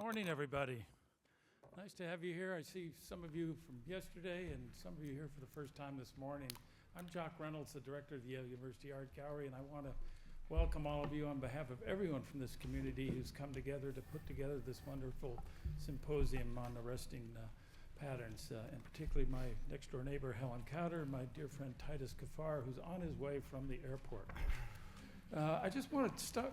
Morning, everybody. Nice to have you here. I see some of you from yesterday and some of you here for the first time this morning. I'm Jock Reynolds, the director of the Yale University Art Gallery, and I want to welcome all of you on behalf of everyone from this community who's come together to put together this wonderful symposium on arresting patterns, and particularly my next-door neighbor, Helen Cowder, and my dear friend Titus Kafar, who's on his way from the airport. I just want to start,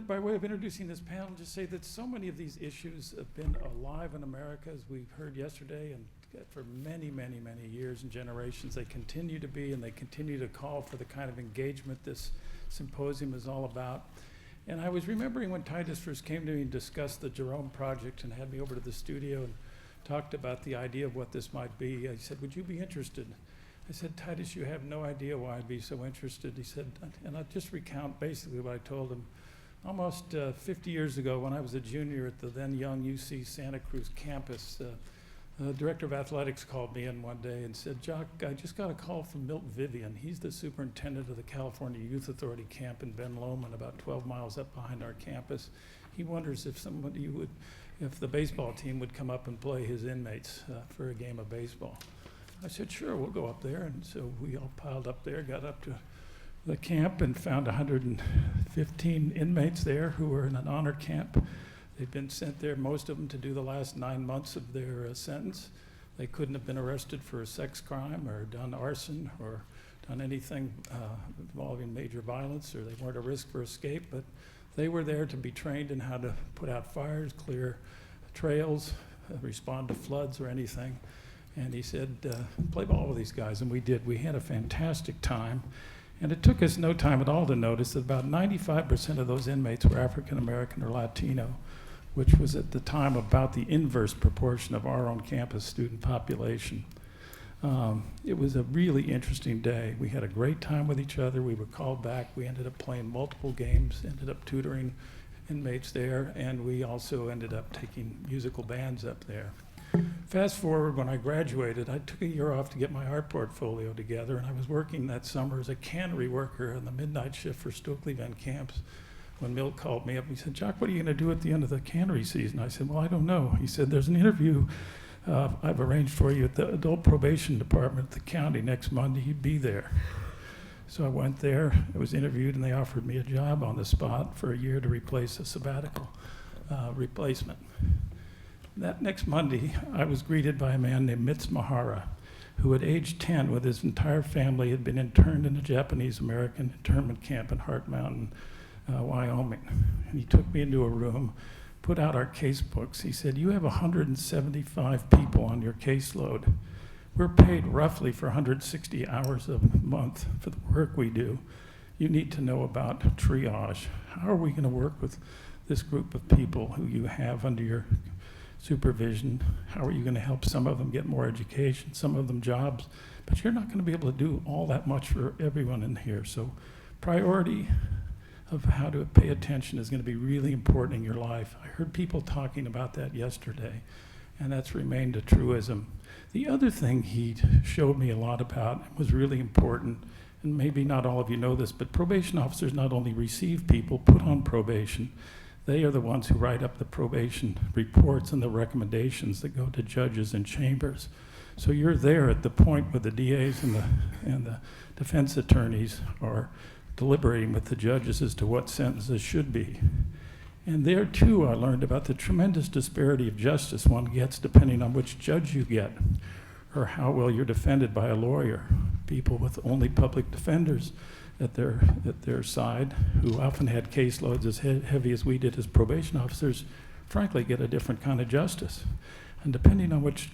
by way of introducing this panel, just say that so many of these issues have been alive in America, as we heard yesterday, and for many, many, many years and generations. They continue to be, and they continue to call for the kind of engagement this symposium is all about. And I was remembering when Titus first came to me and discussed the Jerome Project and had me over to the studio and talked about the idea of what this might be. I said, would you be interested? I said, Titus, you have no idea why I'd be so interested. He said, and I'll just recount basically what I told him. Almost 50 years ago, when I was a junior at the then young UC Santa Cruz campus, the director of athletics called me in one day and said, Jock, I just got a call from Milt Vivian. He's the superintendent of the California Youth Authority camp in Ben Lomond, about 12 miles up behind our campus. He wonders if if the baseball team would come up and play his inmates for a game of baseball. I said, sure, we'll go up there. And so we all piled up there, got up to the camp and found 115 inmates there who were in an honor camp. They'd been sent there, most of them, to do the last 9 months of their sentence. They couldn't have been arrested for a sex crime or done arson or done anything involving major violence, or they weren't a risk for escape, but they were there to be trained in how to put out fires, clear trails, respond to floods or anything. And he said, play ball with these guys, and we did. We had a fantastic time, and it took us no time at all to notice that about 95% of those inmates were African American or Latino, which was at the time about the inverse proportion of our own campus student population. It was a really interesting day. We had a great time with each other. We were called back. We ended up playing multiple games, ended up tutoring inmates there, and we also ended up taking musical bands up there. Fast forward, when I graduated, I took a year off to get my art portfolio together, and I was working that summer as a cannery worker on the midnight shift for Stokely Van Camps. When Milt called me up, he said, Jock, what are you going to do at the end of the cannery season? I said, well, I don't know. He said, there's an interview I've arranged for you at the adult probation department at the county next Monday. You'd be there. So I went there, I was interviewed, and they offered me a job on the spot for a year to replace a sabbatical replacement. That next Monday, I was greeted by a man named Mitz Mahara, who at age 10, with his entire family, had been interned in a Japanese-American internment camp in Heart Mountain, Wyoming. And he took me into a room, put out our case books. He said, you have 175 people on your caseload. We're paid roughly for 160 hours a month for the work we do. You need to know about triage. How are we going to work with this group of people who you have under your supervision? How are you going to help some of them get more education, some of them jobs? But you're not going to be able to do all that much for everyone in here. So priority of how to pay attention is going to be really important in your life. I heard people talking about that yesterday, and that's remained a truism. The other thing he showed me a lot about and was really important, and maybe not all of you know this, but probation officers not only receive people put on probation, they are the ones who write up the probation reports and the recommendations that go to judges and chambers. So you're there at the point where the DAs and the defense attorneys are deliberating with the judges as to what sentences should be. And there too I learned about the tremendous disparity of justice one gets depending on which judge you get or how well you're defended by a lawyer. People with only public defenders at their side, who often had caseloads as heavy as we did as probation officers, frankly get a different kind of justice. And depending on which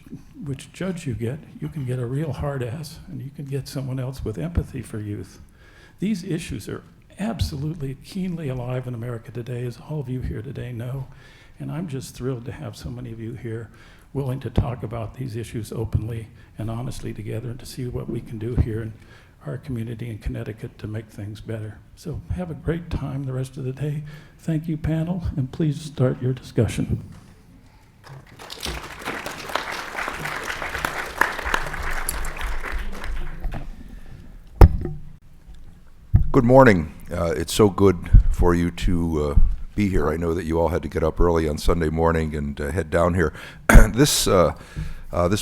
judge you can get a real hard ass, and you can get someone else with empathy for youth. These issues are absolutely keenly alive in America today, as all of you here today know. And I'm just thrilled to have so many of you here willing to talk about these issues openly and honestly together, and to see what we can do here in our community in Connecticut to make things better. So have a great time the rest of the day. Thank you, panel, and please start your discussion. Good morning. It's so good for you to be here. I know that you all had to get up early on Sunday morning and head down here. This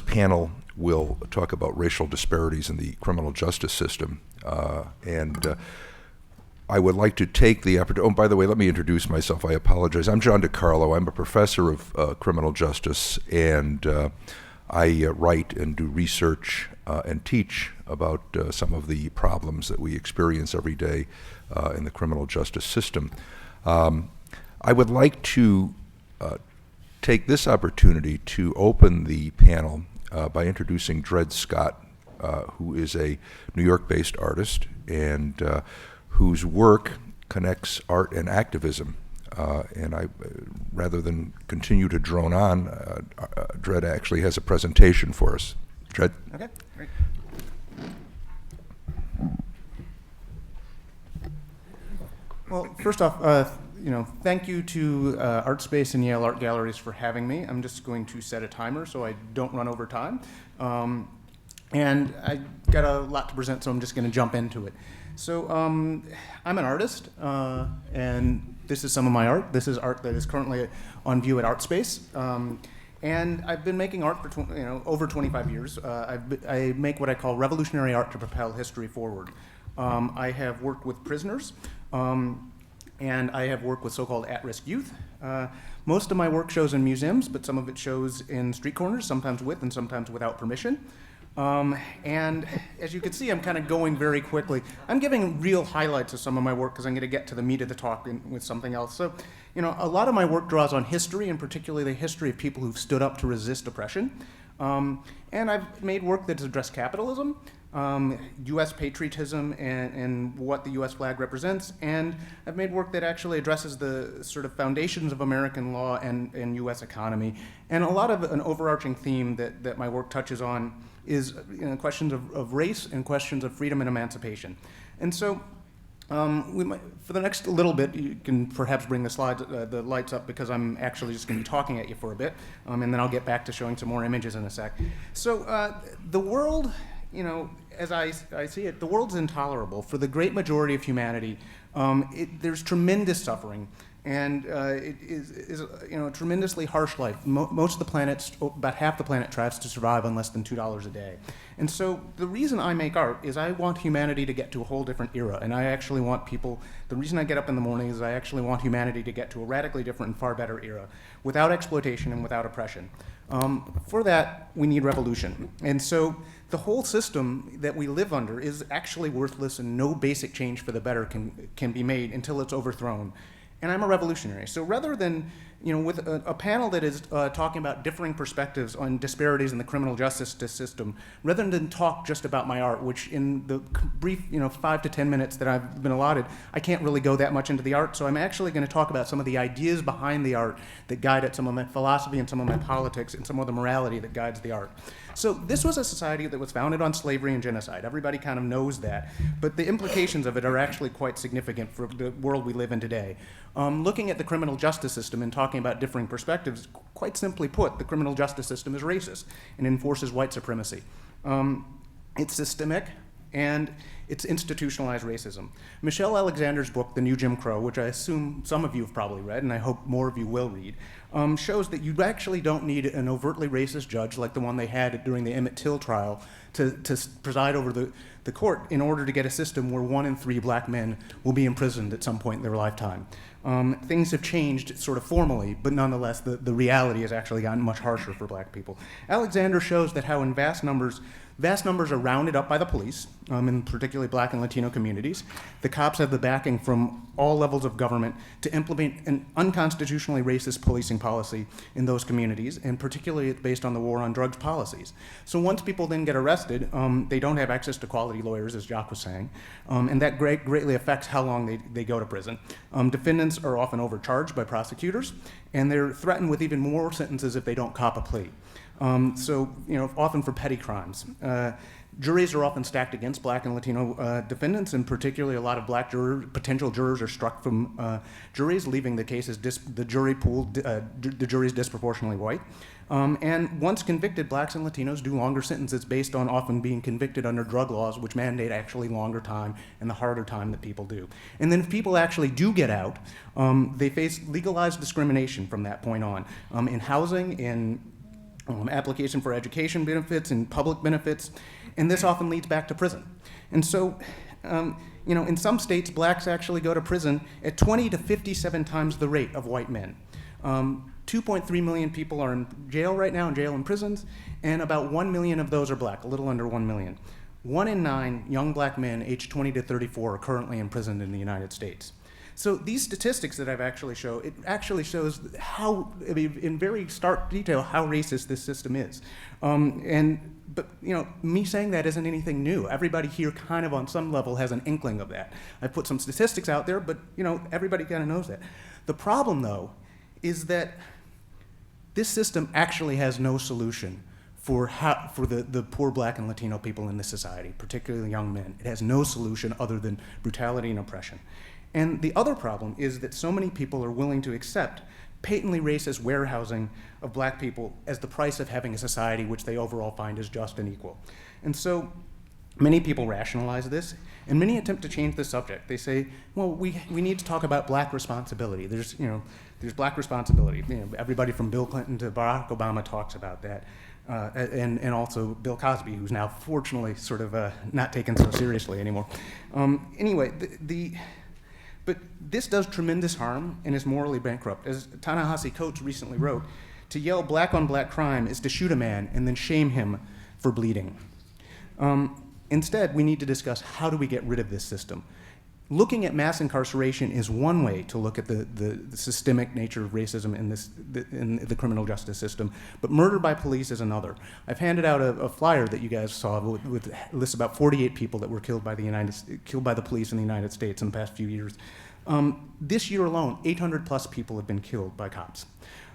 panel will talk about racial disparities in the criminal justice system. I would like to take the opportunity. Oh, by the way, let me introduce myself. I apologize. I'm John DiCarlo. I'm a professor of criminal justice, and I write and do research and teach about some of the problems that we experience every day in the criminal justice system. I would like to take this opportunity to open the panel by introducing Dred Scott, who is a New York-based artist and whose work connects art and activism. And rather than continue to drone on, Dred actually has a presentation for us. Dred? Okay, great. Well, first off, thank you to ArtSpace and Yale Art Galleries for having me. I'm just going to set a timer so I don't run over time. And I got a lot to present, so I'm just going to jump into it. So I'm an artist, and this is some of my art. This is art that is currently on view at ArtSpace. And I've been making art for over 25 years. I make what I call revolutionary art to propel history forward. I have worked with prisoners, and I have worked with so-called at-risk youth. Most of my work shows in museums, but some of it shows in street corners, sometimes with and sometimes without permission. And as you can see, I'm kind of going very quickly. I'm giving real highlights of some of my work because I'm going to get to the meat of the talk with something else. So, a lot of my work draws on history, and particularly the history of people who've stood up to resist oppression. And I've made work that's addressed capitalism, U.S. patriotism, and what the U.S. flag represents. And I've made work that actually addresses the sort of foundations of American law and U.S. economy. And a lot of an overarching theme that my work touches on is questions of race and questions of freedom and emancipation. And so for the next little bit, you can perhaps bring the lights up because I'm actually just going to be talking at you for a bit, and then I'll get back to showing some more images in a sec. So the world, as I see it, the world's intolerable. For the great majority of humanity, there's tremendous suffering. And it is a tremendously harsh life. Most of the planets, about half the planet, tries to survive on less than $2 a day. And so the reason I make art is I want humanity to get to a whole different era. And I actually want people, the reason I get up in the morning is I actually want humanity to get to a radically different and far better era, without exploitation and without oppression. For that, we need revolution. And so the whole system that we live under is actually worthless, and no basic change for the better can be made until it's overthrown. And I'm a revolutionary. So rather than, with a panel that is talking about differing perspectives on disparities in the criminal justice system, rather than talk just about my art, which in the brief, 5 to 10 minutes that I've been allotted, I can't really go that much into the art. So I'm actually going to talk about some of the ideas behind the art that guide it, some of my philosophy and some of my politics, and some of the morality that guides the art. So this was a society that was founded on slavery and genocide. Everybody kind of knows that. But the implications of it are actually quite significant for the world we live in today. Looking at the criminal justice system and talking about differing perspectives, quite simply put, the criminal justice system is racist and enforces white supremacy. It's systemic, and it's institutionalized racism. Michelle Alexander's book, The New Jim Crow, which I assume some of you have probably read, and I hope more of you will read, shows that you actually don't need an overtly racist judge like the one they had during the Emmett Till trial to preside over the court in order to get a system where 1 in 3 black men will be imprisoned at some point in their lifetime. Things have changed sort of formally, but nonetheless, the reality has actually gotten much harsher for black people. Alexander shows that how in vast numbers are rounded up by the police, in particularly black and Latino communities. The cops have the backing from all levels of government to implement an unconstitutionally racist policing policy in those communities, and particularly it's based on the war on drugs policies. So once people then get arrested, they don't have access to quality lawyers, as Jacques was saying, and that greatly affects how long they go to prison. Defendants are often overcharged by prosecutors, and they're threatened with even more sentences if they don't cop a plea. Often for petty crimes. Juries are often stacked against Black and Latino defendants, and particularly a lot of Black potential jurors are struck from juries, leaving the cases the jury pool, the jury's disproportionately white. And once convicted, Blacks and Latinos do longer sentences based on often being convicted under drug laws, which mandate actually longer time and the harder time that people do. And then if people actually do get out, they face legalized discrimination from that point on, in housing, in application for education benefits and public benefits, and this often leads back to prison. And so, in some states, Blacks actually go to prison at 20 to 57 times the rate of white men. 2.3 million people are in jail right now, in jail and prisons, and about 1 million of those are Black, a little under 1 million. 1 in 9 young Black men aged 20 to 34 are currently imprisoned in the United States. So these statistics that I've actually shown, it actually shows how, in very stark detail, how racist this system is. But me saying that isn't anything new. Everybody here kind of on some level has an inkling of that. I put some statistics out there, but everybody kind of knows that. The problem, though, is that this system actually has no solution for the poor Black and Latino people in this society, particularly young men. It has no solution other than brutality and oppression. And the other problem is that so many people are willing to accept patently racist warehousing of Black people as the price of having a society which they overall find is just and equal. And so many people rationalize this, and many attempt to change the subject. They say, well, we need to talk about Black responsibility. There's Black responsibility. Everybody from Bill Clinton to Barack Obama talks about that. And also Bill Cosby, who's now fortunately sort of not taken so seriously anymore. Anyway, but this does tremendous harm and is morally bankrupt. As Ta-Nehisi Coates recently wrote, to yell Black on Black crime is to shoot a man and then shame him for bleeding. Instead, we need to discuss how do we get rid of this system. Looking at mass incarceration is one way to look at the systemic nature of racism in the criminal justice system, but murder by police is another. I've handed out a flyer that you guys saw with lists about 48 people that were killed by the police in the United States in the past few years. This year alone, 800 plus people have been killed by cops.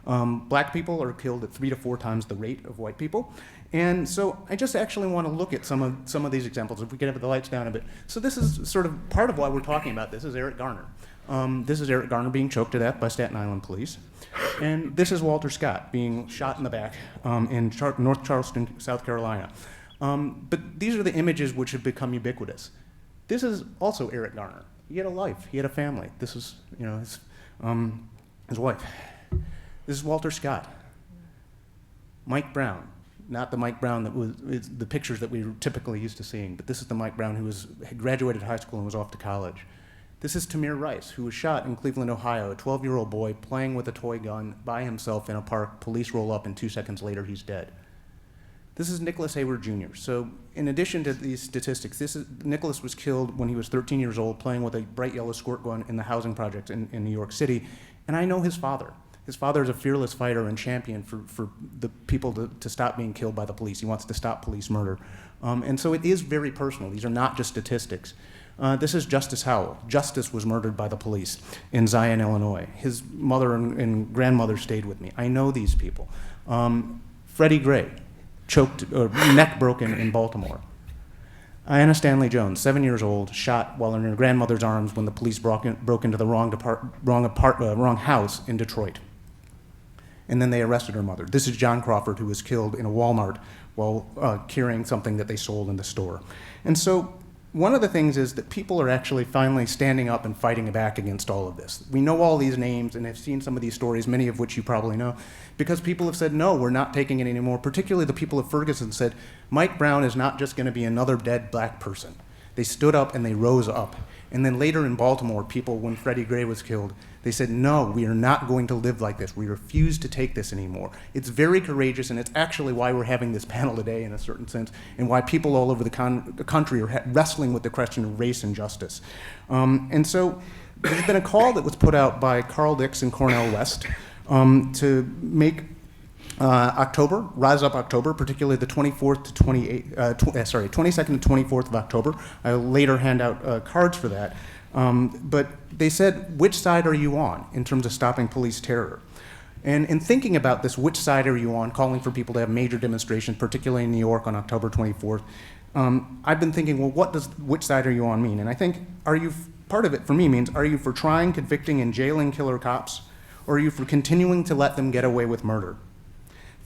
Black people are killed at 3 to 4 times the rate of white people. And so I just actually want to look at some of these examples, if we could have the lights down a bit. So this is sort of part of why we're talking about this is Eric Garner. This is Eric Garner being choked to death by Staten Island police. And this is Walter Scott being shot in the back in North Charleston, South Carolina. But these are the images which have become ubiquitous. This is also Eric Garner. He had a life. He had a family. This is, his wife. This is Walter Scott. Mike Brown. Not the Mike Brown that was the pictures that we were typically used to seeing, but this is the Mike Brown who had graduated high school and was off to college. This is Tamir Rice, who was shot in Cleveland, Ohio, a 12-year-old boy playing with a toy gun by himself in a park. Police roll up, and 2 seconds later, he's dead. This is Nicholas Hayward Jr. So in addition to these statistics, Nicholas was killed when he was 13 years old playing with a bright yellow squirt gun in the housing project in New York City, and I know his father. His father is a fearless fighter and champion for the people to stop being killed by the police. He wants to stop police murder. And so it is very personal. These are not just statistics. This is Justice Howell. Justice was murdered by the police in Zion, Illinois. His mother and grandmother stayed with me. I know these people. Freddie Gray, neck broken in Baltimore. Anna Stanley Jones, 7 years old, shot while in her grandmother's arms when the police broke into the wrong house in Detroit. And then they arrested her mother. This is John Crawford, who was killed in a Walmart while carrying something that they sold in the store. And so one of the things is that people are actually finally standing up and fighting back against all of this. We know all these names and have seen some of these stories, many of which you probably know, because people have said, no, we're not taking it anymore. Particularly the people of Ferguson said, Mike Brown is not just going to be another dead Black person. They stood up and they rose up. And then later in Baltimore, people, when Freddie Gray was killed, they said, no, we are not going to live like this. We refuse to take this anymore. It's very courageous, and it's actually why we're having this panel today in a certain sense, and why people all over the country are wrestling with the question of race and justice. And so there's been a call that was put out by Carl Dix and Cornel West to make October, Rise Up October, particularly the 22nd to 24th of October. I'll later hand out cards for that. But they said, which side are you on in terms of stopping police terror? And in thinking about this, which side are you on, calling for people to have major demonstrations, particularly in New York on October 24th, I've been thinking, well, which side are you on mean? And I think, part of it for me means, are you for trying, convicting, and jailing killer cops, or are you for continuing to let them get away with murder?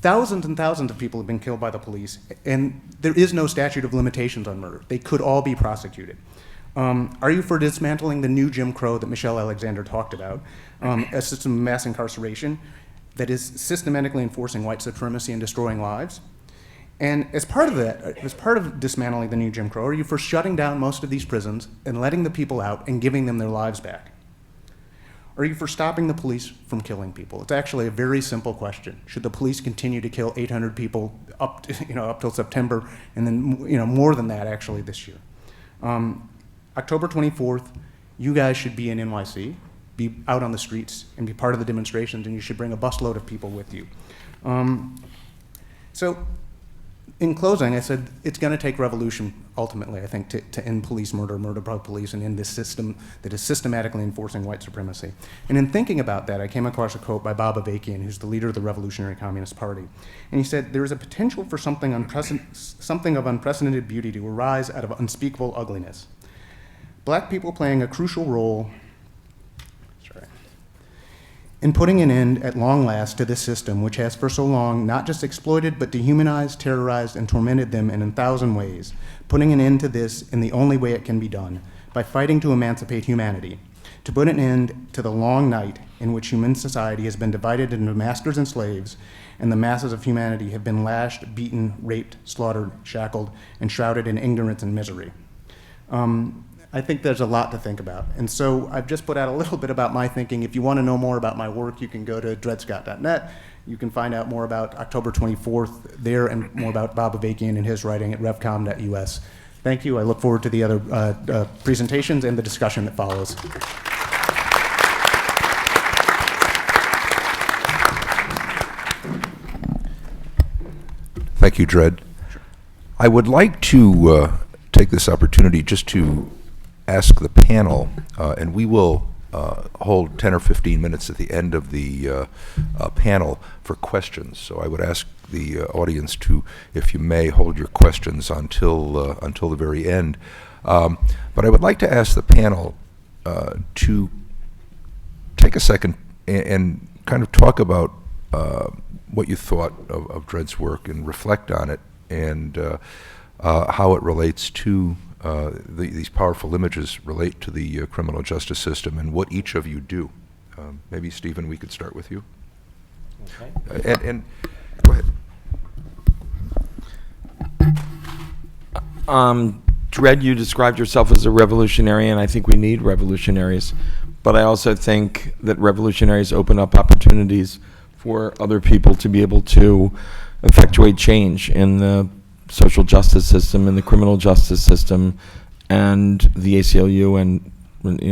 Thousands and thousands of people have been killed by the police, and there is no statute of limitations on murder. They could all be prosecuted. Are you for dismantling the new Jim Crow that Michelle Alexander talked about, a system of mass incarceration that is systematically enforcing white supremacy and destroying lives? And as part of that, as part of dismantling the new Jim Crow, are you for shutting down most of these prisons and letting the people out and giving them their lives back? Are you for stopping the police from killing people? It's actually a very simple question. Should the police continue to kill 800 people up till September, and then more than that actually this year? October 24th, you guys should be in NYC, be out on the streets, and be part of the demonstrations, and you should bring a busload of people with you. So, in closing, I said it's going to take revolution, ultimately, I think, to end police murder by police, and end this system that is systematically enforcing white supremacy. And in thinking about that, I came across a quote by Bob Avakian, who's the leader of the Revolutionary Communist Party. And he said, there is a potential for something of unprecedented beauty to arise out of unspeakable ugliness. Black people playing a crucial role in putting an end at long last to this system which has for so long not just exploited but dehumanized, terrorized, and tormented them in 1,000 ways, putting an end to this in the only way it can be done, by fighting to emancipate humanity, to put an end to the long night in which human society has been divided into masters and slaves, and the masses of humanity have been lashed, beaten, raped, slaughtered, shackled, and shrouded in ignorance and misery. I think there's a lot to think about. And so I've just put out a little bit about my thinking. If you want to know more about my work, you can go to dredscott.net. You can find out more about October 24th there, and more about Bob Avakian and his writing at revcom.us. Thank you. I look forward to the other presentations and the discussion that follows. Thank you, Dred. Sure. I would like to take this opportunity just to ask the panel, and we will hold 10 or 15 minutes at the end of the panel for questions. So I would ask the audience to, if you may, hold your questions until the very end. But I would like to ask the panel to take a second and kind of talk about what you thought of Dred's work and reflect on it, and how it relates to these powerful images relate to the criminal justice system, and what each of you do. Maybe, Stephen, we could start with you. Okay. And go ahead. Dred, you described yourself as a revolutionary, and I think we need revolutionaries. But I also think that revolutionaries open up opportunities for other people to be able to effectuate change in the social justice system, in the criminal justice system, and the ACLU, and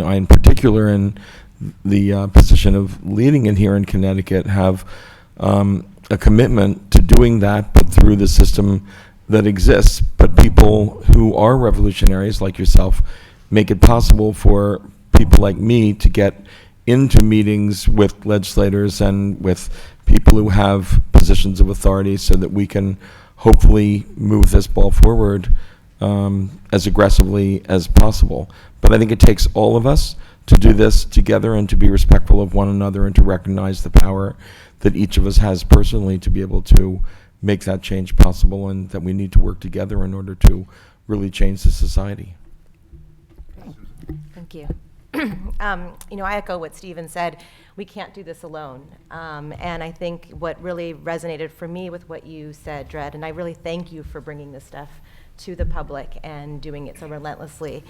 I in particular, in the position of leading it here in Connecticut, have a commitment to doing that, but through the system that exists. But people who are revolutionaries, like yourself, make it possible for people like me to get into meetings with legislators and with people who have positions of authority, so that we can hopefully move this ball forward as aggressively as possible. But I think it takes all of us to do this together, and to be respectful of one another, and to recognize the power that each of us has personally to be able to make that change possible, and that we need to work together in order to really change the society. Thank you. I echo what Stephen said. We can't do this alone. And I think what really resonated for me with what you said, Dred, and I really thank you for bringing this stuff to the public and doing it so relentlessly,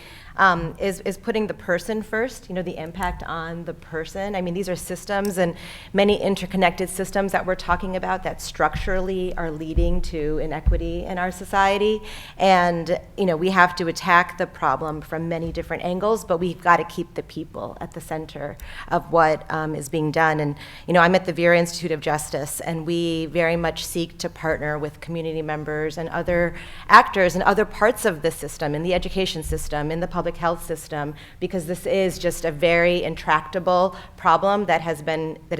is putting the person first, the impact on the person. I mean, these are systems, and many interconnected systems that we're talking about that structurally are leading to inequity in our society. And, we have to attack the problem from many different angles, but we've got to keep the people at the center of what is being done. And, I'm at the Vera Institute of Justice, and we very much seek to partner with community members and other actors and other parts of the system, in the education system, in the public health system, because this is just a very intractable problem that has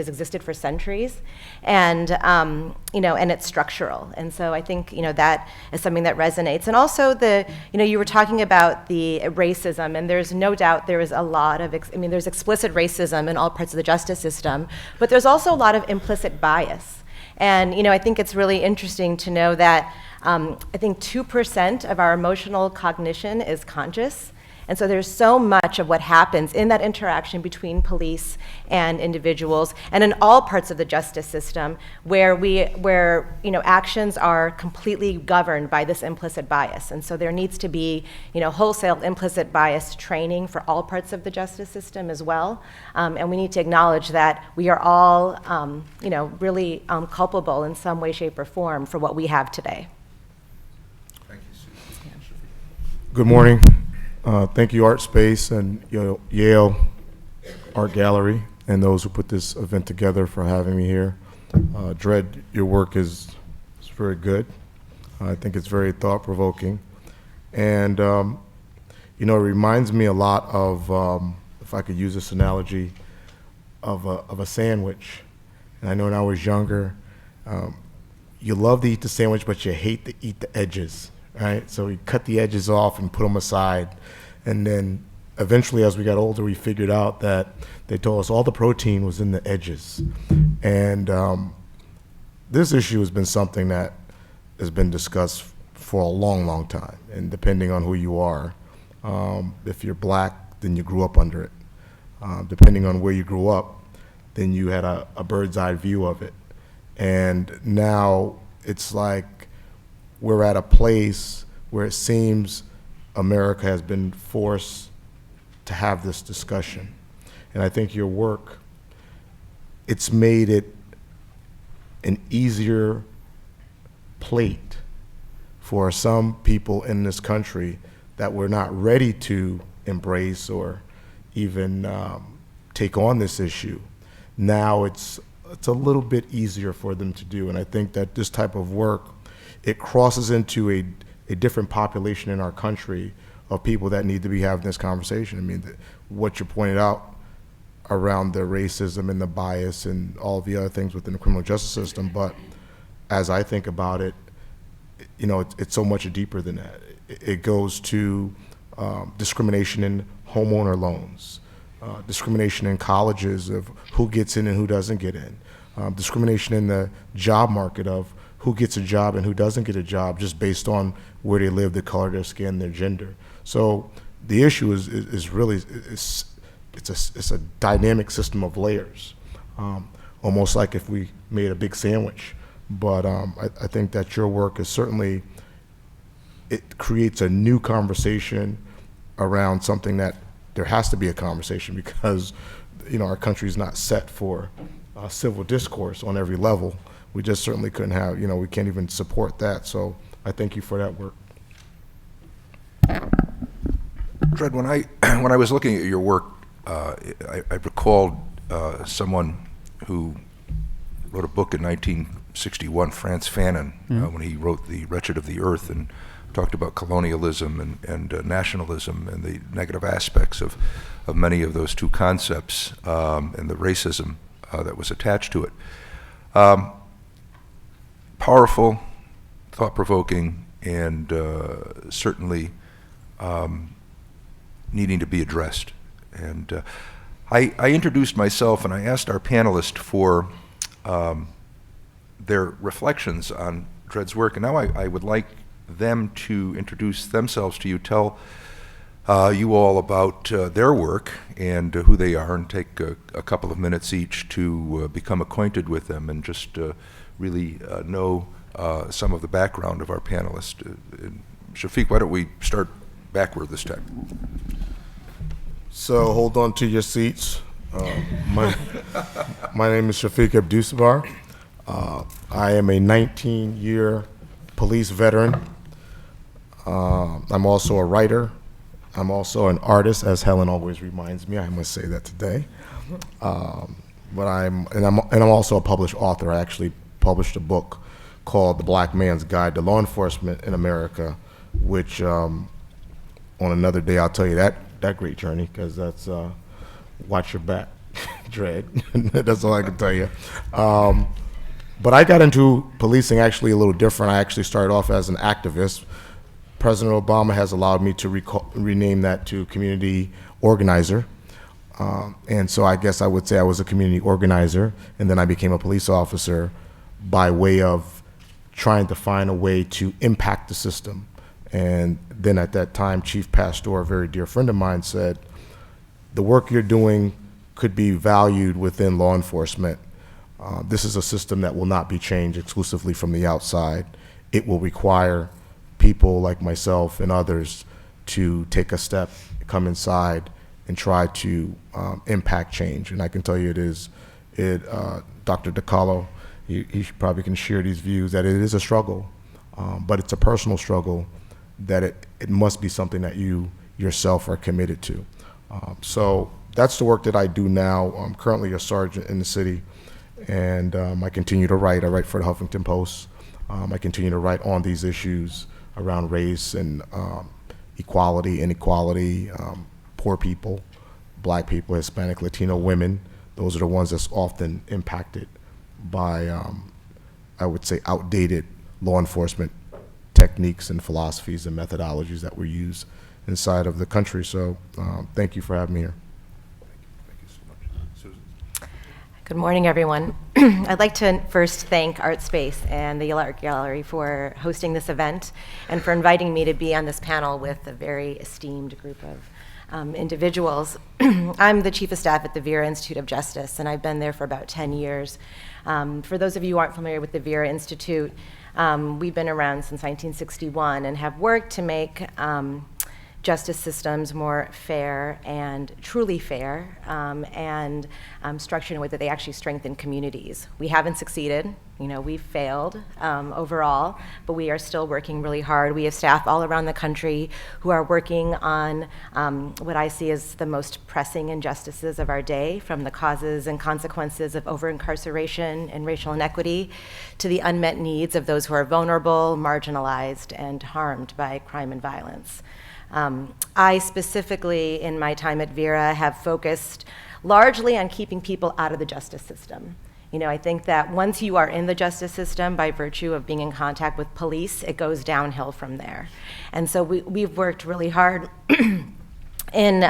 existed for centuries, and and it's structural. And so I think that is something that resonates. And also you were talking about the racism, and there's no doubt there is a lot of there's explicit racism in all parts of the justice system, but there's also a lot of implicit bias. And I think it's really interesting to know that I think 2% of our emotional cognition is conscious. And so there's so much of what happens in that interaction between police and individuals, and in all parts of the justice system, where actions are completely governed by this implicit bias. And so there needs to be wholesale implicit bias training for all parts of the justice system as well. And we need to acknowledge that we are all really culpable in some way, shape, or form for what we have today. Thank you, Susan. Good morning. Thank you, Art Space and Yale Art Gallery, and those who put this event together for having me here. Dred, your work is very good. I think it's very thought-provoking. And, it reminds me a lot of, if I could use this analogy, of a sandwich. And I know when I was younger, you love to eat the sandwich, but you hate to eat the edges. Right? So we cut the edges off and put them aside. And then eventually, as we got older, we figured out that they told us all the protein was in the edges. And this issue has been something that has been discussed for a long, long time. And depending on who you are, if you're black, then you grew up under it. Depending on where you grew up, then you had a bird's eye view of it. And now it's like, we're at a place where it seems America has been forced to have this discussion. And I think your work, it's made it an easier plate for some people in this country that we're not ready to embrace or even take on this issue. Now it's a little bit easier for them to do. And I think that this type of work, it crosses into a different population in our country of people that need to be having this conversation. I mean, what you pointed out around the racism and the bias and all the other things within the criminal justice system, but as I think about it, it's so much deeper than that. It goes to discrimination in homeowner loans, discrimination in colleges of who gets in and who doesn't get in, discrimination in the job market of who gets a job and who doesn't get a job just based on where they live, the color of their skin, their gender. So the issue is really, it's a dynamic system of layers, almost like if we made a big sandwich. But I think that your work is certainly, it creates a new conversation around something that there has to be a conversation, because our country is not set for civil discourse on every level. We just certainly couldn't have, we can't even support that. So I thank you for that work. Dred, when I was looking at your work, I recalled someone who wrote a book in 1961, Frantz Fanon, when he wrote The Wretched of the Earth, and talked about colonialism and nationalism and the negative aspects of many of those two concepts, and the racism that was attached to it. Powerful, thought-provoking, and certainly needing to be addressed. And I introduced myself, and I asked our panelists for their reflections on Dred's work, and now I would like them to introduce themselves to you, tell you all about their work and who they are, and take a couple of minutes each to become acquainted with them and just really know some of the background of our panelists. Shafiq, why don't we start backward this time? So hold on to your seats. My name is Shafiq Abdusabar. I am a 19-year police veteran. I'm also a writer. I'm also an artist, as Helen always reminds me. I must say that today. But I'm also a published author. I actually published a book called The Black Man's Guide to Law Enforcement in America, which on another day I'll tell you that great journey, because that's watch your back, Dread. That's all I can tell you. But I got into policing actually a little different. I actually started off as an activist. President Obama has allowed me to rename that to community organizer. And so I guess I would say I was a community organizer, and then I became a police officer by way of trying to find a way to impact the system. And then at that time, Chief Pastor, a very dear friend of mine, said, the work you're doing could be valued within law enforcement. This is a system that will not be changed exclusively from the outside. It will require people like myself and others to take a step, come inside, and try to impact change. And I can tell you Dr. DiCarlo, he probably can share these views, that it is a struggle, but it's a personal struggle that it must be something that you yourself are committed to. So that's the work that I do now. I'm currently a sergeant in the city, and I continue to write. I write for the Huffington Post. I continue to write on these issues around race and equality, inequality, poor people, black people, Hispanic, Latino women. Those are the ones that's often impacted by, I would say, outdated law enforcement techniques and philosophies and methodologies that were used inside of the country. So thank you for having me here. Thank you so much. Susan? Good morning, everyone. I'd like to first thank ArtSpace and the Yale Art Gallery for hosting this event and for inviting me to be on this panel with a very esteemed group of individuals. I'm the Chief of Staff at the Vera Institute of Justice, and I've been there for about 10 years. For those of you who aren't familiar with the Vera Institute, we've been around since 1961 and have worked to make justice systems more fair and truly fair, and structured in a way that they actually strengthen communities. We haven't succeeded. We've failed overall, but we are still working really hard. We have staff all around the country who are working on what I see as the most pressing injustices of our day, from the causes and consequences of over-incarceration and racial inequity to the unmet needs of those who are vulnerable, marginalized, and harmed by crime and violence. I specifically, in my time at Vera, have focused largely on keeping people out of the justice system. I think that once you are in the justice system, by virtue of being in contact with police, it goes downhill from there. And so we've worked really hard in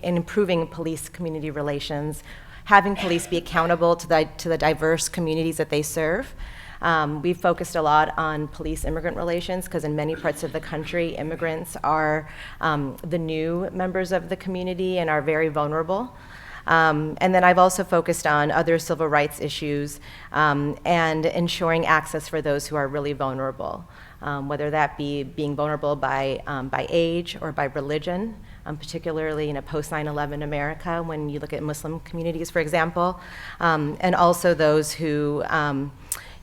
improving police-community relations, having police be accountable to the diverse communities that they serve. We've focused a lot on police-immigrant relations, because in many parts of the country, immigrants are the new members of the community and are very vulnerable. And then I've also focused on other civil rights issues and ensuring access for those who are really vulnerable, whether that be being vulnerable by age or by religion, particularly in a post-9/11 America, when you look at Muslim communities, for example, and also those who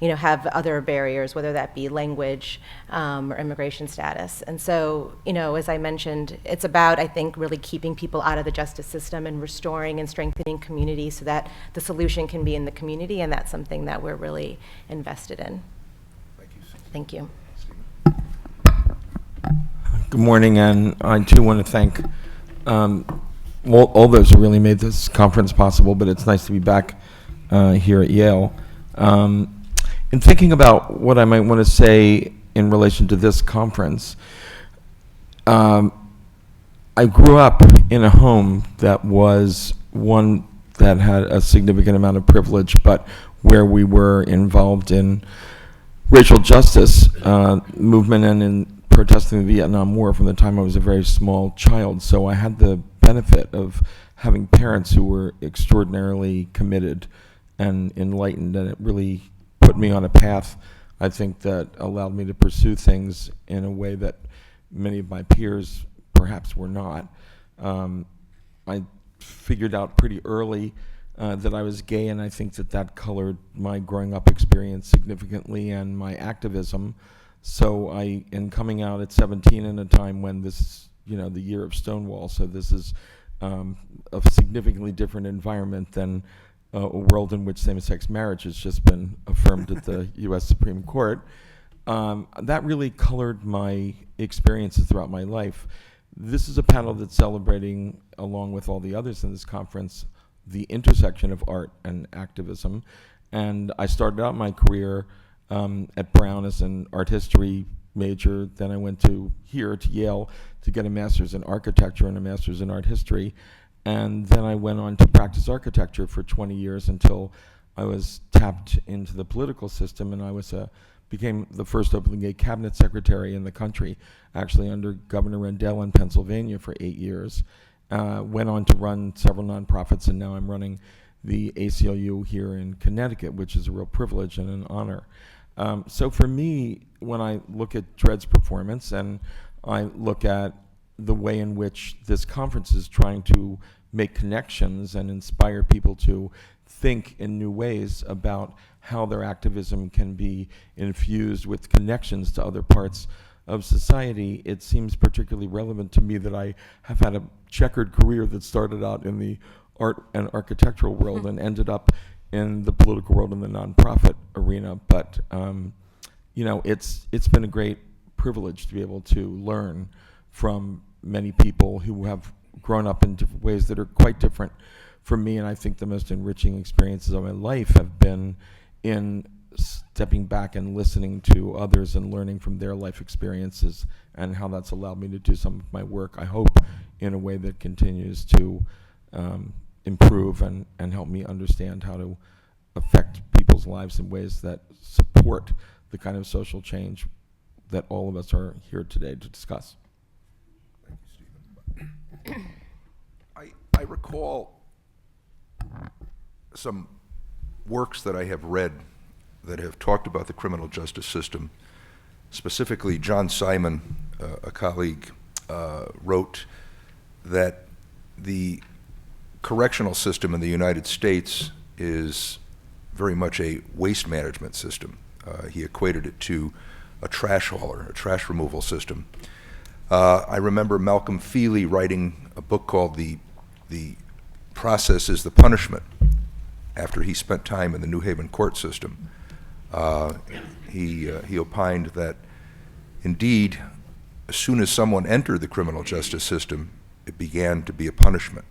have other barriers, whether that be language or immigration status. And so, as I mentioned, it's about, I think, really keeping people out of the justice system and restoring and strengthening community so that the solution can be in the community, and that's something that we're really invested in. Thank you. Thank you. Good morning, and I too want to thank all those who really made this conference possible, but it's nice to be back here at Yale. In thinking about what I might want to say in relation to this conference, I grew up in a home that was one that had a significant amount of privilege, but where we were involved in racial justice movement and in protesting the Vietnam War from the time I was a very small child. So I had the benefit of having parents who were extraordinarily committed and enlightened, and it really put me on a path, I think, that allowed me to pursue things in a way that many of my peers perhaps were not. I figured out pretty early that I was gay, and I think that colored my growing up experience significantly and my activism. So in coming out at 17 in a time when this is, the year of Stonewall, so this is a significantly different environment than a world in which same-sex marriage has just been affirmed at the U.S. Supreme Court. that really colored my experiences throughout my life. This is a panel that's celebrating, along with all the others in this conference, the intersection of art and activism. And I started out my career at Brown as an art history major. Then I went to Yale to get a master's in architecture and a master's in art history. And then I went on to practice architecture for 20 years until I was tapped into the political system, and I became the first openly gay cabinet secretary in the country, actually under Governor Rendell in Pennsylvania for 8 years. Went on to run several nonprofits, and now I'm running the ACLU here in Connecticut, which is a real privilege and an honor. So for me, when I look at Dred's performance and I look at the way in which this conference is trying to make connections and inspire people to think in new ways about how their activism can be infused with connections to other parts of society, it seems particularly relevant to me that I have had a checkered career that started out in the art and architectural world and ended up in the political world in the nonprofit arena. But it's been a great privilege to be able to learn from many people who have grown up in different ways that are quite different from me. And I think the most enriching experiences of my life have been in stepping back and listening to others and learning from their life experiences, and how that's allowed me to do some of my work, I hope, in a way that continues to improve and help me understand how to affect people's lives in ways that support the kind of social change that all of us are here today to discuss. Thank you, Stephen. I recall some works that I have read that have talked about the criminal justice system. Specifically, John Simon, a colleague, wrote that the correctional system in the United States is very much a waste management system. He equated it to a trash hauler, a trash removal system. I remember Malcolm Feely writing a book called The Process is the Punishment, after he spent time in the New Haven court system. He opined that, indeed, as soon as someone entered the criminal justice system, it began to be a punishment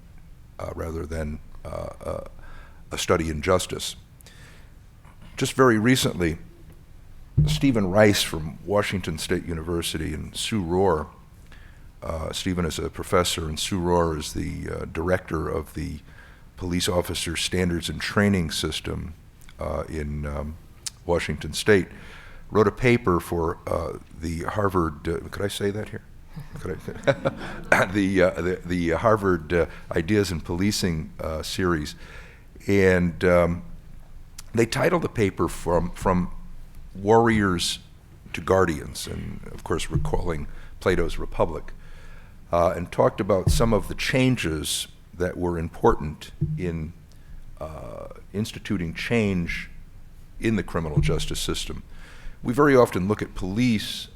rather than a study in justice. Just very recently, Stephen Rice from Washington State University and Sue Rohr, Stephen is a professor and Sue Rohr is the director of the Police Officer Standards and Training System in Washington State, wrote a paper for the Harvard, could I say that here? The Harvard Ideas in Policing series, and they titled the paper From Warriors to Guardians, and of course recalling Plato's Republic, and talked about some of the changes that were important in instituting change in the criminal justice system. We very often look at police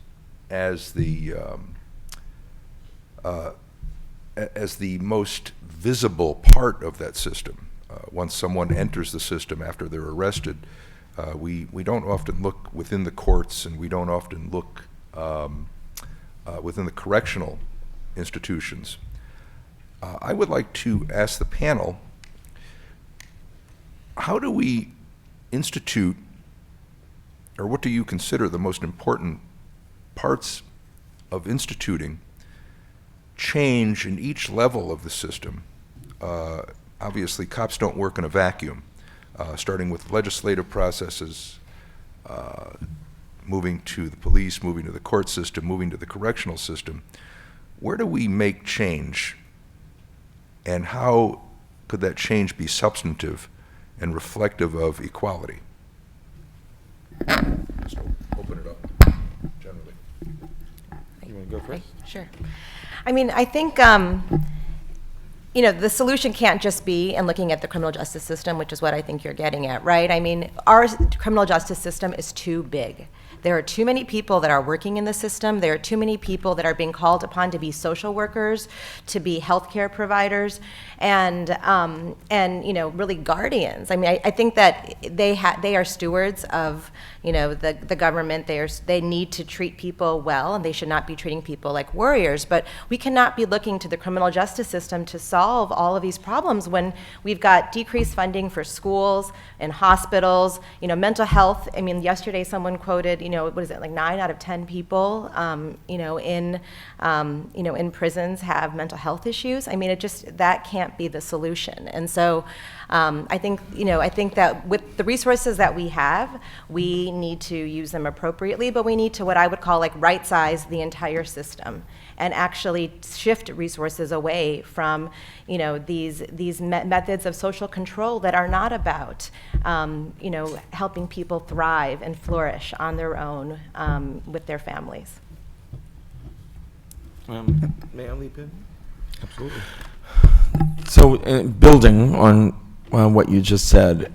as the most visible part of that system. Once someone enters the system after they're arrested, we don't often look within the courts, and we don't often look within the correctional institutions. I would like to ask the panel, how do we institute, or what do you consider the most important parts of instituting change in each level of the system? Obviously, cops don't work in a vacuum, starting with legislative processes, moving to the police, moving to the court system, moving to the correctional system. Where do we make change, and how could that change be substantive and reflective of equality? Just open it up generally. You want to go first? Sure. I mean, I think you know, the solution can't just be in looking at the criminal justice system, which is what I think you're getting at, right? I mean, our criminal justice system is too big. There are too many people that are working in the system. There are too many people that are being called upon to be social workers, to be healthcare providers, and you know, really guardians. I mean, I think that they are stewards of, you know, the government. They need to treat people well, and they should not be treating people like warriors. But we cannot be looking to the criminal justice system to solve all of these problems when we've got decreased funding for schools and hospitals. You know, mental health. I mean, yesterday someone quoted, you know, what is it, like 9 out of 10 people, you know, in prisons have mental health issues. I mean, that can't be the solution. And so, I think that with the resources that we have, we need to use them appropriately, but we need to, what I would call, like, right-size the entire system and actually shift resources away from, you know, these methods of social control that are not about, you know, helping people thrive and flourish on their own with their families. May I leap in? Absolutely. So, building on what you just said,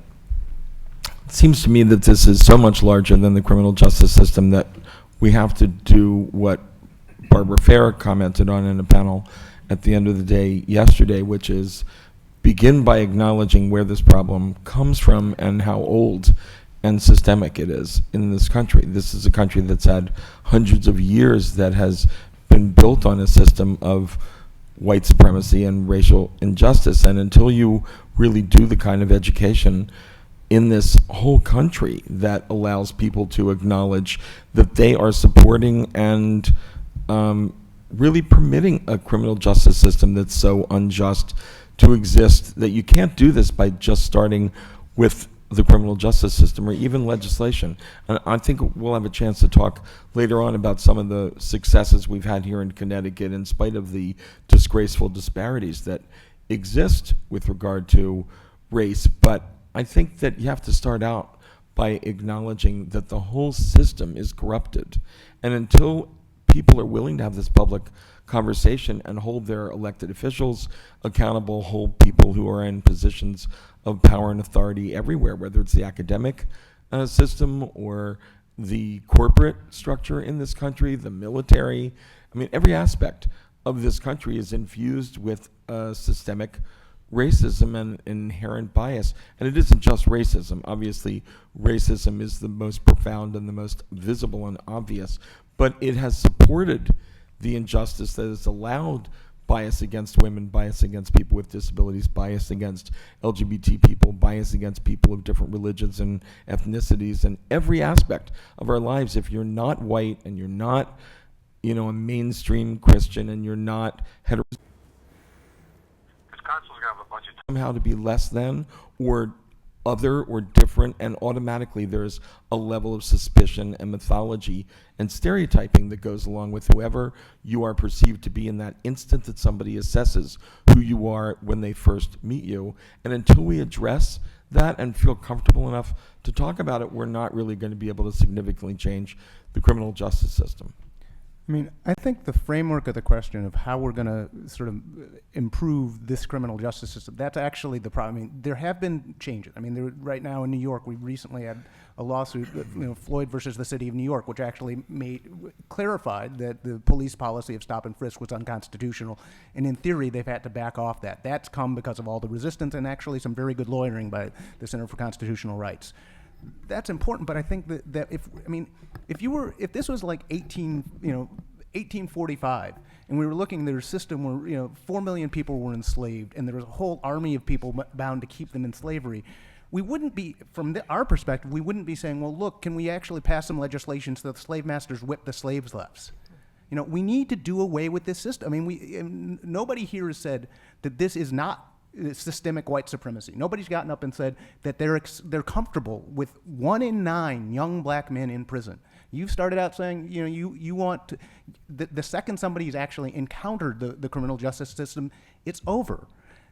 it seems to me that this is so much larger than the criminal justice system that we have to do what Barbara Fair commented on in a panel at the end of the day yesterday, which is begin by acknowledging where this problem comes from and how old and systemic it is in this country. This is a country that's had hundreds of years that has been built on a system of white supremacy and racial injustice. And until you really do the kind of education in this whole country that allows people to acknowledge that they are supporting and really permitting a criminal justice system that's so unjust to exist, that you can't do this by just starting with the criminal justice system or even legislation. And I think we'll have a chance to talk later on about some of the successes we've had here in Connecticut in spite of the disgraceful disparities that exist with regard to race. But I think that you have to start out by acknowledging that the whole system is corrupted. And until people are willing to have this public conversation and hold their elected officials accountable, hold people who are in positions of power and authority everywhere, whether it's the academic system or the corporate structure in this country, the military. I mean, every aspect of this country is infused with systemic racism and inherent bias. And it isn't just racism. Obviously, racism is the most profound and the most visible and obvious, but it has supported the injustice that has allowed bias against women, bias against people with disabilities, bias against LGBT people, bias against people of different religions and ethnicities, and every aspect of our lives. If you're not white and you're not, you know, a mainstream Christian and you're not heterosexual, somehow to be less than or other or different, and automatically there's a level of suspicion and mythology and stereotyping that goes along with whoever you are perceived to be in that instant that somebody assesses who you are when they first meet you. And until we address that and feel comfortable enough to talk about it, we're not really going to be able to significantly change the criminal justice system. I mean, I think the framework of the question of how we're going to sort of improve this criminal justice system, that's actually the problem. I mean, there have been changes. I mean, right now in New York, we recently had a lawsuit, Floyd versus the city of New York, which actually clarified that the police policy of stop and frisk was unconstitutional. And in theory, they've had to back off that. That's come because of all the resistance and actually some very good lawyering by the Center for Constitutional Rights. That's important, but I think that if this was like 1845, and we were looking at their system where 4 million people were enslaved, and there was a whole army of people bound to keep them in slavery, we wouldn't be, from our perspective, we wouldn't be saying, well, look, can we actually pass some legislation so that the slave masters whip the slaves less? We need to do away with this system. I mean, nobody here has said that this is not systemic white supremacy. Nobody's gotten up and said that they're comfortable with 1 in 9 young black men in prison. You've started out saying, you want to, the second somebody's actually encountered the criminal justice system, it's over.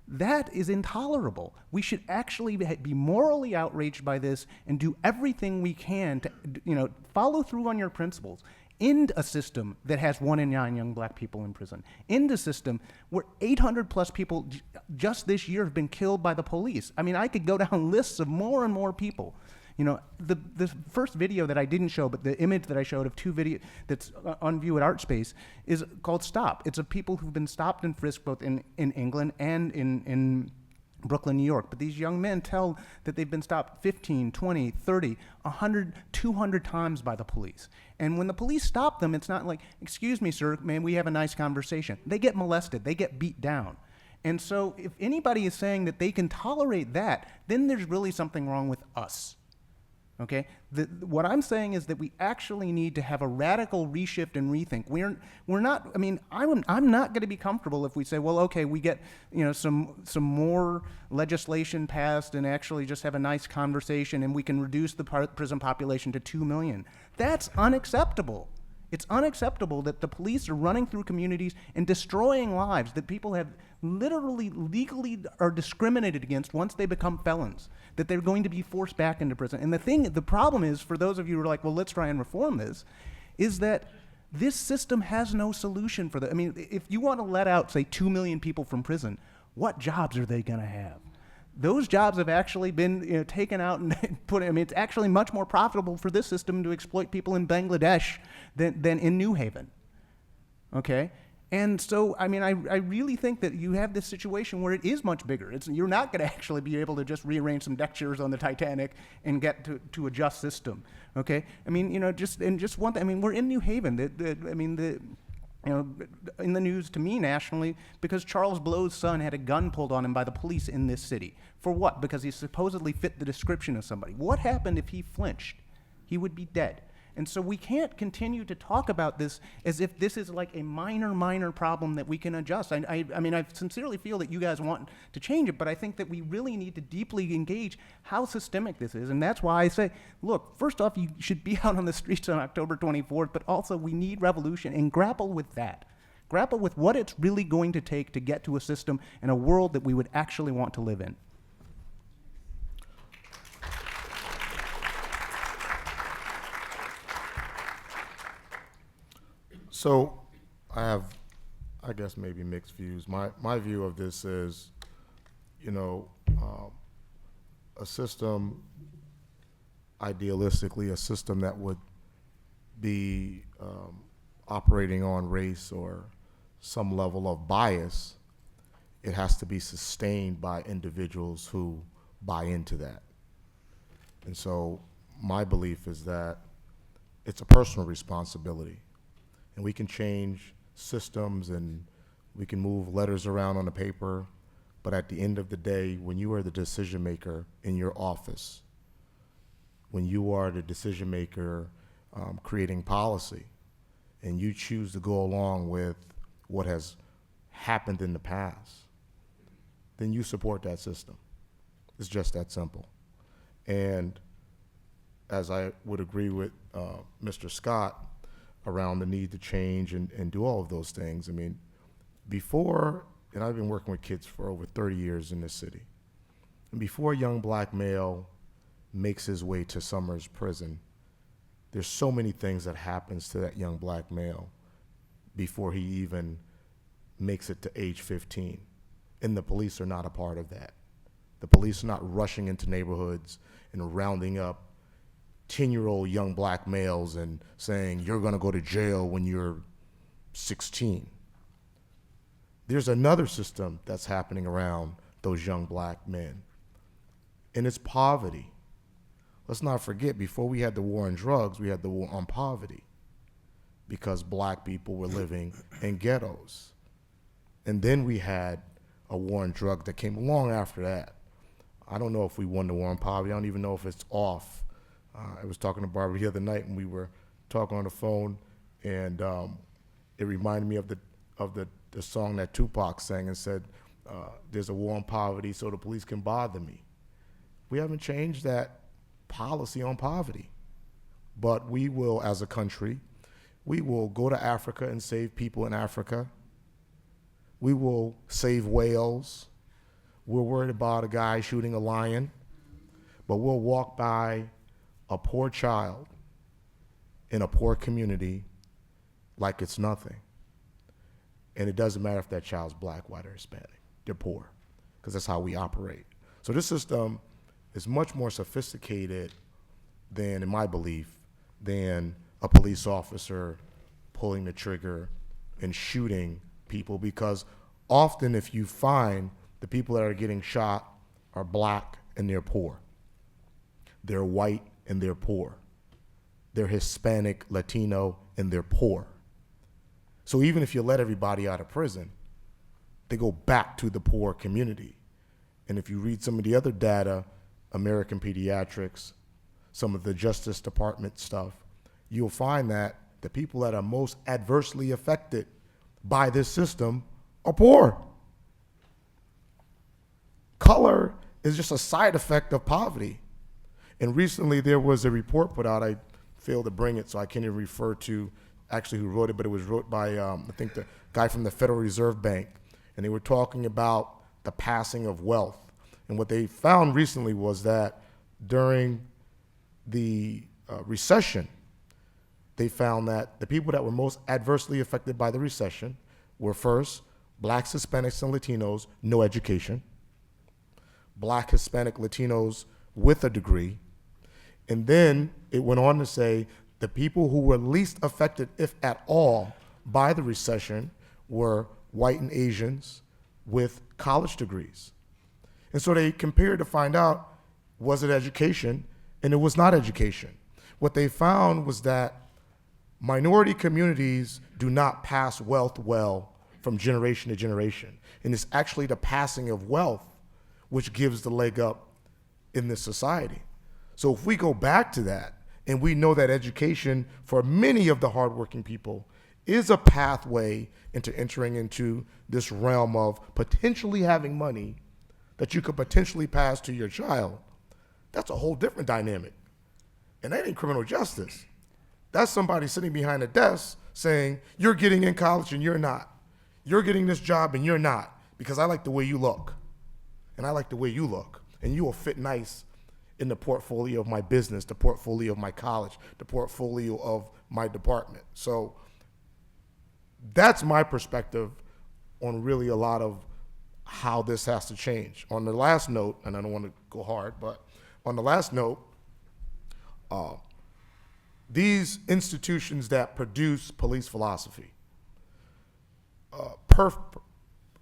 That is intolerable. We should actually be morally outraged by this and do everything we can to, follow through on your principles. End a system that has 1 in 9 young black people in prison. End a system where 800 plus people just this year have been killed by the police. I mean, I could go down lists of more and more people. The first video that I didn't show, but the image that I showed of 2 videos that's on view at ArtSpace is called Stop. It's of people who've been stopped and frisked both in England and in Brooklyn, New York. But these young men tell that they've been stopped 15, 20, 30, 100, 200 times by the police. And when the police stop them, it's not like, excuse me, sir, man, we have a nice conversation. They get molested. They get beat down. And so if anybody is saying that they can tolerate that, then there's really something wrong with us. Okay? What I'm saying is that we actually need to have a radical reshift and rethink. We're not, I mean, I'm not going to be comfortable if we say, well, okay, we get, some more legislation passed and actually just have a nice conversation and we can reduce the prison population to 2 million. That's unacceptable. It's unacceptable that the police are running through communities and destroying lives, that people have literally, legally are discriminated against once they become felons, that they're going to be forced back into prison. And the problem is, for those of you who are like, well, let's try and reform this, is that this system has no solution for that. I mean, if you want to let out, say, 2 million people from prison, what jobs are they going to have? Those jobs have actually been taken out and put. I mean, it's actually much more profitable for this system to exploit people in Bangladesh than in New Haven. Okay, and so I mean, I really think that you have this situation where it is much bigger. You're not going to actually be able to just rearrange some deck chairs on the Titanic and get to a just system. Okay, I mean, just one thing. I mean, we're in New Haven. In the news to me nationally, because Charles Blow's son had a gun pulled on him by the police in this city. For what? Because he supposedly fit the description of somebody. What happened if he flinched? He would be dead. And so we can't continue to talk about this as if this is like a minor problem that we can adjust. I mean, I sincerely feel that you guys want to change it, but I think that we really need to deeply engage how systemic this is. And that's why I say, look, first off, you should be out on the streets on October 24th, but also we need revolution, and grapple with that. Grapple with what it's really going to take to get to a system and a world that we would actually want to live in. So I have, I guess, maybe mixed views. My view of this is, a system, idealistically, a system that would be operating on race or some level of bias, it has to be sustained by individuals who buy into that. And so my belief is that it's a personal responsibility. And we can change systems and we can move letters around on the paper, but at the end of the day, when you are the decision maker in your office, when you are the decision maker creating policy, and you choose to go along with what has happened in the past, then you support that system. It's just that simple. And as I would agree with Mr. Scott, around the need to change and do all of those things. I mean, before, and I've been working with kids for over 30 years in this city, and before a young black male makes his way to Summers Prison, there's so many things that happens to that young black male before he even makes it to age 15. And the police are not a part of that. The police are not rushing into neighborhoods and rounding up 10-year-old young black males and saying, you're going to go to jail when you're 16. There's another system that's happening around those young black men, and it's poverty. Let's not forget, before we had the war on drugs, we had the war on poverty because black people were living in ghettos. And then we had a war on drugs that came along after that. I don't know if we won the war on poverty. I don't even know if it's off. I was talking to Barbara the other night, and we were talking on the phone, and it reminded me of the song that Tupac sang and said, there's a war on poverty so the police can bother me. We haven't changed that policy on poverty. But we will, as a country, we will go to Africa and save people in Africa. We will save whales. we're worried about a guy shooting a lion, but we'll walk by a poor child in a poor community like it's nothing. And it doesn't matter if that child's black, white, or Hispanic. They're poor, because that's how we operate. So this system is much more sophisticated than, in my belief, than a police officer pulling the trigger and shooting people, because often if you find the people that are getting shot are black and they're poor. They're white and they're poor. They're Hispanic, Latino, and they're poor. So even if you let everybody out of prison, they go back to the poor community. And if you read some of the other data, American Pediatrics, some of the Justice Department stuff, you'll find that the people that are most adversely affected by this system are poor. Color is just a side effect of poverty. And recently there was a report put out, I failed to bring it, so I can't even refer to actually who wrote it, but it was wrote by, I think, the guy from the Federal Reserve Bank. And they were talking about the passing of wealth. And what they found recently was that during the recession, they found that the people that were most adversely affected by the recession were, first, blacks, Hispanics, and Latinos, no education. Black, Hispanic, Latinos with a degree. And then it went on to say the people who were least affected, if at all, by the recession were white and Asians with college degrees. And so they compared to find out, was it education? And it was not education. What they found was that minority communities do not pass wealth well from generation to generation. And it's actually the passing of wealth which gives the leg up in this society. So if we go back to that, and we know that education for many of the hardworking people is a pathway into entering into this realm of potentially having money that you could potentially pass to your child, that's a whole different dynamic. And that ain't criminal justice. That's somebody sitting behind a desk saying, you're getting in college and you're not. You're getting this job and you're not, because I like the way you look. And I like the way you look. And you will fit nice in the portfolio of my business, the portfolio of my college, the portfolio of my department. So that's my perspective on really a lot of how this has to change. On the last note, and I don't want to go hard, but on the last note, these institutions that produce police philosophy, PERF,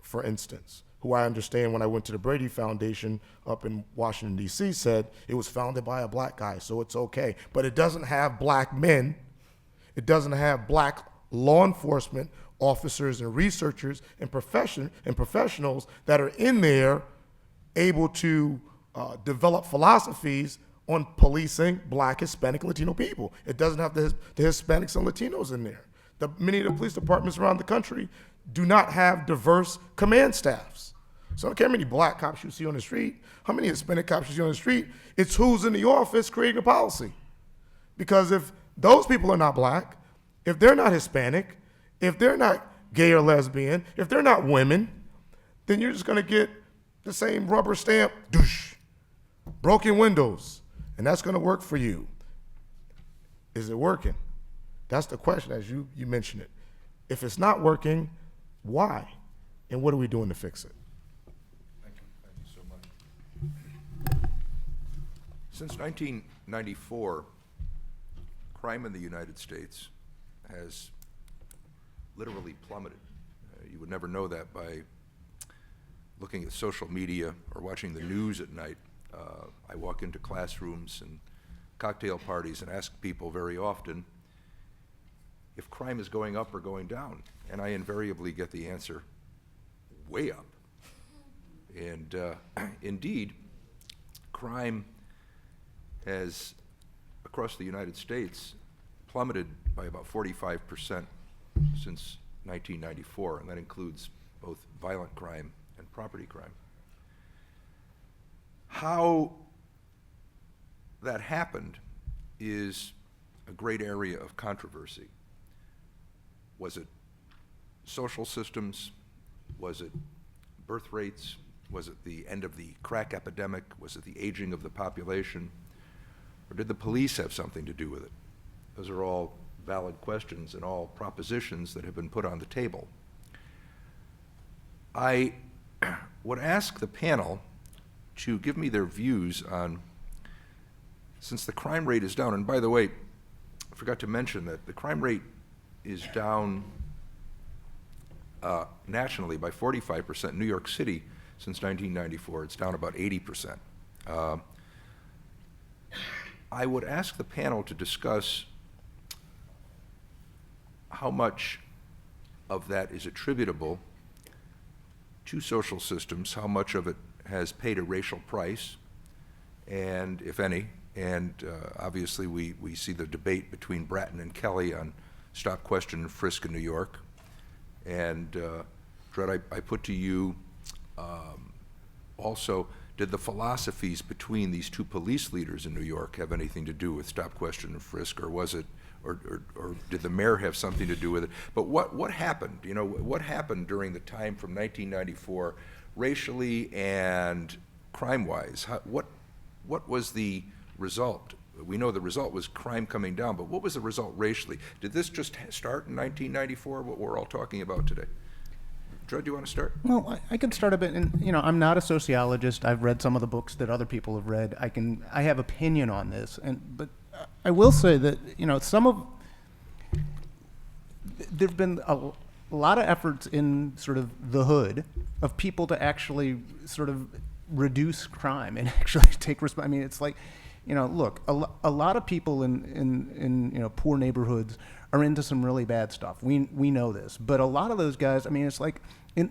for instance, who I understand when I went to the Brady Foundation up in Washington, D.C., said it was founded by a black guy, so it's okay. But it doesn't have black men. It doesn't have black law enforcement officers and researchers and professionals that are in there able to develop philosophies on policing black, Hispanic, Latino people. It doesn't have the Hispanics and Latinos in there. Many of the police departments around the country do not have diverse command staffs. So I don't care how many black cops you see on the street, how many Hispanic cops you see on the street, it's who's in the office creating a policy. Because if those people are not black, if they're not Hispanic, if they're not gay or lesbian, if they're not women, then you're just gonna get the same rubber stamp, douche, broken windows, and that's gonna work for you. Is it working? That's the question, as you mentioned it. If it's not working, why? And what are we doing to fix it? Thank you so much. Since 1994, crime in the United States has literally plummeted. You would never know that by looking at social media or watching the news at night. I walk into classrooms and cocktail parties and ask people very often if crime is going up or going down. And I invariably get the answer, way up. And indeed, crime has, across the United States, plummeted by about 45% since 1994, and that includes both violent crime and property crime. How that happened is a great area of controversy. Was it social systems? Was it birth rates? Was it the end of the crack epidemic? Was it the aging of the population? Or did the police have something to do with it? Those are all valid questions and all propositions that have been put on the table. I would ask the panel to give me their views on, since the crime rate is down, and by the way, I forgot to mention that the crime rate is down nationally by 45%. New York City, since 1994, it's down about 80%. I would ask the panel to discuss how much of that is attributable to social systems, how much of it has paid a racial price, and if any, and obviously we see the debate between Bratton and Kelly on stop, question, and frisk in New York. And Dred, I put to you also, did the philosophies between these two police leaders in New York have anything to do with stop, question, and frisk, or was it, or did the mayor have something to do with it? But what happened? You know, what happened during the time from 1994, racially and crime-wise? What was the result? We know the result was crime coming down, but what was the result racially? Did this just start in 1994, what we're all talking about today? Dred, do you want to start? Well, I can start a bit, and I'm not a sociologist. I've read some of the books that other people have read. I have opinion on this, but I will say that there've been a lot of efforts in sort of the hood of people to actually sort of reduce crime and actually take responsibility. I mean, it's like, look, a lot of people in poor neighborhoods are into some really bad stuff. We know this, but a lot of those guys, I mean, it's like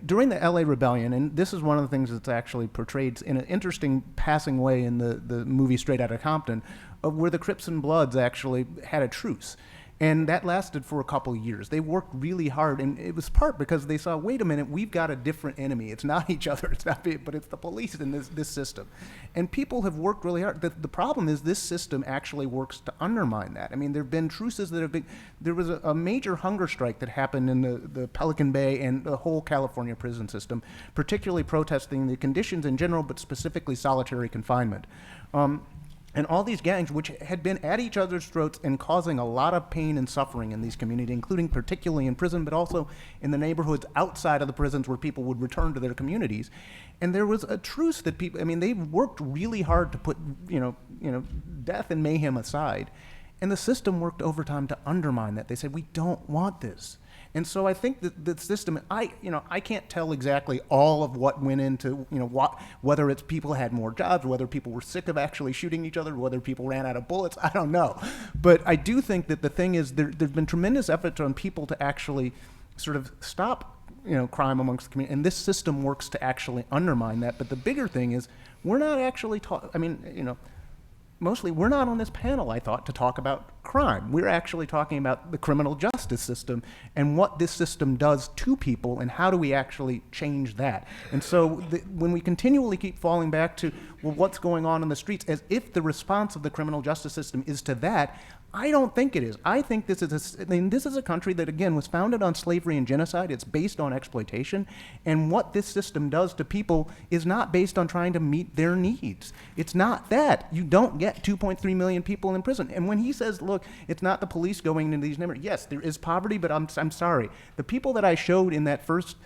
during the LA Rebellion, and this is one of the things that's actually portrayed in an interesting passing way in the movie Straight Outta Compton, of where the Crips and Bloods actually had a truce. And that lasted for a couple of years. They worked really hard, and it was part because they saw, wait a minute, we've got a different enemy. It's not each other, but it's the police in this system. And people have worked really hard. The problem is this system actually works to undermine that. I mean, there have been truces that have been, there was a major hunger strike that happened in the Pelican Bay and the whole California prison system, particularly protesting the conditions in general, but specifically solitary confinement. And all these gangs, which had been at each other's throats and causing a lot of pain and suffering in these communities, including particularly in prison, but also in the neighborhoods outside of the prisons where people would return to their communities. And there was a truce that people, I mean, they worked really hard to put, death and mayhem aside. And the system worked overtime to undermine that. They said, we don't want this. And so I think that the system, I can't tell exactly all of what went into, whether it's people had more jobs, whether people were sick of actually shooting each other, whether people ran out of bullets, I don't know. But I do think that the thing is there's been tremendous efforts on people to actually sort of stop, crime amongst the community. And this system works to actually undermine that. But the bigger thing is we're not actually mostly, we're not on this panel, I thought, to talk about crime. We're actually talking about the criminal justice system and what this system does to people and how do we actually change that. And so when we continually keep falling back to, well, what's going on in the streets, as if the response of the criminal justice system is to that, I don't think it is. I think this is a country that, again, was founded on slavery and genocide. It's based on exploitation. And what this system does to people is not based on trying to meet their needs. It's not that. You don't get 2.3 million people in prison. And when he says, look, it's not the police going into these neighborhoods, yes, there is poverty, but I'm sorry. The people that I showed in that first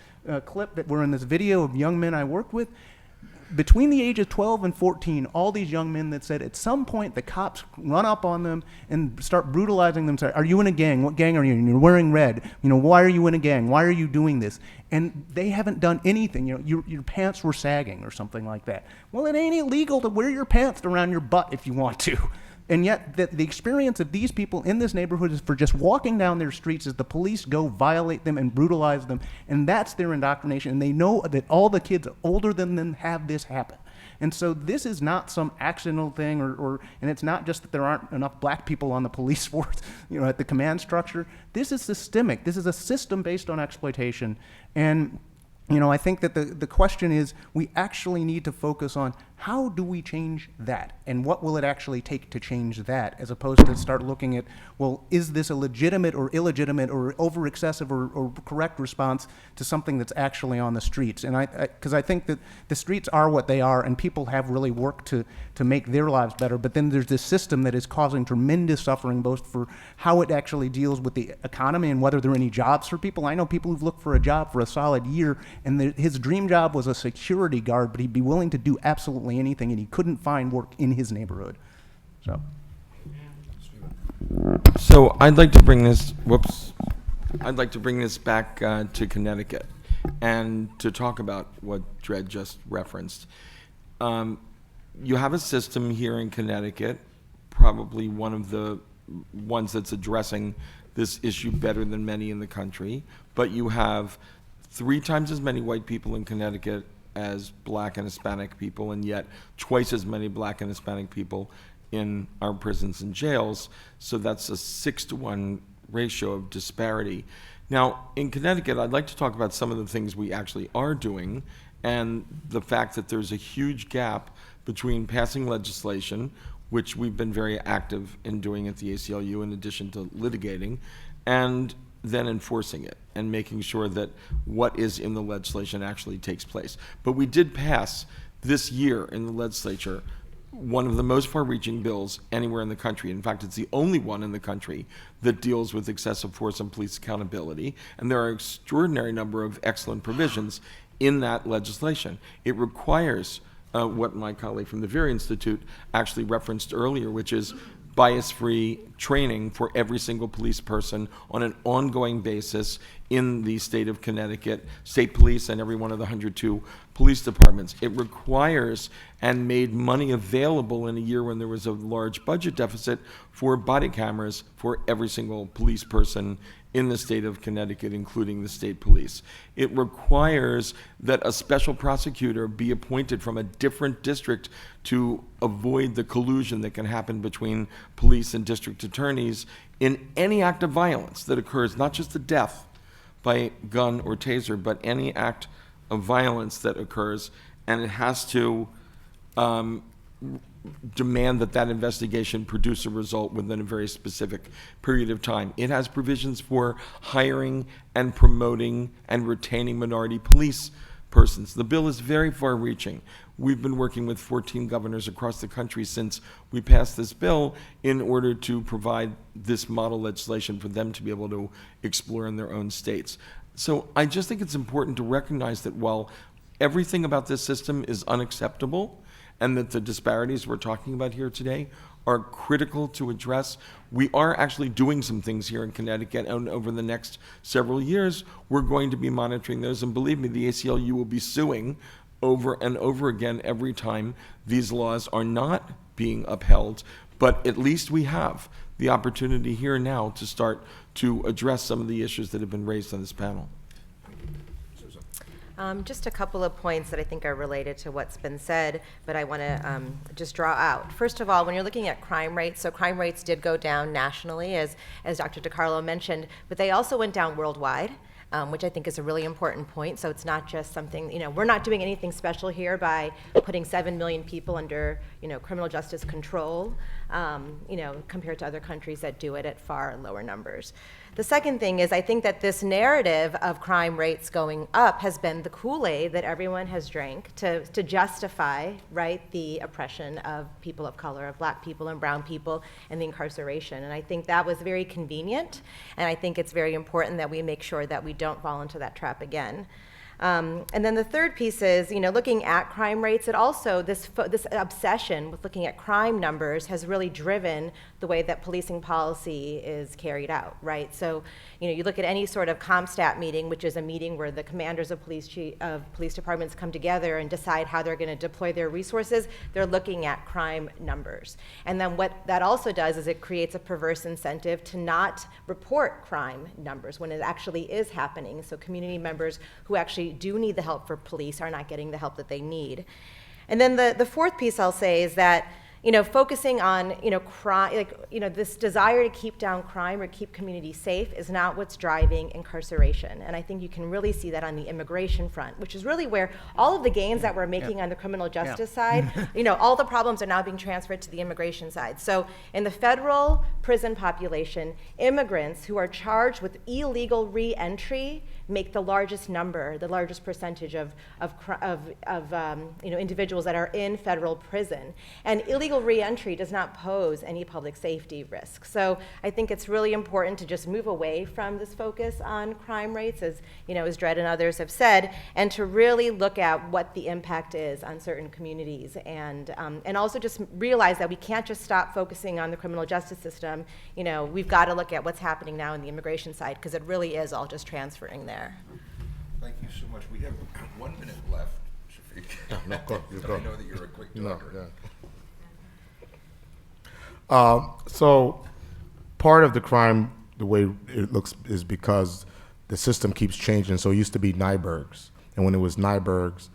clip that were in this video of young men I worked with, between the ages of 12 and 14, all these young men that said at some point the cops run up on them and start brutalizing them. Say, are you in a gang? What gang are you in? You're wearing red. Why are you in a gang? Why are you doing this? And they haven't done anything. Your pants were sagging or something like that. Well, it ain't illegal to wear your pants around your butt if you want to. And yet the experience of these people in this neighborhood is for just walking down their streets as the police go violate them and brutalize them. And that's their indoctrination. And they know that all the kids older than them have this happen. And so this is not some accidental thing, and it's not just that there aren't enough black people on the police force, at the command structure. This is systemic. This is a system based on exploitation. And I think that the question is we actually need to focus on How do we change that? And what will it actually take to change that, as opposed to start looking at, well, is this a legitimate or illegitimate or over-excessive or correct response to something that's actually on the streets? And because I think that the streets are what they are, and people have really worked to make their lives better, but then there's this system that is causing tremendous suffering, both for how it actually deals with the economy and whether there are any jobs for people. I know people who've looked for a job for a solid year, and his dream job was a security guard, but he'd be willing to do absolutely anything, and he couldn't find work in his neighborhood. So I'd like to bring this, I'd like to bring this back to Connecticut and to talk about what Dred just referenced. You have a system here in Connecticut, probably one of the ones that's addressing this issue better than many in the country, but you have 3 times as many white people in Connecticut as black and Hispanic people, and yet twice as many black and Hispanic people in our prisons and jails. So that's a 6-to-1 ratio of disparity. Now, in Connecticut, I'd like to talk about some of the things we actually are doing, and the fact that there's a huge gap between passing legislation, which we've been very active in doing at the ACLU in addition to litigating, and then enforcing it and making sure that what is in the legislation actually takes place. But we did pass this year in the legislature one of the most far-reaching bills anywhere in the country. In fact, it's the only one in the country that deals with excessive force and police accountability, and there are an extraordinary number of excellent provisions in that legislation. It requires what my colleague from the Vera Institute actually referenced earlier, which is bias-free training for every single police person on an ongoing basis in the state of Connecticut, state police, and every one of the 102 police departments. It requires and made money available in a year when there was a large budget deficit for body cameras for every single police person in the state of Connecticut, including the state police. It requires that a special prosecutor be appointed from a different district to avoid the collusion that can happen between police and district attorneys in any act of violence that occurs, not just the death by gun or taser, but any act of violence that occurs, and it has to demand that that investigation produce a result within a very specific period of time. It has provisions for hiring and promoting and retaining minority police persons. The bill is very far-reaching. We've been working with 14 governors across the country since we passed this bill in order to provide this model legislation for them to be able to explore in their own states. So I just think it's important to recognize that while everything about this system is unacceptable, and that the disparities we're talking about here today are critical to address, we are actually doing some things here in Connecticut, and over the next several years, we're going to be monitoring those. And believe me, the ACLU will be suing over and over again every time these laws are not being upheld. But at least we have the opportunity here now to start to address some of the issues that have been raised on this panel. Just a couple of points that I think are related to what's been said, but I want to just draw out. First of all, when you're looking at crime rates, so crime rates did go down nationally, as Dr. DiCarlo mentioned, but they also went down worldwide, which I think is a really important point. So it's not just something, we're not doing anything special here by putting 7 million people under, criminal justice control, compared to other countries that do it at far lower numbers. The second thing is I think that this narrative of crime rates going up has been the Kool-Aid that everyone has drank to justify, right, the oppression of people of color, of black people and brown people, and the incarceration. And I think that was very convenient, and I think it's very important that we make sure that we don't fall into that trap again. And then the third piece is, looking at crime rates, it also, this obsession with looking at crime numbers has really driven the way that policing policy is carried out, right? So, you look at any sort of CompStat meeting, which is a meeting where the commanders of police departments come together and decide how they're going to deploy their resources, they're looking at crime numbers. And then what that also does is it creates a perverse incentive to not report crime numbers when it actually is happening. So community members who actually do need the help for police are not getting the help that they need. And then the fourth piece I'll say is that focusing on, crime, this desire to keep down crime or keep communities safe is not what's driving incarceration. And I think you can really see that on the immigration front, which is really where all of the gains that we're making on the criminal justice side, all the problems are now being transferred to the immigration side. So in the federal prison population, immigrants who are charged with illegal re-entry make the largest number, the largest percentage of individuals that are in federal prison. And illegal re-entry does not pose any public safety risk. So I think it's really important to just move away from this focus on crime rates, as Dred and others have said, and to really look at what the impact is on certain communities, and also just realize that we can't just stop focusing on the criminal justice system. We've got to look at what's happening now in the immigration side, because it really is all just transferring there. Thank you so much. We have 1 minute left, Shafiq. No, go. I know that you're a quick talker. So part of the crime, the way it looks, is because the system keeps changing. So it used to be NYBERGs. And when it was NYBERGs,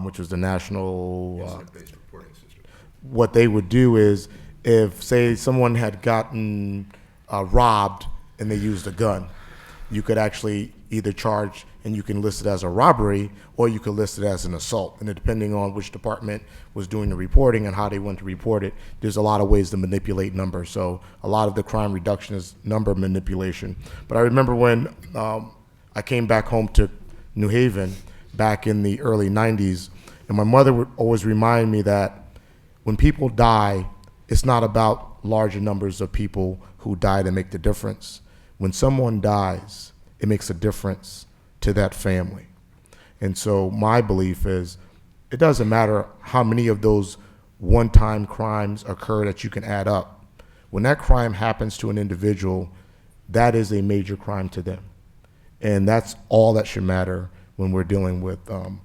which was the national... Incident-based reporting system. What they would do is, if, say, someone had gotten robbed and they used a gun, you could actually either charge, and you can list it as a robbery, or you could list it as an assault. And depending on which department was doing the reporting and how they want to report it, there's a lot of ways to manipulate numbers. So a lot of the crime reduction is number manipulation. But I remember when I came back home to New Haven back in the early 90s, and my mother would always remind me that when people die, it's not about larger numbers of people who die to make the difference. When someone dies, it makes a difference to that family. And so my belief is, it doesn't matter how many of those one-time crimes occur that you can add up. When that crime happens to an individual, that is a major crime to them. And that's all that should matter when we're dealing with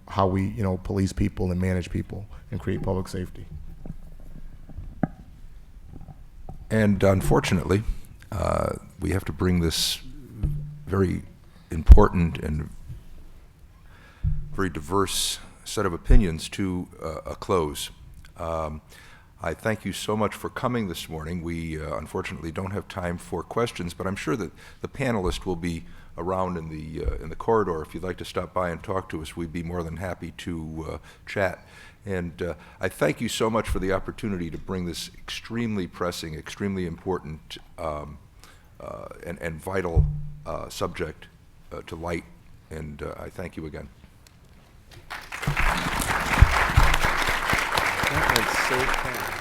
how we, police people and manage people and create public safety. And unfortunately, we have to bring this very important and very diverse set of opinions to a close. I thank you so much for coming this morning. We unfortunately don't have time for questions, but I'm sure that the panelist will be around in the corridor. If you'd like to stop by and talk to us, we'd be more than happy to chat. And I thank you so much for the opportunity to bring this extremely pressing, extremely important and vital subject to light, and I thank you again. That was so fun.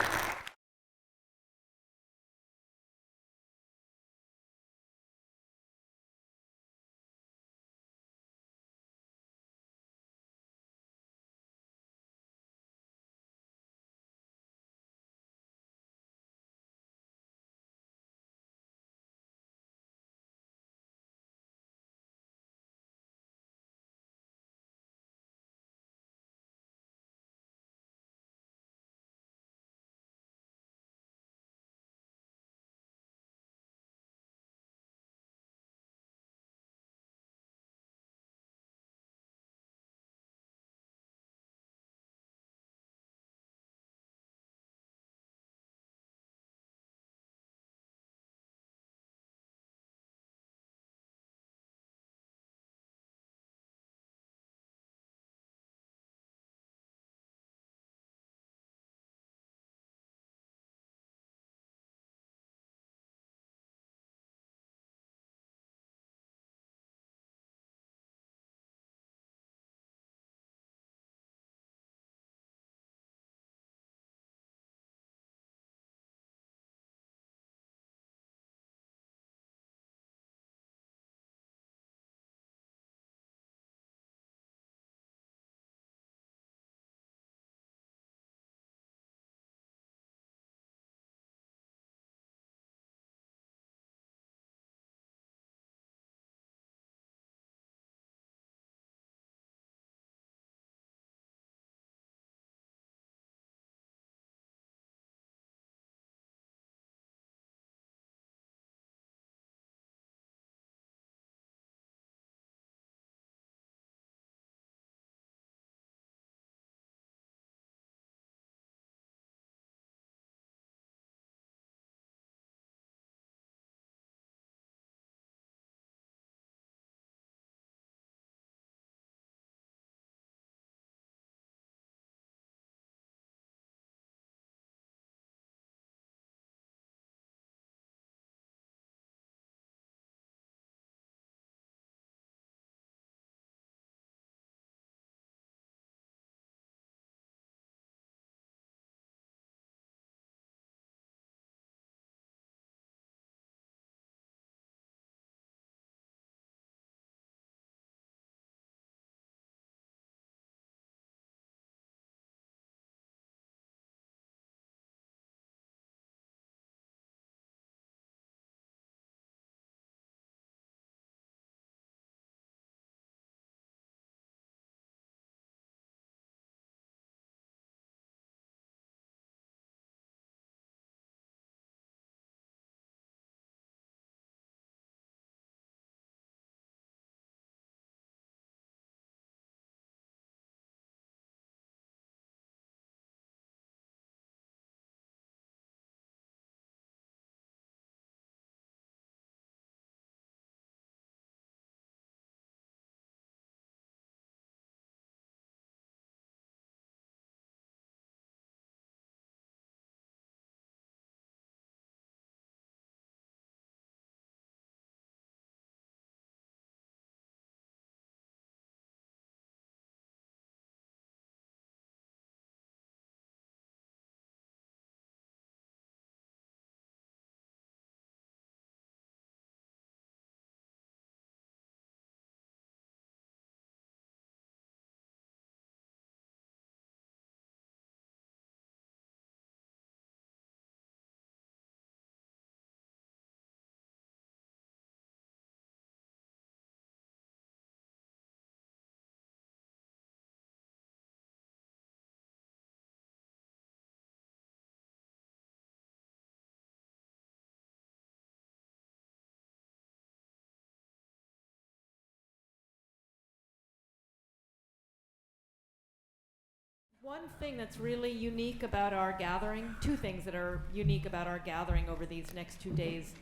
One thing that's really unique about our gathering, two things that are unique about our gathering over these next 2 days.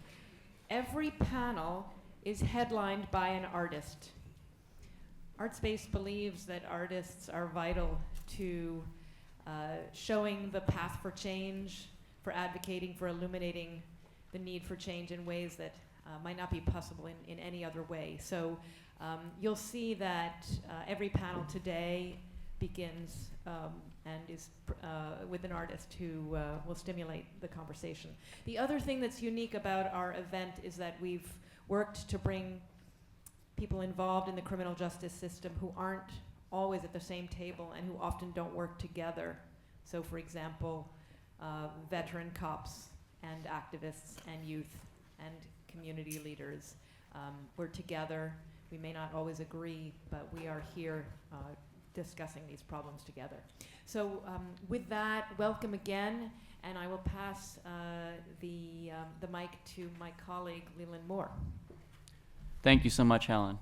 Every panel is headlined by an artist. ArtSpace believes that artists are vital to showing the path for change, for advocating, for illuminating the need for change in ways that might not be possible in any other way. So you'll see that every panel today begins and is with an artist who will stimulate the conversation. The other thing that's unique about our event is that we've worked to bring people involved in the criminal justice system who aren't always at the same table and who often don't work together. So for example, veteran cops and activists and youth and community leaders. We're together. We may not always agree, but we are here discussing these problems together. So with that, welcome again, and I will pass the mic to my colleague, Leland Moore. Thank you so much, Helen.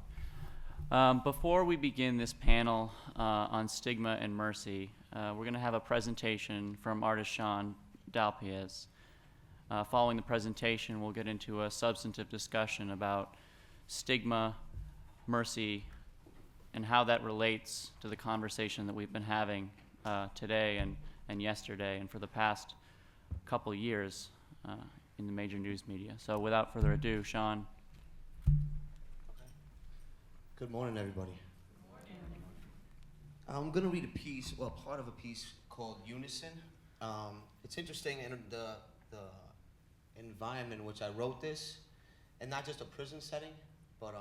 Before we begin this panel on stigma and mercy, we're going to have a presentation from artist Sean Dalpiez. Following the presentation, we'll get into a substantive discussion about stigma, mercy, and how that relates to the conversation that we've been having today and yesterday and for the past couple years in the major news media. So without further ado, Sean. Good morning, everybody. I'm going to read a piece, well, part of a piece called Unison. It's interesting in the environment in which I wrote this, and not just a prison setting, but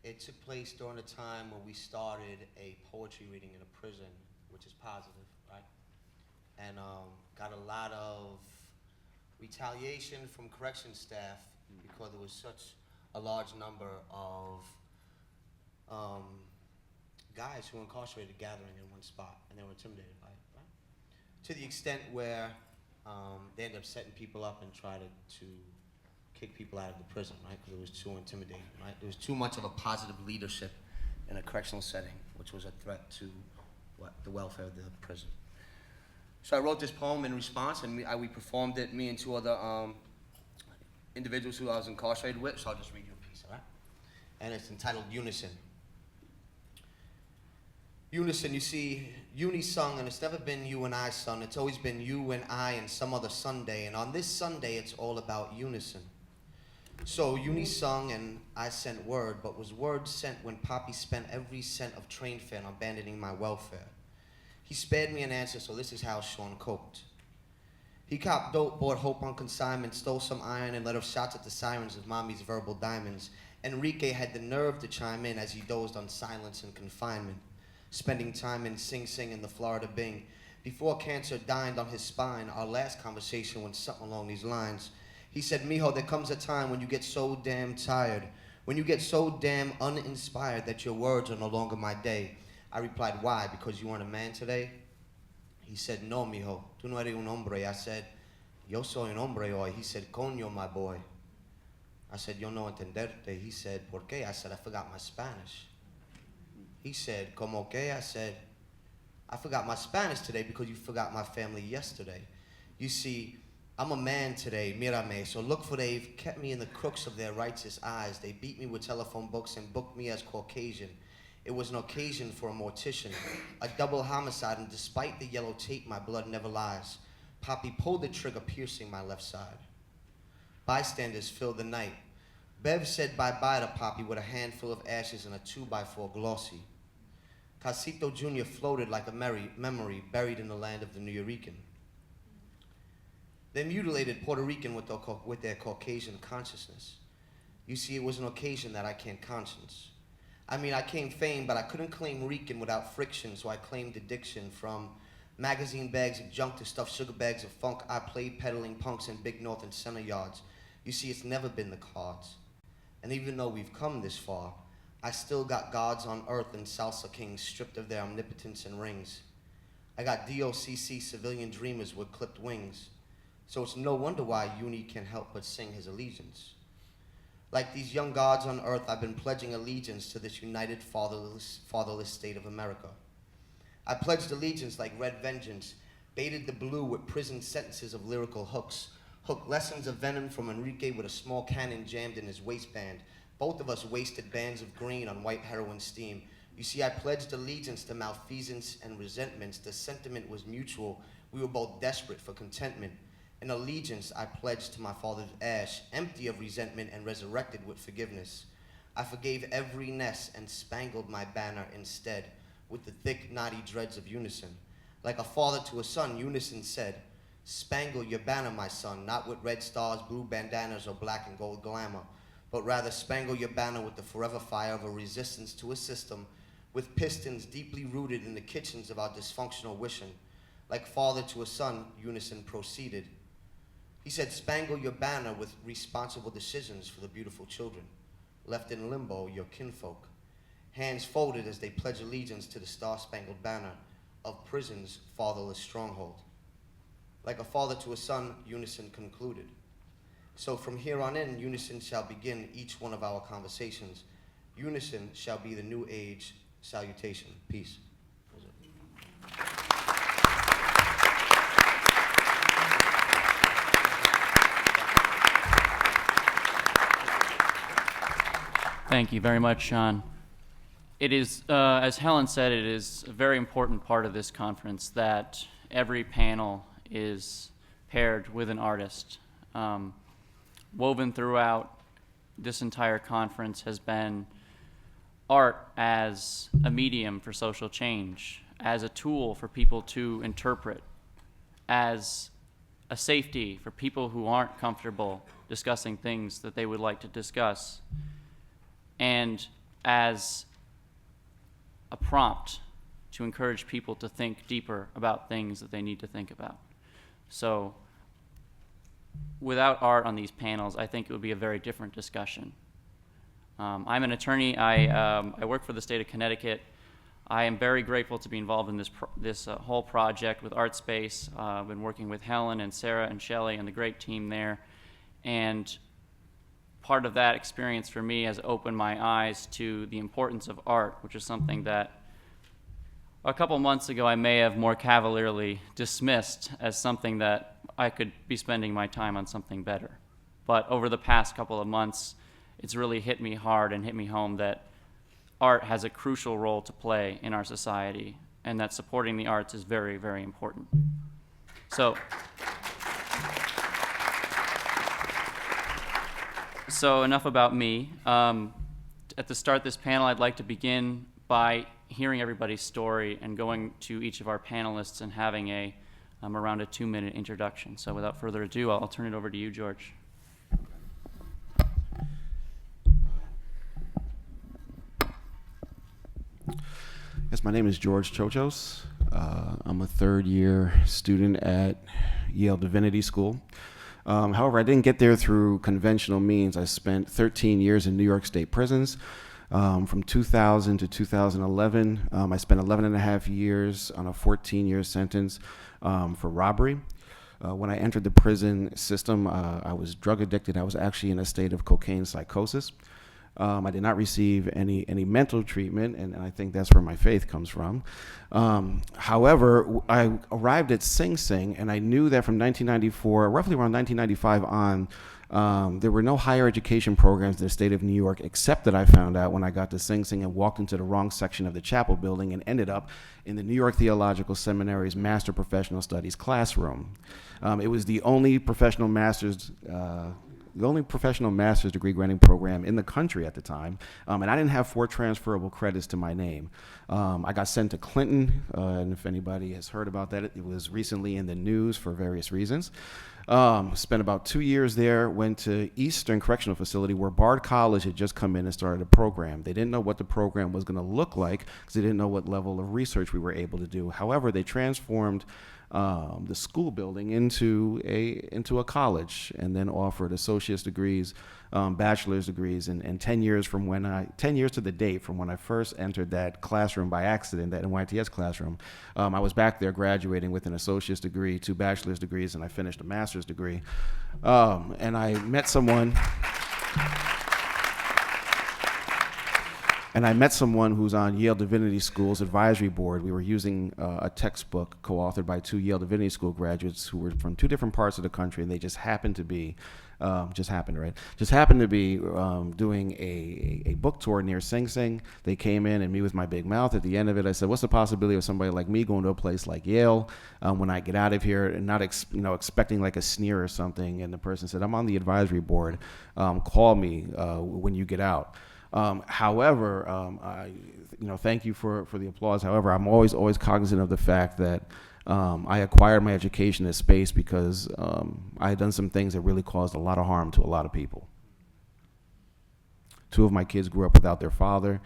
it took place during a time when we started a poetry reading in a prison, which is positive, right? And got a lot of retaliation from correction staff because there was such a large number of guys who were incarcerated gathering in one spot, and they were intimidated by it, right? To the extent where they ended up setting people up and tried to kick people out of the prison, right? Because it was too intimidating, right? There was too much of a positive leadership in a correctional setting, which was a threat to the welfare of the prison. So I wrote this poem in response, and we performed it, me and two other individuals who I was incarcerated with, so I'll just read you a piece, all right? And it's entitled Unison. Unison, you see, uni sung, and it's never been you and I, son. It's always been you and I and some other Sunday. And on this Sunday, it's all about unison. So uni sung and I sent word, but was word sent when Poppy spent every cent of train fare on abandoning my welfare? He spared me an answer, so this is how Sean coped. He copped dope, bought hope on consignment, stole some iron, and let off shots at the sirens of mommy's verbal diamonds. Enrique had the nerve to chime in as he dozed on silence and confinement, spending time in Sing Sing in the Florida Bing. Before cancer dined on his spine, our last conversation went something along these lines. He said, Mijo, there comes a time when you get so damn tired, when you get so damn uninspired that your words are no longer my day. I replied, why? Because you weren't a man today? He said, no, mijo, tú no eres un hombre. I said, yo soy un hombre hoy. He said, coño, my boy. I said, yo no entenderte. He said, ¿por qué? I said, I forgot my Spanish. He said, como que? I said, I forgot my Spanish today because you forgot my family yesterday. You see, I'm a man today, mírame, so look for they've kept me in the crooks of their righteous eyes. They beat me with telephone books and booked me as Caucasian. It was an occasion for a mortician, a double homicide, and despite the yellow tape, my blood never lies. Poppy pulled the trigger, piercing my left side. Bystanders filled the night. Bev said bye-bye to Poppy with a handful of ashes and a 2x4 glossy. Casito Jr. floated like a memory buried in the land of the Nuyorican. They mutilated Puerto Rican with their Caucasian consciousness. You see, it was an occasion that I can't conscience. I mean, I claimed fame, but I couldn't claim Rican without friction, so I claimed addiction. From magazine bags of junk to stuffed sugar bags of funk, I played peddling punks in Big North and Center Yards. You see, it's never been the cards. And even though we've come this far, I still got gods on earth and salsa kings stripped of their omnipotence and rings. I got DOCC civilian dreamers with clipped wings. So it's no wonder why Uni can't help but sing his allegiance. Like these young gods on earth, I've been pledging allegiance to this united fatherless state of America. I pledged allegiance like red vengeance, baited the blue with prison sentences of lyrical hooks, hooked lessons of venom from Enrique with a small cannon jammed in his waistband. Both of us wasted bands of green on white heroin steam. You see, I pledged allegiance to malfeasance and resentments. The sentiment was mutual. We were both desperate for contentment. In allegiance, I pledged to my father's ash, empty of resentment and resurrected with forgiveness. I forgave every nest and spangled my banner instead with the thick, knotty dreads of unison. Like a father to a son, unison said, "Spangle your banner, my son, not with red stars, blue bandanas, or black and gold glamour, but rather spangle your banner with the forever fire of a resistance to a system with pistons deeply rooted in the kitchens of our dysfunctional wishing." Like father to a son, unison proceeded. He said, "Spangle your banner with responsible decisions for the beautiful children, left in limbo, your kinfolk, hands folded as they pledge allegiance to the star-spangled banner of prison's fatherless stronghold." Like a father to a son, unison concluded. So from here on in, unison shall begin each one of our conversations. Unison shall be the new age salutation. Peace. Thank you very much, Sean. It is, as Helen said, it is a very important part of this conference that every panel is paired with an artist. Woven throughout this entire conference has been art as a medium for social change, as a tool for people to interpret, as a safety for people who aren't comfortable discussing things that they would like to discuss, and as a prompt to encourage people to think deeper about things that they need to think about. So without art on these panels, I think it would be a very different discussion. I'm an attorney. I work for the state of Connecticut. I am very grateful to be involved in this whole project with ArtSpace. I've been working with Helen and Sarah and Shelley and the great team there. And part of that experience for me has opened my eyes to the importance of art, which is something that a couple months ago I may have more cavalierly dismissed as something that I could be spending my time on something better. But over the past couple of months, it's really hit me hard and hit me home that art has a crucial role to play in our society, and that supporting the arts is very, very important. So enough about me. At the start of this panel, I'd like to begin by hearing everybody's story and going to each of our panelists and having around a 2-minute introduction. So without further ado, I'll turn it over to you, George. Yes, my name is George Chochos. I'm a third-year student at Yale Divinity School. However, I didn't get there through conventional means. I spent 13 years in New York State prisons. From 2000 to 2011, I spent 11 and a half years on a 14-year sentence for robbery. When I entered the prison system, I was drug addicted. I was actually in a state of cocaine psychosis. I did not receive any mental treatment, and I think that's where my faith comes from. However, I arrived at Sing Sing, and I knew that from 1994, roughly around 1995 on, there were no higher education programs in the state of New York, except that I found out when I got to Sing Sing and walked into the wrong section of the chapel building and ended up in the New York Theological Seminary's Master Professional Studies classroom. It was the only professional master's degree granting program in the country at the time, and I didn't have 4 transferable credits to my name. I got sent to Clinton, and if anybody has heard about that, it was recently in the news for various reasons. Spent about 2 years there, went to Eastern Correctional Facility where Bard College had just come in and started a program. They didn't know what the program was going to look like because they didn't know what level of research we were able to do. However, they transformed the school building into a college, and then offered associate's degrees, bachelor's degrees, and 10 years to the date from when I first entered that classroom by accident, that NYTS classroom. I was back there graduating with an associate's degree, 2 bachelor's degrees, and I finished a master's degree. And I met someone. And I met someone who's on Yale Divinity School's advisory board. We were using a textbook co-authored by 2 Yale Divinity School graduates who were from 2 different parts of the country, and they just happened to be, doing a book tour near Sing Sing. They came in, and me with my big mouth at the end of it, I said, what's the possibility of somebody like me going to a place like Yale when I get out of here, and not expecting like a sneer or something? And the person said, I'm on the advisory board. Call me when you get out. However, thank you for the applause. However, I'm always cognizant of the fact that I acquired my education in space because I had done some things that really caused a lot of harm to a lot of people. 2 of my kids grew up without their father.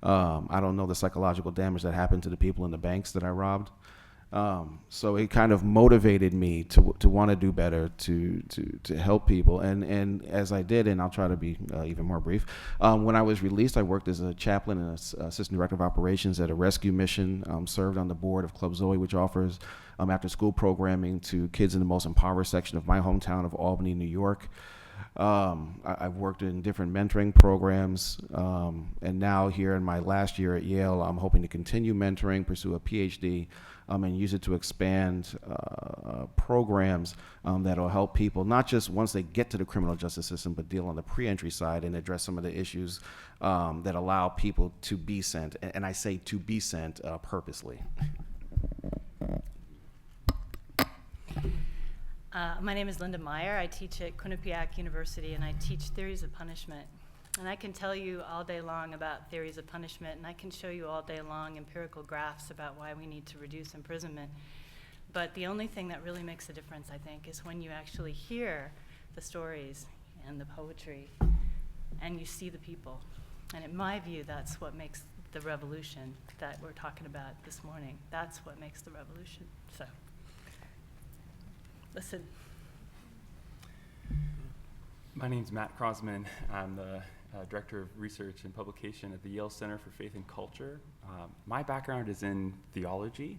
I don't know the psychological damage that happened to the people in the banks that I robbed. So it kind of motivated me to want to do better, to help people. And as I did, and I'll try to be even more brief, when I was released, I worked as a chaplain and assistant director of operations at a rescue mission, served on the board of Club Zoe, which offers after-school programming to kids in the most impoverished section of my hometown of Albany, New York. I've worked in different mentoring programs, and now here in my last year at Yale, I'm hoping to continue mentoring, pursue a PhD, and use it to expand programs that'll help people, not just once they get to the criminal justice system, but deal on the pre-entry side and address some of the issues that allow people to be sent, and I say to be sent purposely. My name is Linda Meyer. I teach at Quinnipiac University, and I teach theories of punishment. And I can tell you all day long about theories of punishment, and I can show you all day long empirical graphs about why we need to reduce imprisonment. But the only thing that really makes a difference, I think, is when you actually hear the stories and the poetry, and you see the people. And in my view, that's what makes the revolution that we're talking about this morning. That's what makes the revolution. So, listen. My name's Matt Krosman. I'm the Director of Research and Publication at the Yale Center for Faith and Culture. My background is in theology.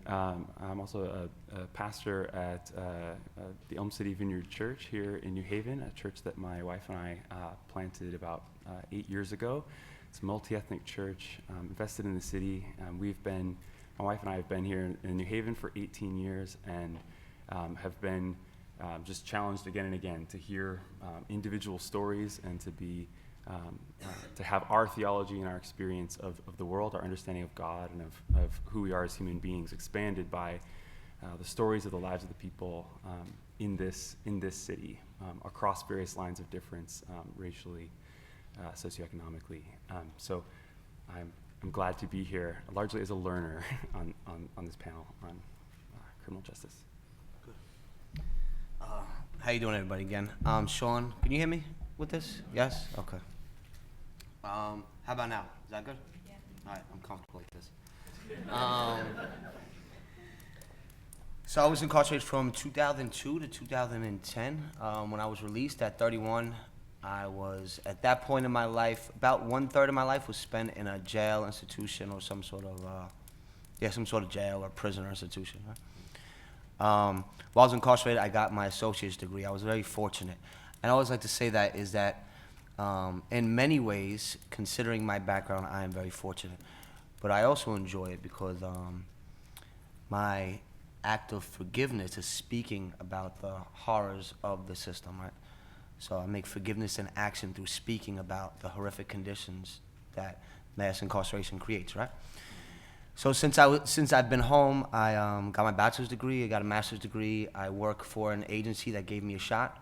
I'm also a pastor at the Elm City Vineyard Church here in New Haven, a church that my wife and I planted about 8 years ago. It's a multi-ethnic church invested in the city. My wife and I have been here in New Haven for 18 years and have been just challenged again and again to hear individual stories and to have our theology and our experience of the world, our understanding of God and of who we are as human beings expanded by the stories of the lives of the people in this city across various lines of difference, racially, socioeconomically. So I'm glad to be here, largely as a learner on this panel on criminal justice. How you doing, everybody? Again, Sean. Can you hear me with this? Yes. Okay. How about now? Is that good? Yeah. All right. I'm comfortable with this. So I was incarcerated from 2002 to 2010. When I was released at 31, I was at that point in my life. About 1/3 of my life was spent in a jail institution or some sort of jail or prison or institution. Right? While I was incarcerated, I got my associate's degree. I was very fortunate. And I always like to say that is that in many ways, considering my background, I am very fortunate. But I also enjoy it because my act of forgiveness is speaking about the horrors of the system, right? So I make forgiveness an action through speaking about the horrific conditions that mass incarceration creates, right? So since I've been home, I got my bachelor's degree, I got a master's degree. I work for an agency that gave me a shot,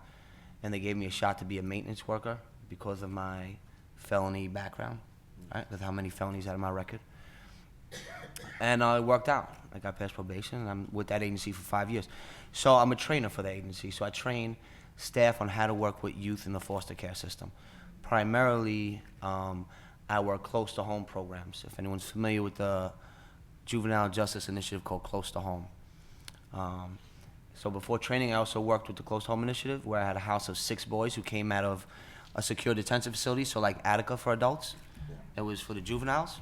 and they gave me a shot to be a maintenance worker because of my felony background, right? With how many felonies out of my record. And it worked out. I got past probation, and I'm with that agency for 5 years. So I'm a trainer for the agency. So I train staff on how to work with youth in the foster care system. Primarily, I work close to home programs. If anyone's familiar with the juvenile justice initiative called Close to Home. So before training, I also worked with the Close to Home initiative, where I had a house of 6 boys who came out of a secure detention facility, so like Attica for adults. It was for the juveniles.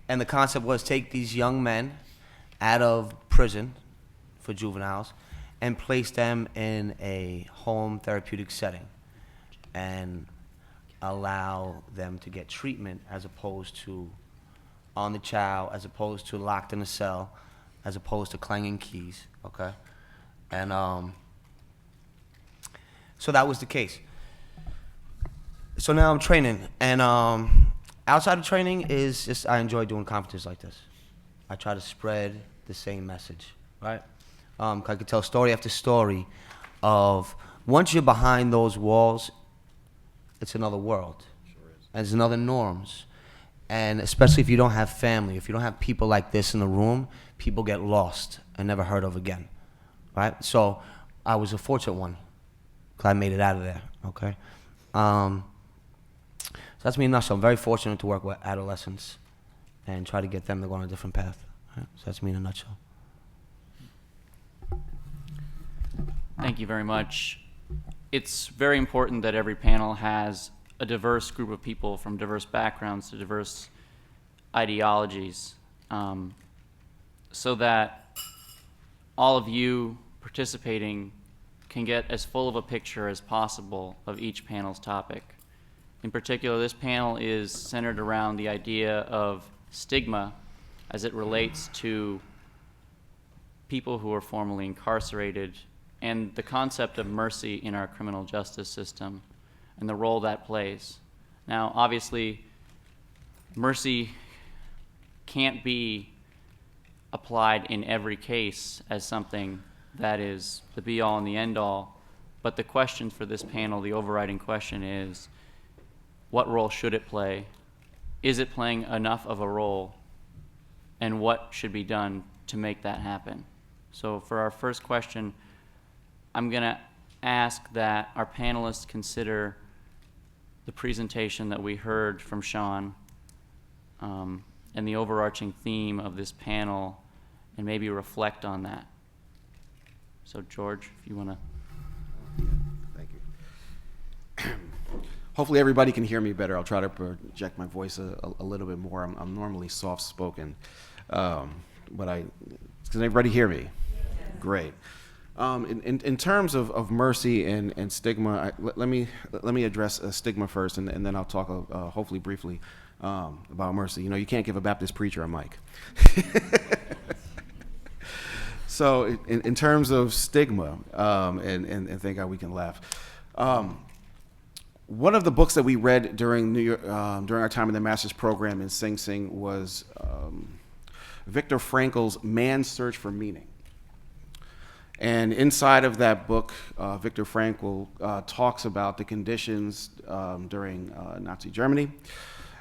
And the concept was take these young men out of prison for juveniles and place them in a home therapeutic setting. And allow them to get treatment as opposed to on the chow, as opposed to locked in a cell, as opposed to clanging keys, okay? And so that was the case. So now I'm training, and outside of training is just I enjoy doing conferences like this. I try to spread the same message, right? I could tell story after story of once you're behind those walls, it's another world. Sure is. And there's another norms. And especially if you don't have family, if you don't have people like this in the room, people get lost and never heard of again, right? So I was a fortunate one, because I made it out of there, okay? So that's me in a nutshell. I'm very fortunate to work with adolescents and try to get them to go on a different path. Right? So that's me in a nutshell. Thank you very much. It's very important that every panel has a diverse group of people from diverse backgrounds to diverse ideologies, so that all of you participating can get as full of a picture as possible of each panel's topic. In particular, this panel is centered around the idea of stigma as it relates to people who are formerly incarcerated and the concept of mercy in our criminal justice system and the role that plays. Now, obviously, mercy can't be applied in every case as something that is the be-all and the end-all, but the question for this panel, the overriding question is, what role should it play? Is it playing enough of a role? And what should be done to make that happen? So for our first question, I'm gonna ask that our panelists consider the presentation that we heard from Sean and the overarching theme of this panel, and maybe reflect on that. So George, if you wanna. Thank you. Hopefully everybody can hear me better. I'll try to project my voice a little bit more. I'm normally soft-spoken, but can everybody hear me? Yes. Great. In terms of mercy and stigma, let me address stigma first, and then I'll talk hopefully briefly about mercy. You know, you can't give a Baptist preacher a mic. So in terms of stigma, and thank God we can laugh. One of the books that we read during our time in the master's program in Sing Sing was Viktor Frankl's Man's Search for Meaning. And inside of that book, Viktor Frankl talks about the conditions during Nazi Germany,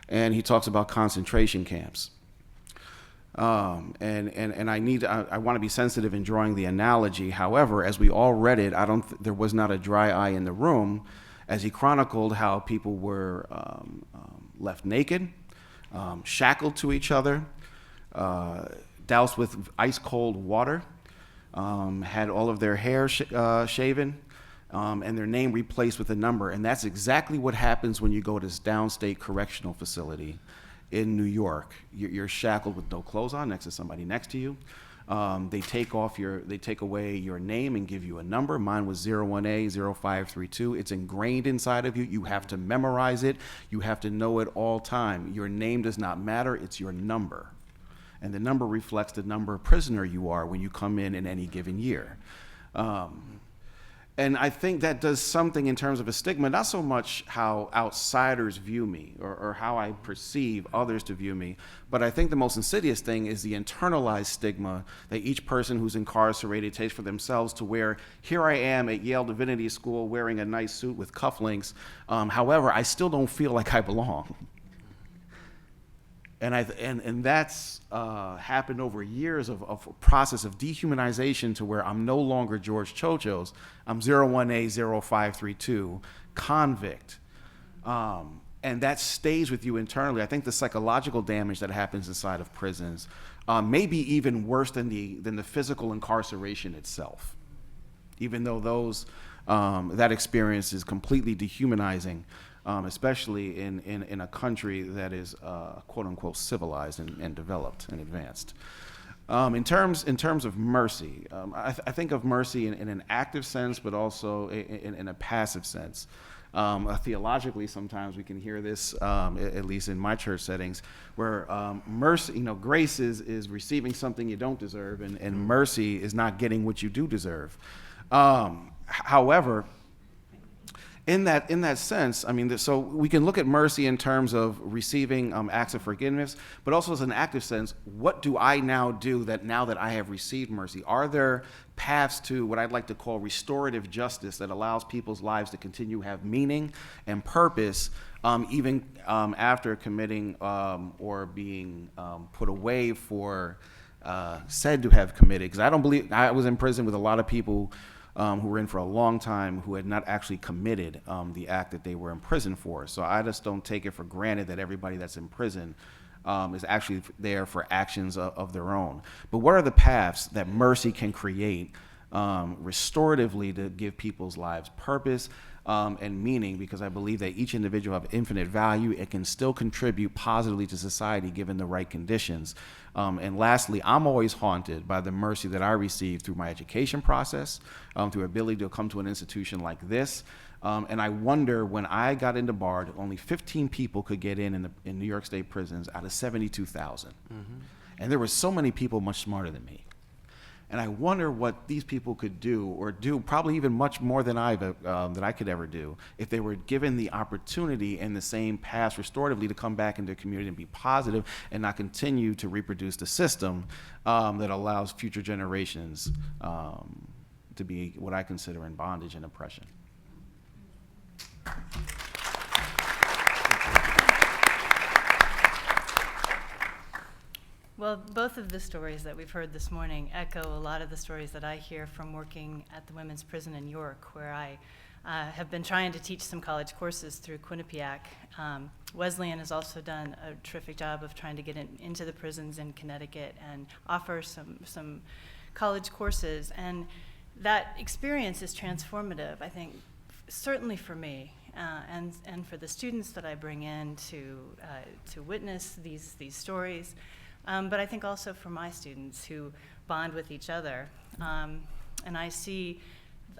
and he talks about concentration camps. And I want to be sensitive in drawing the analogy. However, as we all read it, there was not a dry eye in the room as he chronicled how people were left naked, shackled to each other, doused with ice cold water, had all of their hair shaven, and their name replaced with a number. And that's exactly what happens when you go to this downstate correctional facility in New York. You're shackled with no clothes on next to somebody next to you. They take away your name and give you a number. Mine was 01A0532. It's ingrained inside of you. You have to memorize it. You have to know it all time. Your name does not matter. It's your number. And the number reflects the number of prisoner you are when you come in any given year. And I think that does something in terms of a stigma, not so much how outsiders view me or how I perceive others to view me, but I think the most insidious thing is the internalized stigma that each person who's incarcerated takes for themselves, to where here I am at Yale Divinity School wearing a nice suit with cufflinks. However, I still don't feel like I belong. And that's happened over years of a process of dehumanization, to where I'm no longer George Chochos. I'm 01A0532, convict. And that stays with you internally. I think the psychological damage that happens inside of prisons may be even worse than the physical incarceration itself. Even though that experience is completely dehumanizing. Especially in a country that is quote unquote civilized and developed and advanced. In terms of mercy, I think of mercy in an active sense, but also in a passive sense. Theologically, sometimes we can hear this, at least in my church settings, where mercy, grace is receiving something you don't deserve, and mercy is not getting what you do deserve. However, in that sense, I mean, so we can look at mercy in terms of receiving acts of forgiveness, but also as an active sense, what do I now do now that I have received mercy? Are there paths to what I'd like to call restorative justice that allows people's lives to continue to have meaning and purpose, even after committing or being put away for said to have committed? Because I don't believe, I was in prison with a lot of people who were in for a long time who had not actually committed the act that they were in prison for. So I just don't take it for granted that everybody that's in prison is actually there for actions of their own. But what are the paths that mercy can create restoratively to give people's lives purpose and meaning? Because I believe that each individual have infinite value. It can still contribute positively to society given the right conditions. And lastly, I'm always haunted by the mercy that I received through my education process, through ability to come to an institution like this. And I wonder, when I got into BARD, only 15 people could get in New York State prisons out of 72,000. And there were so many people much smarter than me. And I wonder what these people could do, or do probably even much more than that I could ever do, if they were given the opportunity and the same path restoratively to come back into the community and be positive and not continue to reproduce the system that allows future generations to be what I consider in bondage and oppression. Well, both of the stories that we've heard this morning echo a lot of the stories that I hear from working at the women's prison in York, where I have been trying to teach some college courses through Quinnipiac. Wesleyan has also done a terrific job of trying to get into the prisons in Connecticut and offer some college courses. And that experience is transformative, I think, certainly for me. And for the students that I bring in to witness these stories, but I think also for my students who bond with each other. And I see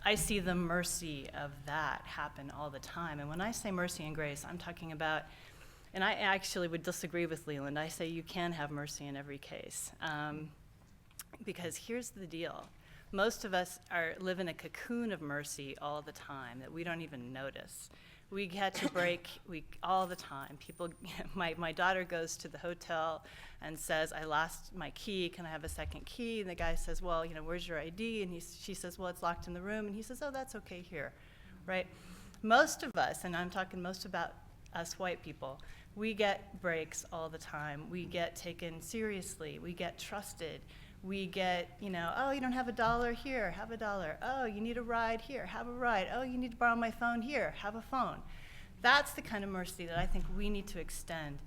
the mercy of that happen all the time. And when I say mercy and grace, I'm talking about, and I actually would disagree with Leland, I say you can have mercy in every case. Because here's the deal. Most of us live in a cocoon of mercy all the time that we don't even notice. We catch a break all the time. People, my daughter goes to the hotel and says, I lost my key, can I have a second key? And the guy says, well, where's your ID? And she says, well, it's locked in the room. And he says, oh, that's okay here, right? Most of us, and I'm talking most about us white people, we get breaks all the time. We get taken seriously. We get trusted. We get, oh, you don't have $1 here, have $1. Oh, you need a ride here, have a ride. Oh, you need to borrow my phone here, have a phone. That's the kind of mercy that I think we need to extend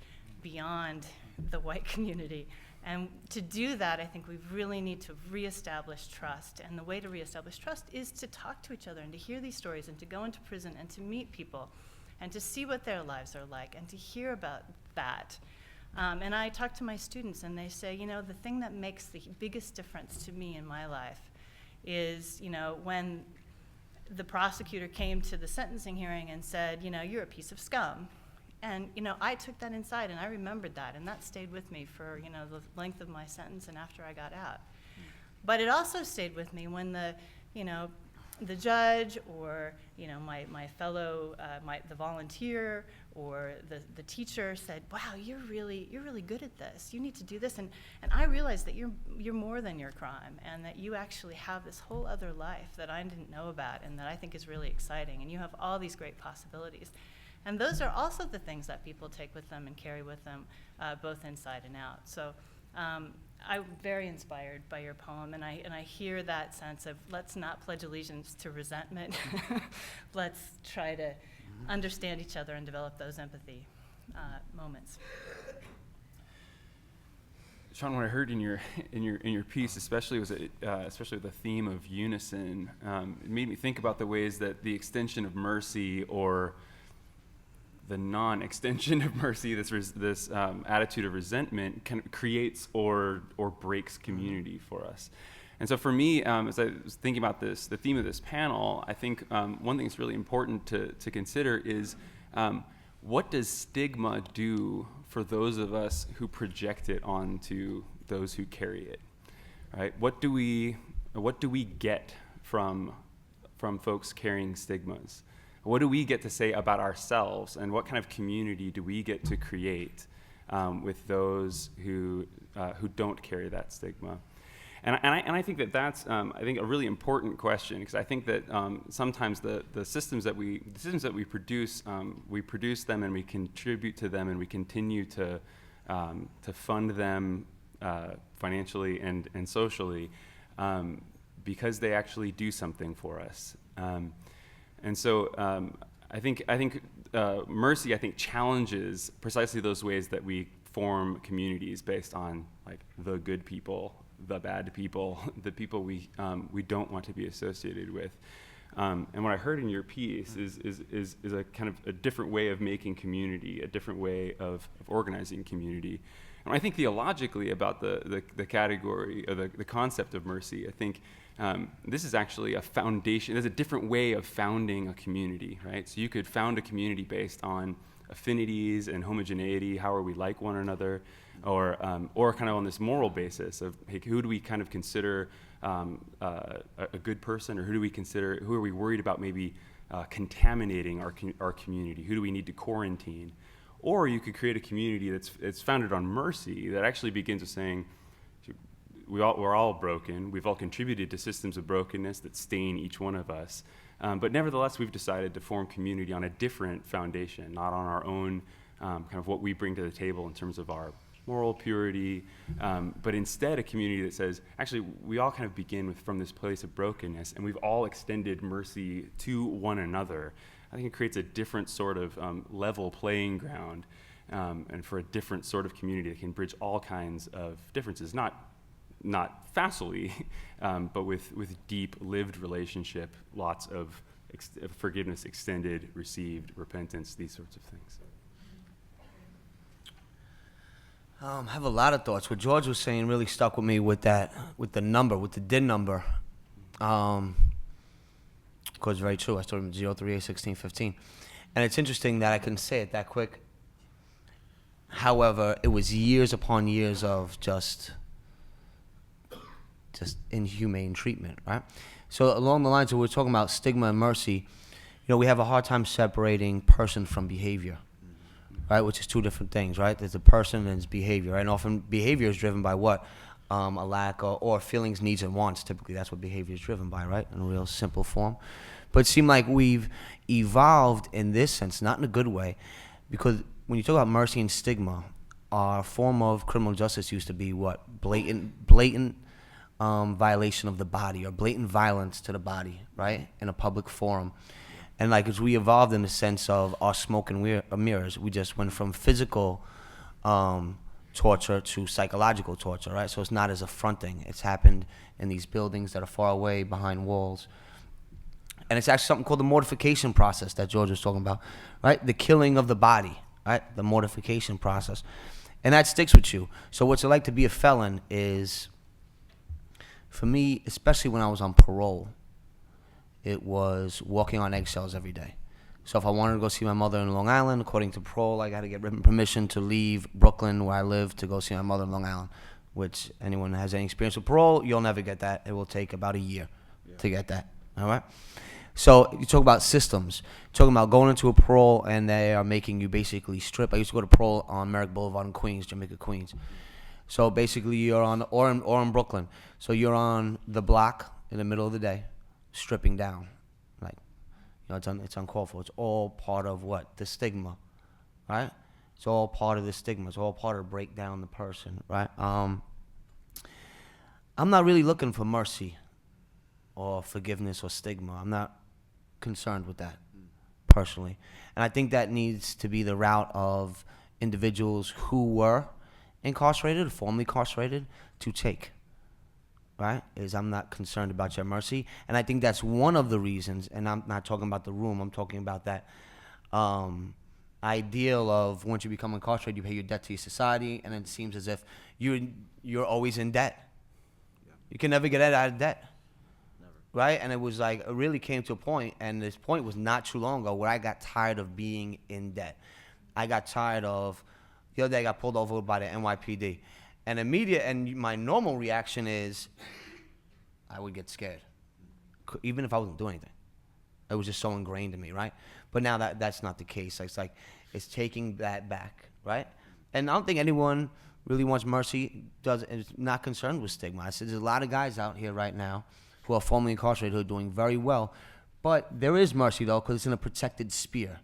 beyond the white community. And to do that, I think we really need to reestablish trust. And the way to reestablish trust is to talk to each other and to hear these stories and to go into prison and to meet people and to see what their lives are like and to hear about that. And I talk to my students and they say, the thing that makes the biggest difference to me in my life is, when the prosecutor came to the sentencing hearing and said, you're a piece of scum. And, I took that inside and I remembered that, and that stayed with me for, the length of my sentence and after I got out. But it also stayed with me when the judge or, my fellow, the volunteer or the teacher said, wow, you're really good at this. You need to do this. And I realized that you're more than your crime, and that you actually have this whole other life that I didn't know about and that I think is really exciting. And you have all these great possibilities. And those are also the things that people take with them and carry with them, both inside and out. So I'm very inspired by your poem, and I hear that sense of let's not pledge allegiance to resentment. Let's try to understand each other and develop those empathy moments. Sean, what I heard in your piece, especially with the theme of unison, it made me think about the ways that the extension of mercy or the non-extension of mercy, this attitude of resentment, creates or breaks community for us. And so for me, as I was thinking about this, the theme of this panel, I think one thing that's really important to consider is what does stigma do for those of us who project it onto those who carry it, right? What do we get from folks carrying stigmas? What do we get to say about ourselves, and what kind of community do we get to create with those who don't carry that stigma? And I think that's I think a really important question, because I think that sometimes the systems that we produce them, and we contribute to them, and we continue to fund them financially and socially because they actually do something for us. And so I think Mercy, I think, challenges precisely those ways that we form communities based on like the good people, the bad people, the people we don't want to be associated with. And what I heard in your piece is a kind of a different way of making community, a different way of organizing community. And when I think theologically about the category, or the concept of mercy, I think this is actually a foundation. There's a different way of founding a community, right? So you could found a community based on affinities and homogeneity, how are we like one another, or kind of on this moral basis of, hey, who do we kind of consider a good person, or who are we worried about maybe contaminating our community? Who do we need to quarantine? Or you could create a community that's founded on mercy, that actually begins with saying, we're all broken. We've all contributed to systems of brokenness that stain each one of us. But nevertheless, we've decided to form community on a different foundation, not on our own kind of what we bring to the table in terms of our moral purity, but instead a community that says, actually, we all kind of begin from this place of brokenness, and we've all extended mercy to one another. I think it creates a different sort of level playing ground, and for a different sort of community that can bridge all kinds of differences, not facilely, but with deep lived relationship, lots of forgiveness extended, received, repentance, these sorts of things. I have a lot of thoughts. What George was saying really stuck with me with the DIN number. Because it's very true. I started with 0381615. And it's interesting that I can say it that quick. However, it was years upon years of just inhumane treatment, right? So along the lines of we're talking about stigma and mercy, we have a hard time separating person from behavior, right? Which is two different things, right? There's a person and there's behavior, right? And often behavior is driven by what? A lack or feelings, needs, and wants. Typically, that's what behavior is driven by, right? In a real simple form. But it seemed like we've evolved in this sense, not in a good way, because when you talk about mercy and stigma, our form of criminal justice used to be what? Blatant violation of the body, or blatant violence to the body, right? In a public forum. And like as we evolved in the sense of our smoke and mirrors, we just went from physical torture to psychological torture, right? So it's not as affronting. It's happened in these buildings that are far away behind walls. And it's actually something called the mortification process that George was talking about, right? The killing of the body, right? The mortification process. And that sticks with you. So what's it like to be a felon is, for me, especially when I was on parole, it was walking on eggshells every day. So if I wanted to go see my mother in Long Island, according to parole, I got to get written permission to leave Brooklyn, where I live, to go see my mother in Long Island, which anyone who has any experience with parole, you'll never get that. It will take about a year to get that, all right? So you talk about systems. You're talking about going into a parole, and they are making you basically strip. I used to go to parole on Merrick Boulevard in Queens, Jamaica, Queens. So basically you're on, or in Brooklyn. So you're on the block in the middle of the day, stripping down. Like, it's uncalled for. It's all part of what? The stigma, right? It's all part of the stigma. It's all part of break down the person, right? I'm not really looking for mercy or forgiveness or stigma. I'm not concerned with that, personally. And I think that needs to be the route of individuals who were incarcerated, formerly incarcerated, to take, right? Is I'm not concerned about your mercy. And I think that's one of the reasons, and I'm not talking about the room, I'm talking about that ideal of once you become incarcerated, you pay your debt to your society, and it seems as if you're always in debt, You can never get out of debt. Right? And it was like, it really came to a point, and this point was not too long ago, where I got tired of being in debt. I got tired of, the other day I got pulled over by the NYPD. And my normal reaction is, I would get scared, even if I wasn't doing anything. It was just so ingrained in me, right? But now that's not the case. It's like, it's taking that back, right? And I don't think anyone really wants mercy, is not concerned with stigma. I said, there's a lot of guys out here right now who are formerly incarcerated who are doing very well. But there is mercy, though, because it's in a protected sphere.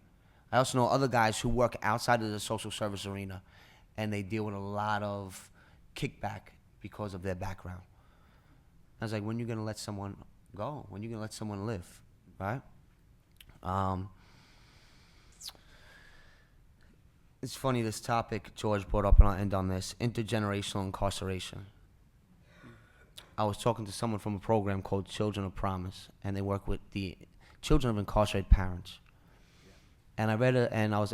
I also know other guys who work outside of the social service arena, and they deal with a lot of kickback because of their background. I was like, when are you going to let someone go? When are you going to let someone live, right? It's funny, this topic George brought up, and I'll end on this, intergenerational incarceration. I was talking to someone from a program called Children of Promise, and they work with the children of incarcerated parents. And I read and I was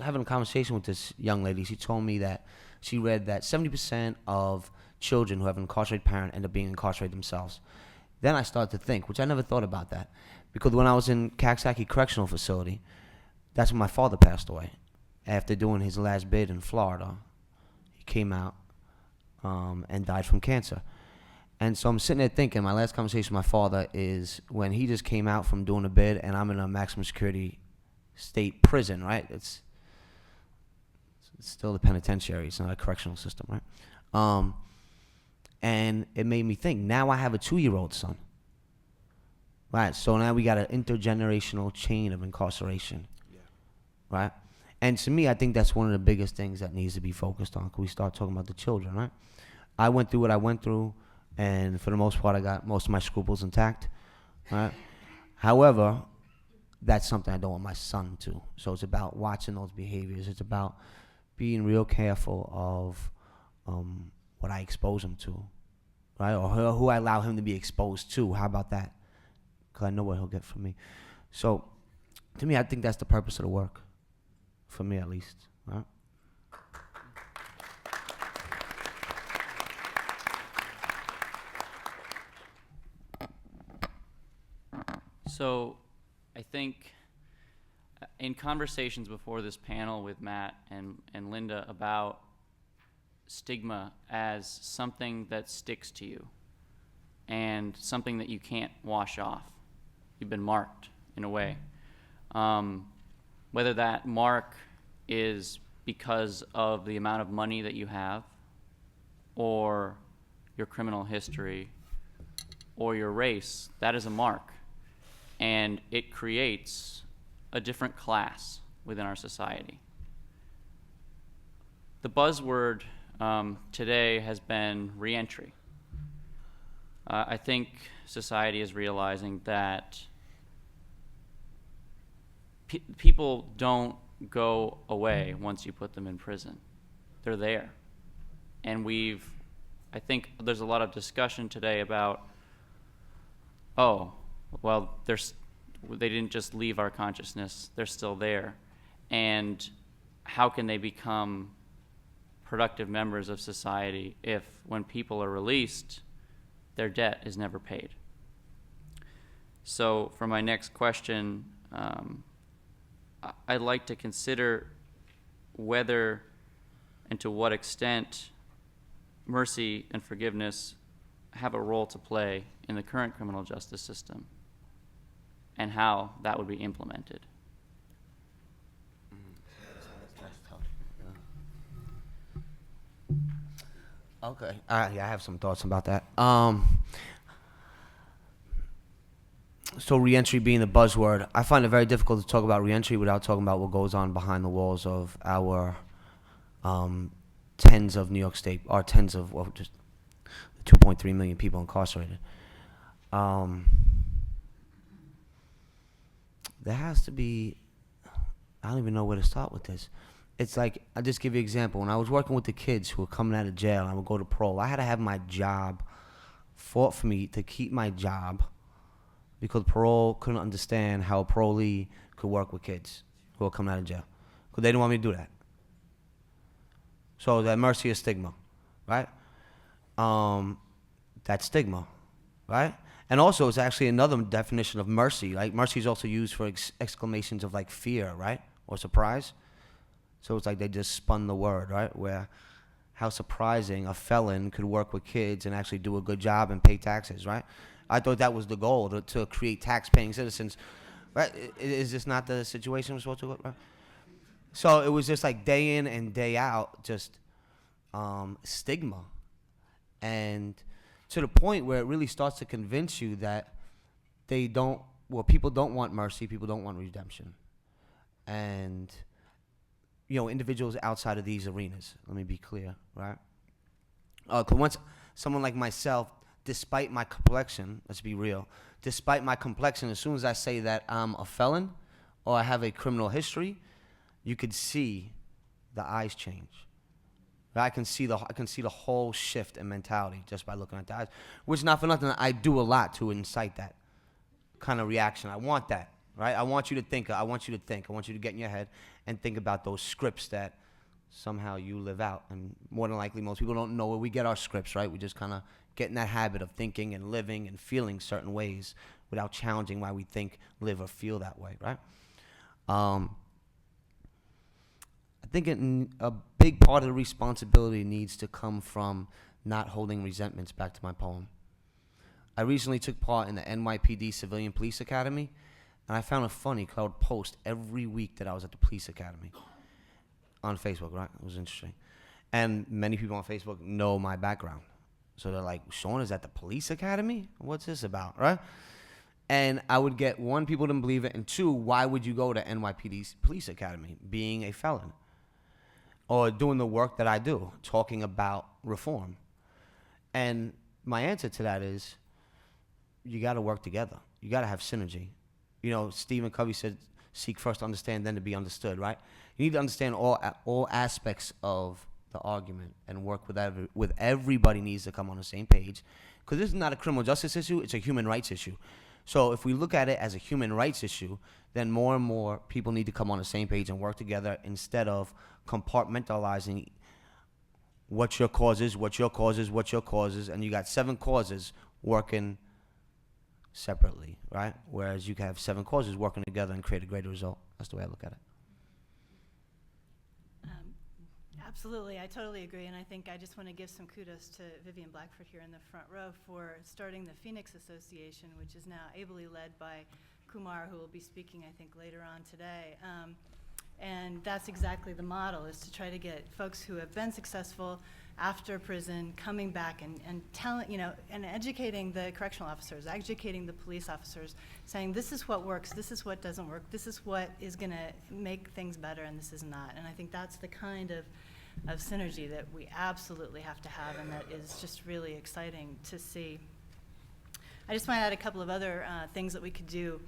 having a conversation with this young lady. She told me that she read that 70% of children who have an incarcerated parent end up being incarcerated themselves. Then I started to think, which I never thought about that, because when I was in Coxsackie Correctional Facility, that's when my father passed away. After doing his last bid in Florida, he came out and died from cancer. And so I'm sitting there thinking, my last conversation with my father is when he just came out from doing a bid, and I'm in a maximum security state prison, right? It's still the penitentiary. It's not a correctional system, right? And it made me think, now I have a 2-year-old son. Right, so now we got an intergenerational chain of incarceration, right? And to me, I think that's one of the biggest things that needs to be focused on, because we start talking about the children, right? I went through what I went through, and for the most part, I got most of my scruples intact, right? However, that's something I don't want my son to. So it's about watching those behaviors. It's about being real careful of what I expose him to, right? Or who I allow him to be exposed to. How about that? Because I know what he'll get from me. So to me, I think that's the purpose of the work, for me at least, right? So I think in conversations before this panel with Matt and Linda about stigma as something that sticks to you and something that you can't wash off. You've been marked in a way. Whether that mark is because of the amount of money that you have, or your criminal history, or your race, that is a mark. And it creates a different class within our society. The buzzword today has been reentry. I think society is realizing that people don't go away once you put them in prison. They're there. And I think there's a lot of discussion today about, oh, well, they didn't just leave our consciousness, they're still there. And how can they become productive members of society if, when people are released, their debt is never paid? So for my next question, I'd like to consider whether and to what extent mercy and forgiveness have a role to play in the current criminal justice system, and how that would be implemented. Okay, yeah, I have some thoughts about that. So reentry being the buzzword, I find it very difficult to talk about reentry without talking about what goes on behind the walls of our tens of New York State, or tens of, well, just 2.3 million people incarcerated. There has to be, I don't even know where to start with this. It's like, I'll just give you an example. When I was working with the kids who were coming out of jail, I would go to parole. I had to have my job fought for me to keep my job, because parole couldn't understand how a parolee could work with kids who were coming out of jail, because they didn't want me to do that. So that mercy or stigma, right? To that stigma, right? And also, it's actually another definition of mercy. Like, mercy is also used for exclamations of, like, fear, right? Or surprise. So it's like they just spun the word, right? Where how surprising a felon could work with kids and actually do a good job and pay taxes, right? I thought that was the goal, to create tax-paying citizens, right? Is this not the situation we're supposed to go, right? So it was just like day in and day out, just stigma. And to the point where it really starts to convince you that people don't want mercy, people don't want redemption. And, individuals outside of these arenas, let me be clear, right? 'Cause once someone like myself, despite my complexion, let's be real, despite my complexion, as soon as I say that I'm a felon or I have a criminal history, you could see the eyes change. I can see the whole shift in mentality just by looking at the eyes, which, not for nothing, I do a lot to incite that kind of reaction. I want that, right? I want you to think. I want you to get in your head and think about those scripts that somehow you live out. And more than likely, most people don't know where we get our scripts, right? We just kind of get in that habit of thinking and living and feeling certain ways without challenging why we think, live, or feel that way, right? I think a big part of the responsibility needs to come from not holding resentments. Back to my poem. I recently took part in the NYPD Civilian Police Academy, and I found it funny because I would post every week that I was at the police academy on Facebook, right? It was interesting. And many people on Facebook know my background. So they're like, Sean is at the police academy? What's this about, right? And I would get, one, people didn't believe it, and two, why would you go to NYPD's police academy being a felon? Or doing the work that I do, talking about reform. And my answer to that is, you got to work together. You got to have synergy. Stephen Covey said, seek first to understand, then to be understood, right? You need to understand all aspects of the argument and work with everybody needs to come on the same page. Because this is not a criminal justice issue, it's a human rights issue. So if we look at it as a human rights issue, then more and more people need to come on the same page and work together instead of compartmentalizing what your cause is, and you got 7 causes working separately, right? Whereas you can have 7 causes working together and create a greater result. That's the way I look at it. Absolutely, I totally agree, and I think I just want to give some kudos to Vivian Blackford here in the front row for starting the Phoenix Association, which is now ably led by Kumar, who will be speaking, I think, later on today. And that's exactly the model, is to try to get folks who have been successful after prison coming back and telling, and educating the correctional officers, educating the police officers, saying this is what works, this is what doesn't work, this is what is going to make things better, and this is not. And I think that's the kind of synergy that we absolutely have to have, and that is just really exciting to see. I just want to add a couple of other things that we could do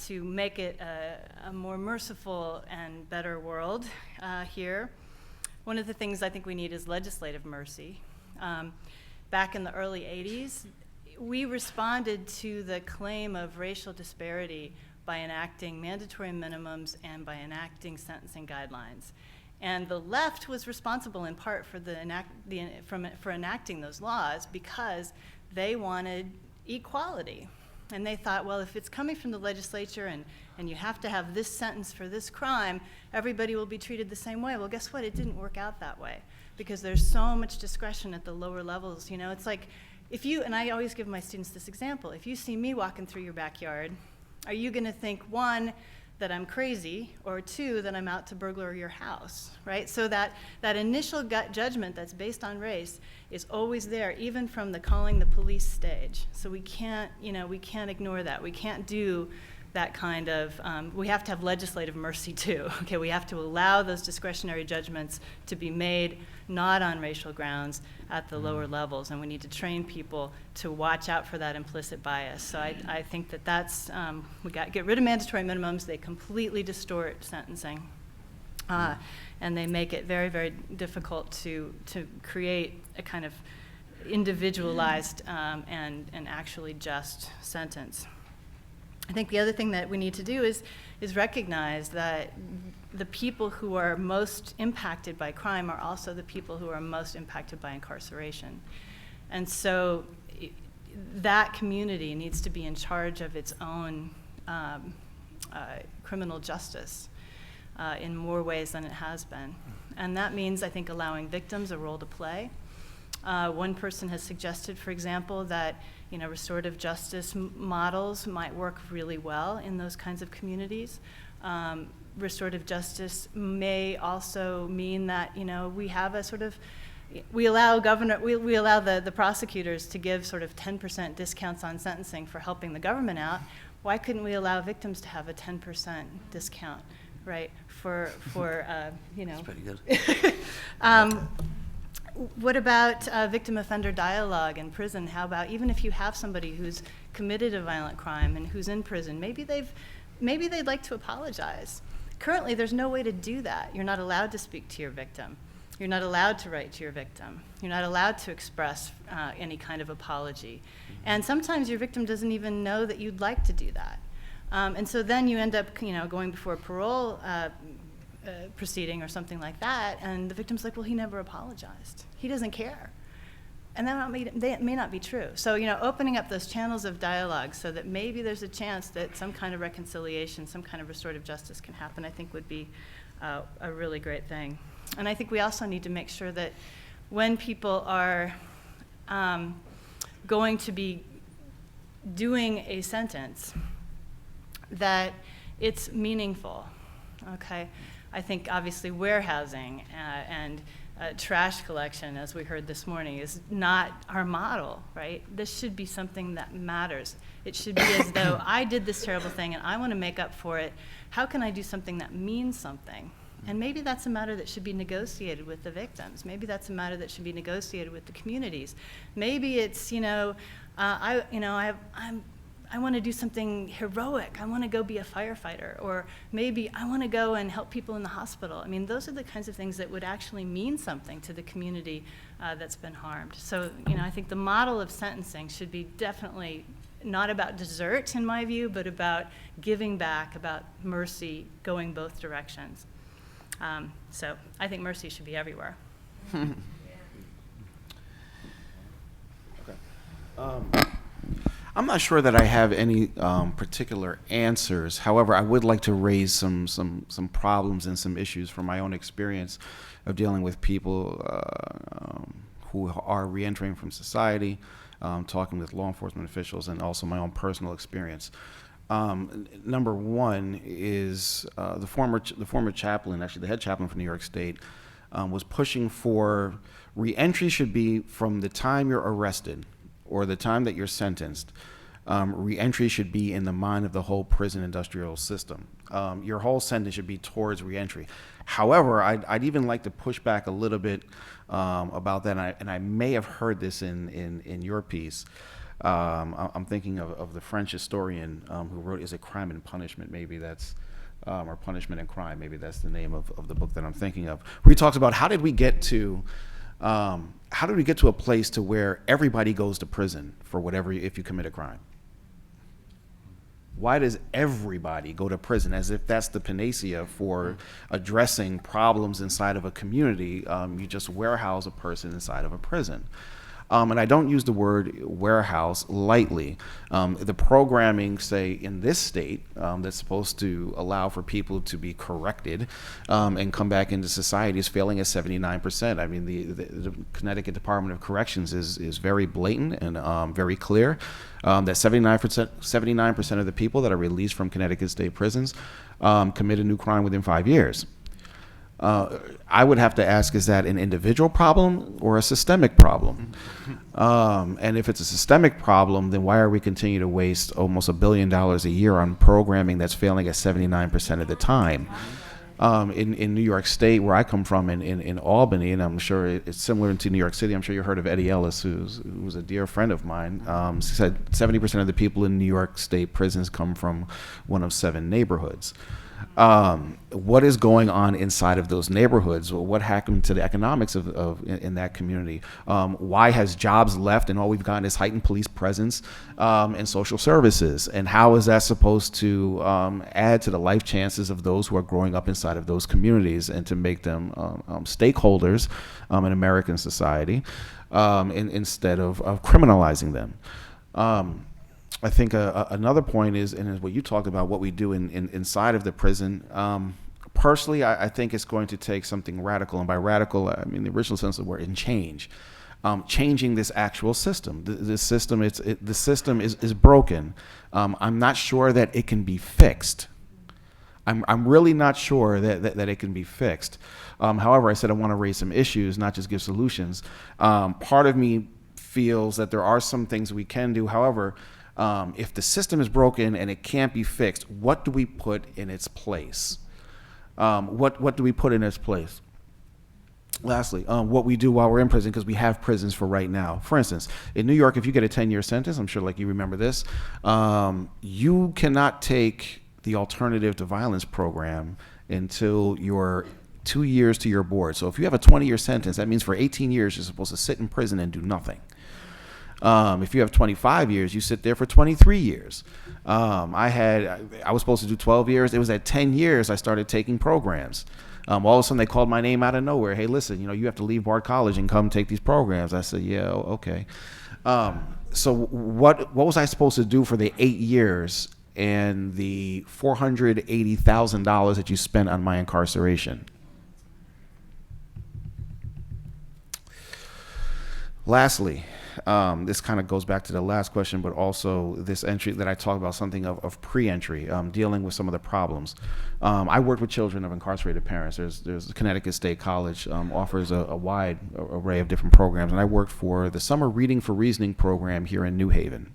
to make it a more merciful and better world here. One of the things I think we need is legislative mercy. Back in the early 80s, we responded to the claim of racial disparity by enacting mandatory minimums and by enacting sentencing guidelines. And the left was responsible in part for for enacting those laws because they wanted equality. And they thought, well, if it's coming from the legislature and you have to have this sentence for this crime, everybody will be treated the same way. Well, guess what? It didn't work out that way because there's so much discretion at the lower levels. It's like and I always give my students this example, if you see me walking through your backyard, are you going to think, 1, that I'm crazy, or 2, that I'm out to burglary your house, right? So that initial gut judgment that's based on race is always there, even from the calling the police stage. So we can't ignore that. We can't do that kind of, we have to have legislative mercy too. Okay, we have to allow those discretionary judgments to be made not on racial grounds at the lower levels, and we need to train people to watch out for that implicit bias. So I think that's, we got to get rid of mandatory minimums. They completely distort sentencing, and they make it very, very difficult to create a kind of individualized and actually just sentence. I think the other thing that we need to do is recognize that the people who are most impacted by crime are also the people who are most impacted by incarceration. And so, that community needs to be in charge of its own criminal justice in more ways than it has been. And that means, I think, allowing victims a role to play. One person has suggested, for example, that restorative justice models might work really well in those kinds of communities. Restorative justice may also mean that we have a sort of we allow the prosecutors to give sort of 10% discounts on sentencing for helping the government out. Why couldn't we allow victims to have a 10% discount, right? For That's pretty good. What about victim offender dialogue in prison? How about even if you have somebody who's committed a violent crime and who's in prison, maybe they'd like to apologize. Currently, there's no way to do that. You're not allowed to speak to your victim. You're not allowed to write to your victim. You're not allowed to express any kind of apology. And sometimes your victim doesn't even know that you'd like to do that. And so then you end up, going before a parole proceeding or something like that, and the victim's like, well, he never apologized. He doesn't care. And that may not be true. So, opening up those channels of dialogue so that maybe there's a chance that some kind of reconciliation, some kind of restorative justice can happen, I think would be a really great thing. And I think we also need to make sure that when people are going to be doing a sentence, that it's meaningful, okay? I think obviously warehousing and trash collection, as we heard this morning, is not our model, right? This should be something that matters. It should be as though I did this terrible thing and I want to make up for it. How can I do something that means something? And maybe that's a matter that should be negotiated with the victims. Maybe that's a matter that should be negotiated with the communities. Maybe it's, I want to do something heroic. I want to go be a firefighter. Or maybe I want to go and help people in the hospital. I mean, those are the kinds of things that would actually mean something to the community that's been harmed. So, I think the model of sentencing should be definitely not about desert, in my view, but about giving back, about mercy, going both directions. So I think mercy should be everywhere. I'm not sure that I have any particular answers. However, I would like to raise some problems and some issues from my own experience of dealing with people who are reentering from society, talking with law enforcement officials, and also my own personal experience. Number one is the former chaplain, actually the head chaplain for New York State, was pushing for reentry should be from the time you're arrested or the time that you're sentenced. Reentry should be in the mind of the whole prison industrial system. Your whole sentence should be towards reentry. However, I'd even like to push back a little bit about that, and I may have heard this in your piece. I'm thinking of the French historian who wrote "Is It Crime and Punishment?" Maybe that's, or "Punishment and Crime." Maybe that's the name of the book that I'm thinking of. Where he talks about how did we get to a place to where everybody goes to prison for whatever if you commit a crime. Why does everybody go to prison as if that's the panacea for addressing problems inside of a community? You just warehouse a person inside of a prison. And I don't use the word warehouse lightly. The programming, say, in this state that's supposed to allow for people to be corrected and come back into society is failing at 79%. I mean, the Connecticut Department of Corrections is very blatant and very clear that 79% of the people that are released from Connecticut state prisons commit a new crime within 5 years. I would have to ask, is that an individual problem or a systemic problem? And if it's a systemic problem, then why are we continuing to waste almost $1 billion a year on programming that's failing at 79% of the time? In New York State, where I come from, in Albany, and I'm sure it's similar to New York City, I'm sure you heard of Eddie Ellis, who's a dear friend of mine. He said 70% of the people in New York State prisons come from one of 7 neighborhoods. What is going on inside of those neighborhoods? What happened to the economics in that community? Why has jobs left and all we've gotten is heightened police presence and social services? And how is that supposed to add to the life chances of those who are growing up inside of those communities and to make them stakeholders in American society instead of criminalizing them? I think another point is, and is what you talked about, what we do inside of the prison. Personally, I think it's going to take something radical, and by radical, I mean the original sense of the word, in change. Changing this actual system. The system is broken. I'm not sure that it can be fixed. I'm really not sure that it can be fixed. However, I said I want to raise some issues, not just give solutions. Part of me feels that there are some things we can do. However, if the system is broken and it can't be fixed, what do we put in its place? What do we put in its place? Lastly, what we do while we're in prison, because we have prisons for right now. For instance, in New York, if you get a 10-year sentence, I'm sure like you remember this, you cannot take the alternative to violence program until you're 2 years to your board. So if you have a 20-year sentence, that means for 18 years you're supposed to sit in prison and do nothing. If you have 25 years, you sit there for 23 years. I was supposed to do 12 years. It was at 10 years I started taking programs. All of a sudden they called my name out of nowhere. Hey, listen, you have to leave Bard College and come take these programs. I said, yeah, okay. So what was I supposed to do for the 8 years and the $480,000 that you spent on my incarceration? Lastly, this kind of goes back to the last question, but also this entry that I talked about, something of pre-entry, dealing with some of the problems. I worked with children of incarcerated parents. There's Connecticut State College offers a wide array of different programs, and I worked for the Summer Reading for Reasoning program here in New Haven.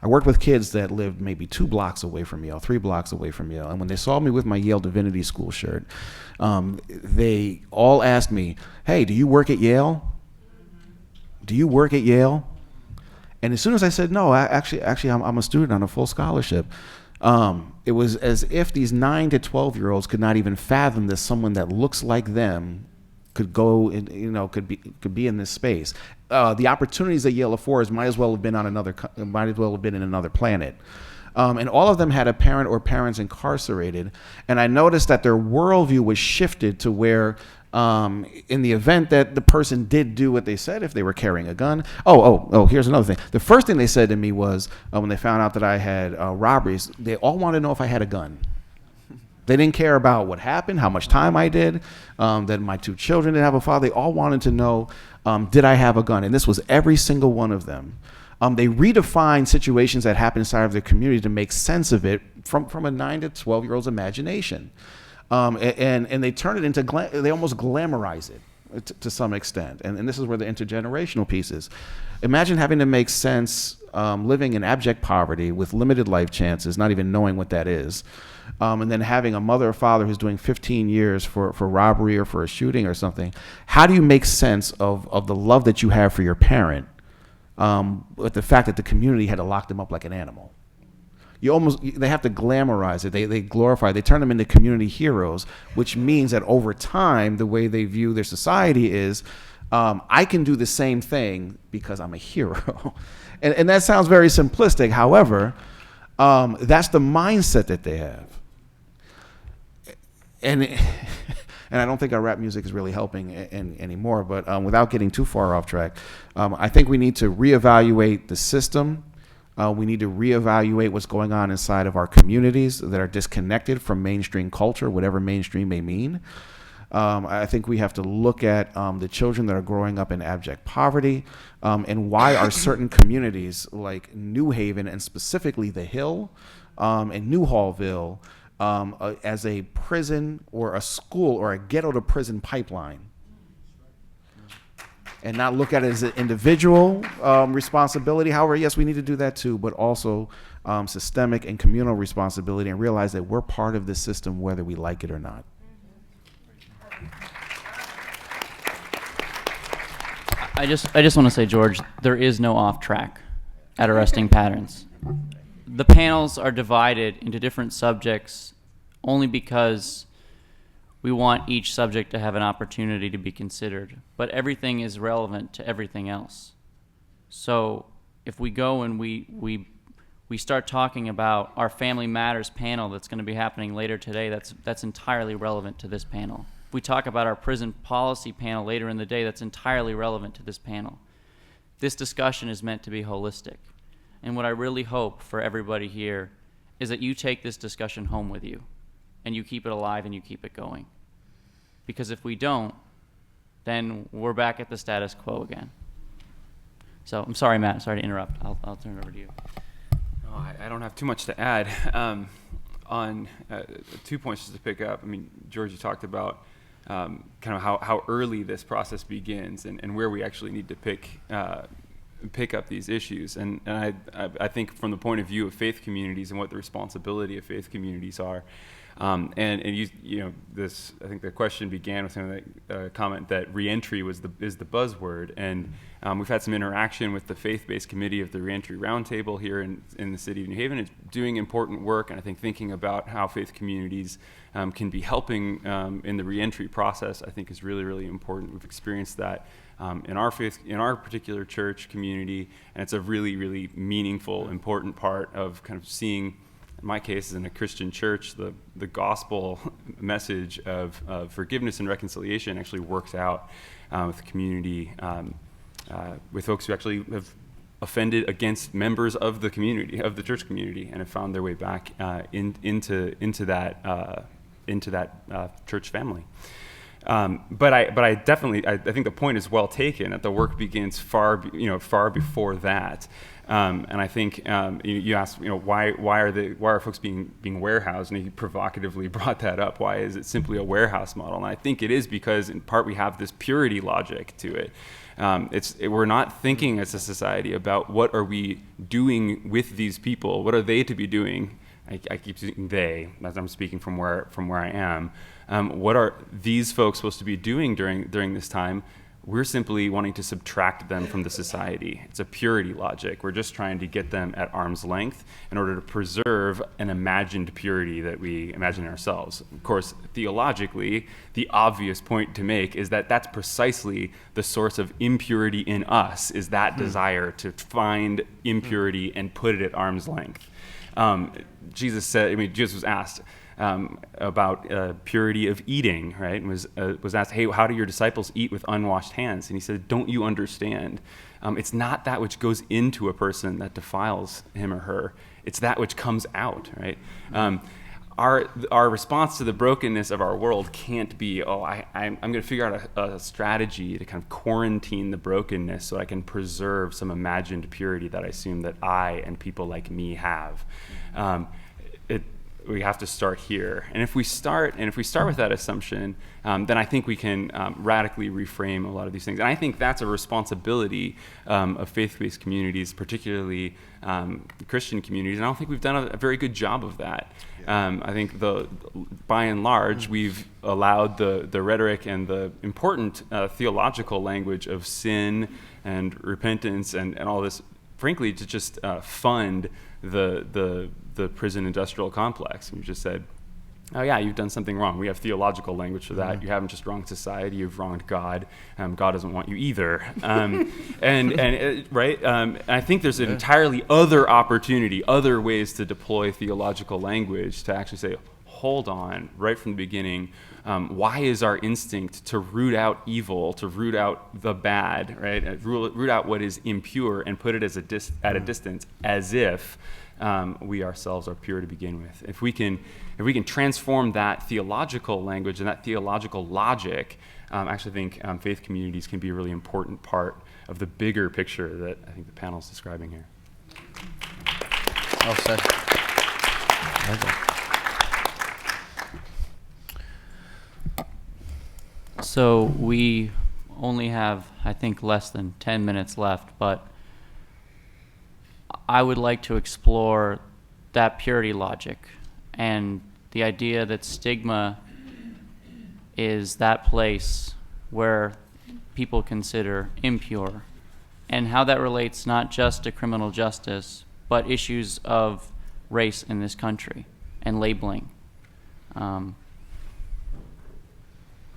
I worked with kids that lived maybe 2 blocks away from Yale, 3 blocks away from Yale, and when they saw me with my Yale Divinity School shirt, they all asked me, hey, do you work at Yale? Do you work at Yale? And as soon as I said no, actually, I'm a student on a full scholarship. It was as if these 9 to 12-year-olds could not even fathom that someone that looks like them could go, could be in this space. The opportunities that Yale affords might as well have been in another planet. And all of them had a parent or parents incarcerated. And I noticed that their worldview was shifted to where, in the event that the person did do what they said, if they were carrying a gun. Here's another thing. The first thing they said to me was, when they found out that I had robberies, they all wanted to know if I had a gun. They didn't care about what happened, how much time I did, that my 2 children didn't have a father. They all wanted to know, did I have a gun? And this was every single one of them. They redefined situations that happen inside of their community to make sense of it from a 9 to 12-year-old's imagination. And they turn it into, they almost glamorize it to some extent. And this is where the intergenerational piece is. Imagine having to make sense, living in abject poverty with limited life chances, not even knowing what that is. And then having a mother or father who's doing 15 years for robbery or for a shooting or something. How do you make sense of the love that you have for your parent with the fact that the community had to lock them up like an animal? They have to glamorize it. They glorify it. They turn them into community heroes, which means that over time, the way they view their society is, I can do the same thing because I'm a hero. And that sounds very simplistic. However, that's the mindset that they have. And I don't think our rap music is really helping anymore, but without getting too far off track, I think we need to reevaluate the system. We need to reevaluate what's going on inside of our communities that are disconnected from mainstream culture, whatever mainstream may mean. I think we have to look at the children that are growing up in abject poverty, and why are certain communities like New Haven and specifically the Hill and New Hallville as a prison or a school or a ghetto to prison pipeline, and not look at it as an individual responsibility. However, yes, we need to do that too, but also systemic and communal responsibility, and realize that we're part of this system whether we like it or not. I just want to say, George, there is no off track at Arresting Patterns. The panels are divided into different subjects only because we want each subject to have an opportunity to be considered, but everything is relevant to everything else. So if we go and we start talking about our Family Matters panel that's going to be happening later today, that's entirely relevant to this panel. If we talk about our prison policy panel later in the day, that's entirely relevant to this panel. This discussion is meant to be holistic. And what I really hope for everybody here is that you take this discussion home with you and you keep it alive and you keep it going. Because if we don't, then we're back at the status quo again. So I'm sorry, Matt. Sorry to interrupt. I'll turn it over to you. Oh, I don't have too much to add. On 2 points just to pick up. I mean, George, you talked about kind of how early this process begins and where we actually need to pick up these issues. And I think from the point of view of faith communities and what the responsibility of faith communities are, and you know this, I think the question began with kind of the comment that reentry is the buzzword, and we've had some interaction with the faith-based committee of the Reentry Roundtable here in the city of New Haven. It's doing important work, and I think thinking about how faith communities can be helping in the reentry process, I think is really, really important. We've experienced that in our particular church community, and it's a really, really meaningful, important part of kind of seeing, in my case, in a Christian church, the gospel message of forgiveness and reconciliation actually works out with the community, with folks who actually have offended against members of the community, of the church community, and have found their way back into that church family. But I definitely think the point is well taken, that the work begins far before that. And I think you asked, why are folks being warehoused, and you provocatively brought that up. Why is it simply a warehouse model? And I think it is because in part we have this purity logic to it. We're not thinking as a society about what are we doing with these people. What are they to be doing? I keep saying they, as I'm speaking from where I am. What are these folks supposed to be doing during this time? We're simply wanting to subtract them from the society. It's a purity logic. We're just trying to get them at arm's length in order to preserve an imagined purity that we imagine ourselves. Of course, theologically, the obvious point to make is that that's precisely the source of impurity in us, is that desire to find impurity and put it at arm's length. Jesus was asked about purity of eating, right? And was asked, hey, how do your disciples eat with unwashed hands? And he said, don't you understand? It's not that which goes into a person that defiles him or her. It's that which comes out, right? Our response to the brokenness of our world can't be, I'm going to figure out a strategy to kind of quarantine the brokenness so I can preserve some imagined purity that I assume that I and people like me have. We have to start here, and if we start with that assumption, then I think we can radically reframe a lot of these things. And I think that's a responsibility of faith-based communities, particularly Christian communities. And I don't think we've done a very good job of that. I think by and large, we've allowed the rhetoric and the important theological language of sin and repentance and all this, frankly, to just fund the prison industrial complex. We just said, oh yeah, you've done something wrong. We have theological language for that. You haven't just wronged society, you've wronged God. God doesn't want you either. Right? I think there's an entirely other opportunity, other ways to deploy theological language to actually say, hold on, right from the beginning, why is our instinct to root out evil, to root out the bad, right? Root out what is impure and put it at a distance, as if we ourselves are pure to begin with. If we can transform that theological language and that theological logic, I actually think faith communities can be a really important part of the bigger picture that I think the panel is describing here. Well said. So we only have, I think, less than 10 minutes left, but I would like to explore that purity logic and the idea that stigma is that place where people consider impure, and how that relates not just to criminal justice, but issues of race in this country and labeling.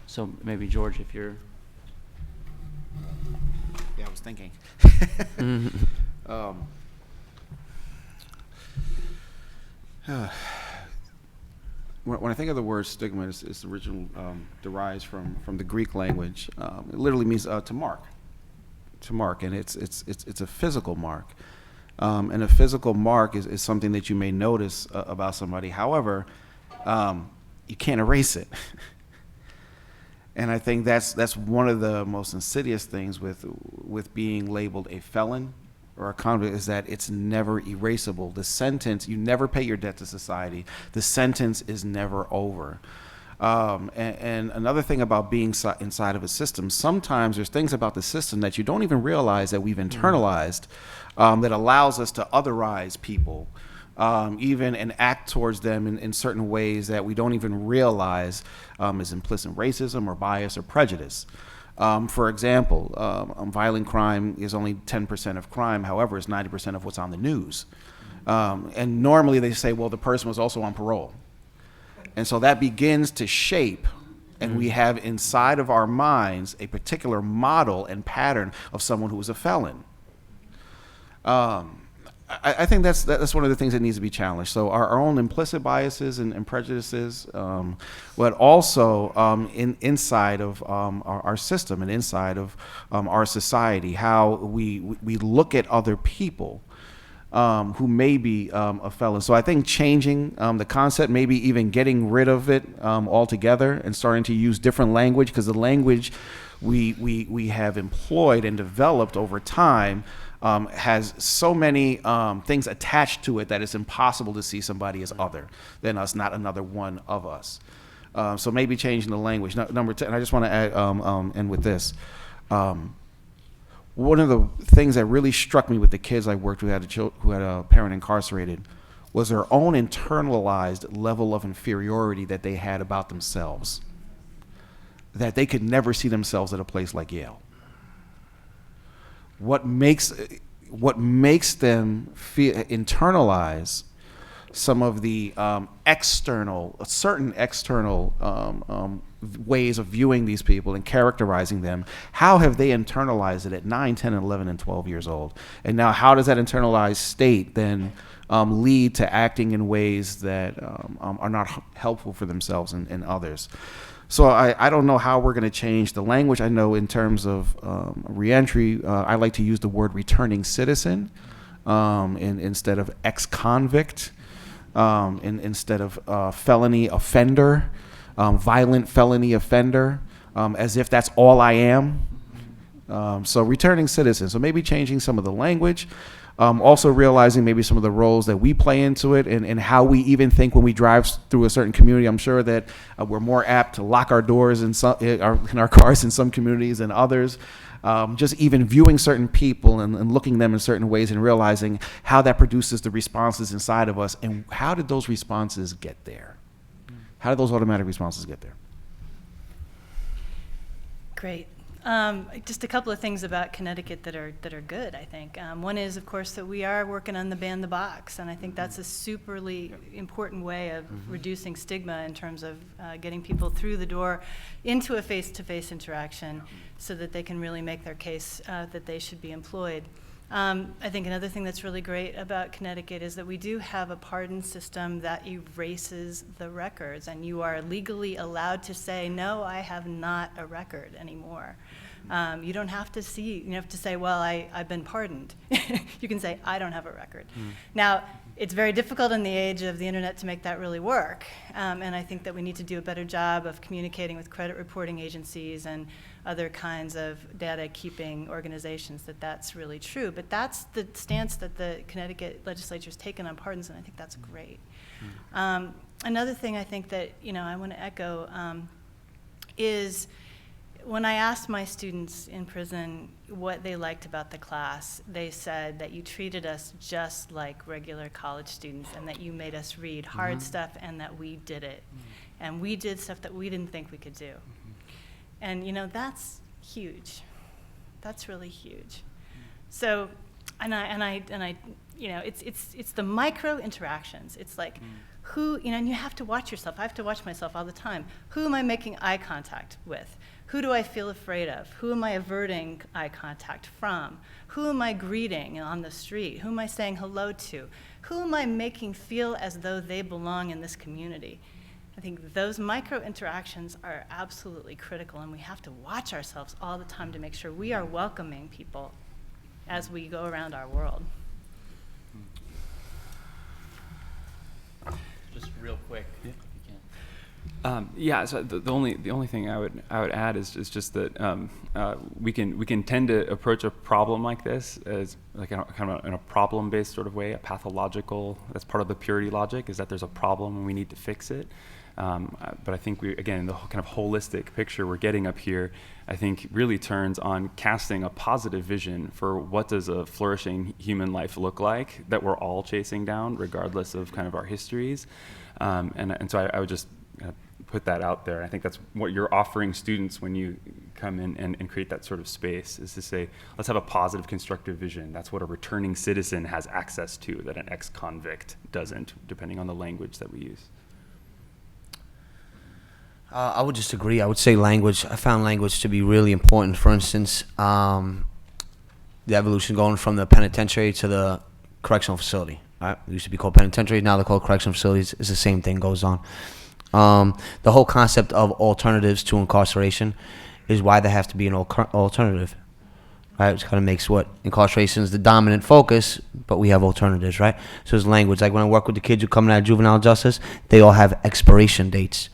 So maybe George, if you're... Yeah, I was thinking. When I think of the word stigma, its original derives from the Greek language. It literally means to mark, and it's a physical mark. And a physical mark is something that you may notice about somebody. However, you can't erase it. And I think that's one of the most insidious things with being labeled a felon or a convict, is that it's never erasable. The sentence, you never pay your debt to society. The sentence is never over. And another thing about being inside of a system, sometimes there's things about the system that you don't even realize that we've internalized, that allows us to otherize people, even and act towards them in certain ways that we don't even realize is implicit racism or bias or prejudice. For example, violent crime is only 10% of crime. However, it's 90% of what's on the news. And normally they say, well, the person was also on parole. And so that begins to shape, and we have inside of our minds a particular model and pattern of someone who is a felon. I think that's one of the things that needs to be challenged. So our own implicit biases and prejudices, but also inside of our system and inside of our society, how we look at other people who may be a felon. So I think changing the concept, maybe even getting rid of it altogether and starting to use different language, because the language we have employed and developed over time has so many things attached to it that it's impossible to see somebody as other than us, not another one of us. So maybe changing the language. Number 10, I just want to add, end with this. One of the things that really struck me with the kids I worked with who had a parent incarcerated was their own internalized level of inferiority that they had about themselves, that they could never see themselves at a place like Yale. What makes them internalize some of the certain external ways of viewing these people and characterizing them? How have they internalized it at 9, 10, 11, and 12 years old? And now how does that internalized state then lead to acting in ways that are not helpful for themselves and others? So I don't know how we're going to change the language. I know in terms of reentry, I like to use the word returning citizen instead of ex-convict, instead of felony offender, violent felony offender, as if that's all I am. So returning citizen. So maybe changing some of the language. Also realizing maybe some of the roles that we play into it and how we even think when we drive through a certain community. I'm sure that we're more apt to lock our doors in our cars in some communities than others. Just even viewing certain people and looking them in certain ways and realizing how that produces the responses inside of us, and how did those responses get there? How did those automatic responses get there? Great. Just a couple of things about Connecticut that are good, I think. One is, of course, that we are working on the ban the box, and I think that's a superly important way of reducing stigma in terms of getting people through the door into a face-to-face interaction so that they can really make their case that they should be employed. I think another thing that's really great about Connecticut is that we do have a pardon system that erases the records, and you are legally allowed to say, no, I have not a record anymore. You don't have to say, well, I've been pardoned. You can say, I don't have a record. Now, it's very difficult in the age of the internet to make that really work, and I think that we need to do a better job of communicating with credit reporting agencies and other kinds of data keeping organizations that that's really true. But that's the stance that the Connecticut legislature has taken on pardons, and I think that's great. Another thing I think that I want to echo is when I asked my students in prison what they liked about the class, they said that you treated us just like regular college students and that you made us read hard stuff and that we did it. And we did stuff that we didn't think we could do. And that's huge. That's really huge. So, it's the micro interactions. It's like, who, and you have to watch yourself. I have to watch myself all the time. Who am I making eye contact with? Who do I feel afraid of? Who am I averting eye contact from? Who am I greeting on the street? Who am I saying hello to? Who am I making feel as though they belong in this community? I think those micro interactions are absolutely critical, and we have to watch ourselves all the time to make sure we are welcoming people as we go around our world. just real quick, if you can. Yeah. So the only thing I would add is just that we can tend to approach a problem like this as like kind of in a problem-based sort of way, a pathological. That's part of the purity logic, is that there's a problem and we need to fix it. But I think the kind of holistic picture we're getting up here, I think really turns on casting a positive vision for what does a flourishing human life look like that we're all chasing down, regardless of kind of our histories. And so I would just put that out there. I think that's what you're offering students when you come in and create that sort of space, is to say, let's have a positive, constructive vision. That's what a returning citizen has access to that an ex-convict doesn't, depending on the language that we use. I would just agree. I would say language. I found language to be really important. For instance, the evolution going from the penitentiary to the correctional facility. Right? It used to be called penitentiary. Now they're called correctional facilities. It's the same thing goes on. The whole concept of alternatives to incarceration is why there have to be an alternative. Right? Which kind of makes what incarceration is the dominant focus, but we have alternatives, right? So it's language. Like when I work with the kids who come out of juvenile justice, they all have expiration dates.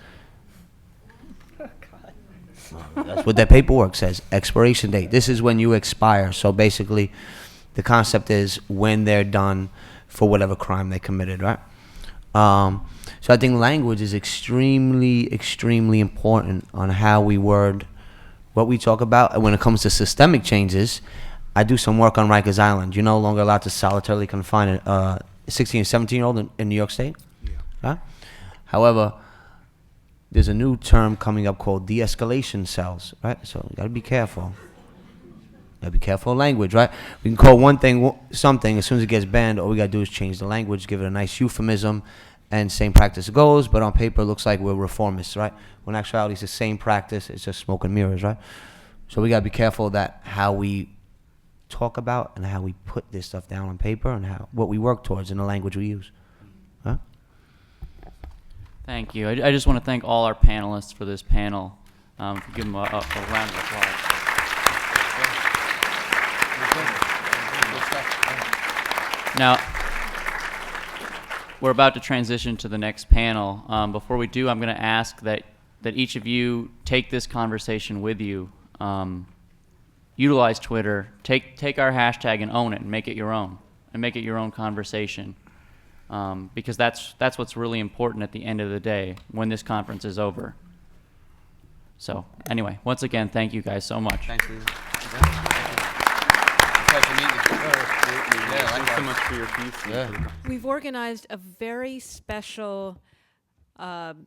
That's what their paperwork says, expiration date. This is when you expire. So basically, the concept is when they're done for whatever crime they committed, right? So I think language is extremely, extremely important on how we word what we talk about. And when it comes to systemic changes, I do some work on Rikers Island. You're no longer allowed to solitarily confine a 16 and 17-year-old in New York State. Yeah. Right? However, there's a new term coming up called de-escalation cells, right? So you gotta be careful. Gotta be careful of language, right? We can call one thing something, as soon as it gets banned, all we gotta do is change the language, give it a nice euphemism, and same practice goes, but on paper it looks like we're reformists, right? When in actuality it's the same practice, it's just smoke and mirrors, right? So we gotta be careful that how we talk about and how we put this stuff down on paper and what we work towards in the language we use. Huh? Thank you. I just want to thank all our panelists for this panel. Give them a round of applause. Now, we're about to transition to the next panel. Before we do, I'm going to ask that each of you take this conversation with you. Utilize Twitter. Take our hashtag and own it and make it your own. And make it your own conversation. Because that's what's really important at the end of the day when this conference is over. So anyway, once again, thank you guys so much. Thanks, Lisa. Thanks so much for your piece. Yeah. We've organized a very special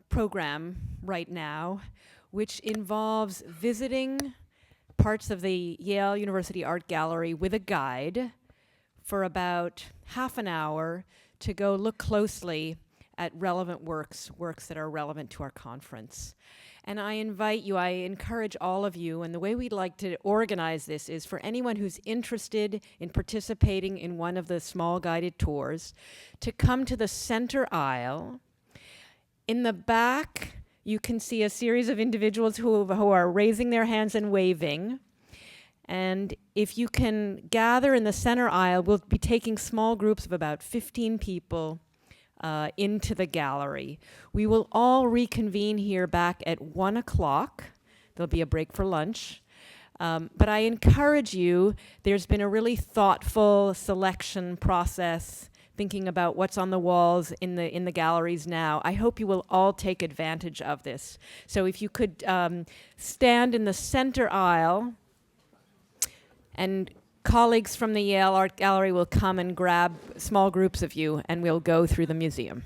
program right now, which involves visiting parts of the Yale University Art Gallery with a guide for about half an hour to go look closely at relevant works that are relevant to our conference. And I encourage all of you, and the way we'd like to organize this is for anyone who's interested in participating in one of the small guided tours to come to the center aisle. In the back, you can see a series of individuals who are raising their hands and waving. And if you can gather in the center aisle, we'll be taking small groups of about 15 people into the gallery. We will all reconvene here back at 1 o'clock. There'll be a break for lunch. But I encourage you, there's been a really thoughtful selection process, thinking about what's on the walls in the galleries now. I hope you will all take advantage of this. So if you could stand in the center aisle, and colleagues from the Yale Art Gallery will come and grab small groups of you, and we'll go through the museum.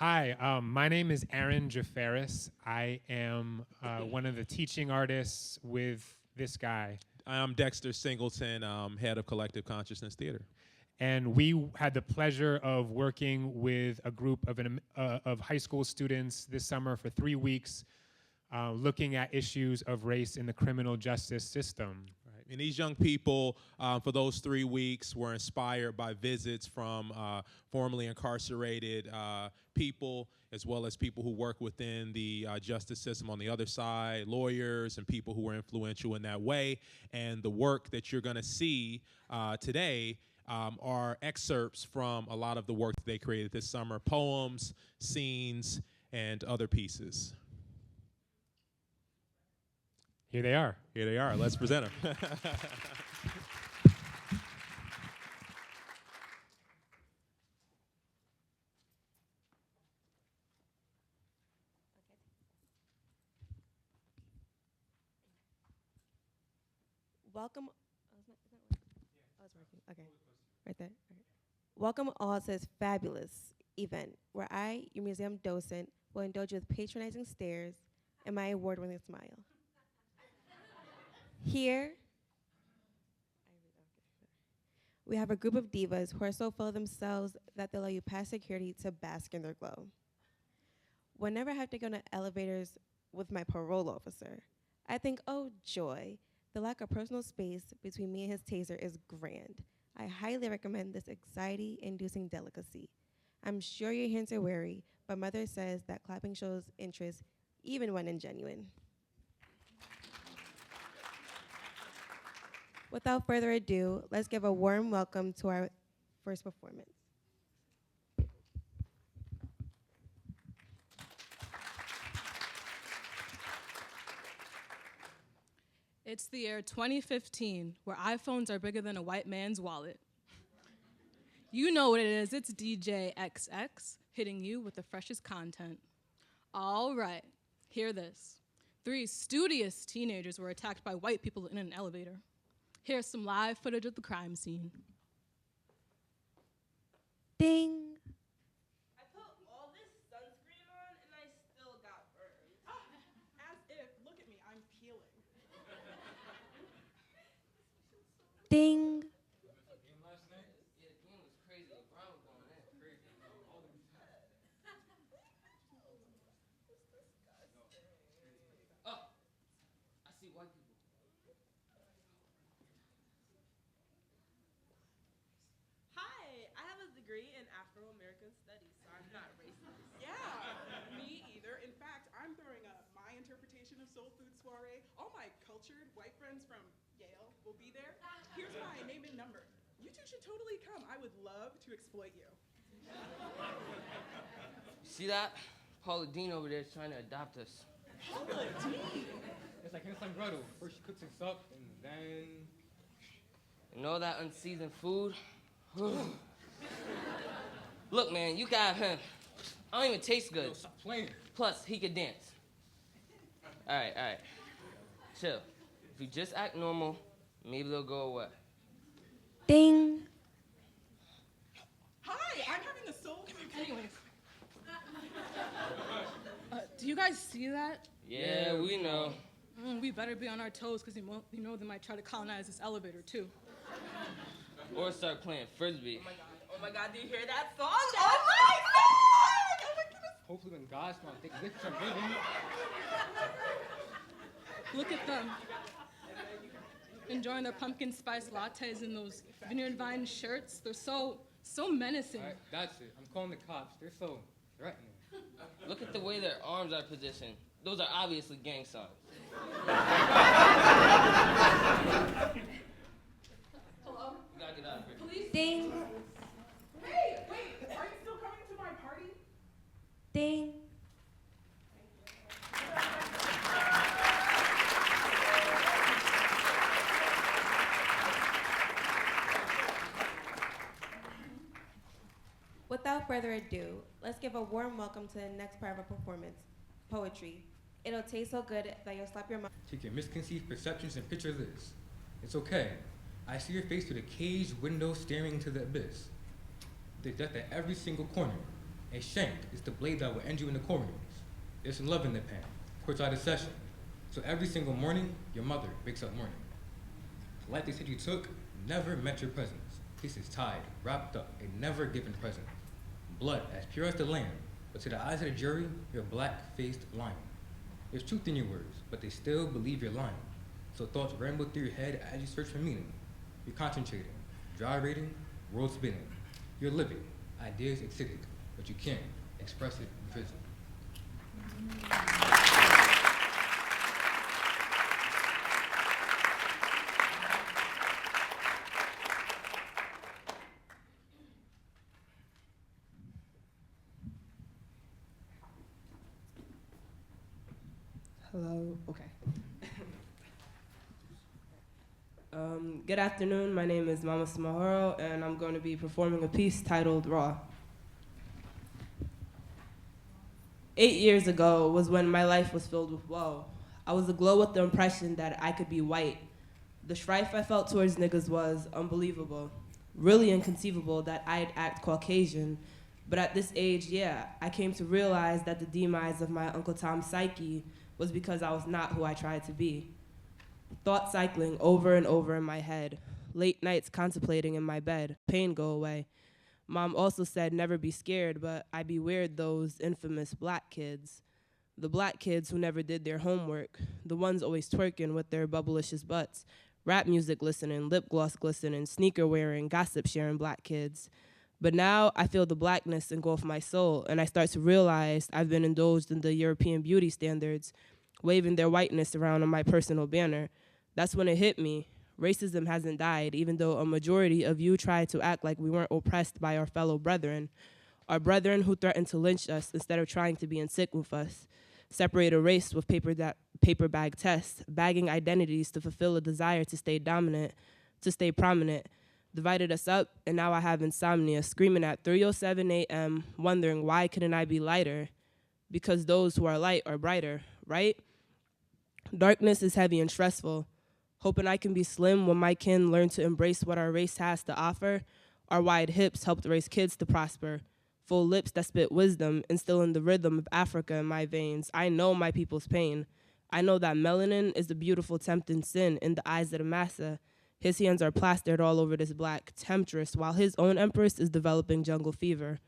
Hi, my name is Aaron Jafaris. I am one of the teaching artists with this guy. I'm Dexter Singleton, head of Collective Consciousness Theater. And we had the pleasure of working with a group of high school students this summer for 3 weeks, looking at issues of race in the criminal justice system. Right. And these young people, for those 3 weeks, were inspired by visits from formerly incarcerated people, as well as people who work within the justice system on the other side, lawyers and people who were influential in that way. And the work that you're going to see today are excerpts from a lot of the work that they created this summer, poems, scenes, and other pieces. Here they are. Here they are. Let's present them. Welcome. Oh, is that working? Oh, it's working. Okay. Right there. All right. Welcome all to this fabulous event where I, your museum docent, will indulge you with patronizing stares and my award-winning smile. Here, we have a group of divas who are so full of themselves that they'll allow you past security to bask in their glow. Whenever I have to go into elevators with my parole officer, I think, oh joy, the lack of personal space between me and his taser is grand. I highly recommend this anxiety-inducing delicacy. I'm sure your hands are wary, but Mother says that clapping shows interest even when ingenuine. Without further ado, let's give a warm welcome to our first performance. It's the year 2015, where iPhones are bigger than a white man's wallet. You know what it is, it's DJ XX hitting you with the freshest content. All right, hear this. 3 studious teenagers were attacked by white people in an elevator. Here's some live footage of the crime scene. Ding. I put all this sunscreen on and I still got burned. As if, look at me, I'm peeling. Ding. In Afro-American studies, so I'm not racist. Yeah, me either. In fact, I'm throwing up my interpretation of soul food soiree. All my cultured white friends from Yale will be there. Here's my name and number. You two should totally come. I would love to exploit you. See that? Paula Dean over there is trying to adopt us. Paula Dean? It's like Hansel and Gretel. First she cooks us up, and then... And all that unseasoned food. Look, man, you got him. I don't even taste good. Yo, stop playing. Plus, he could dance. All right. Chill. If you just act normal, maybe they'll go away. Ding. Hi, I'm having a soul food. Anyways. Do you guys see that? Yeah, we know. We better be on our toes, because you know they might try to colonize this elevator, too. Or start playing frisbee. Oh my God, do you hear that song? Oh my goodness! Hopefully when God's gonna take this from living. Look at them. Enjoying their pumpkin spice lattes in those Vineyard Vine shirts. They're so menacing. All right, that's it. I'm calling the cops. They're so threatening. Look at the way their arms are positioned. Those are obviously gang signs. Hello? You gotta get out of here. Police? Ding. Hey, wait, are you still coming to my party? Ding. Without further ado, let's give a warm welcome to the next part of our performance, poetry. It'll taste so good that you'll slap your mouth. Take your misconceived perceptions and picture this. It's okay. I see your face through the caged window staring into the abyss. There's death at every single corner, A shank is the blade that will end you in the corners. There's some love in the pan. Court's out of session. So every single morning, your mother wakes up mourning. The life they said you took never met your presence. Pieces tied, wrapped up, a never given present. Blood as pure as the lamb, but to the eyes of the jury, you're a black-faced lion. There's truth in your words, but they still believe you're lying. So thoughts ramble through your head as you search for meaning. You're concentrating, gyrating, world spinning. You're living, ideas excited, but you can't express it in prison. Hello, okay. Good afternoon, my name is Mama Samahoro, and I'm going to be performing a piece titled Raw. 8 years ago was when my life was filled with woe. I was aglow with the impression that I could be white. The strife I felt towards niggas was unbelievable, really inconceivable that I'd act Caucasian. But at this age, yeah, I came to realize that the demise of my Uncle Tom's psyche was because I was not who I tried to be. Thought cycling over and over in my head, late nights contemplating in my bed, pain go away. Mom also said never be scared, but I bewared those infamous black kids. The black kids who never did their homework, the ones always twerking with their bubblicious butts, rap music listening, lip gloss glistening, sneaker wearing, gossip sharing black kids. But now I feel the blackness engulf my soul, and I start to realize I've been indulged in the European beauty standards, waving their whiteness around on my personal banner. That's when it hit me. Racism hasn't died, even though a majority of you try to act like we weren't oppressed by our fellow brethren. Our brethren who threatened to lynch us instead of trying to be in sync with us. Separate a race with paper bag tests, bagging identities to fulfill a desire to stay dominant, to stay prominent. Divided us up, and now I have insomnia, screaming at 3:07 a.m., wondering why couldn't I be lighter? Because those who are light are brighter, right? Darkness is heavy and stressful. Hoping I can be slim when my kin learn to embrace what our race has to offer. Our wide hips helped raise kids to prosper. Full lips that spit wisdom, instilling the rhythm of Africa in my veins. I know my people's pain. I know that melanin is the beautiful tempting sin in the eyes of the massa. His hands are plastered all over this black temptress, while his own empress is developing jungle fever.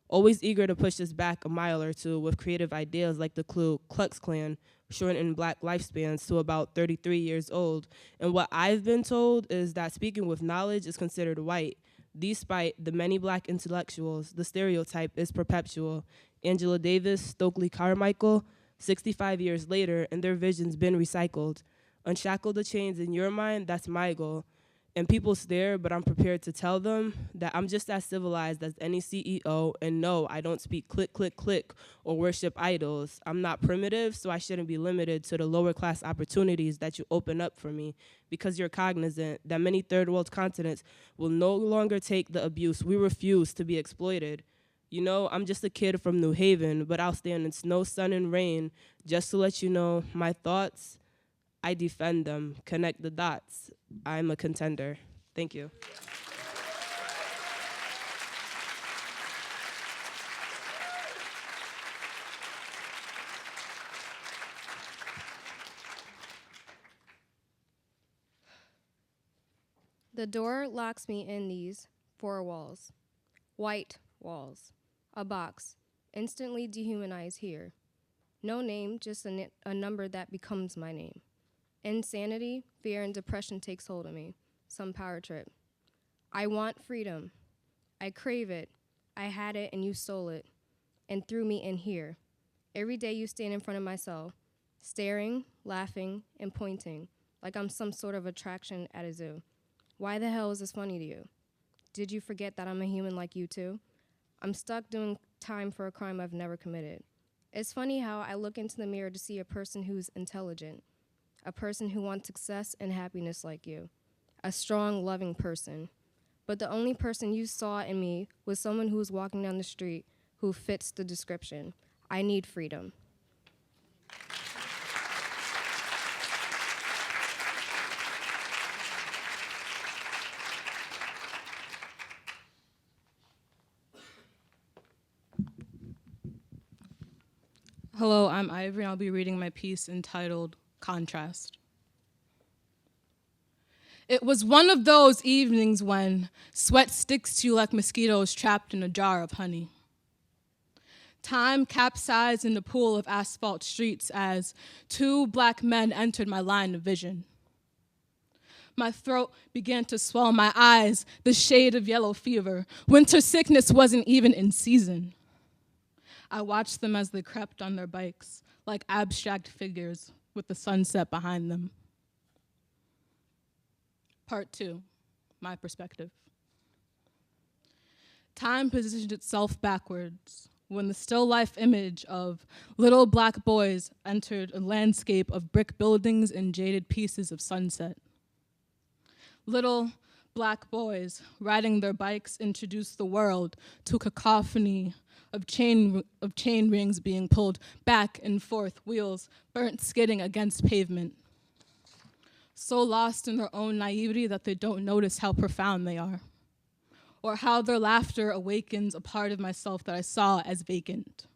Always eager to push us back a mile or two with creative ideas like the Ku Klux Klan, shortening black lifespans to about 33 years old. And what I've been told is that speaking with knowledge is considered white. Despite the many black intellectuals, the stereotype is perpetual. Angela Davis, Stokely Carmichael, 65 years later, and their vision's been recycled. Unshackle the chains in your mind, that's my goal. And people stare, but I'm prepared to tell them that I'm just as civilized as any CEO, and no, I don't speak click, click, click, or worship idols. I'm not primitive, so I shouldn't be limited to the lower class opportunities that you open up for me, because you're cognizant that many third world continents will no longer take the abuse. We refuse to be exploited. You know, I'm just a kid from New Haven, but I'll stand in snow, sun, and rain just to let you know my thoughts, I defend them, connect the dots. I'm a contender. Thank you. The door locks me in these four walls. White walls. A box. Instantly dehumanized here. No name, just a number that becomes my name. Insanity, fear, and depression takes hold of me. Some power trip. I want freedom. I crave it. I had it and you stole it and threw me in here. Every day you stand in front of my cell, staring, laughing, and pointing like I'm some sort of attraction at a zoo. Why the hell is this funny to you? Did you forget that I'm a human like you too? I'm stuck doing time for a crime I've never committed. It's funny how I look into the mirror to see a person who's intelligent, a person who wants success and happiness like you, a strong, loving person. But the only person you saw in me was someone who was walking down the street who fits the description. I need freedom. Hello, I'm Ivory, and I'll be reading my piece entitled Contrast. It was one of those evenings when sweat sticks to you like mosquitoes trapped in a jar of honey. Time capsized in the pool of asphalt streets as two black men entered my line of vision. My throat began to swell, my eyes the shade of yellow fever. Winter sickness wasn't even in season. I watched them as they crept on their bikes, like abstract figures with the sunset behind them. Part 2, my perspective. Time positioned itself backwards when the still life image of little black boys entered a landscape of brick buildings and jaded pieces of sunset. Little black boys riding their bikes introduced the world to a cacophony of chain rings being pulled back and forth, wheels burnt skidding against pavement. So lost in their own naivety that they don't notice how profound they are, or how their laughter awakens a part of myself that I saw as vacant.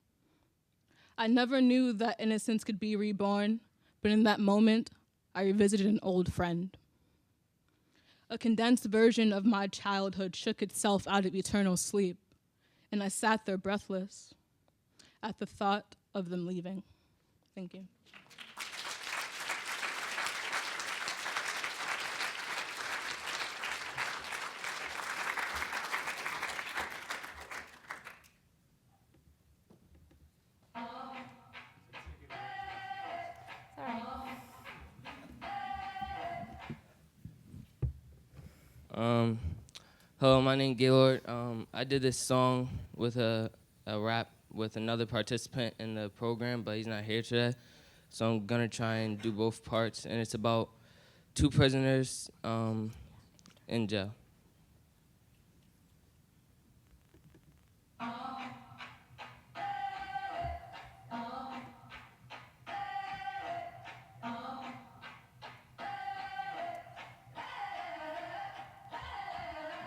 I never knew that innocence could be reborn, but in that moment, I revisited an old friend. A condensed version of my childhood shook itself out of eternal sleep, and I sat there breathless at the thought of them leaving. Thank you. Hello, my name's Gaylord. I did this song with a rap with another participant in the program, but he's not here today. So I'm gonna try and do both parts, and it's about two prisoners in jail.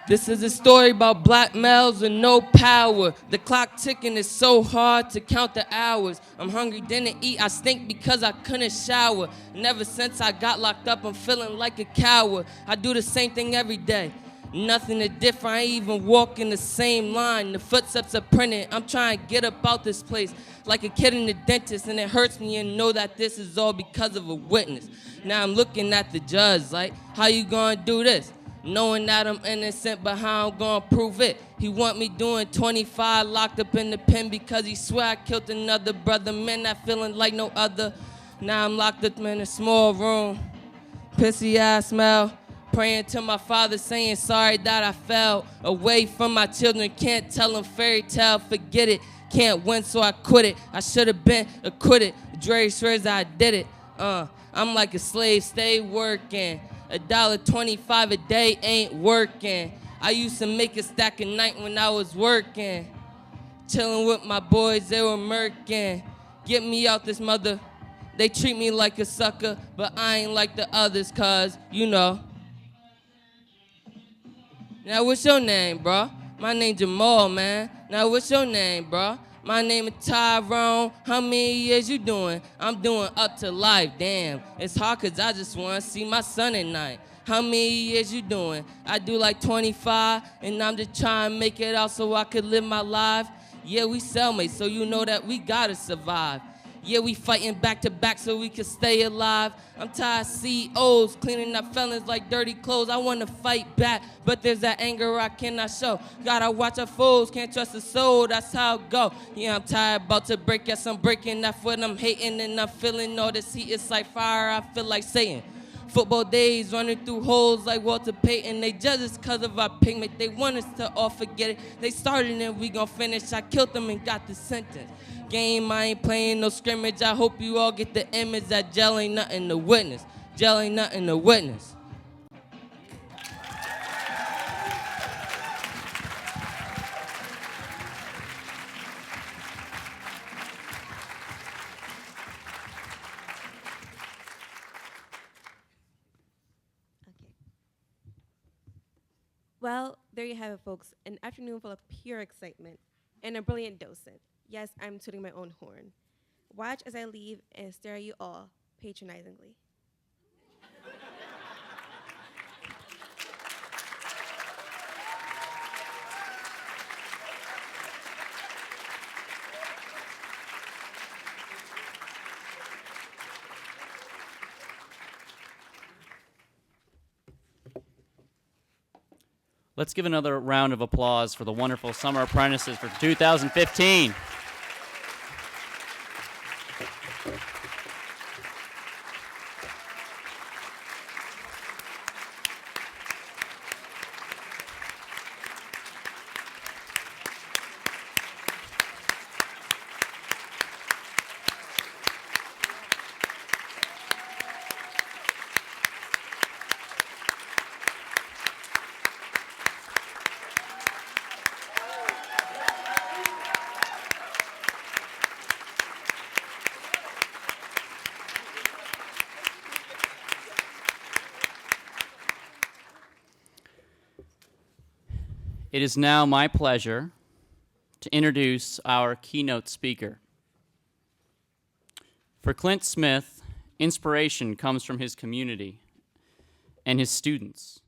This is a story about black males with no power. The clock ticking is so hard to count the hours. I'm hungry, didn't eat, I stink because I couldn't shower. And ever since I got locked up, I'm feeling like a coward. I do the same thing every day. Nothing is different, I ain't even walk in the same line. The footsteps are printed, I'm trying to get up out this place like a kid in the dentist, and it hurts me and know that this is all because of a witness. Now I'm looking at the judge like, how you gonna do this? Knowing that I'm innocent, but how I'm gonna prove it? He want me doing 25, locked up in the pen because he swear I killed another brother. Man, that feeling like no other. Now I'm locked up in a small room, pissy ass smell. Praying to my father, saying sorry that I fell away from my children. Can't tell them fairy tale, forget it. Can't win, so I quit it. I should have been acquitted. Dre swears I did it. I'm like a slave, stay working. $1.25 a day ain't working. I used to make a stack a night when I was working. Chilling with my boys, they were murking. Get me out this mother. They treat me like a sucker, but I ain't like the others, cause, you know. Now what's your name, bro? My name Jamal, man. Now what's your name, bro? My name is Tyrone. How many years you doing? I'm doing up to life, damn. It's hard cause I just wanna see my son at night. How many years you doing? I do like 25, and I'm just trying to make it out so I could live my life. Yeah, we cellmates, so you know that we gotta survive. Yeah, we fighting back to back so we can stay alive. I'm tired of CEOs cleaning up felons like dirty clothes. I want to fight back, but there's that anger I cannot show. Gotta watch our foes, can't trust a soul, that's how it go. Yeah, I'm tired, about to break, yes, I'm breaking. That's what I'm hating, and I'm feeling all this heat. It's like fire, I feel like Satan. Football days running through holes like Walter Payton. They judge us because of our pigment. They want us to all forget it. They started and we gon' finish. I killed them and got the sentence. Game, I ain't playing no scrimmage. I hope you all get the image that jail ain't nothing to witness. Jail ain't nothing to witness. Well, there you have it, folks. An afternoon full of pure excitement and a brilliant docent. Yes, I'm tooting my own horn. Watch as I leave and stare at you all patronizingly. Let's give another round of applause for the wonderful summer apprentices for 2015. It is now my pleasure to introduce our keynote speaker. For Clint Smith, inspiration comes from his community and his students.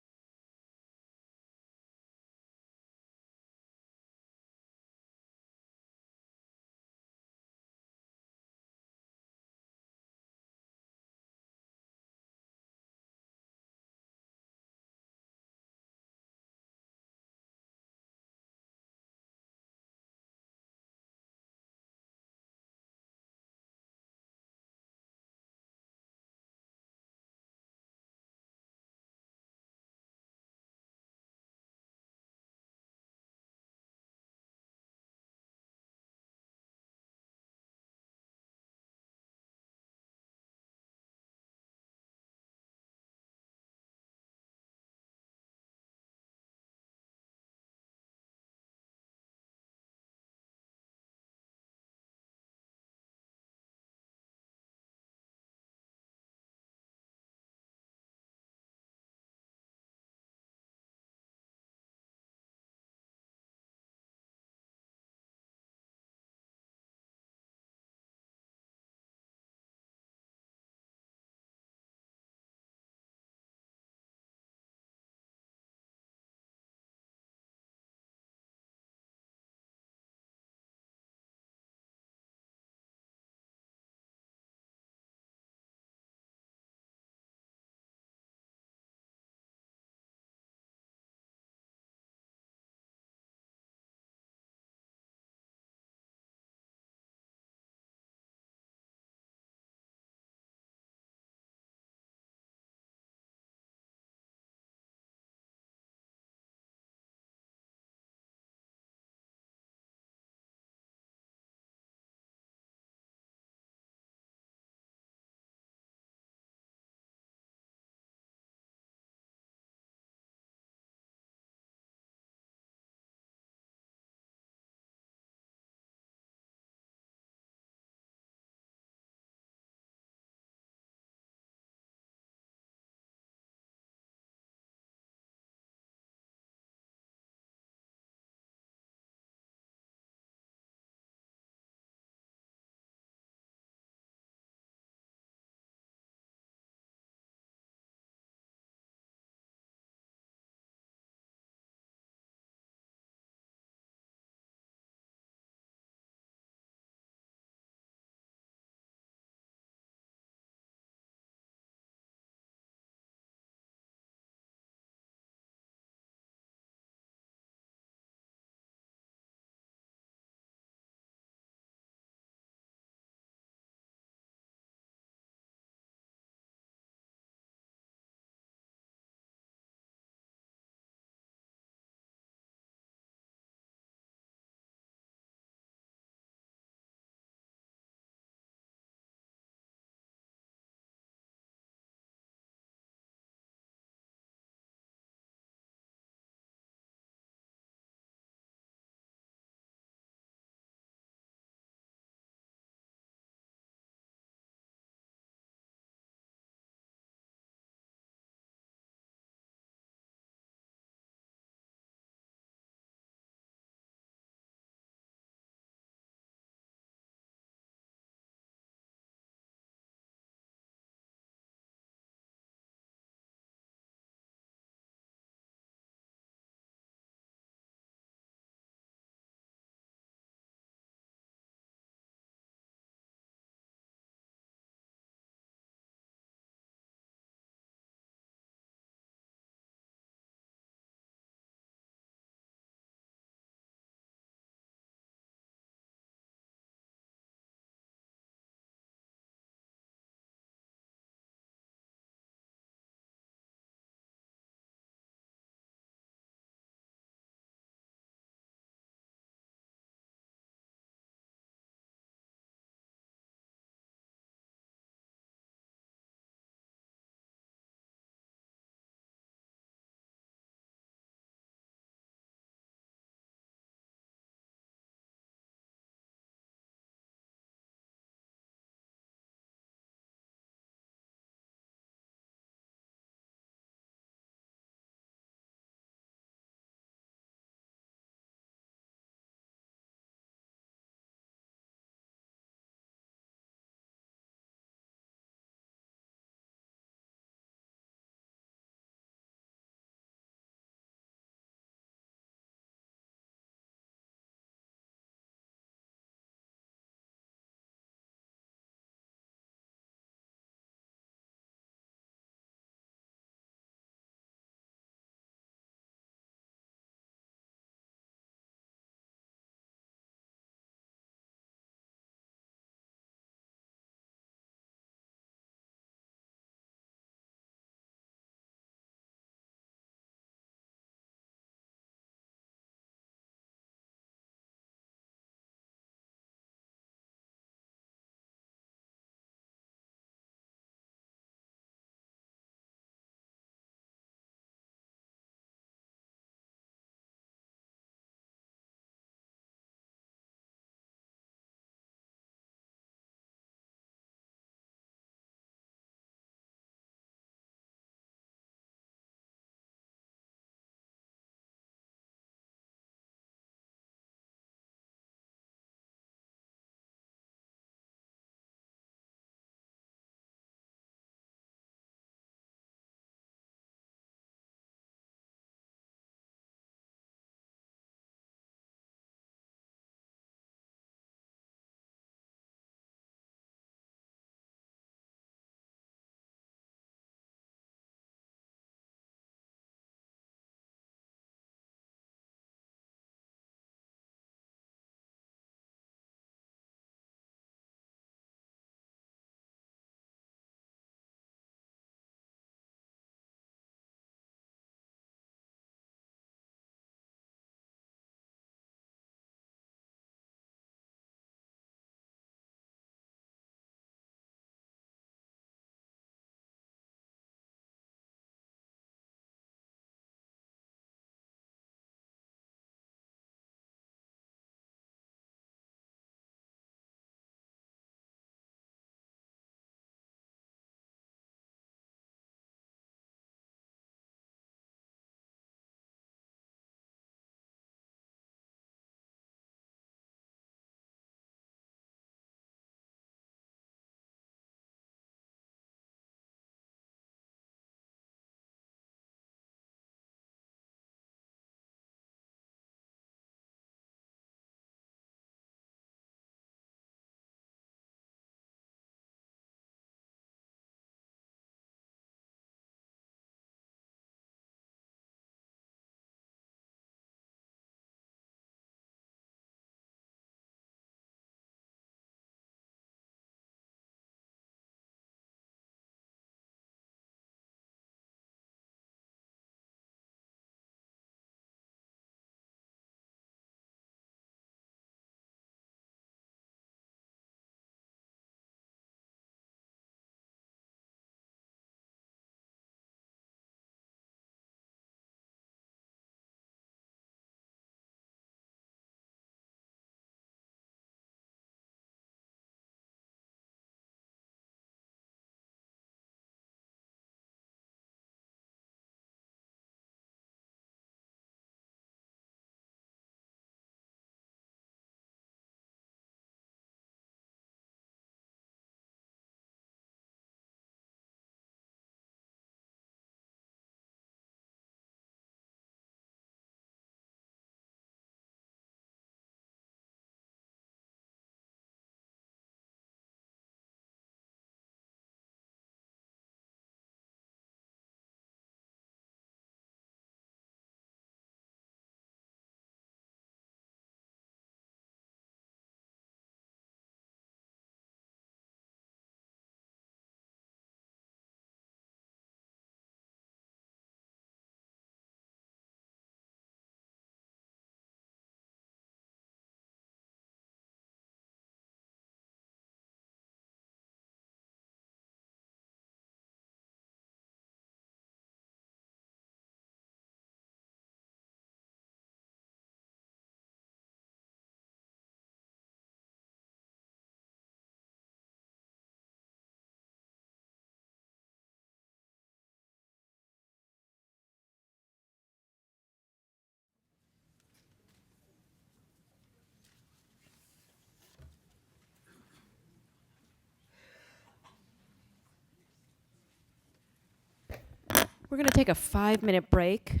We're going to take a 5-minute break.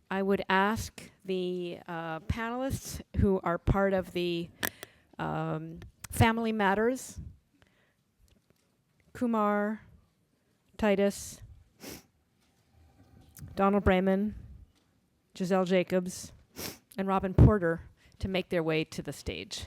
I would ask the panelists who are part of the Family Matters, Kumar, Titus, Donald Brayman, Giselle Jacobs, and Robin Porter to make their way to the stage.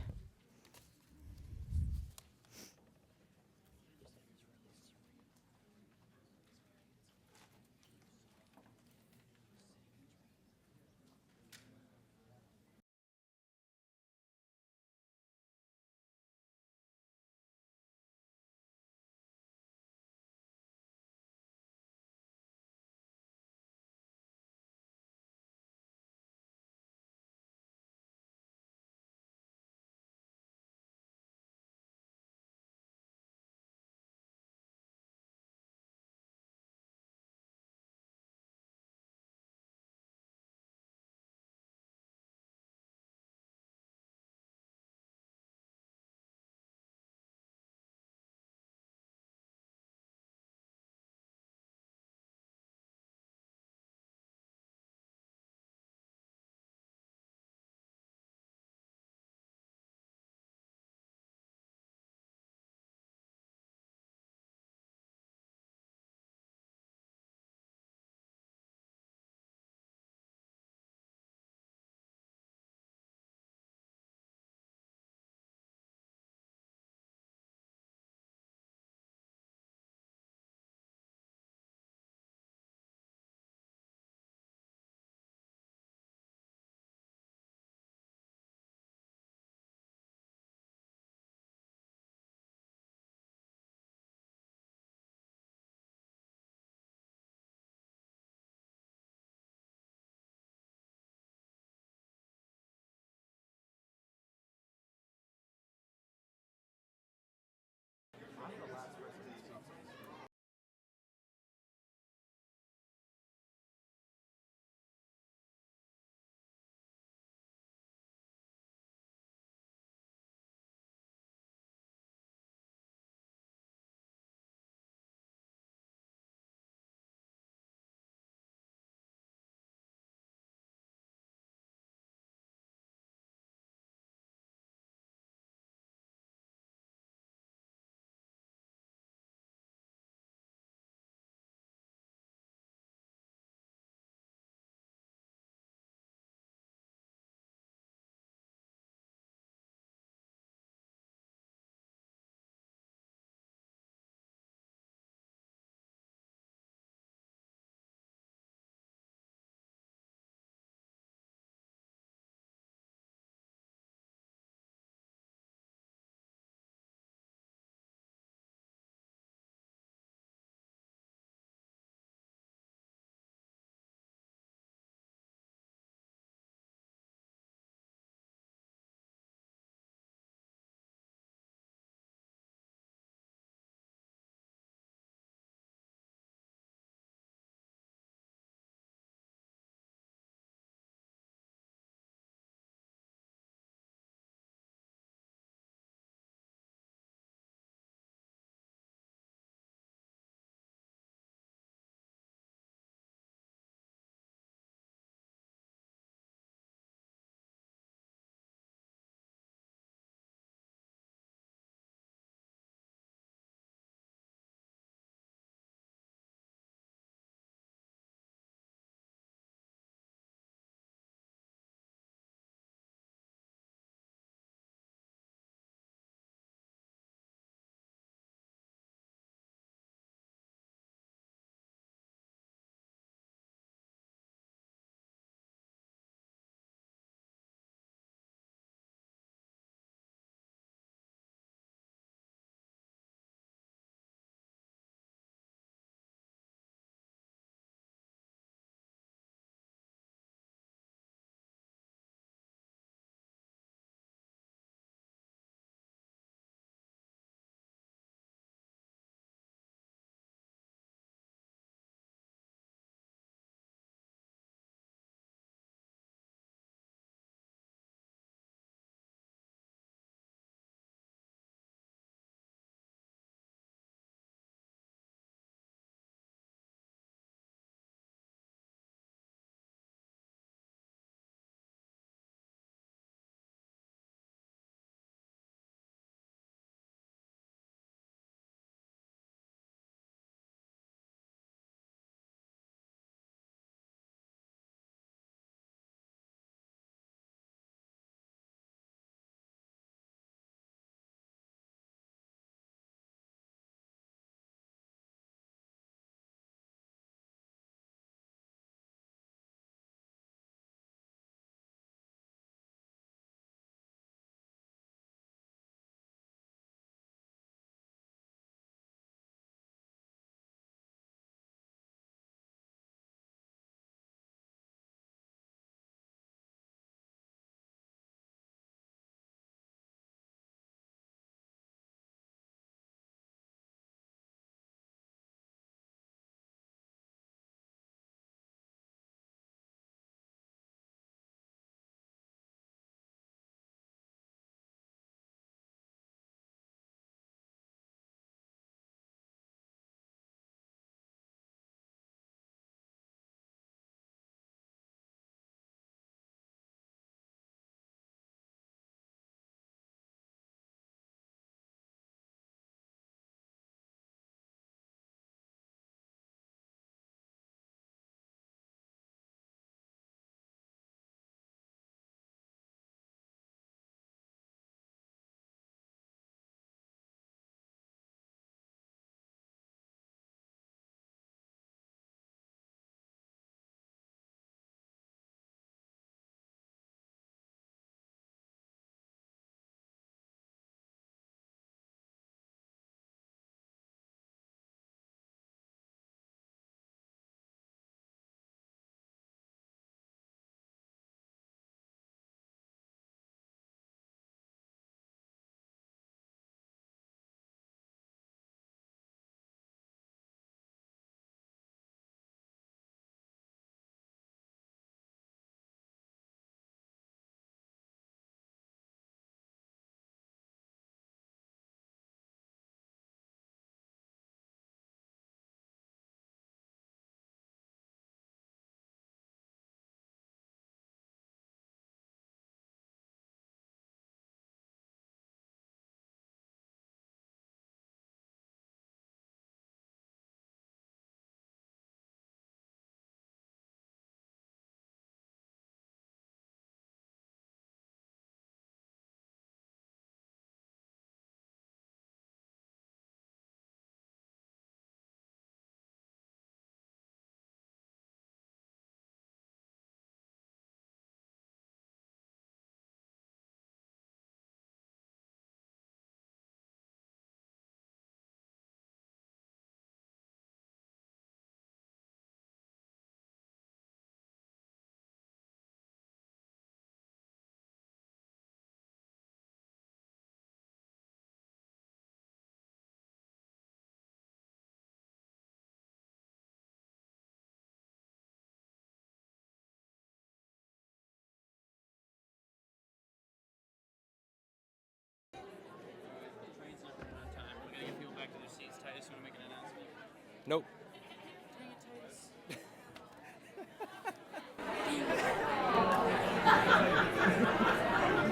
Nope.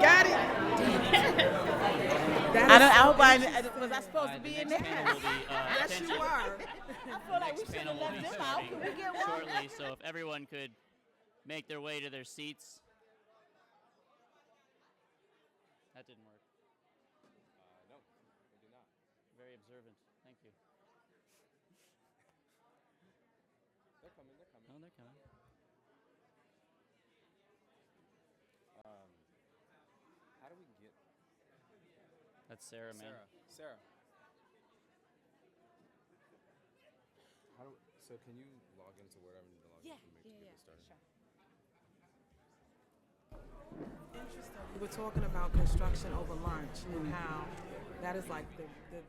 Got it. Was I supposed to be in there? Yes, you are. I feel like we should have left them out. Can we get one? Shortly, so if everyone could make their way to their seats. That didn't work. No, we did not. Very observant. Thank you. They're coming. They're coming. Oh, they're coming. How do we get? That's Sarah, man. Sarah. So can you log into wherever you need to log into to get this started? Sure. Interesting. We were talking about construction over lunch and how that is like the main.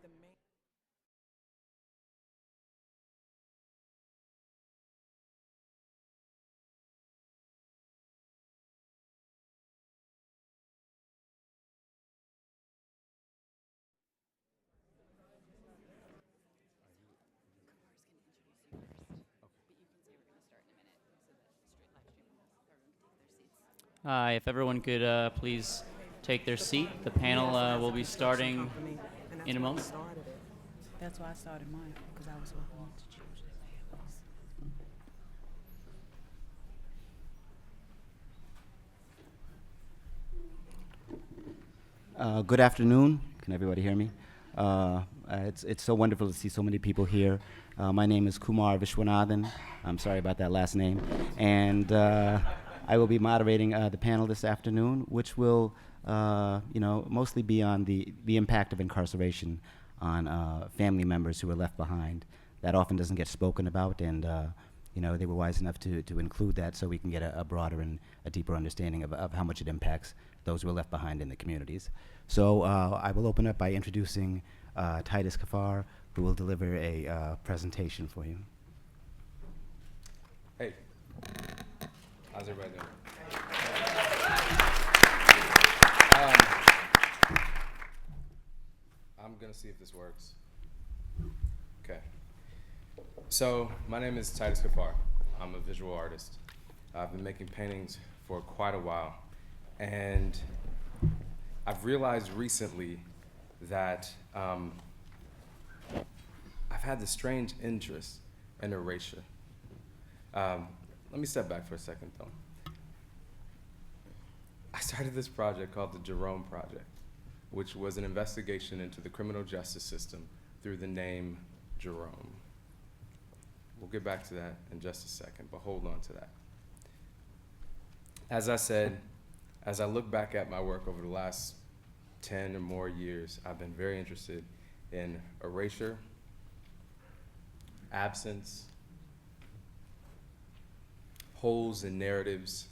If everyone could please take their seat. The panel will be starting in a moment. That's why I started mine, because I was wanting to choose. Good afternoon. Can everybody hear me? It's so wonderful to see so many people here. My name is Kumar Vishwanathan. I'm sorry about that last name. And I will be moderating the panel this afternoon, which will mostly be on the impact of incarceration on family members who are left behind. That often doesn't get spoken about, and they were wise enough to include that so we can get a broader and a deeper understanding of how much it impacts those who are left behind in the communities. So I will open up by introducing Titus Kafar, who will deliver a presentation for you. Hey, how's everybody doing? I'm gonna see if this works. Okay. So my name is Titus Kafar. I'm a visual artist. I've been making paintings for quite a while, and I've realized recently that I've had this strange interest in erasure. Let me step back for a second, though. I started this project called the Jerome Project, which was an investigation into the criminal justice system through the name Jerome. We'll get back to that in just a second, but hold on to that. As I said, as I look back at my work over the last 10 or more years, I've been very interested in erasure, absence, holes in narratives,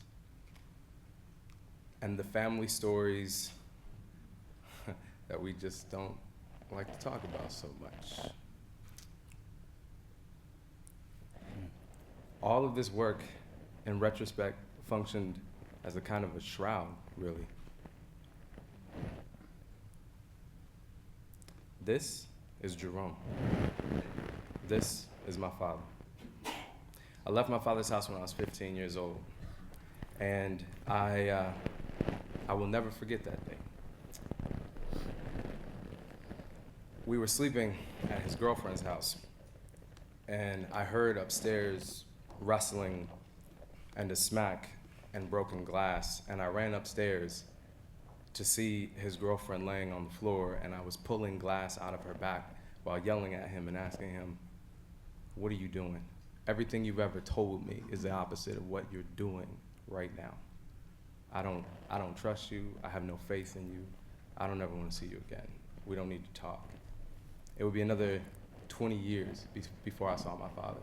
and the family stories that we just don't like to talk about so much. All of this work, in retrospect, functioned as a kind of a shroud, really. This is Jerome. This is my father. I left my father's house when I was 15 years old, and I will never forget that day. We were sleeping at his girlfriend's house, and I heard upstairs rustling and a smack and broken glass, and I ran upstairs to see his girlfriend laying on the floor, and I was pulling glass out of her back while yelling at him and asking him, "What are you doing? Everything you've ever told me is the opposite of what you're doing right now. I don't trust you. I have no faith in you. I don't ever want to see you again. We don't need to talk." It would be another 20 years before I saw my father.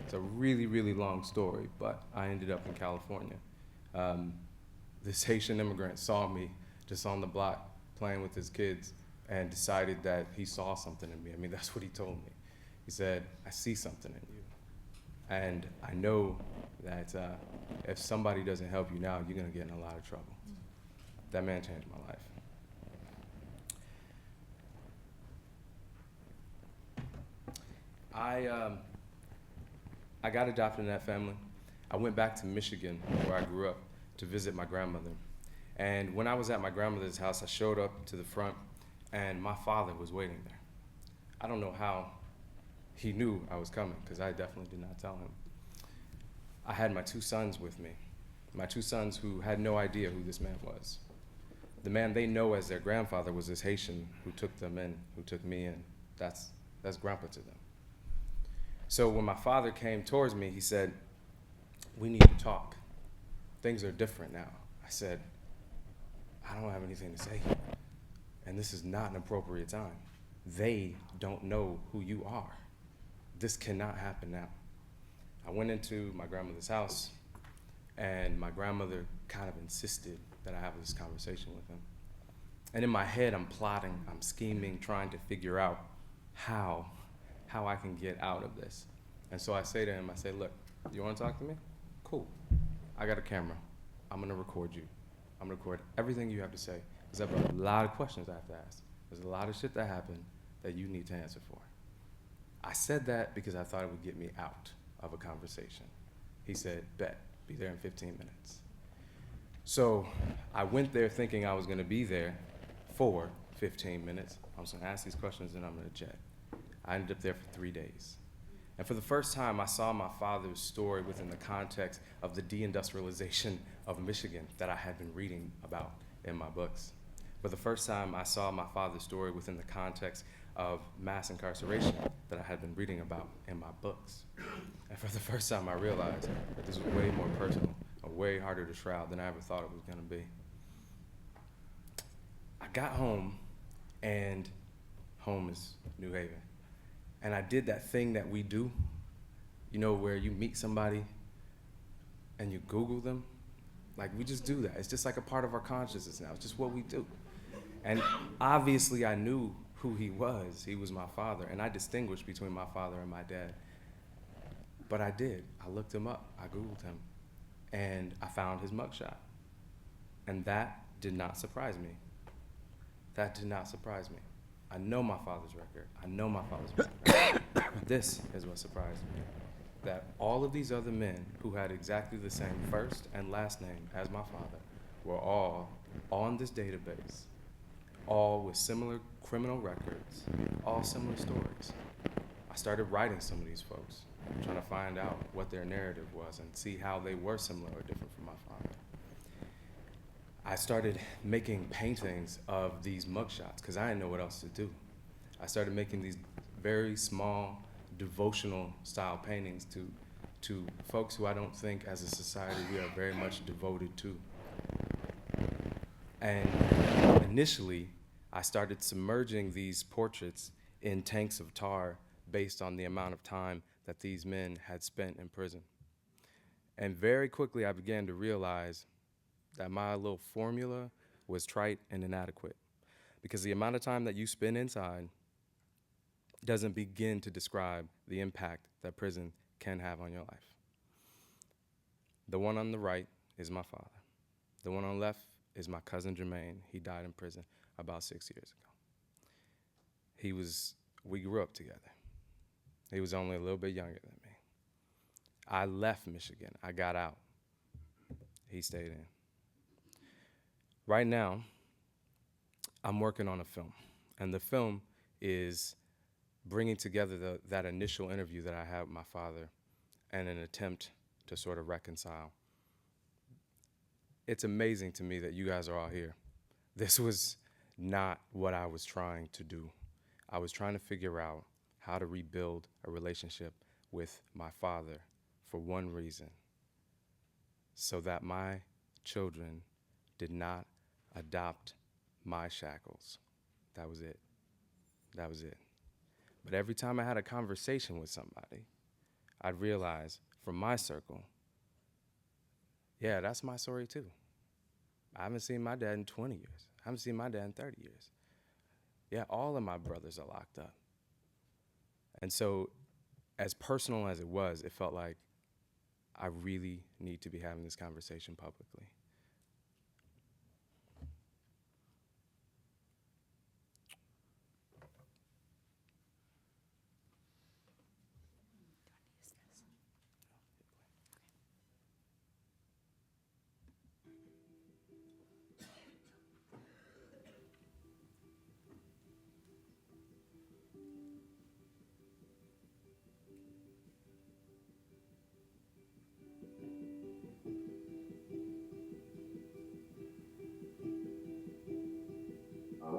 It's a really, really long story, but I ended up in California. This Haitian immigrant saw me just on the block playing with his kids and decided that he saw something in me. I mean, that's what he told me. He said, "I see something in you. And I know that if somebody doesn't help you now, you're gonna get in a lot of trouble." That man changed my life. I got adopted in that family. I went back to Michigan, where I grew up, to visit my grandmother. And when I was at my grandmother's house, I showed up to the front, and my father was waiting there. I don't know how he knew I was coming, because I definitely did not tell him. I had my 2 sons with me, my 2 sons who had no idea who this man was. The man they know as their grandfather was this Haitian who took them in, who took me in. That's grandpa to them. So when my father came towards me, he said, "We need to talk. Things are different now." I said, "I don't have anything to say here, and this is not an appropriate time. They don't know who you are. This cannot happen now." I went into my grandmother's house, and my grandmother kind of insisted that I have this conversation with him. And in my head, I'm plotting, I'm scheming, trying to figure out how I can get out of this. And so I say to him, I say, "Look, you want to talk to me? Cool. I got a camera. I'm going to record you. I'm going to record everything you have to say, because I've got a lot of questions I have to ask. There's a lot of shit that happened that you need to answer for." I said that because I thought it would get me out of a conversation. He said, "Bet, be there in 15 minutes. So I went there thinking I was going to be there for 15 minutes. I was going to ask these questions and I'm going to jet. I ended up there for 3 days. And for the first time, I saw my father's story within the context of the deindustrialization of Michigan that I had been reading about in my books. For the first time, I saw my father's story within the context of mass incarceration that I had been reading about in my books. And for the first time, I realized that this was way more personal, or way harder to shroud than I ever thought it was going to be. I got home, and home is New Haven. And I did that thing that we do, you know, where you meet somebody and you Google them. Like, we just do that. It's just like a part of our consciousness now. It's just what we do. And obviously I knew who he was. He was my father, and I distinguished between my father and my dad. But I did. I looked him up. I Googled him, and I found his mugshot. And that did not surprise me. That did not surprise me. I know my father's record. I know my father's record. This is what surprised me. That all of these other men who had exactly the same first and last name as my father were all on this database, all with similar criminal records, all similar stories. I started writing some of these folks, trying to find out what their narrative was and see how they were similar or different from my father. I started making paintings of these mugshots because I didn't know what else to do. I started making these very small, devotional style paintings to folks who I don't think as a society we are very much devoted to. And initially, I started submerging these portraits in tanks of tar based on the amount of time that these men had spent in prison. And very quickly, I began to realize that my little formula was trite and inadequate, because the amount of time that you spend inside doesn't begin to describe the impact that prison can have on your life. The one on the right is my father. The one on the left is my cousin Jermaine. He died in prison about 6 years ago. We grew up together. He was only a little bit younger than me. I left Michigan. I got out. He stayed in. Right now, I'm working on a film, and the film is bringing together that initial interview that I had with my father and an attempt to sort of reconcile. It's amazing to me that you guys are all here. This was not what I was trying to do. I was trying to figure out how to rebuild a relationship with my father for one reason, so that my children did not adopt my shackles. That was it. That was it. But every time I had a conversation with somebody, I'd realize from my circle, yeah, that's my story too. I haven't seen my dad in 20 years. I haven't seen my dad in 30 years. Yeah, all of my brothers are locked up. And so, as personal as it was, it felt like I really need to be having this conversation publicly.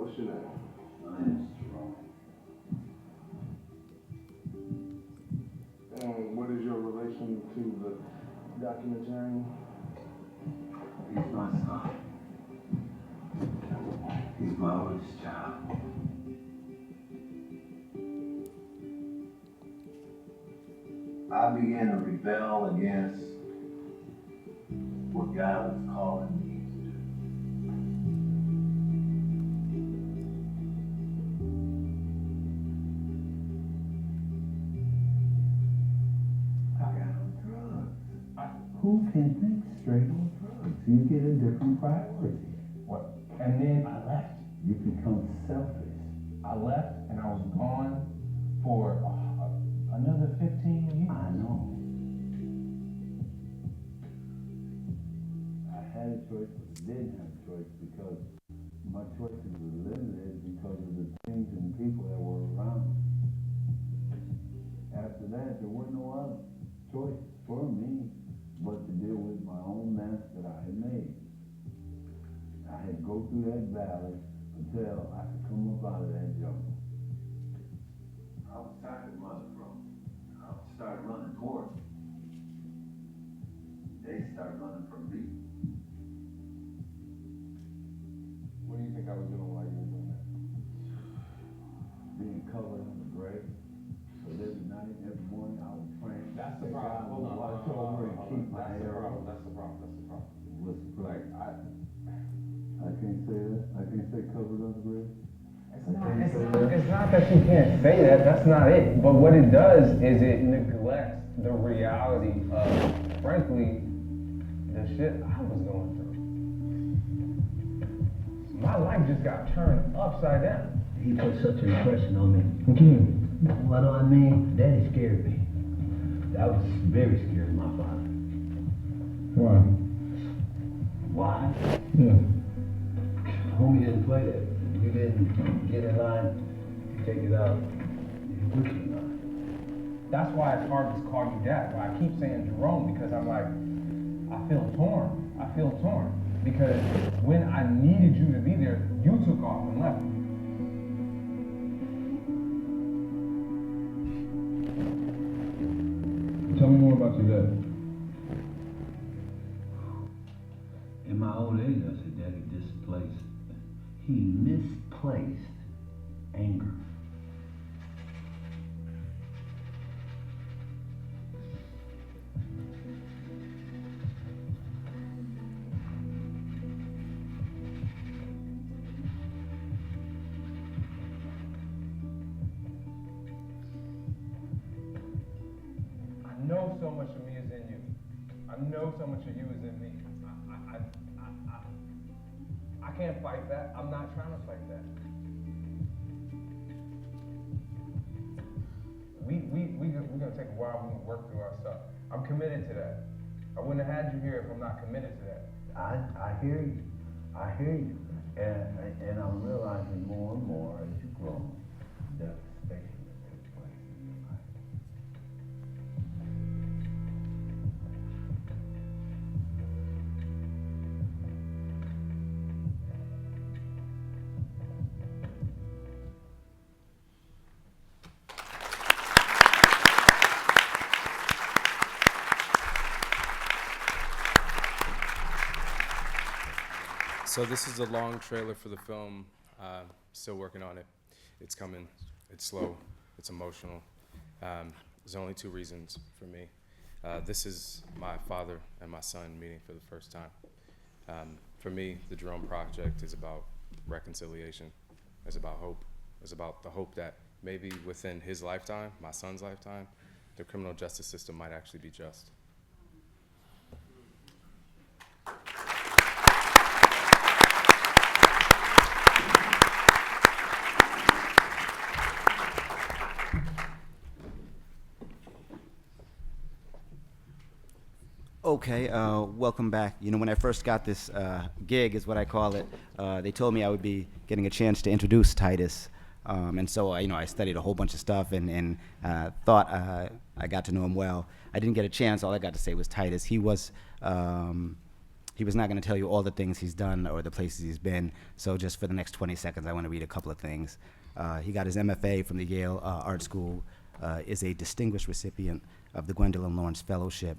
What's your name? My name is Jerome. And what is your relation to the documentarian? He's my son. He's my oldest child. I began to rebel against what God was calling me to do. I got on drugs. Who can think straight on drugs? You get a different priority. What? And then I left. You become selfish. I left and I was gone for another 15 years. I know. I had a choice, but I didn't have a choice because my choices were limited because of the things and people that were around me. After that, there were no other choice for me but to deal with my own mess that I had made. I had to go through that valley until I could come up out of that jungle. I was tired of running from them. I started running toward them. They started running from me. What do you think I was doing while you were doing that? Being covered in the grave. So every night, every morning, I was praying. That's the problem. Hold on. Watch over and keep my That's the hair problem. up. That's the problem. That's the problem. What's the problem? Like, I can't say that. I can't say covered on the grave. It's not that you can't say that. That's not it. But what it does is it neglects the reality of, frankly, the shit I was going through. My life just got turned upside down. He put such an impression on me. What do I mean? Daddy scared me. I was very scared of my father. Why? Why? Yeah. Homie didn't play that. You didn't get in line, you take it out, you put you in line. That's why it's hard to call you dad. Why I keep saying Jerome, because I'm like, I feel torn. I feel torn. Because when I needed you to be there, you took off and left. Tell me more about your dad. In my old age, I said, Daddy displaced. He misplaced anger. I know so much of me is in you. I know so much of you is in me. I can't fight that. I'm not trying to fight that. We're gonna take a while. We're gonna work through our stuff. I'm committed to that. I wouldn't have had you here if I'm not committed to that. I hear you. I hear you. And I'm realizing more and more as you grow, devastation that takes place in your life. So this is a long trailer for the film. Still working on it. It's coming. It's slow. It's emotional. There's only two reasons for me. This is my father and my son meeting for the first time. For me, the Jerome Project is about reconciliation. It's about hope. It's about the hope that maybe within his lifetime, my son's lifetime, the criminal justice system might actually be just. Okay, welcome back. You know, when I first got this gig, is what I call it, they told me I would be getting a chance to introduce Titus. And so, you know, I studied a whole bunch of stuff and thought I got to know him well. I didn't get a chance. All I got to say was Titus. He was he was not going to tell you all the things he's done or the places he's been. So just for the next 20 seconds, I want to read a couple of things. He got his MFA from the Yale Art School, is a distinguished recipient of the Gwendolyn Lawrence Fellowship,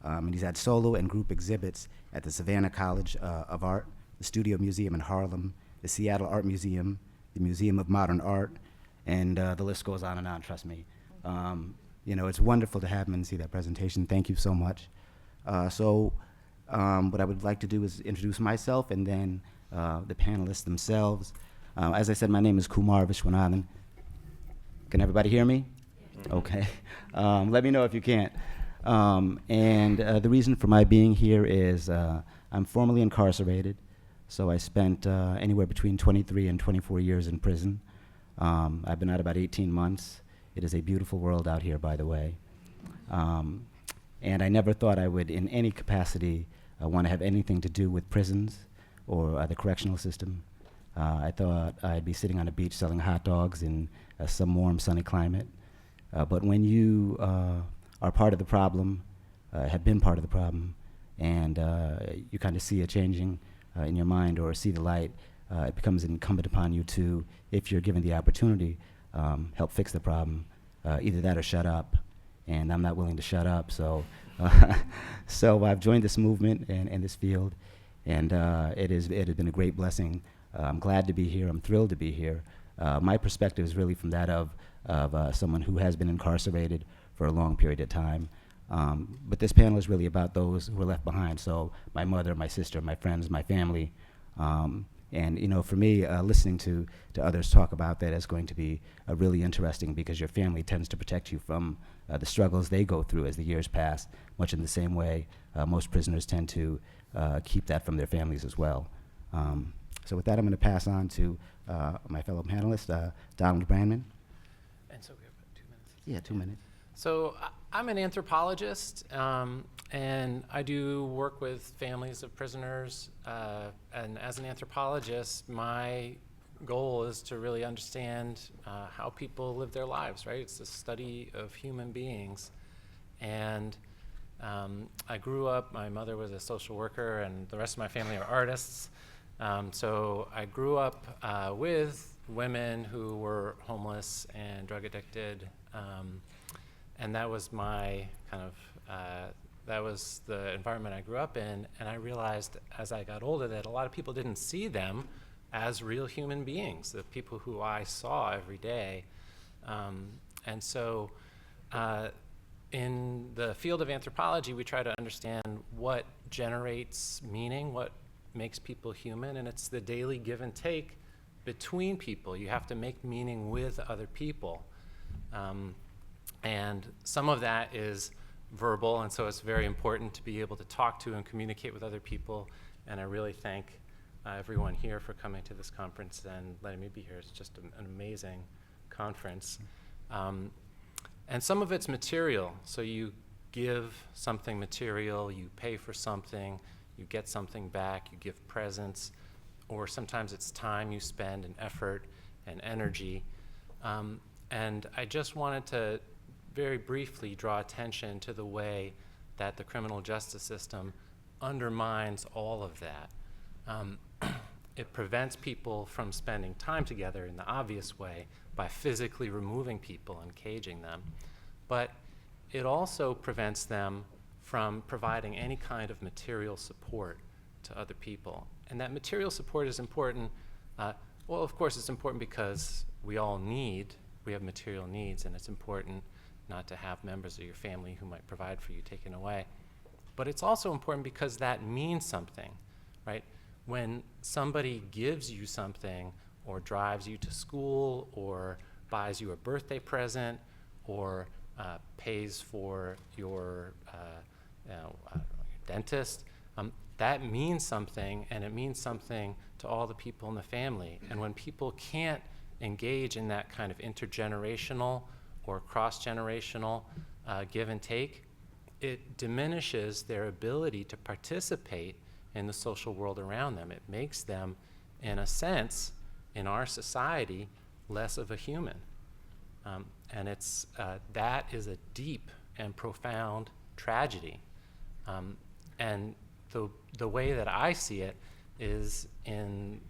and he's had solo and group exhibits at the Savannah College of Art, the Studio Museum in Harlem, the Seattle Art Museum, the Museum of Modern Art, and the list goes on and on, trust me. You know, it's wonderful to have him and see that presentation. Thank you so much. What I would like to do is introduce myself and then the panelists themselves. As I said, my name is Kumar Vishwanathan. Can everybody hear me? Okay. Let me know if you can't. The reason for my being here is I'm formerly incarcerated, so I spent anywhere between 23 and 24 years in prison. I've been out about 18 months. It is a beautiful world out here, by the way. And I never thought I would, in any capacity, want to have anything to do with prisons or the correctional system. I thought I'd be sitting on a beach selling hot dogs in some warm, sunny climate. But when you are part of the problem, have been part of the problem, and you kind of see it changing in your mind or see the light, it becomes incumbent upon you to, if you're given the opportunity, help fix the problem. Either that or shut up. And I'm not willing to shut up, so so I've joined this movement and this field, and it has been a great blessing. I'm glad to be here. I'm thrilled to be here. My perspective is really from that of someone who has been incarcerated for a long period of time. But this panel is really about those who are left behind. So my mother, my sister, my friends, my family. And you know, for me, listening to others talk about that is going to be really interesting, because your family tends to protect you from the struggles they go through as the years pass, much in the same way most prisoners tend to keep that from their families as well. So with that, I'm going to pass on to my fellow panelist, Donald Brandman. And so we have about 2 minutes. Yeah, 2 minutes. So I'm an anthropologist, and I do work with families of prisoners. And as an anthropologist, my goal is to really understand how people live their lives, right? It's the study of human beings. And I grew up, my mother was a social worker, and the rest of my family are artists. So I grew up with women who were homeless and drug addicted. And that was my kind of, that was the environment I grew up in. And I realized as I got older that a lot of people didn't see them as real human beings, the people who I saw every day. And so in the field of anthropology, we try to understand what generates meaning, what makes people human, and it's the daily give and take between people. You have to make meaning with other people. And some of that is verbal, and so it's very important to be able to talk to and communicate with other people. And I really thank everyone here for coming to this conference and letting me be here. It's just an amazing conference. And some of it's material. So you give something material, you pay for something, you get something back, you give presents, or sometimes it's time you spend and effort and energy. And I just wanted to very briefly draw attention to the way that the criminal justice system undermines all of that. It prevents people from spending time together in the obvious way by physically removing people and caging them. But it also prevents them from providing any kind of material support to other people. And that material support is important. Well, of course, it's important because we have material needs, and it's important not to have members of your family who might provide for you taken away. But it's also important because that means something, right? When somebody gives you something or drives you to school or buys you a birthday present or pays for your dentist, that means something, and it means something to all the people in the family. And when people can't engage in that kind of intergenerational or cross-generational give and take, it diminishes their ability to participate in the social world around them. It makes them, in a sense, in our society, less of a human. And it's, that is a deep and profound tragedy. And the way that I see it is in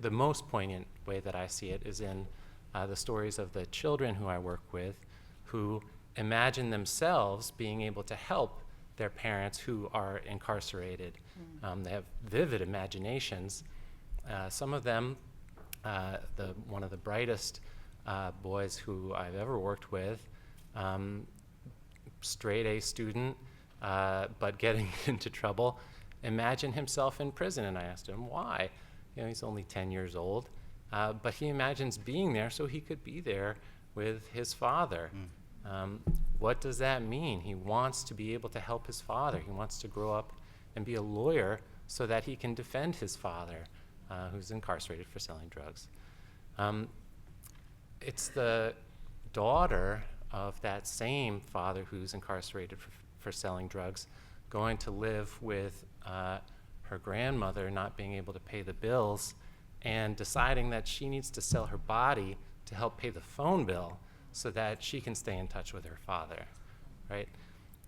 the most poignant way that I see it is in the stories of the children who I work with, who imagine themselves being able to help their parents who are incarcerated. They have vivid imaginations. Some of them, one of the brightest boys who I've ever worked with, straight A student, but getting into trouble, imagine himself in prison. And I asked him why. He's only 10 years old, but he imagines being there so he could be there with his father. What does that mean? He wants to be able to help his father. He wants to grow up and be a lawyer so that he can defend his father, who's incarcerated for selling drugs. It's the daughter of that same father who's incarcerated for selling drugs going to live with her grandmother not being able to pay the bills and deciding that she needs to sell her body to help pay the phone bill so that she can stay in touch with her father, right?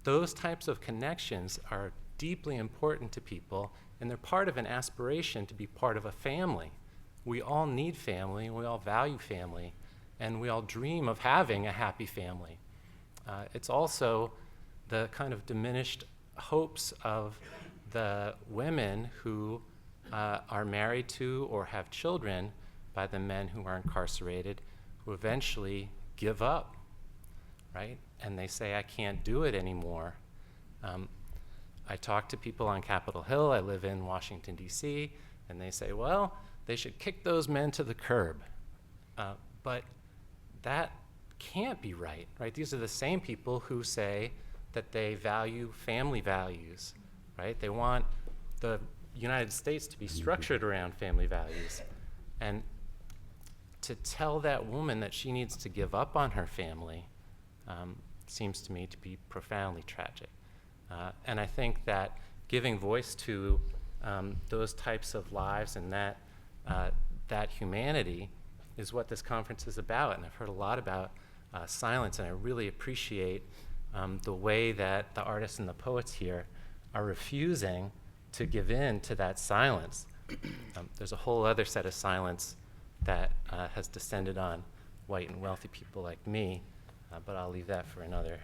Those types of connections are deeply important to people, and they're part of an aspiration to be part of a family. We all need family, and we all value family, and we all dream of having a happy family. It's also the kind of diminished hopes of the women who are married to or have children by the men who are incarcerated, who eventually give up, right? And they say, I can't do it anymore. I talk to people on Capitol Hill. I live in Washington, D.C., and they say, well, they should kick those men to the curb. But that can't be right? These are the same people who say that they value family values, right? They want the United States to be structured around family values. And to tell that woman that she needs to give up on her family seems to me to be profoundly tragic. And I think that giving voice to those types of lives and that humanity is what this conference is about. And I've heard a lot about silence, and I really appreciate the way that the artists and the poets here are refusing to give in to that silence. There's a whole other set of silence that has descended on white and wealthy people like me, but I'll leave that for another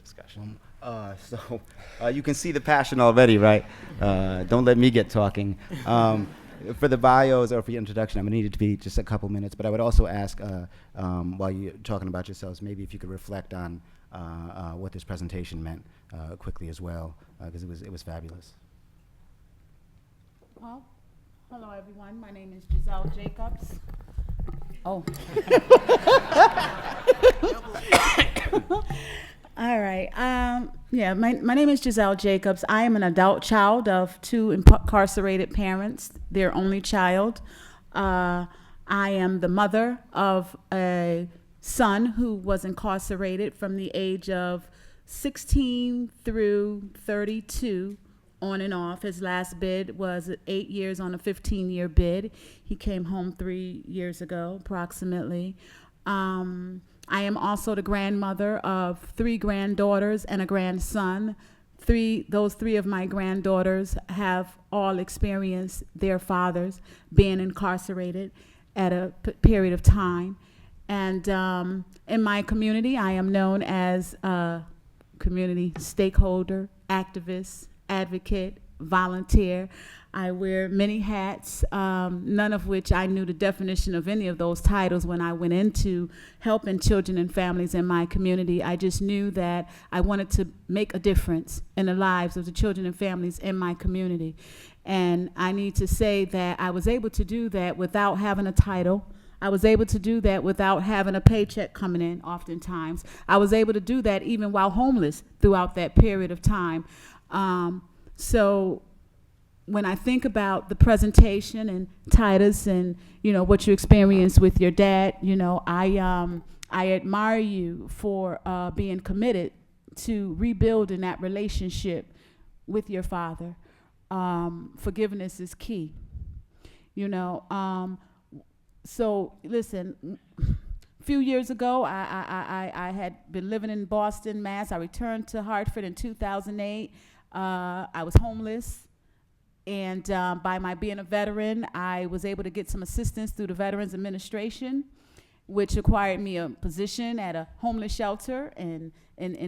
discussion. So you can see the passion already, right? Don't let me get talking. For the bios or for your introduction, I'm going to need it to be just a couple minutes, but I would also ask, while you're talking about yourselves, maybe if you could reflect on what this presentation meant quickly as well, because it was fabulous. Well, hello everyone. My name is Giselle Jacobs. Oh. All right. Yeah, my name is Giselle Jacobs. I am an adult child of two incarcerated parents, their only child. I am the mother of a son who was incarcerated from the age of 16 through 32, on and off. His last bid was 8 years on a 15-year bid. He came home 3 years ago, approximately. I am also the grandmother of 3 granddaughters and a grandson. Those three of my granddaughters have all experienced their fathers being incarcerated at a period of time. And in my community, I am known as a community stakeholder, activist, advocate, volunteer. I wear many hats, none of which I knew the definition of any of those titles when I went into helping children and families in my community. I just knew that I wanted to make a difference in the lives of the children and families in my community. And I need to say that I was able to do that without having a title. I was able to do that without having a paycheck coming in oftentimes. I was able to do that even while homeless throughout that period of time. So when I think about the presentation and Titus and, what you experienced with your dad, I admire you for being committed to rebuilding that relationship with your father. Forgiveness is key, So listen, a few years ago, I had been living in Boston, Mass. I returned to Hartford in 2008. I was homeless. And by my being a veteran, I was able to get some assistance through the Veterans Administration, which acquired me a position at a homeless shelter in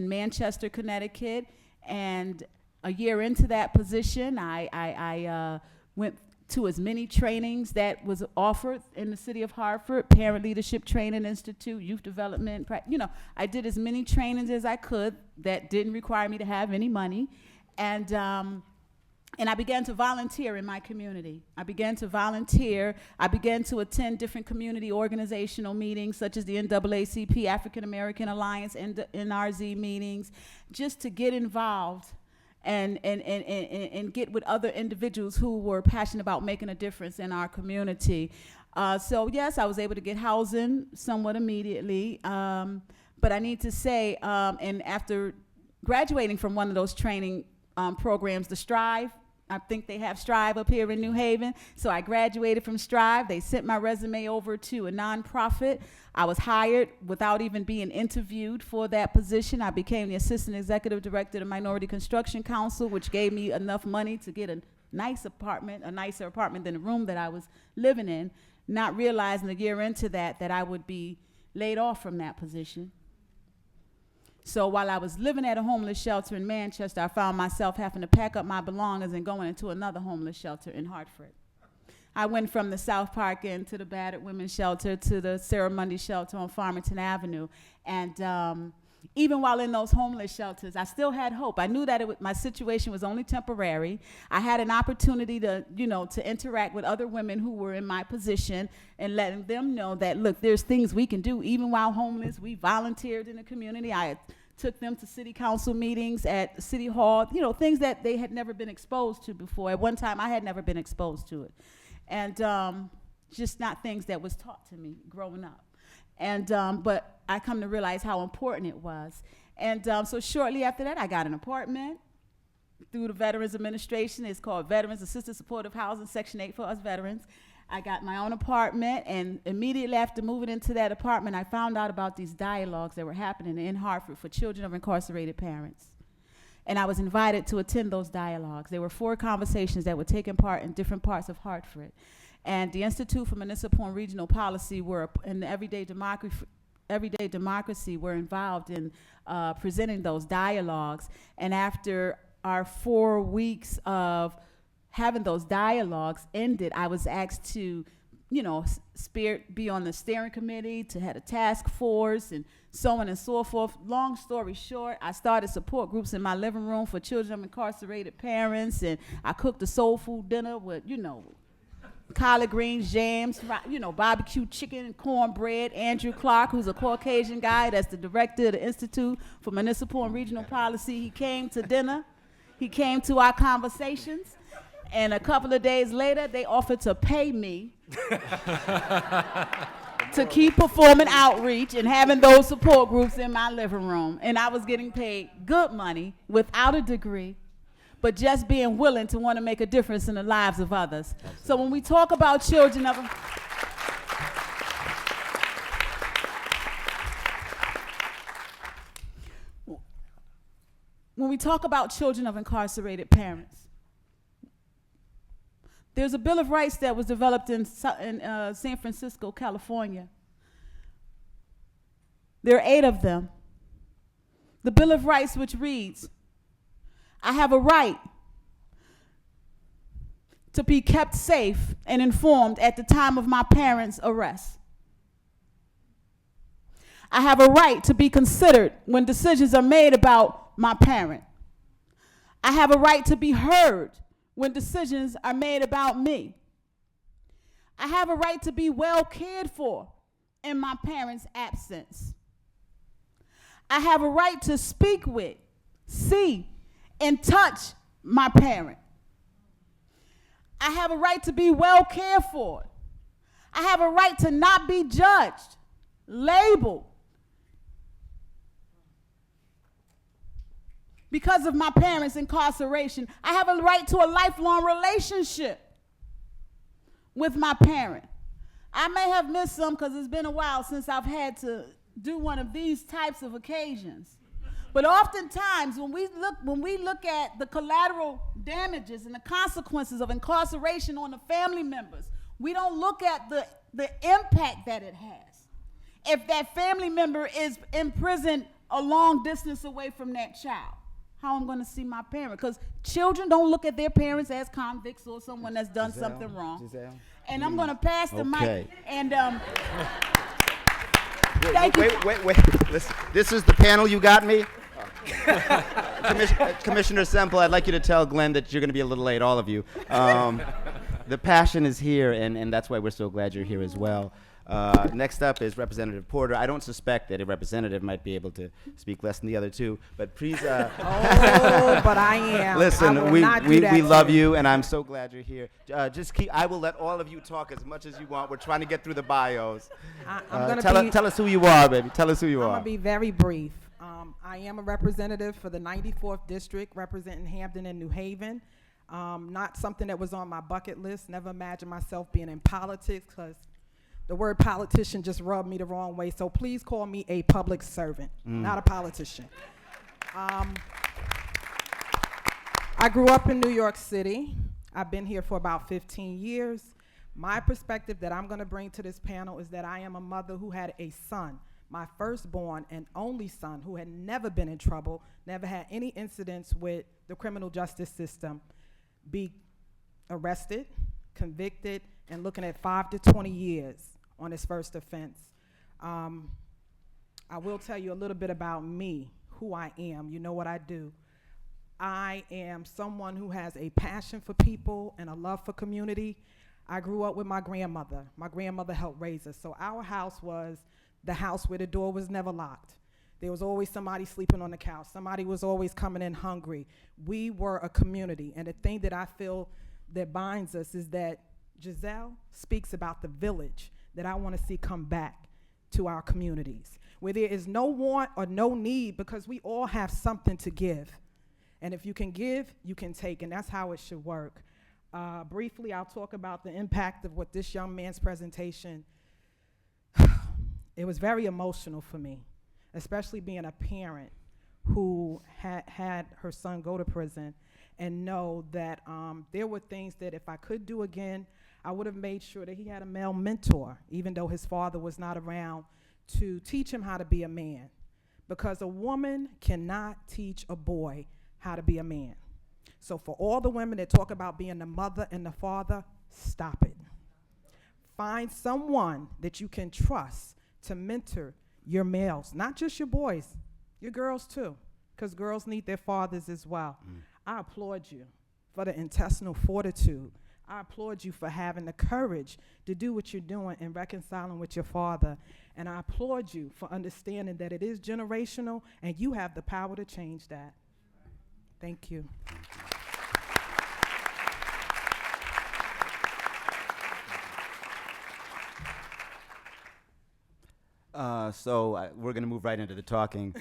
Manchester, Connecticut. And a year into that position, I went to as many trainings that was offered in the city of Hartford, Parent Leadership Training Institute, Youth Development, I did as many trainings as I could that didn't require me to have any money. And I began to volunteer in my community. I began to volunteer. I began to attend different community organizational meetings, such as the NAACP, African American Alliance, and NRZ meetings, just to get involved and get with other individuals who were passionate about making a difference in our community. So yes, I was able to get housing somewhat immediately. But I need to say, and after graduating from one of those training programs, the Strive, I think they have Strive up here in New Haven. So I graduated from Strive. They sent my resume over to a nonprofit. I was hired without even being interviewed for that position. I became the Assistant Executive Director of the Minority Construction Council, which gave me enough money to get a nicer apartment than the room that I was living in, not realizing a year into that I would be laid off from that position. So while I was living at a homeless shelter in Manchester, I found myself having to pack up my belongings and going into another homeless shelter in Hartford. I went from the South Park Inn to the Battered Women's Shelter to the Sarah Mundy Shelter on Farmington Avenue. And even while in those homeless shelters, I still had hope. I knew that my situation was only temporary. I had an opportunity to interact with other women who were in my position and letting them know that, look, there's things we can do. Even while homeless, we volunteered in the community. I took them to city council meetings at City Hall, things that they had never been exposed to before. At one time, I had never been exposed to it. And just not things that was taught to me growing up. And but I come to realize how important it was. And so shortly after that, I got an apartment through the Veterans Administration. It's called Veterans Assisted Supportive Housing, Section 8 for us veterans. I got my own apartment, and immediately after moving into that apartment, I found out about these dialogues that were happening in Hartford for children of incarcerated parents. And I was invited to attend those dialogues. There were 4 conversations that were taking part in different parts of Hartford. And the Institute for Municipal and Regional Policy and the Everyday Democracy were involved in presenting those dialogues. And after our 4 weeks of having those dialogues ended, I was asked to, be on the steering committee, to head a task force, and so on and so forth. Long story short, I started support groups in my living room for children of incarcerated parents, and I cooked a soul food dinner with, collard greens, jams, barbecue chicken and cornbread. Andrew Clark, who's a Caucasian guy that's the director of the Institute for Municipal and Regional Policy, he came to dinner. He came to our conversations. And a couple of days later, they offered to pay me to keep performing outreach and having those support groups in my living room. And I was getting paid good money without a degree, but just being willing to want to make a difference in the lives of others. Absolutely. So when we talk about children of... When we talk about children of incarcerated parents, there's a Bill of Rights that was developed in San Francisco, California. There are 8 of them. The Bill of Rights, which reads, I have a right to be kept safe and informed at the time of my parents' arrest. I have a right to be considered when decisions are made about my parent. I have a right to be heard when decisions are made about me. I have a right to be well cared for in my parents' absence. I have a right to speak with, see, and touch my parent. I have a right to be well cared for. I have a right to not be judged, labeled, because of my parents' incarceration. I have a right to a lifelong relationship with my parent. I may have missed some because it's been a while since I've had to do one of these types of occasions. But oftentimes, when we look at the collateral damages and the consequences of incarceration on the family members, we don't look at the impact that it has. If that family member is in prison a long distance away from that child, how I'm going to see my parent? Because children don't look at their parents as convicts or someone that's done something wrong. And I'm going to pass the mic. And wait. Listen, this is the panel you got me. Commissioner Semple, I'd like you to tell Glenn that you're going to be a little late, all of you. The passion is here, and that's why we're so glad you're here as well. Next up is Representative Porter. I don't suspect that a representative might be able to speak less than the other two, but please. Oh, but I am. Listen, we love you, and I'm so glad you're here. I will let all of you talk as much as you want. We're trying to get through the bios. Tell us who you are, baby. Tell us who you are. I'm going to be very brief. I am a representative for the 94th District, representing Hampton and New Haven. Not something that was on my bucket list. Never imagined myself being in politics, because the word politician just rubbed me the wrong way. So please call me a public servant, not a politician. I grew up in New York City. I've been here for about 15 years. My perspective that I'm going to bring to this panel is that I am a mother who had a son, my firstborn and only son, who had never been in trouble, never had any incidents with the criminal justice system, be arrested, convicted, and looking at 5 to 20 years on his first offense. I will tell you a little bit about me, who I am. You know what I do. I am someone who has a passion for people and a love for community. I grew up with my grandmother. My grandmother helped raise us. So our house was the house where the door was never locked. There was always somebody sleeping on the couch. Somebody was always coming in hungry. We were a community. And the thing that I feel that binds us is that Giselle speaks about the village that I want to see come back to our communities, where there is no want or no need, because we all have something to give. And if you can give, you can take, and that's how it should work. Briefly, I'll talk about the impact of what this young man's presentation. It was very emotional for me, especially being a parent who had her son go to prison, and know that there were things that if I could do again, I would have made sure that he had a male mentor, even though his father was not around, to teach him how to be a man. Because a woman cannot teach a boy how to be a man. So for all the women that talk about being the mother and the father, stop it. Find someone that you can trust to mentor your males, not just your boys, your girls too, because girls need their fathers as well. I applaud you for the intestinal fortitude. I applaud you for having the courage to do what you're doing and reconciling with your father. And I applaud you for understanding that it is generational and you have the power to change that. Thank you. We're going to move right into the talking.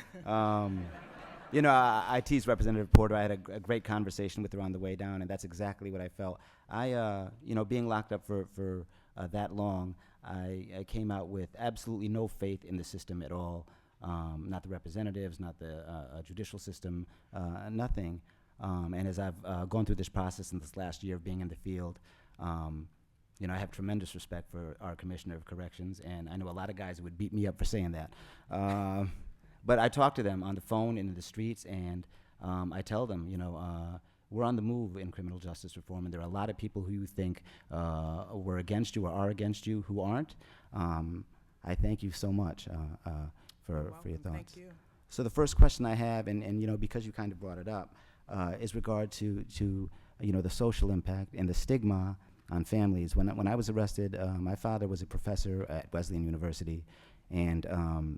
You know, I teased Representative Porter. I had a great conversation with her on the way down, and that's exactly what I felt. You know, being locked up for that long, I came out with absolutely no faith in the system at all. Not the representatives, not the judicial system, nothing. And as I've gone through this process in this last year of being in the field, you know, I have tremendous respect for our Commissioner of Corrections, and I know a lot of guys would beat me up for saying that. But I talk to them on the phone and in the streets, and I tell them, you know, we're on the move in criminal justice reform, and there are a lot of people who you think were against you or are against you who aren't. I thank you so much for your thoughts. Thank you. So the first question I have, and you know, because you kind of brought it up, is regard to you know, the social impact and the stigma on families. When I was arrested, my father was a professor at Wesleyan University, and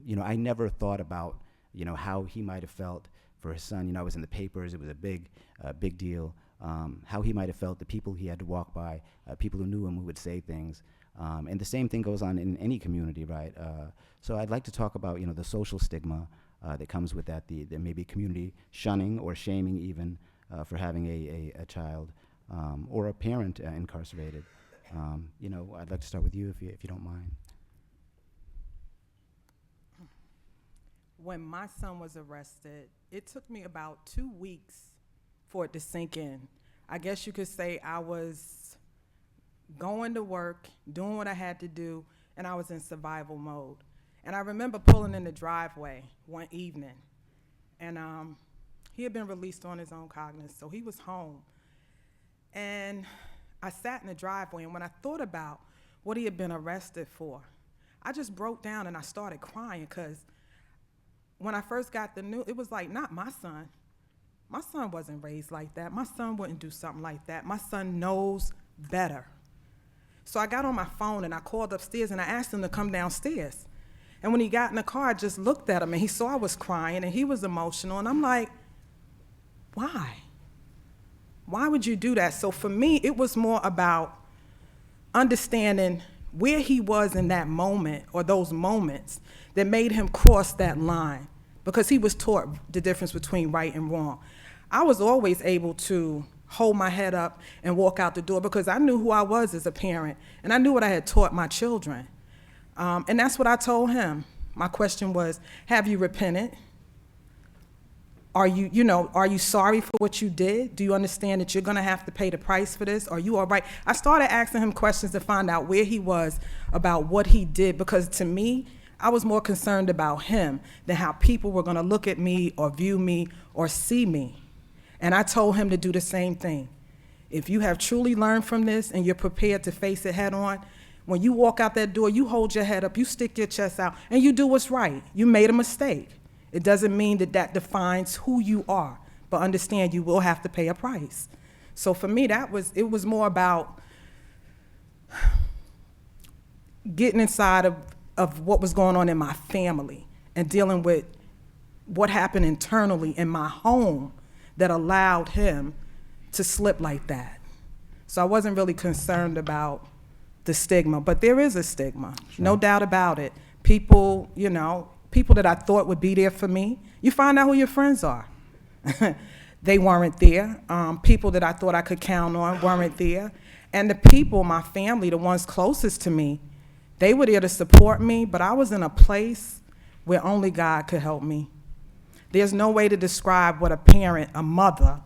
you know, I never thought about, you know, how he might have felt for his son. You know, I was in the papers. It was a big deal. How he might have felt, the people he had to walk by, people who knew him who would say things. And the same thing goes on in any community, right? So I'd like to talk about, you know, the social stigma that comes with that, the maybe community shunning or shaming even for having a child or a parent incarcerated. You know, I'd like to start with you if you don't mind. when my son was arrested, it took me about 2 weeks for it to sink in. I guess you could say I was going to work, doing what I had to do, and I was in survival mode. And I remember pulling in the driveway one evening, and he had been released on his own cognizance, so he was home. And I sat in the driveway, and when I thought about what he had been arrested for, I just broke down and I started crying, because when I first got the news, it was like, not my son. My son wasn't raised like that. My son wouldn't do something like that. My son knows better. So I got on my phone and I called upstairs and I asked him to come downstairs. And when he got in the car, I just looked at him and he saw I was crying and he was emotional. And I'm like, why? Why would you do that? So for me, it was more about understanding where he was in that moment or those moments that made him cross that line, because he was taught the difference between right and wrong. I was always able to hold my head up and walk out the door because I knew who I was as a parent and I knew what I had taught my children. And that's what I told him. My question was, have you repented? Are you sorry for what you did? Do you understand that you're gonna have to pay the price for this? Are you all right? I started asking him questions to find out where he was about what he did, because to me, I was more concerned about him than how people were gonna look at me or view me or see me. And I told him to do the same thing. If you have truly learned from this and you're prepared to face it head on, when you walk out that door, you hold your head up, you stick your chest out, and you do what's right. You made a mistake. It doesn't mean that that defines who you are, but understand you will have to pay a price. So for me, it was more about getting inside of what was going on in my family and dealing with what happened internally in my home that allowed him to slip like that. So I wasn't really concerned about the stigma, but there is a stigma, no doubt about it. People, people that I thought would be there for me, you find out who your friends are. They weren't there. People that I thought I could count on weren't there. And the people, my family, the ones closest to me, they were there to support me, but I was in a place where only God could help me. There's no way to describe what a parent, a mother,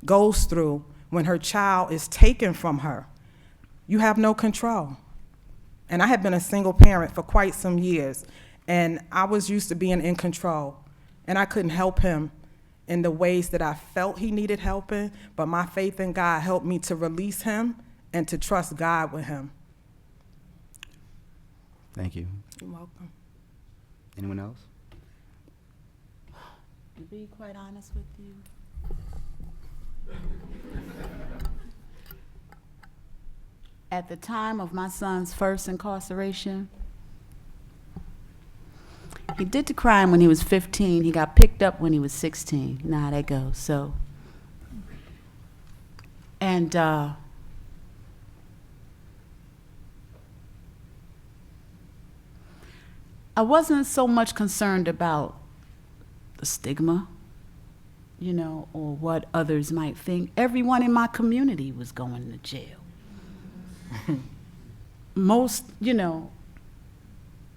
goes through when her child is taken from her. You have no control. And I had been a single parent for quite some years, and I was used to being in control, and I couldn't help him in the ways that I felt he needed helping, but my faith in God helped me to release him and to trust God with him. Thank you. You're welcome. Anyone else? To be quite honest with you, at the time of my son's first incarceration, he did the crime when he was 15. He got picked up when he was 16. You know how that goes. So, and I wasn't so much concerned about the stigma, or what others might think. Everyone in my community was going to jail. Most,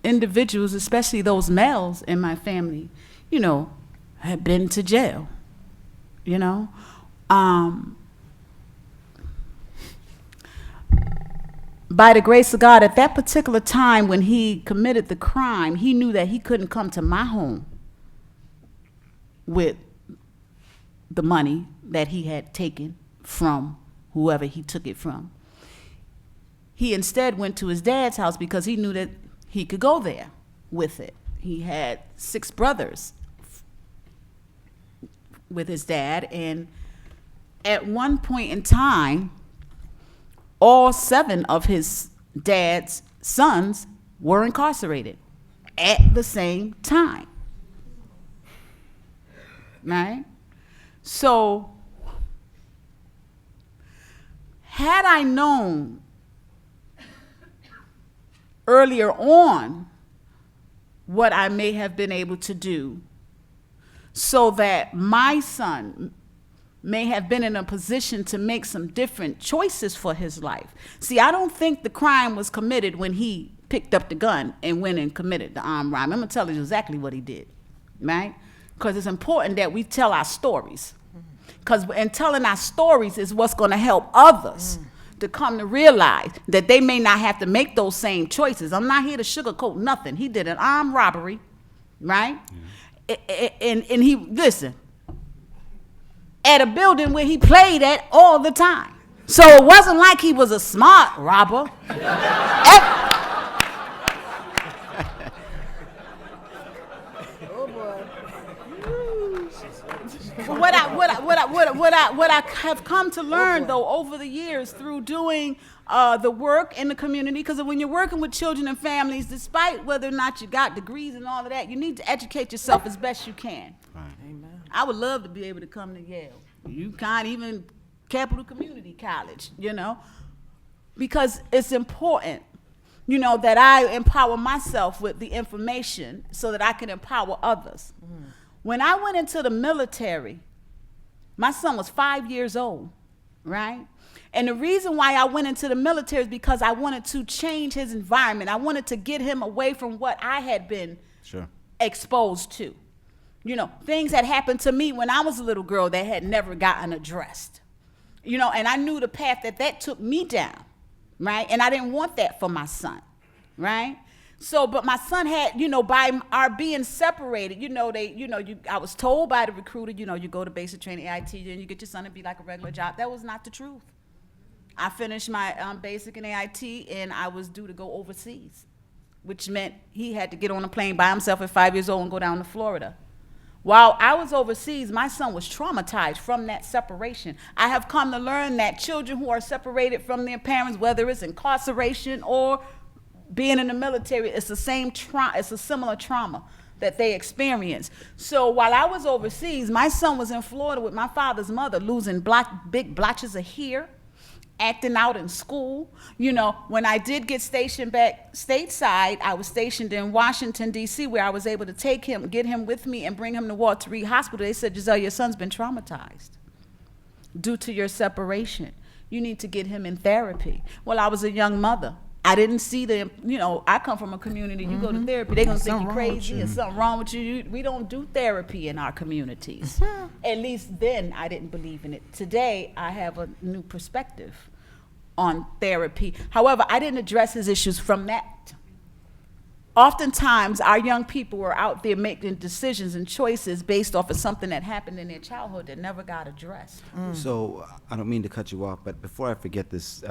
individuals, especially those males in my family, had been to jail, By the grace of God, at that particular time when he committed the crime, he knew that he couldn't come to my home with the money that he had taken from whoever he took it from. He instead went to his dad's house because he knew that he could go there with it. He had 6 brothers with his dad, and at one point in time, all 7 of his dad's sons were incarcerated at the same time. Right? So, had I known earlier on what I may have been able to do so that my son may have been in a position to make some different choices for his life. See, I don't think the crime was committed when he picked up the gun and went and committed the armed robbery. I'm gonna tell you exactly what he did. right? Because it's important that we tell our stories. Because in telling our stories is what's going to help others to come to realize that they may not have to make those same choices. I'm not here to sugarcoat nothing. He did an armed robbery, right? And he, listen, at a building where he played at all the time. So it wasn't like he was a smart robber. What I have come to learn, though, over the years through doing the work in the community, because when you're working with children and families, despite whether or not you got degrees and all of that, you need to educate yourself as best you can. Right. Amen. I would love to be able to come to Yale. You can't even Capital Community College, you know, because it's important, you know, that I empower myself with the information so that I can empower others. When I went into the military, my son was 5 years old, right? And the reason why I went into the military is because I wanted to change his environment. I wanted to get him away from what I had been exposed to. You know, things had happened to me when I was a little girl that had never gotten addressed. You know, and I knew the path that took me down, right? And I didn't want that for my son, right? So, but my son had, you know, by our being separated, you know, I was told by the recruiter, you know, you go to basic training, AIT, then you get your son to be like a regular job. That was not the truth. I finished my basic and AIT, and I was due to go overseas, which meant he had to get on a plane by himself at 5 years old and go down to Florida. While I was overseas, my son was traumatized from that separation. I have come to learn that children who are separated from their parents, whether it's incarceration or being in the military, it's the same trauma, it's a similar trauma that they experience. So while I was overseas, my son was in Florida with my father's mother, losing big blotches of hair, acting out in school. You know, when I did get stationed back stateside, I was stationed in Washington, D.C., where I was able to take him, get him with me, and bring him to Walter Reed Hospital. They said, Giselle, your son's been traumatized due to your separation. You need to get him in therapy. Well, I was a young mother. I didn't see them, you know, I come from a community, you go to therapy, they're gonna think you're crazy or something wrong with you. We don't do therapy in our communities. At least then I didn't believe in it. Today, I have a new perspective on therapy. However, I didn't address his issues from that. Oftentimes, our young people were out there making decisions and choices based off of something that happened in their childhood that never got addressed. So, I don't mean to cut you off, but before I forget this,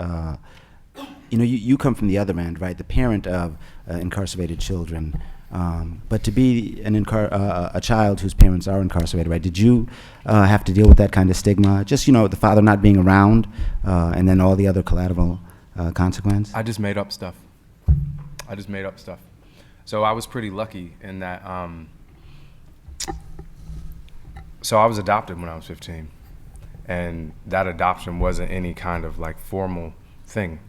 you know, you come from the other end, right? The parent of incarcerated children. But to be a child whose parents are incarcerated, right? Did you have to deal with that kind of stigma? Just, you know, the father not being around, and then all the other collateral consequence? I just made up stuff. So I was pretty lucky in that. So I was adopted when I was 15, and that adoption wasn't any kind of like formal thing.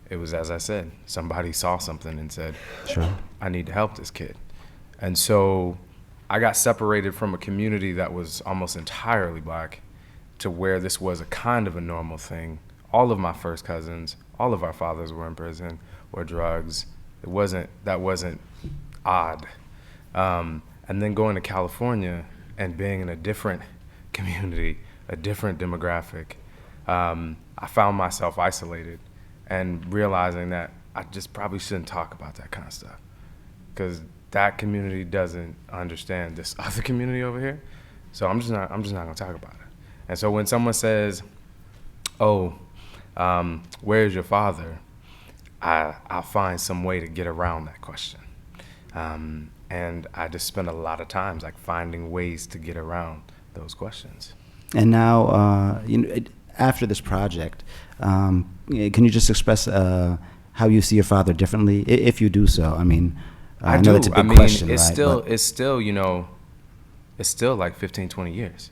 It was, as I said, somebody saw something and said, sure, I need to help this kid. And so I got separated from a community that was almost entirely black to where this was a kind of a normal thing. All of my first cousins, all of our fathers were in prison or drugs. That wasn't odd. And then going to California and being in a different community, a different demographic, I found myself isolated and realizing that I just probably shouldn't talk about that kind of stuff because that community doesn't understand this other community over here. So I'm just not gonna talk about it. And so when someone says, oh, where's your father? I'll find some way to get around that question. And I just spend a lot of times like finding ways to get around those questions. And now, you know, after this project, can you just express how you see your father differently, if you do so? I mean, I know that's a big question, it's right? It's still, you know, it's still like 15, 20 years.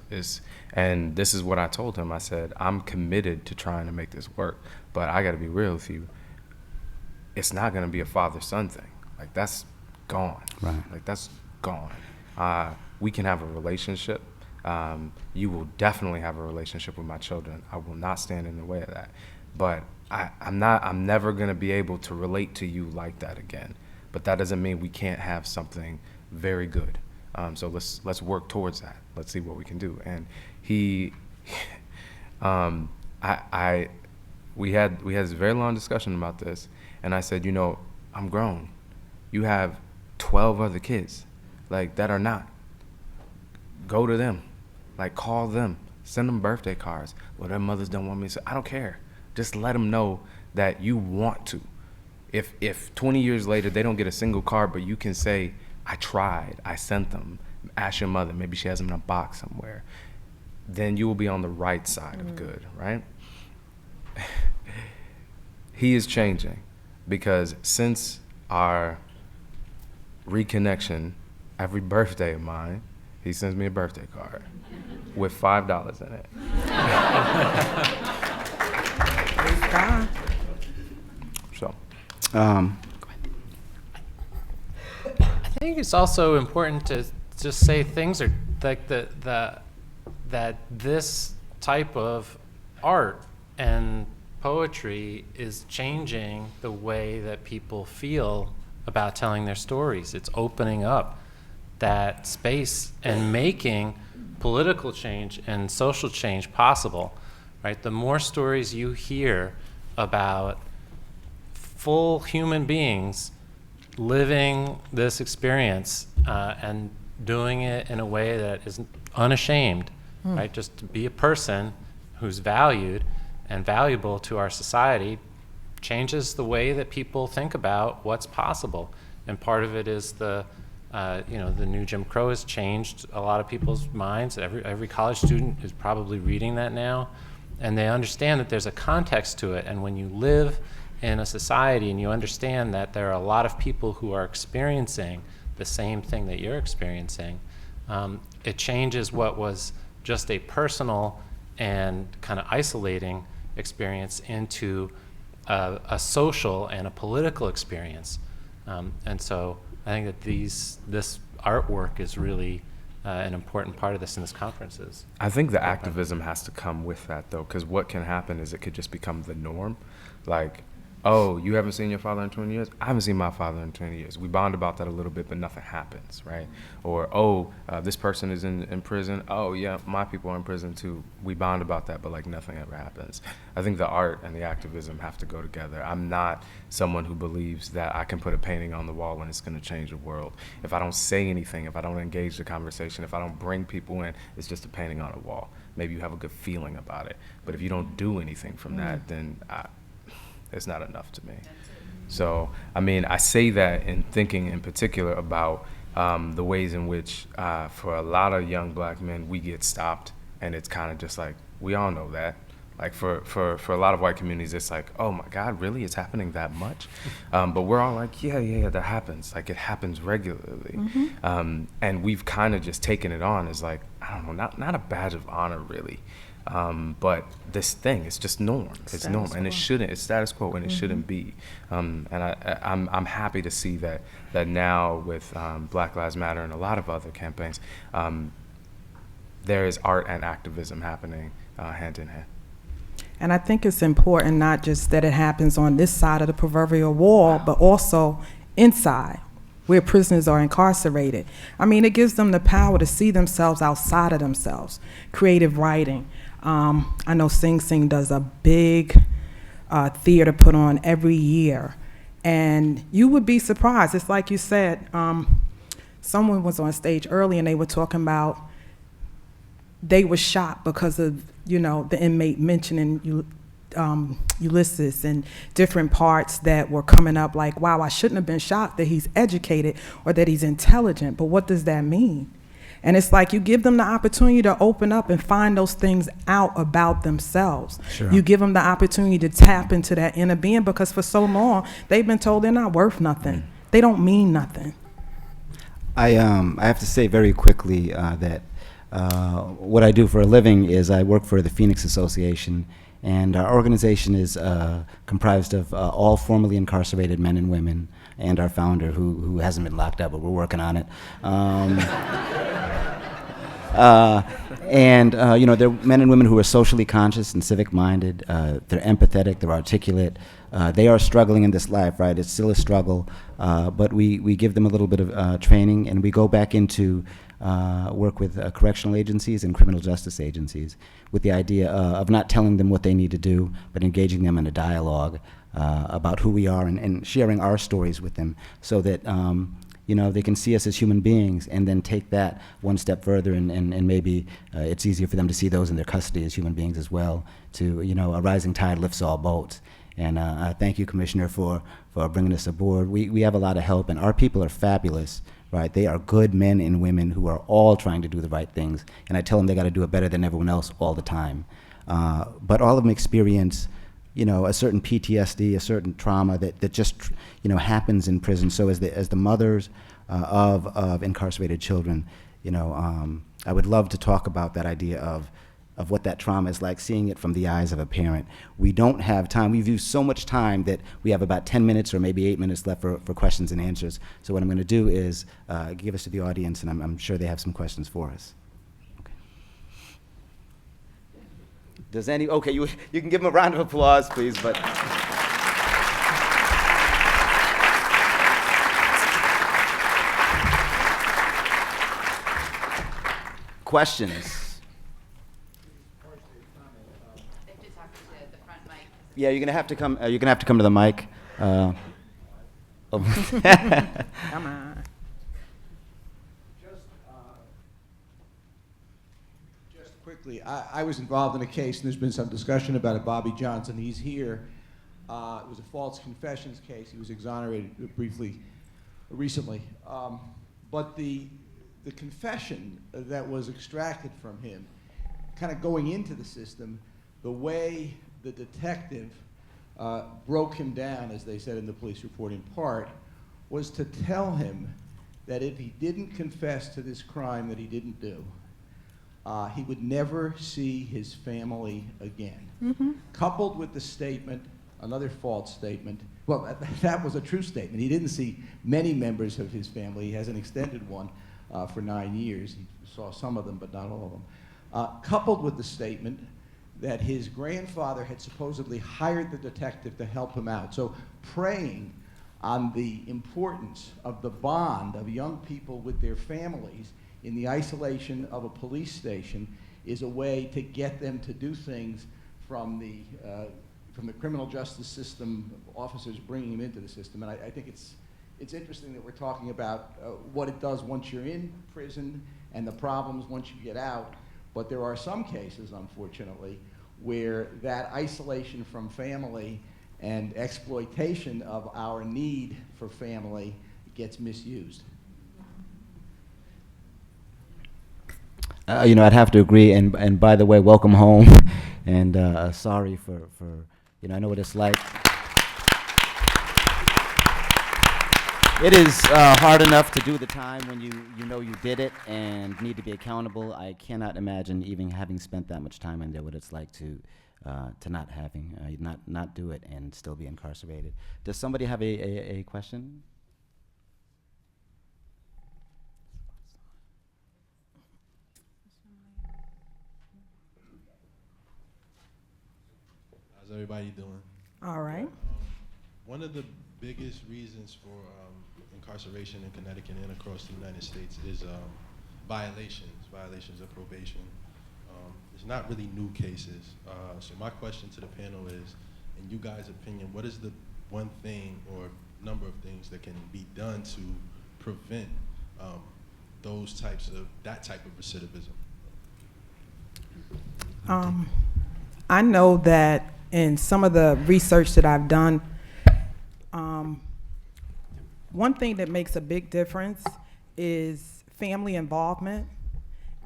And this is what I told him. I said, I'm committed to trying to make this work, but I got to be real with you. It's not going to be a father-son thing. Like, that's gone. Right. Like, that's gone. We can have a relationship. You will definitely have a relationship with my children. I will not stand in the way of that. But I'm never going to be able to relate to you like that again. But that doesn't mean we can't have something very good So let's work towards that. Let's see what we can do. And we had this very long discussion about this, and I said, you know, I'm grown. You have 12 other kids, like, that are not. Go to them, like, call them, send them birthday cards. Well, their mothers don't want me to say, I don't care. Just let them know that you want to. If 20 years later they don't get a single card, but you can say, I tried, I sent them, ask your mother, maybe she has them in a box somewhere, then you will be on the right side of good, right? He is changing, because since our reconnection, every birthday of mine, he sends me a birthday card with $5 in it. Praise God. So, I think it's also important to just say things are like that this type of art and poetry is changing the way that people feel about telling their stories. It's opening up that space and making political change and social change possible, right? The more stories you hear about full human beings living this experience and doing it in a way that is unashamed, right? Just to be a person who's valued and valuable to our society changes the way that people think about what's possible. And part of it is the new Jim Crow has changed a lot of people's minds. Every college student is probably reading that now, and they understand that there's a context to it. And when you live in a society and you understand that there are a lot of people who are experiencing the same thing that you're experiencing, it changes what was just a personal and kind of isolating experience into a social and a political experience. And so I think that this artwork is really an important part of this in this conferences. I think the activism has to come with that, though, because what can happen is it could just become the norm. Like, oh, you haven't seen your father in 20 years? I haven't seen my father in 20 years. We bond about that a little bit, but nothing happens, right? Or, oh, this person is in prison. Oh, yeah, my people are in prison too. We bond about that, but like nothing ever happens. I think the art and the activism have to go together. I'm not someone who believes that I can put a painting on the wall and it's gonna change the world. If I don't say anything, if I don't engage the conversation, if I don't bring people in, it's just a painting on a wall. Maybe you have a good feeling about it, but if you don't do anything from that, then it's not enough to me. So, I mean, I say that in thinking in particular about the ways in which, for a lot of young black men, we get stopped, and it's kind of just like, we all know that. Like for a lot of white communities, it's like, oh my God, really? It's happening that much? But we're all like, yeah, that happens. Like, it happens regularly. And we've kind of just taken it on as like, I don't know, not a badge of honor, really. But this thing, it's just norm. It's norm, and it shouldn't. It's status quo, and it shouldn't be. And I'm happy to see that now with Black Lives Matter and a lot of other campaigns, there is art and activism happening hand in hand. And I think it's important not just that it happens on this side of the proverbial wall, but also inside, where prisoners are incarcerated. I mean, it gives them the power to see themselves outside of themselves. Creative writing. I know Sing Sing does a big theater put on every year. And you would be surprised. It's like you said, someone was on stage early and they were talking about they were shocked because of, the inmate mentioning Ulysses and different parts that were coming up like, wow, I shouldn't have been shocked that he's educated or that he's intelligent, but what does that mean? And it's like you give them the opportunity to open up and find those things out about themselves. Sure. You give them the opportunity to tap into that inner being, because for so long they've been told they're not worth nothing. They don't mean nothing. I have to say very quickly that what I do for a living is I work for the Phoenix Association, and our organization is comprised of all formerly incarcerated men and women, and our founder, who hasn't been locked up, but we're working on it. You know, they're men and women who are socially conscious and civic-minded. They're empathetic. They're articulate. They are struggling in this life, right? It's still a struggle, but we give them a little bit of training, and we go back into work with correctional agencies and criminal justice agencies with the idea of not telling them what they need to do, but engaging them in a dialogue about who we are and sharing our stories with them so that you know, they can see us as human beings and then take that one step further and maybe it's easier for them to see those in their custody as human beings as well. To, you know, a rising tide lifts all boats. And thank you, Commissioner, for bringing us aboard. We have a lot of help, and our people are fabulous, right? They are good men and women who are all trying to do the right things, and I tell them they got to do it better than everyone else all the time. But all of them experience, you know, a certain PTSD, a certain trauma that just, you know, happens in prison. So as the mothers of incarcerated children, you know, I would love to talk about that idea of what that trauma is like, seeing it from the eyes of a parent. We don't have time. We've used so much time that we have about 10 minutes or maybe 8 minutes left for questions and answers. So what I'm going to do is give us to the audience, and I'm sure they have some questions for us. Okay. Does any, okay, you can give them a round of applause, please, but. Questions? Yeah, you're gonna have to come. You're gonna have to come to the mic. Oh. Come on. Just quickly, I was involved in a case, and there's been some discussion about it. Bobby Johnson, he's here. It was a false confessions case. He was exonerated recently. But the confession that was extracted from him, kind of going into the system, the way the detective broke him down, as they said in the police report in part, was to tell him that if he didn't confess to this crime that he didn't do, he would never see his family again. Mm-hmm. Coupled with the statement, another false statement, well, that was a true statement. He didn't see many members of his family. He has an extended one for 9 years. He saw some of them, but not all of them. Coupled with the statement that his grandfather had supposedly hired the detective to help him out. So preying on the importance of the bond of young people with their families in the isolation of a police station is a way to get them to do things from the criminal justice system, officers bringing them into the system. And I think it's interesting that we're talking about what it does once you're in prison and the problems once you get out. But there are some cases, unfortunately, where that isolation from family and exploitation of our need for family gets misused. You know, I'd have to agree. And by the way, welcome home. And sorry for, you know, I know what it's like. It is hard enough to do the time when you know you did it and need to be accountable. I cannot imagine even having spent that much time in there what it's like to not having, not do it and still be incarcerated. Does somebody have a question? How's everybody doing? All right. One of the biggest reasons for incarceration in Connecticut and across the United States is violations of probation. It's not really new cases. So my question to the panel is, in you guys' opinion, what is the one thing or number of things that can be done to prevent that type of recidivism? I know that in some of the research that I've done, one thing that makes a big difference is family involvement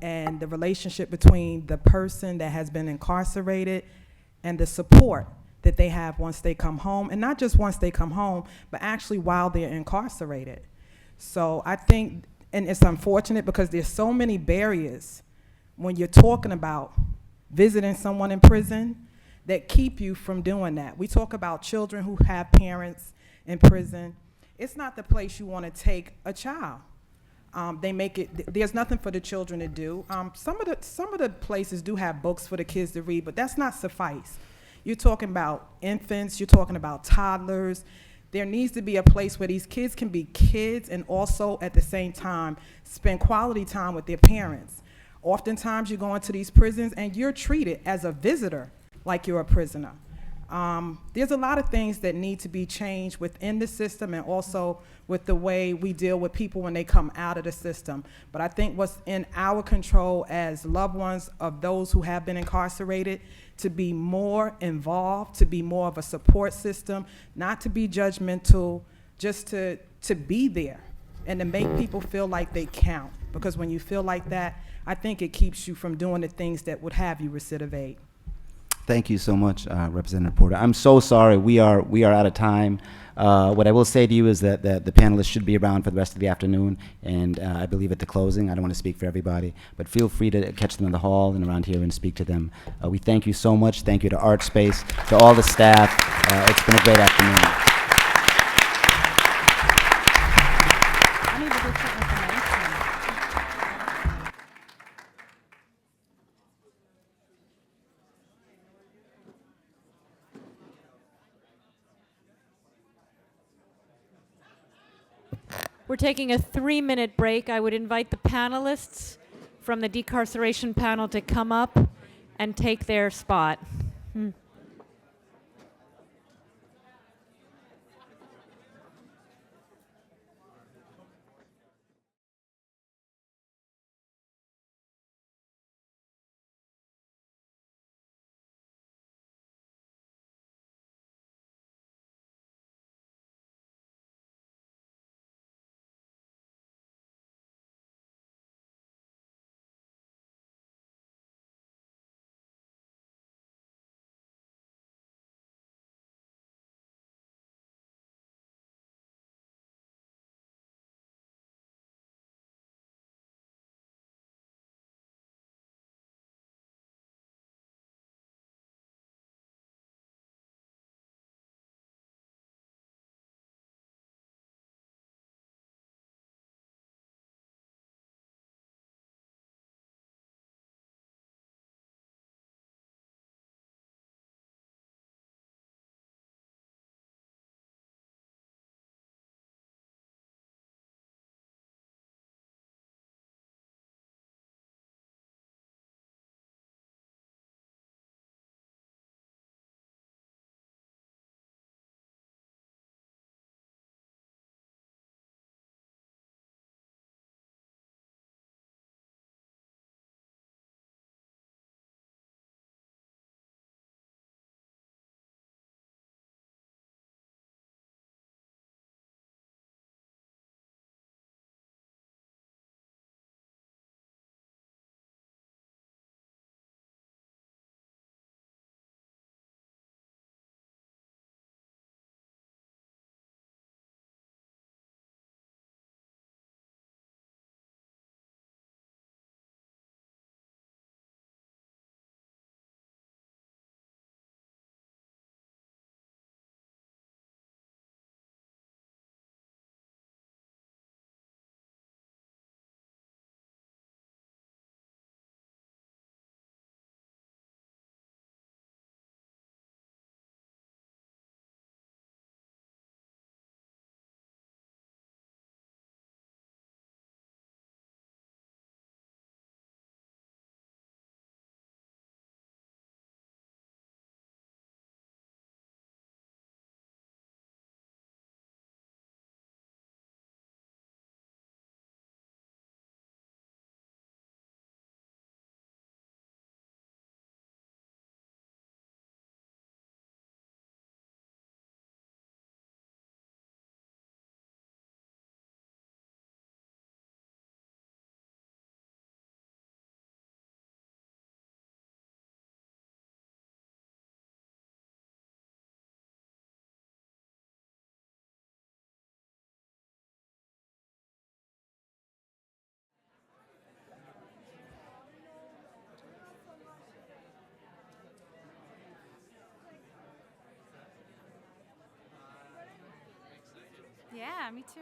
and the relationship between the person that has been incarcerated and the support that they have once they come home, and not just once they come home, but actually while they're incarcerated. So I think, and it's unfortunate because there's so many barriers when you're talking about visiting someone in prison that keep you from doing that. We talk about children who have parents in prison. It's not the place you want to take a child. They make it. There's nothing for the children to do. Some of the places do have books for the kids to read, but that's not suffice. You're talking about infants. You're talking about toddlers. There needs to be a place where these kids can be kids and also at the same time spend quality time with their parents. Oftentimes you go into these prisons and you're treated as a visitor like you're a prisoner. There's a lot of things that need to be changed within the system and also with the way we deal with people when they come out of the system. But I think what's in our control as loved ones of those who have been incarcerated to be more involved, to be more of a support system, not to be judgmental, just to be there and to make people feel like they count. Because when you feel like that, I think it keeps you from doing the things that would have you recidivate. Thank you so much, Representative Porter. I'm so sorry we are out of time. What I will say to you is that the panelists should be around for the rest of the afternoon, and I believe at the closing. I don't want to speak for everybody, but feel free to catch them in the hall and around here and speak to them. We thank you so much. Thank you to Art Space, to all the staff. It's been a great afternoon. We're taking a 3-minute break. I would invite the panelists from the decarceration panel to come up and take their spot. Yeah, me too.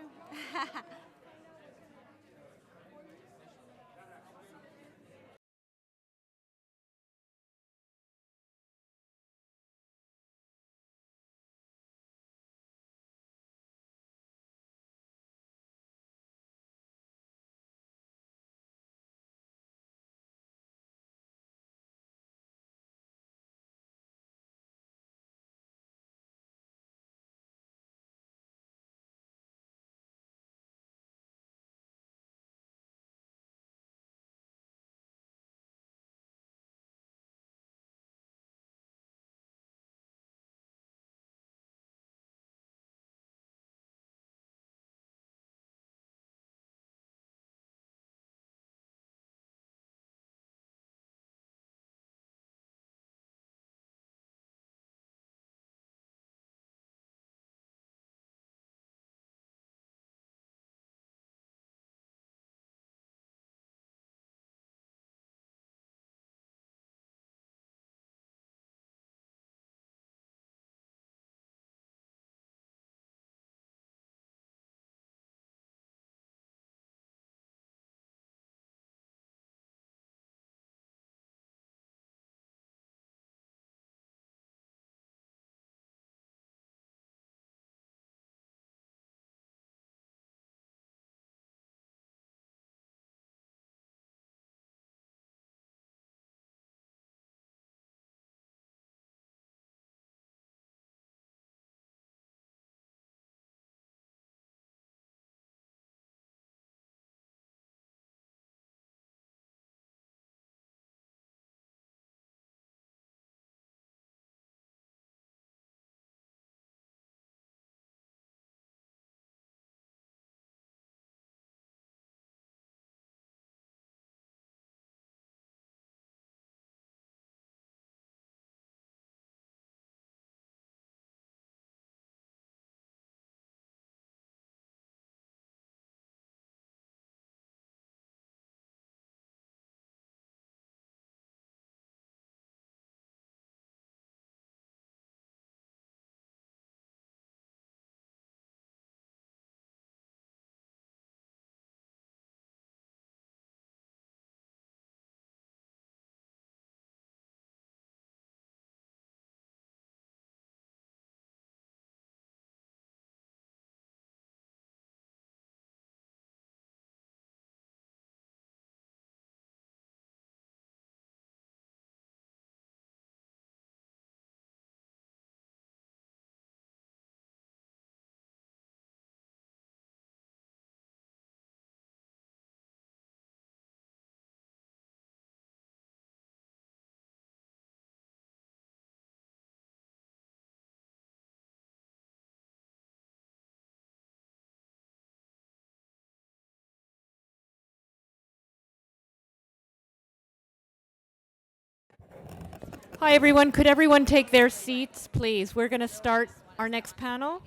Hi, everyone. Could everyone take their seats, please? We're going to start our next panel.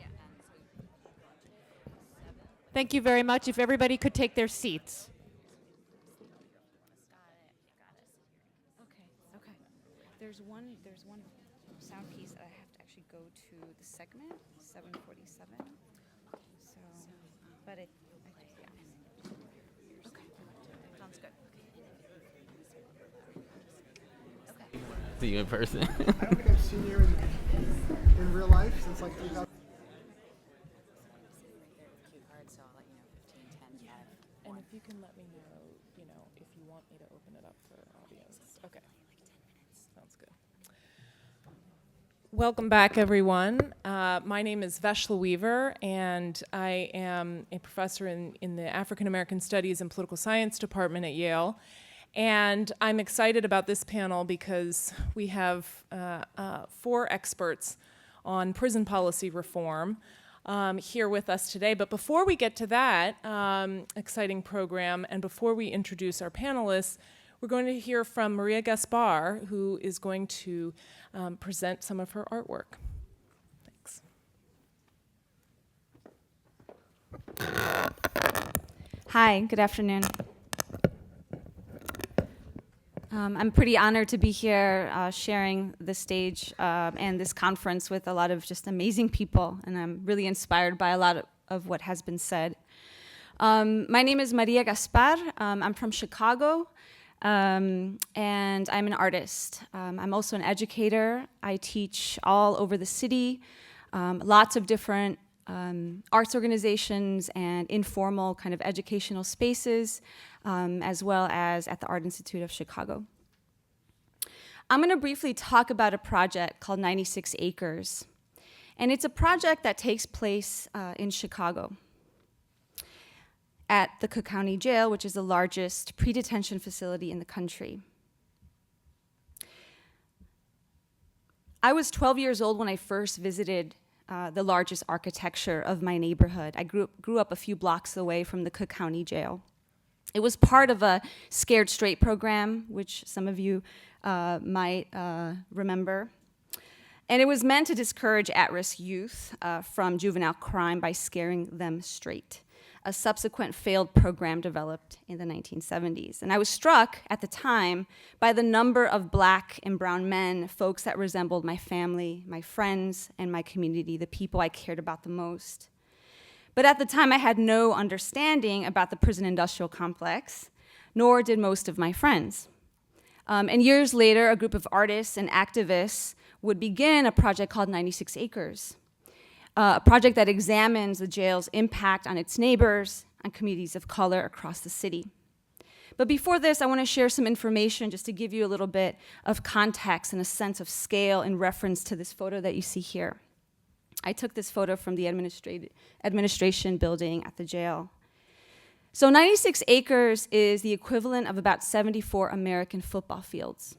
Thank you very much. If everybody could take their seats. Okay. There's one sound piece that I have to actually go to the segment 747. So, but it. Yeah. Okay. Sounds good. Okay. See you in person. I don't think I've seen you in real life since like 2000. And if you can let me know, if you want me to open it up for audience. Okay. Sounds good. Welcome back, everyone. My name is Veshla Weaver, and I am a professor in the African American Studies and Political Science Department at Yale. And I'm excited about this panel because we have 4 experts on prison policy reform here with us today. But before we get to that exciting program, and before we introduce our panelists, we're going to hear from Maria Gaspar, who is going to present some of her artwork. Thanks. Hi, good afternoon. I'm pretty honored to be here sharing the stage and this conference with a lot of just amazing people, and I'm really inspired by a lot of what has been said. My name is Maria Gaspar. I'm from Chicago, and I'm an artist. I'm also an educator. I teach all over the city, lots of different arts organizations and informal kind of educational spaces, as well as at the Art Institute of Chicago. I'm going to briefly talk about a project called 96 Acres. And it's a project that takes place in Chicago at the Cook County Jail, which is the largest pre-detention facility in the country. I was 12 years old when I first visited the largest architecture of my neighborhood. I grew up a few blocks away from the Cook County Jail. It was part of a Scared Straight program, which some of you might remember. And it was meant to discourage at-risk youth from juvenile crime by scaring them straight, a subsequent failed program developed in the 1970s. And I was struck at the time by the number of black and brown men, folks that resembled my family, my friends, and my community, the people I cared about the most. But at the time, I had no understanding about the prison industrial complex, nor did most of my friends. And years later, a group of artists and activists would begin a project called 96 Acres, a project that examines the jail's impact on its neighbors and communities of color across the city. But before this, I want to share some information just to give you a little bit of context and a sense of scale in reference to this photo that you see here. I took this photo from the administration building at the jail. So 96 acres is the equivalent of about 74 American football fields.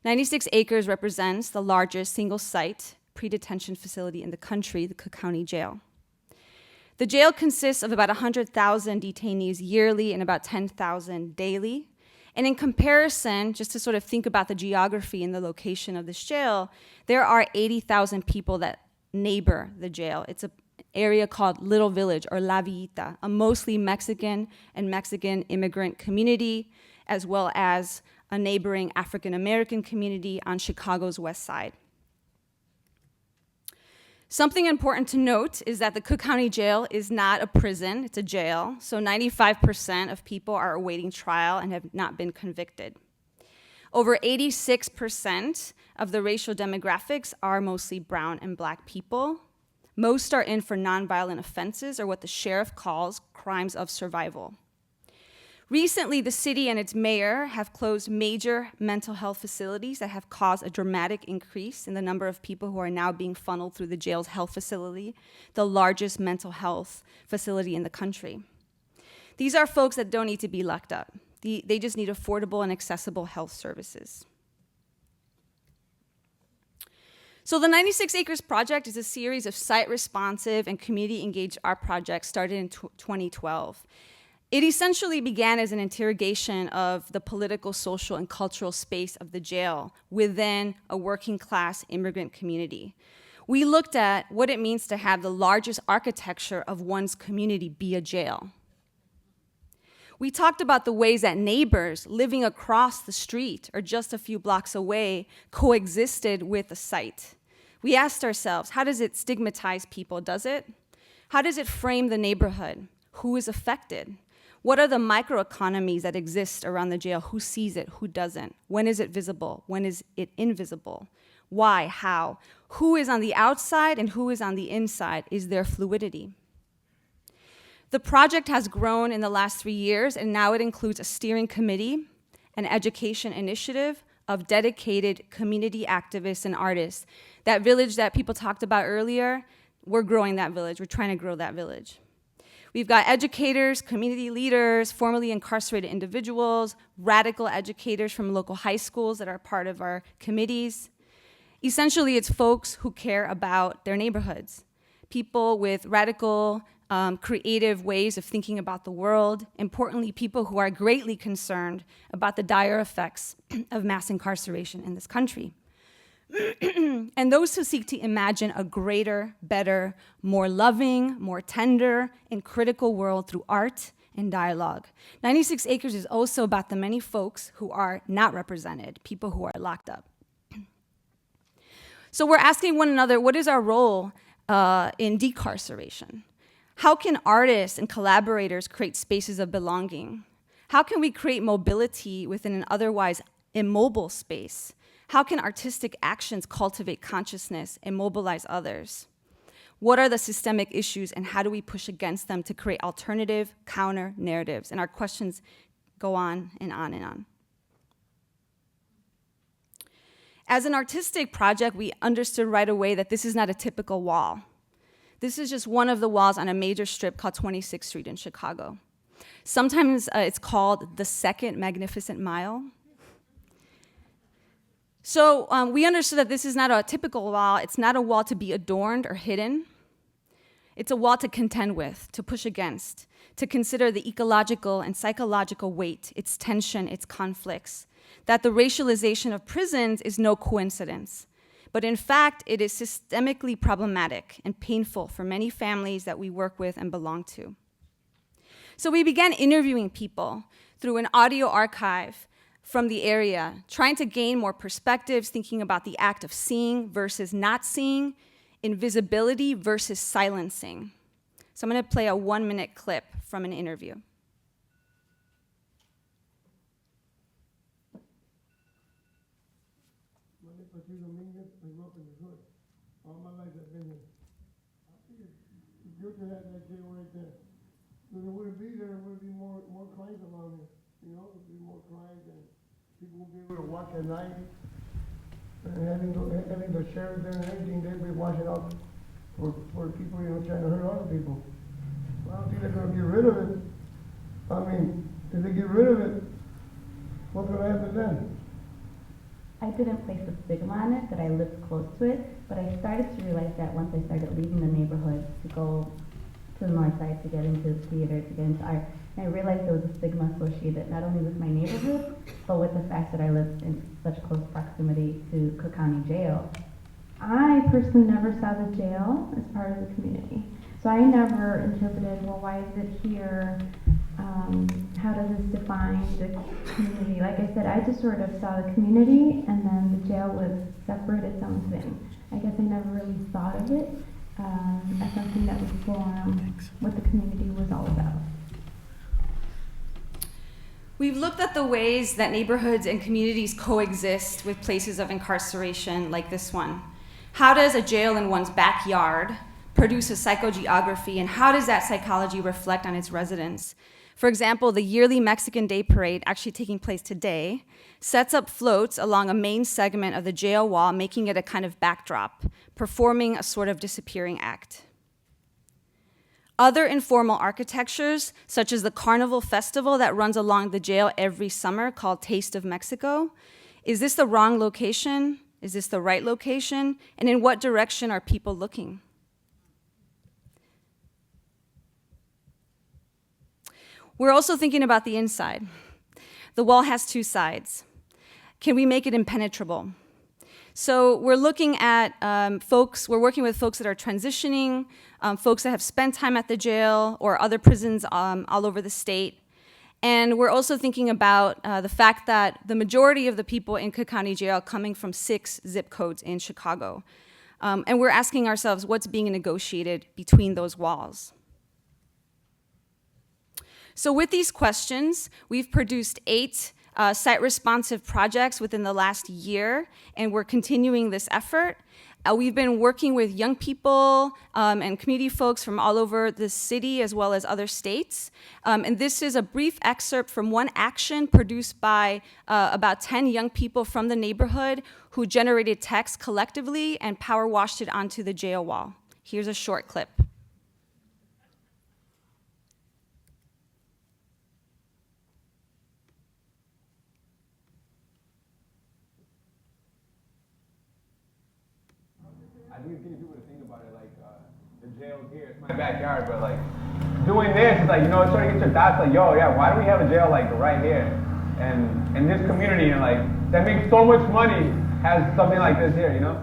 96 acres represents the largest single-site pre-detention facility in the country, the Cook County Jail. The jail consists of about 100,000 detainees yearly and about 10,000 daily. And in comparison, just to sort of think about the geography and the location of this jail, there are 80,000 people that neighbor the jail. It's an area called Little Village, or La Villita, a mostly Mexican and Mexican immigrant community, as well as a neighboring African American community on Chicago's west side. Something important to note is that the Cook County Jail is not a prison, it's a jail. So 95% of people are awaiting trial and have not been convicted. Over 86% of the racial demographics are mostly brown and black people. Most are in for nonviolent offenses, or what the sheriff calls crimes of survival. Recently, the city and its mayor have closed major mental health facilities that have caused a dramatic increase in the number of people who are now being funneled through the jail's health facility, the largest mental health facility in the country. These are folks that don't need to be locked up. They just need affordable and accessible health services. So the 96 Acres Project is a series of site-responsive and community-engaged art projects started in 2012. It essentially began as an interrogation of the political, social, and cultural space of the jail within a working class immigrant community. We looked at what it means to have the largest architecture of one's community be a jail. We talked about the ways that neighbors living across the street or just a few blocks away coexisted with the site. We asked ourselves, how does it stigmatize people? Does it? How does it frame the neighborhood? Who is affected? What are the microeconomies that exist around the jail? Who sees it? Who doesn't? When is it visible? When is it invisible? Why? How? Who is on the outside and who is on the inside? Is there fluidity? The project has grown in the last 3 years, and now it includes a steering committee, an education initiative of dedicated community activists and artists. That village that people talked about earlier, we're growing that village. We're trying to grow that village. We've got educators, community leaders, formerly incarcerated individuals, radical educators from local high schools that are part of our committees. Essentially, it's folks who care about their neighborhoods, people with radical, creative ways of thinking about the world, importantly, people who are greatly concerned about the dire effects of mass incarceration in this country. And those who seek to imagine a greater, better, more loving, more tender, and critical world through art and dialogue. 96 Acres is also about the many folks who are not represented, people who are locked up. So we're asking one another, what is our role in decarceration? How can artists and collaborators create spaces of belonging? How can we create mobility within an otherwise immobile space? How can artistic actions cultivate consciousness and mobilize others? What are the systemic issues and how do we push against them to create alternative counter narratives? And our questions go on and on and on. As an artistic project, we understood right away that this is not a typical wall. This is just one of the walls on a major strip called 26th Street in Chicago. Sometimes it's called the Second Magnificent Mile. So we understood that this is not a typical wall. It's not a wall to be adorned or hidden. It's a wall to contend with, to push against, to consider the ecological and psychological weight, its tension, its conflicts, that the racialization of prisons is no coincidence. But in fact, it is systemically problematic and painful for many families that we work with and belong to. So we began interviewing people through an audio archive from the area, trying to gain more perspectives, thinking about the act of seeing versus not seeing, invisibility versus silencing. So I'm going to play a 1-minute clip from an interview. All my life I've been here. I think it's good to have that jail right there. Because it wouldn't be there, it would be more crimes around here. You know, it would be more crimes and people would be able to walk at night. And having the sheriff there and everything, they'd be watching out for people, you know, trying to hurt other people. I don't think they're going to get rid of it. I mean, if they get rid of it, what's going to happen then? I didn't place a stigma on it, that I lived close to it, but I started to realize that once I started leaving the neighborhood to go to the north side to get into theater, to get into art, and I realized there was a stigma associated not only with my neighborhood, but with the fact that I lived in such close proximity to Cook County Jail. I personally never saw the jail as part of the community. So I never interpreted, well, why is it here? How does this define the community? Like I said, I just sort of saw the community and then the jail was separate its own thing. I guess I never really thought of it as something that would form what the community was all about. We've looked at the ways that neighborhoods and communities coexist with places of incarceration like this one. How does a jail in one's backyard produce a psychogeography, and how does that psychology reflect on its residents? For example, the yearly Mexican Day Parade, actually taking place today, sets up floats along a main segment of the jail wall, making it a kind of backdrop, performing a sort of disappearing act. Other informal architectures, such as the Carnival Festival that runs along the jail every summer called Taste of Mexico. Is this the wrong location? Is this the right location? And in what direction are people looking? We're also thinking about the inside. The wall has two sides. Can we make it impenetrable? So we're looking at we're working with folks that are transitioning, folks that have spent time at the jail or other prisons all over the state. And we're also thinking about the fact that the majority of the people in Cook County Jail are coming from 6 zip codes in Chicago. And we're asking ourselves what's being negotiated between those walls. So with these questions, we've produced 8 site-responsive projects within the last year, and we're continuing this effort. We've been working with young people and community folks from all over the city as well as other states. And this is a brief excerpt from one action produced by about 10 young people from the neighborhood who generated text collectively and power washed it onto the jail wall. Here's a short clip. I think it's getting people to think about it like the jail's here, it's my backyard, but like doing this is like, you know, trying to get your thoughts like, yo, yeah, why do we have a jail like right here? And in this community, and like, that makes so much money, has something like this here, you know?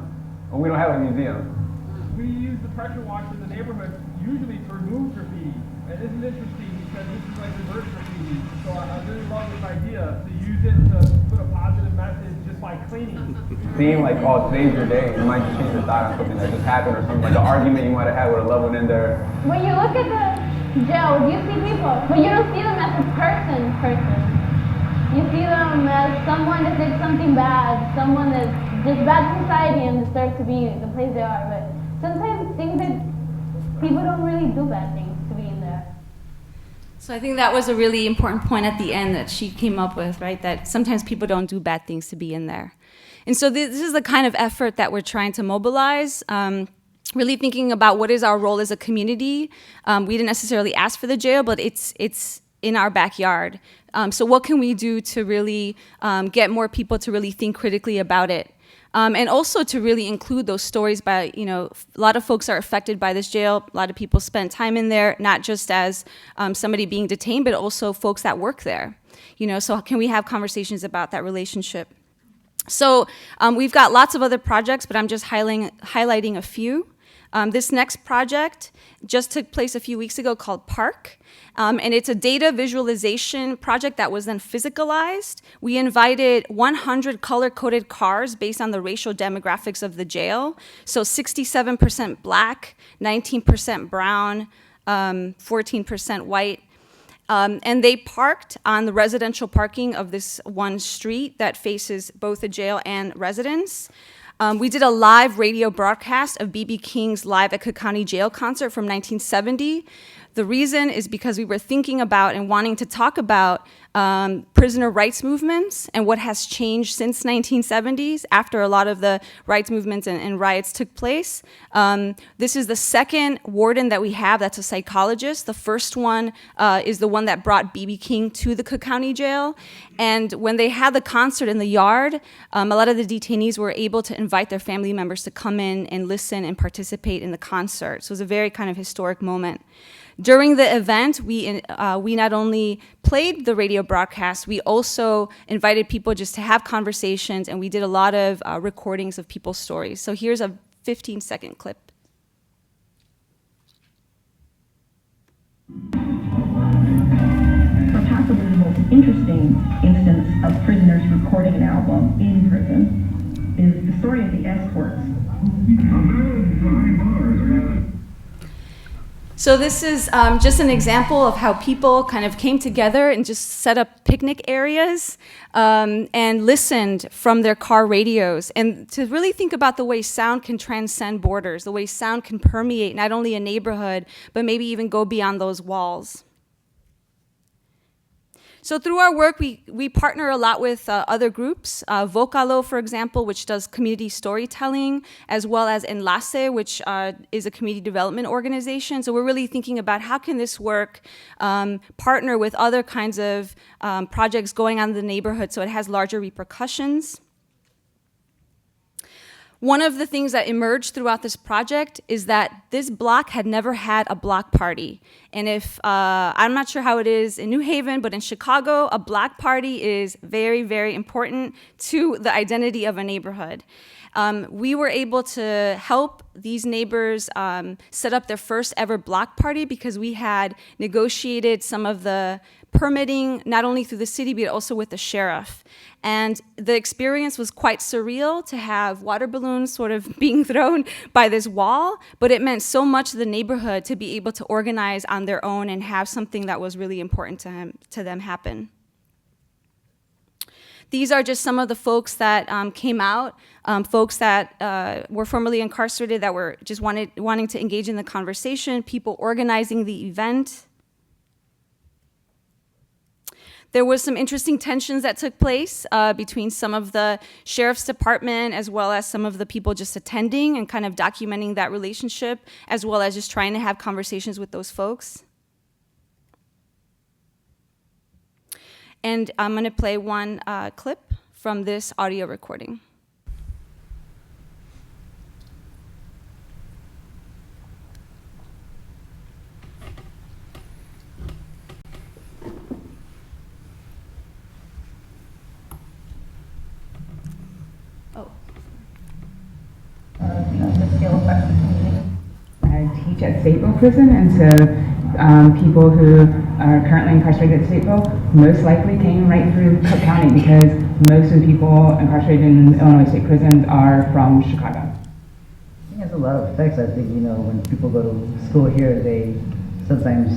And we don't have a museum. We use the pressure wash in the neighborhood usually to remove graffiti. And isn't it interesting because this is like reverse graffiti. So I really love this idea to use it to put a positive message just by cleaning. Seeing like, oh, today's your day, you might just change your thought on something that just happened or something, like an argument you might have had with a loved one in there. When you look at the jail, you see people, but you don't see them as a person. You see them as someone that did something bad, someone that's just bad society and deserves to be the place they are. But sometimes things that people don't really do bad things to be in there. So I think that was a really important point at the end that she came up with, right? That sometimes people don't do bad things to be in there. And so this is the kind of effort that we're trying to mobilize, really thinking about what is our role as a community. We didn't necessarily ask for the jail, but it's in our backyard. So what can we do to really get more people to really think critically about it? And also to really include those stories by, you know, a lot of folks are affected by this jail. A lot of people spend time in there, not just as somebody being detained, but also folks that work there. You know, so can we have conversations about that relationship? So we've got lots of other projects, but I'm just highlighting a few. This next project just took place a few weeks ago called Park, and it's a data visualization project that was then physicalized. We invited 100 color-coded cars based on the racial demographics of the jail, so 67% black, 19% brown, 14% white. And they parked on the residential parking of this one street that faces both the jail and residents. We did a live radio broadcast of B.B. King's Live at Cook County Jail concert from 1970. The reason is because we were thinking about and wanting to talk about prisoner rights movements and what has changed since 1970s after a lot of the rights movements and riots took place. This is the second warden that we have that's a psychologist. The first one is the one that brought B.B. King to the Cook County Jail. And when they had the concert in the yard, a lot of the detainees were able to invite their family members to come in and listen and participate in the concert. So it was a very kind of historic moment. During the event, we not only played the radio broadcast, we also invited people just to have conversations, and we did a lot of recordings of people's stories. So here's a 15-second clip. Perhaps the most interesting instance of prisoners recording an album in prison is the story of the escorts. So this is just an example of how people kind of came together and just set up picnic areas and listened from their car radios, and to really think about the way sound can transcend borders, the way sound can permeate not only a neighborhood, but maybe even go beyond those walls. So through our work, we partner a lot with other groups, Vocalo, for example, which does community storytelling, as well as Enlace, which is a community development organization. So we're really thinking about how can this work partner with other kinds of projects going on in the neighborhood so it has larger repercussions. One of the things that emerged throughout this project is that this block had never had a block party. And if, I'm not sure how it is in New Haven, but in Chicago, a block party is very, very important to the identity of a neighborhood. We were able to help these neighbors set up their first ever block party because we had negotiated some of the permitting, not only through the city, but also with the sheriff. And the experience was quite surreal to have water balloons sort of being thrown by this wall, but it meant so much to the neighborhood to be able to organize on their own and have something that was really important to them happen. These are just some of the folks that came out, folks that were formerly incarcerated that were just wanting to engage in the conversation, people organizing the event. There was some interesting tensions that took place between some of the sheriff's department as well as some of the people just attending and kind of documenting that relationship, as well as just trying to have conversations with those folks. And I'm gonna play one clip from this audio recording. The skill affects the community. I teach at Seymour prison, and so people who are currently incarcerated at Seymour most likely came right through Cook County because most of the people incarcerated in Illinois state prisons are from Chicago. I think it has a lot of effects. I think, you know, when people go to school here, they sometimes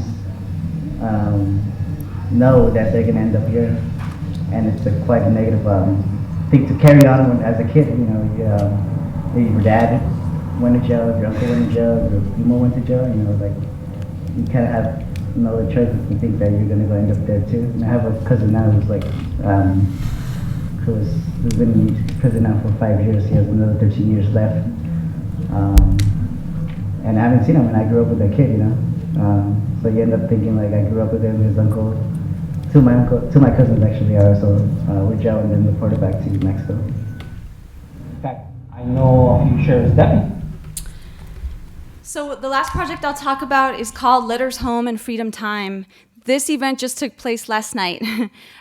know that they're going to end up here, and it's quite a negative thing to carry on as a kid. You know, your dad went to jail, your uncle went to jail, your Seymour went to jail. You know, like you kind of have no choice to think that you're going to go end up there too. And I have a cousin now who's like, who's been in prison now for 5 years. He has another 13 years left. And I haven't seen him when I grew up with that kid, you know. So you end up thinking like I grew up with him, his uncle. Two of my cousins actually are also with jail and then deported back to Mexico. In fact, I know a few sheriff's deputies. So the last project I'll talk about is called Letters Home and Freedom Time. This event just took place last night,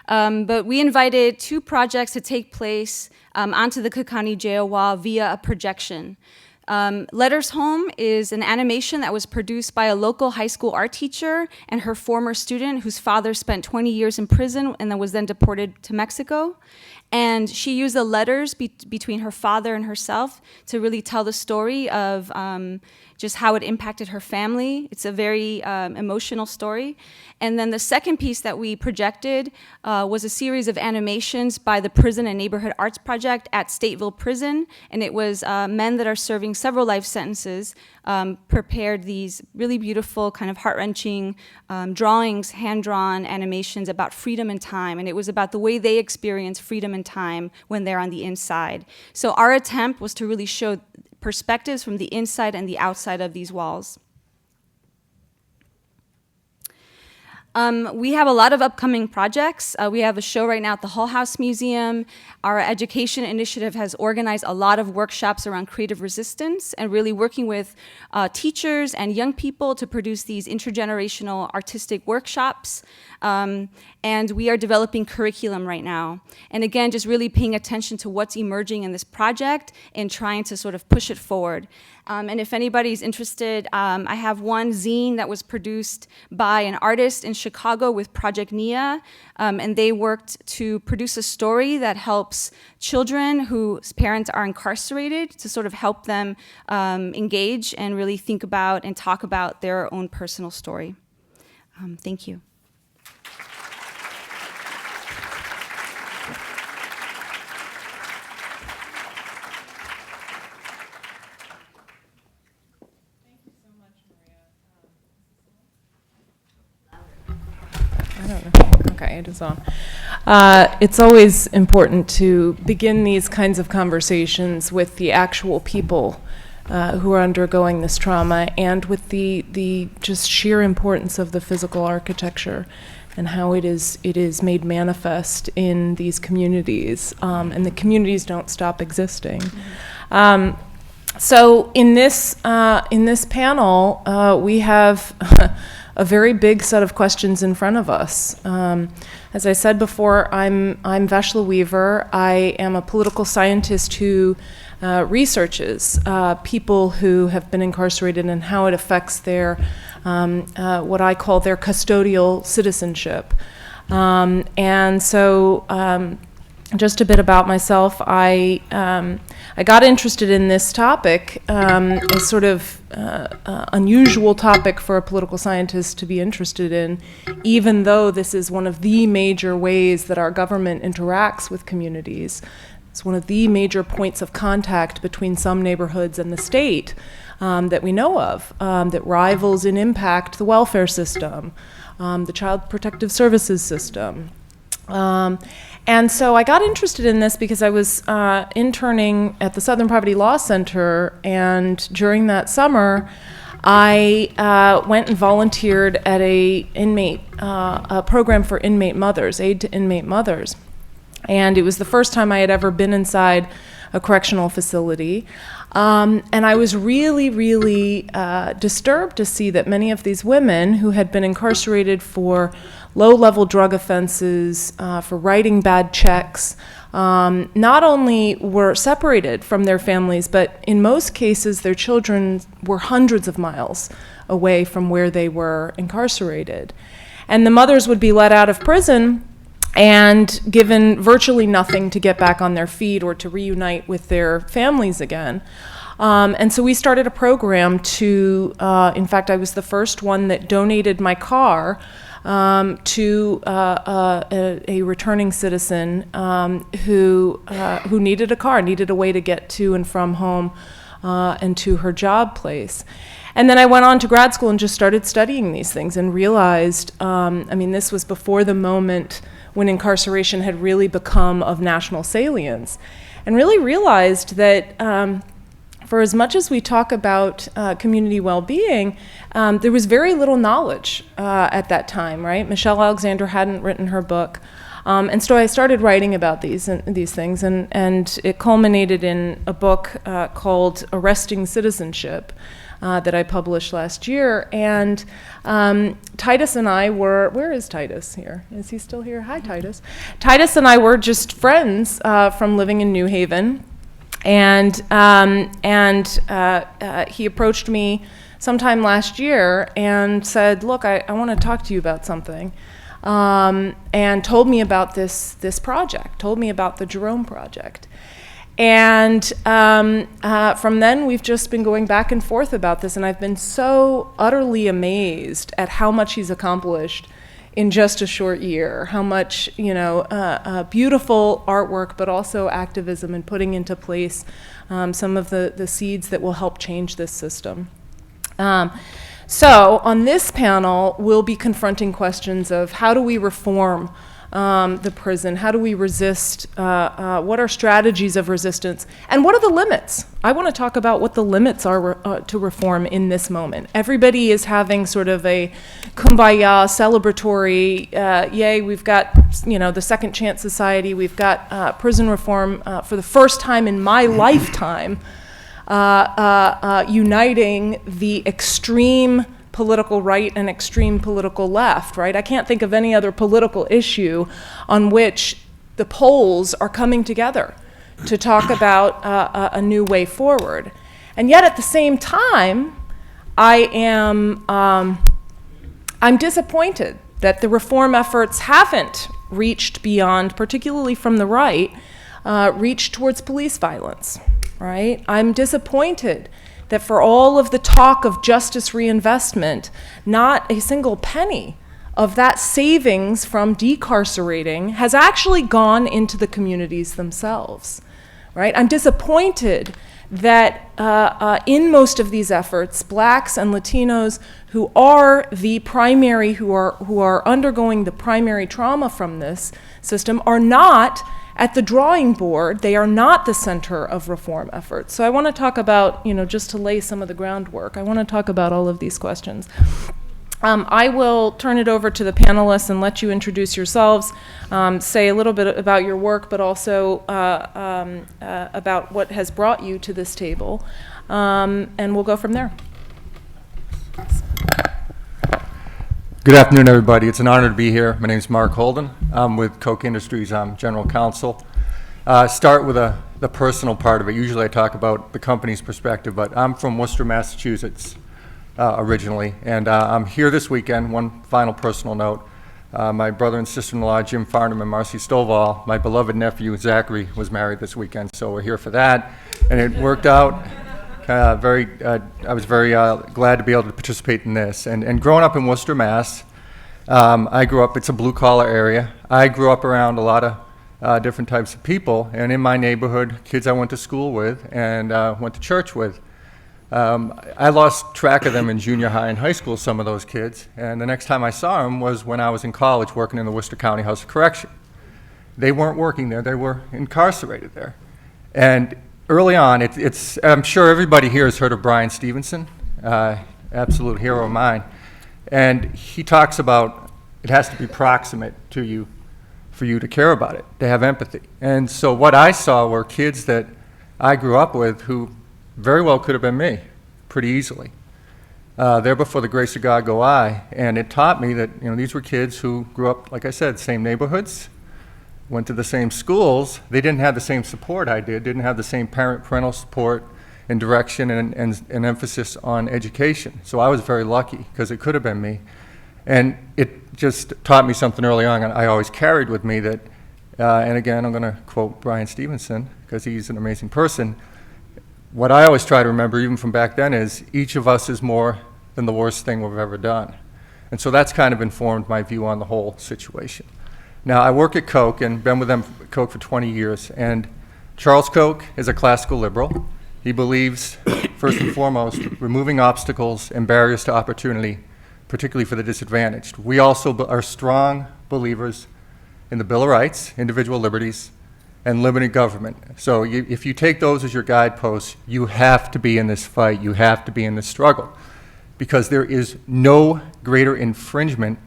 but we invited 2 projects to take place onto the Cook County jail wall via a projection. Letters Home is an animation that was produced by a local high school art teacher and her former student whose father spent 20 years in prison and then was then deported to Mexico. And she used the letters between her father and herself to really tell the story of just how it impacted her family. It's a very emotional story. And then the second piece that we projected was a series of animations by the Prison and Neighborhood Arts Project at Stateville Prison. And it was men that are serving several life sentences prepared these really beautiful, kind of heart-wrenching drawings, hand-drawn animations about freedom and time. And it was about the way they experience freedom and time when they're on the inside. So our attempt was to really show perspectives from the inside and the outside of these walls. We have a lot of upcoming projects. We have a show right now at the Hull House Museum. Our education initiative has organized a lot of workshops around creative resistance and really working with teachers and young people to produce these intergenerational artistic workshops. And we are developing curriculum right now. And again, just really paying attention to what's emerging in this project and trying to sort of push it forward. And if anybody's interested, I have one zine that was produced by an artist in Chicago with Project Nia, and they worked to produce a story that helps children whose parents are incarcerated to sort of help them engage and really think about and talk about their own personal story. Thank you. Okay, it is on. It's always important to begin these kinds of conversations with the actual people who are undergoing this trauma and with the just sheer importance of the physical architecture and how it is made manifest in these communities, and the communities don't stop existing. So in this panel, we have a very big set of questions in front of us. As I said before, I'm Veshla Weaver. I am a political scientist who researches people who have been incarcerated and how it affects their what I call their custodial citizenship. And so just a bit about myself. I got interested in this topic, a sort of unusual topic for a political scientist to be interested in, even though this is one of the major ways that our government interacts with communities. It's one of the major points of contact between some neighborhoods and the state that we know of, that rivals in impact the welfare system, the child protective services system. And so I got interested in this because I was interning at the Southern Poverty Law Center, and during that summer, I went and volunteered at a program for inmate mothers, aid to inmate mothers. And it was the first time I had ever been inside a correctional facility. And I was really, really disturbed to see that many of these women who had been incarcerated for low-level drug offenses, for writing bad checks, not only were separated from their families, but in most cases their children were hundreds of miles away from where they were incarcerated. And the mothers would be let out of prison and given virtually nothing to get back on their feet or to reunite with their families again. And so we started a program to, in fact, I was the first one that donated my car to a returning citizen who needed a car, needed a way to get to and from home and to her job place. And then I went on to grad school and just started studying these things and realized, I mean, this was before the moment when incarceration had really become of national salience, and really realized that for as much as we talk about community well-being, there was very little knowledge at that time, right? Michelle Alexander hadn't written her book. And so I started writing about these things, and it culminated in a book called Arresting Citizenship that I published last year. And Titus and I were, where is Titus here? Is he still here? Hi, Titus. Titus and I were just friends from living in New Haven. And he approached me sometime last year and said, look, I want to talk to you about something. And told me about this project, told me about the Jerome Project. And from then, we've just been going back and forth about this, and I've been so utterly amazed at how much he's accomplished in just a short year, how much, beautiful artwork, but also activism and putting into place some of the seeds that will help change this system. So on this panel, we'll be confronting questions of how do we reform the prison? How do we resist? What are strategies of resistance? And what are the limits? I want to talk about what the limits are to reform in this moment. Everybody is having sort of a kumbaya, celebratory, yay, we've got, the Second Chance Society, we've got prison reform for the first time in my lifetime, uniting the extreme political right and extreme political left, right? I can't think of any other political issue on which the poles are coming together to talk about a new way forward. And yet at the same time, I'm disappointed that the reform efforts haven't reached beyond, particularly from the right, reached towards police violence, right? I'm disappointed that for all of the talk of justice reinvestment, not a single penny of that savings from decarcerating has actually gone into the communities themselves, right? I'm disappointed that in most of these efforts, blacks and Latinos who are the primary, who are undergoing the primary trauma from this system are not at the drawing board. They are not the center of reform efforts. So I want to talk about, just to lay some of the groundwork, I want to talk about all of these questions. I will turn it over to the panelists and let you introduce yourselves, say a little bit about your work, but also about what has brought you to this table, and we'll go from there. Good afternoon, everybody. It's an honor to be here. My name is Mark Holden. I'm with Koch Industries. I'm general counsel. Start with the personal part of it. Usually I talk about the company's perspective, but I'm from Worcester, Massachusetts originally, and I'm here this weekend. One final personal note. My brother and sister-in-law, Jim Farnham and Marcy Stovall, my beloved nephew, Zachary, was married this weekend, so we're here for that. And it worked out I was very glad to be able to participate in this. And growing up in Worcester, Mass, I grew up, it's a blue-collar area. I grew up around a lot of different types of people, and in my neighborhood, kids I went to school with and went to church with. I lost track of them in junior high and high school, some of those kids, and the next time I saw them was when I was in college working in the Worcester County House of Correction. They weren't working there, they were incarcerated there. And early on, I'm sure everybody here has heard of Brian Stevenson, absolute hero of mine. And he talks about it has to be proximate to you for you to care about it, to have empathy. And so what I saw were kids that I grew up with who very well could have been me, pretty easily. There before the grace of God go I, and it taught me that these were kids who grew up, like I said, same neighborhoods, went to the same schools. They didn't have the same support I did, didn't have the same parental support and direction and emphasis on education. So I was very lucky because it could have been me. And it just taught me something early on, and I always carried with me that, and again, I'm going to quote Brian Stevenson because he's an amazing person. What I always try to remember, even from back then, is each of us is more than the worst thing we've ever done. And so that's kind of informed my view on the whole situation. Now, I work at Koch and been with them at Koch for 20 years, and Charles Koch is a classical liberal. He believes, first and foremost, removing obstacles and barriers to opportunity, particularly for the disadvantaged. We also are strong believers in the Bill of Rights, individual liberties, and limited government. So if you take those as your guideposts, you have to be in this fight, you have to be in this struggle, because there is no greater infringement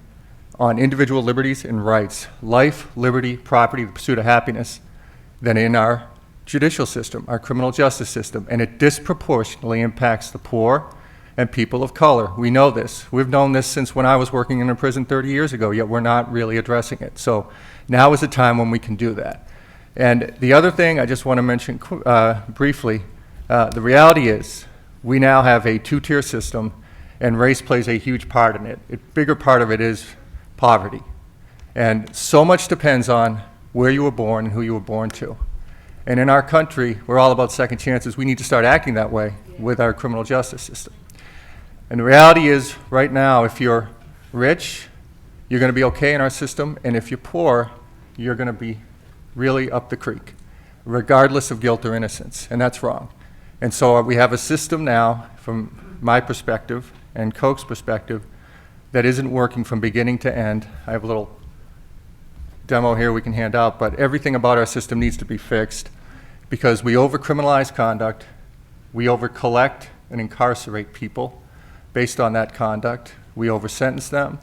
on individual liberties and rights, life, liberty, property, the pursuit of happiness, than in our judicial system, our criminal justice system, and it disproportionately impacts the poor and people of color. We know this. We've known this since when I was working in a prison 30 years ago, yet we're not really addressing it. So now is the time when we can do that. And the other thing I just want to mention briefly, the reality is we now have a two-tier system, and race plays a huge part in it. A bigger part of it is poverty. And so much depends on where you were born and who you were born to. And in our country, we're all about second chances. We need to start acting that way with our criminal justice system. And the reality is, right now, if you're rich, you're going to be okay in our system, and if you're poor, you're going to be really up the creek, regardless of guilt or innocence, and that's wrong. And so we have a system now, from my perspective and Koch's perspective, that isn't working from beginning to end. I have a little demo here we can hand out, but everything about our system needs to be fixed because we over-criminalize conduct, we over-collect and incarcerate people based on that conduct, we over-sentence them,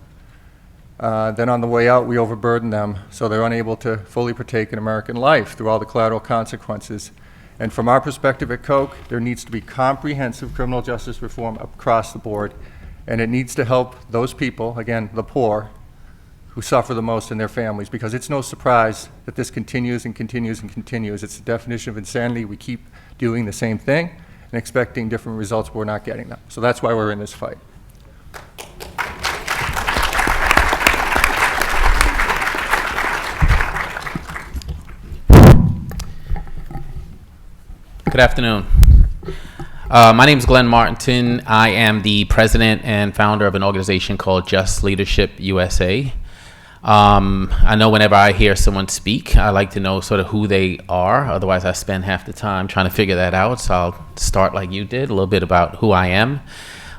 then on the way out we overburden them so they're unable to fully partake in American life through all the collateral consequences. And from our perspective at Koch, there needs to be comprehensive criminal justice reform across the board, and it needs to help those people, again, the poor, who suffer the most in their families, because it's no surprise that this continues and continues and continues. It's the definition of insanity. We keep doing the same thing and expecting different results, but we're not getting them. So that's why we're in this fight. Good afternoon. My name is Glenn Martinton. I am the president and founder of an organization called Just Leadership USA. I know whenever I hear someone speak, I like to know sort of who they are. Otherwise, I spend half the time trying to figure that out. So I'll start like you did, a little bit about who I am.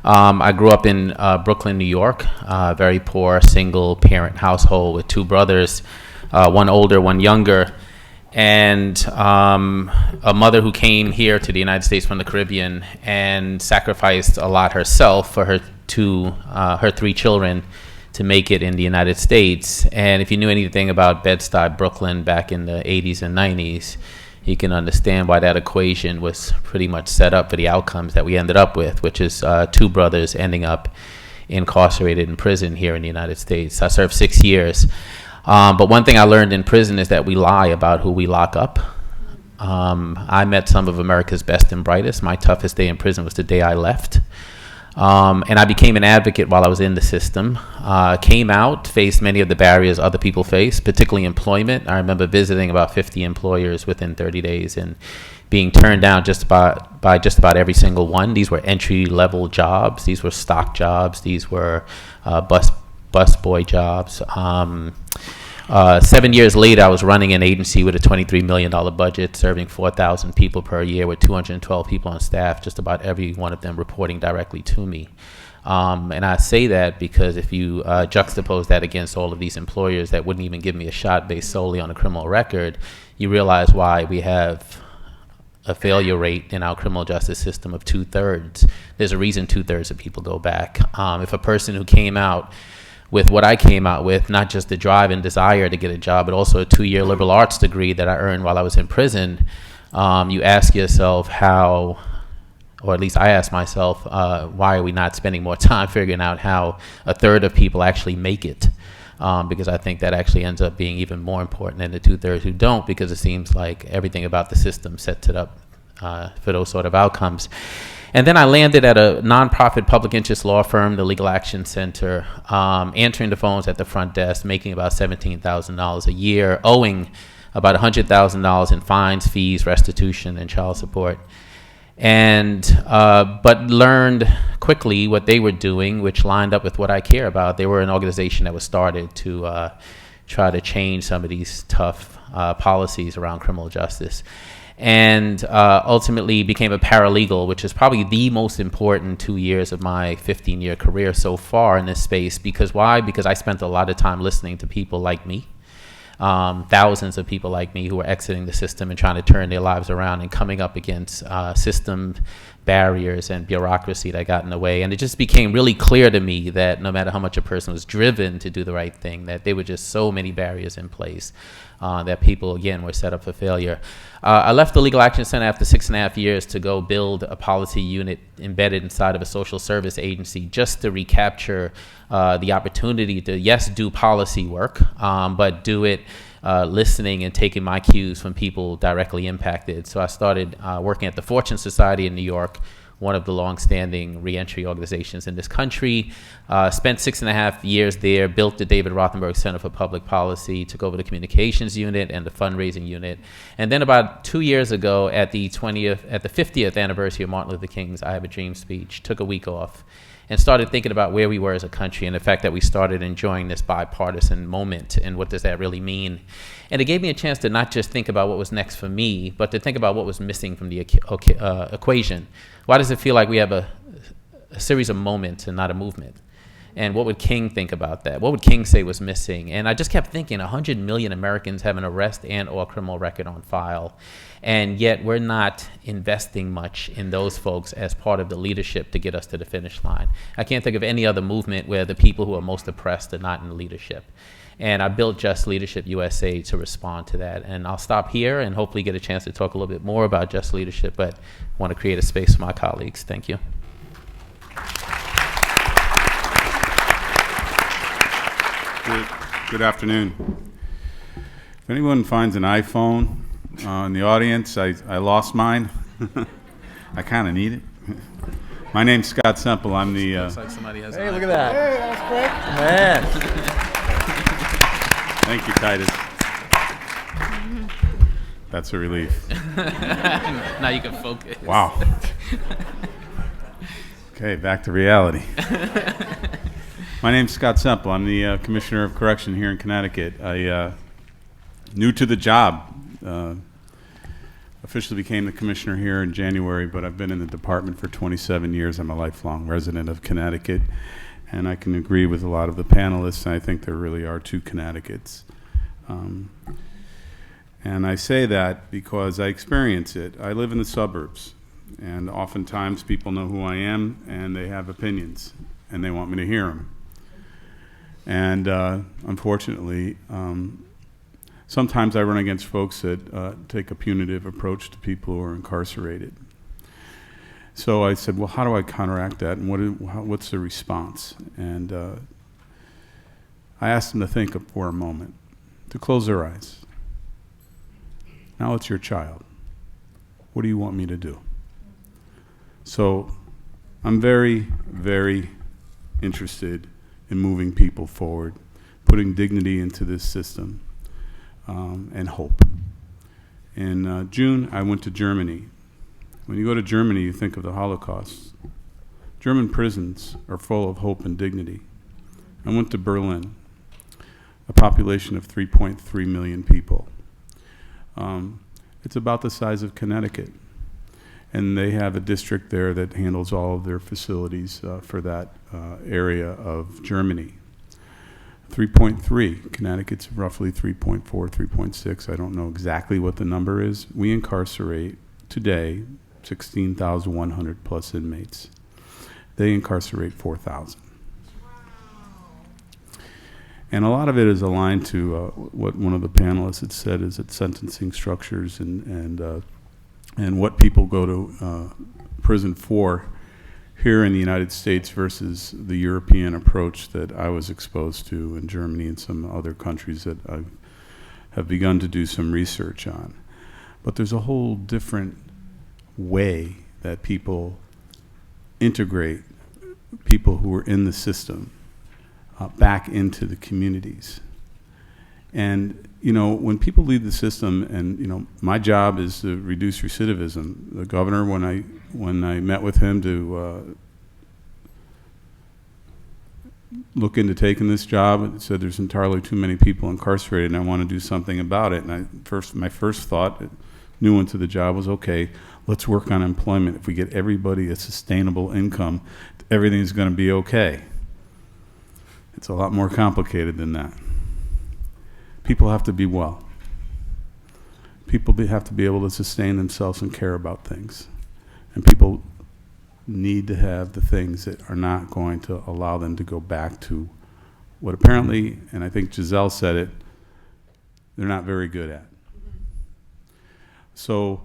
I grew up in Brooklyn, New York, a very poor single-parent household with two brothers, one older, one younger. and a mother who came here to the United States from the Caribbean and sacrificed a lot herself for her three children to make it in the United States. And if you knew anything about Bed-Stuy, Brooklyn back in the 80s and 90s, you can understand why that equation was pretty much set up for the outcomes that we ended up with, which is two brothers ending up incarcerated in prison here in the United States. I served 6 years. But one thing I learned in prison is that we lie about who we lock up. I met some of America's best and brightest. My toughest day in prison was the day I left. And I became an advocate while I was in the system. Came out, faced many of the barriers other people face, particularly employment. I remember visiting about 50 employers within 30 days and being turned down by just about every single one. These were entry-level jobs. These were stock jobs. These were busboy jobs. 7 years later, I was running an agency with a $23 million budget, serving 4,000 people per year with 212 people on staff, just about every one of them reporting directly to me. And I say that because if you juxtapose that against all of these employers that wouldn't even give me a shot based solely on a criminal record, you realize why we have a failure rate in our criminal justice system of 2/3. There's a reason 2/3 of people go back. If a person who came out with what I came out with, not just the drive and desire to get a job, but also a 2-year liberal arts degree that I earned while I was in prison, you ask yourself how, or at least I ask myself, why are we not spending more time figuring out how 1/3 of people actually make it? Because I think that actually ends up being even more important than the 2/3 who don't, because it seems like everything about the system sets it up for those sort of outcomes. And then I landed at a nonprofit public interest law firm, the Legal Action Center, answering the phones at the front desk, making about $17,000 a year, owing about $100,000 in fines, fees, restitution, and child support. And but learned quickly what they were doing, which lined up with what I care about. They were an organization that was started to try to change some of these tough policies around criminal justice. And ultimately became a paralegal, which is probably the most important 2 years of my 15-year career so far in this space. Because why? Because I spent a lot of time listening to people like me, thousands of people like me who were exiting the system and trying to turn their lives around and coming up against system barriers and bureaucracy that got in the way. And it just became really clear to me that no matter how much a person was driven to do the right thing, that there were just so many barriers in place that people, again, were set up for failure. I left the Legal Action Center after 6.5 years to go build a policy unit embedded inside of a social service agency just to recapture the opportunity to, yes, do policy work, but do it listening and taking my cues from people directly impacted. So I started working at the Fortune Society in New York, one of the long-standing reentry organizations in this country. Spent 6.5 years there, built the David Rothenberg Center for Public Policy, took over the communications unit and the fundraising unit. And then about 2 years ago, at the 50th anniversary of Martin Luther King's I Have a Dream speech, took a week off and started thinking about where we were as a country and the fact that we started enjoying this bipartisan moment and what does that really mean. And it gave me a chance to not just think about what was next for me, but to think about what was missing from the equation. Why does it feel like we have a series of moments and not a movement? And what would King think about that? What would King say was missing? And I just kept thinking 100 million Americans have an arrest and or criminal record on file. And yet we're not investing much in those folks as part of the leadership to get us to the finish line. I can't think of any other movement where the people who are most oppressed are not in leadership. And I built Just Leadership USA to respond to that. And I'll stop here and hopefully get a chance to talk a little bit more about Just Leadership, but want to create a space for my colleagues. Thank you. Good afternoon. If anyone finds an iPhone in the audience, I lost mine. I kind of need it. My name's Scott Semple. I'm the... Looks like somebody has Hey, an look at iPhone. that. Hey, that was quick. Man. Thank you, Titus. That's a relief. Now you can focus. Wow. Okay, back to reality. My name's Scott Semple. I'm the Commissioner of Correction here in Connecticut. I new to the job. Officially became the commissioner here in January, but I've been in the department for 27 years. I'm a lifelong resident of Connecticut, and I can agree with a lot of the panelists. I think there really are two Connecticut's. And I say that because I experience it. I live in the suburbs, and oftentimes people know who I am, and they have opinions, and they want me to hear them. And unfortunately, sometimes I run against folks that take a punitive approach to people who are incarcerated. So I said, well, how do I counteract that, and what's the response? And I asked them to think for a moment, to close their eyes. Now it's your child. What do you want me to do? So I'm very, very interested in moving people forward, putting dignity into this system, and hope. In June, I went to Germany. When you go to Germany, you think of the Holocaust. German prisons are full of hope and dignity. I went to Berlin, a population of 3.3 million people. It's about the size of Connecticut, and they have a district there that handles all of their facilities for that area of Germany. 3.3, Connecticut's roughly 3.4, 3.6, I don't know exactly what the number is. We incarcerate today 16,100 plus inmates. They incarcerate 4,000. And a lot of it is aligned to what one of the panelists had said, is that sentencing structures and what people go to prison for here in the United States versus the European approach that I was exposed to in Germany and some other countries that I have begun to do some research on. But there's a whole different way that people integrate people who are in the system back into the communities. And, you know, when people leave the system, and, you know, my job is to reduce recidivism. The governor, when I met with him to look into taking this job, said there's entirely too many people incarcerated and I want to do something about it. And my first thought, new into the job, was, okay, let's work on employment. If we get everybody a sustainable income, everything's going to be okay. It's a lot more complicated than that. People have to be well. People have to be able to sustain themselves and care about things. And people need to have the things that are not going to allow them to go back to what apparently, and I think Giselle said it, they're not very good at. So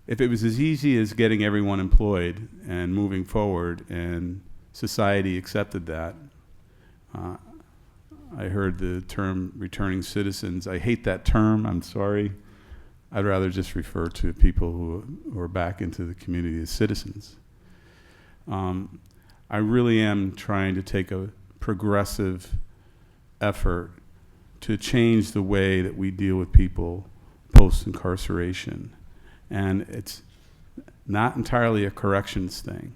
if it was as easy as getting everyone employed and moving forward, and society accepted that, I heard the term returning citizens. I hate that term, I'm sorry. I'd rather just refer to people who are back into the community as citizens. I really am trying to take a progressive effort to change the way that we deal with people post-incarceration. And it's not entirely a corrections thing.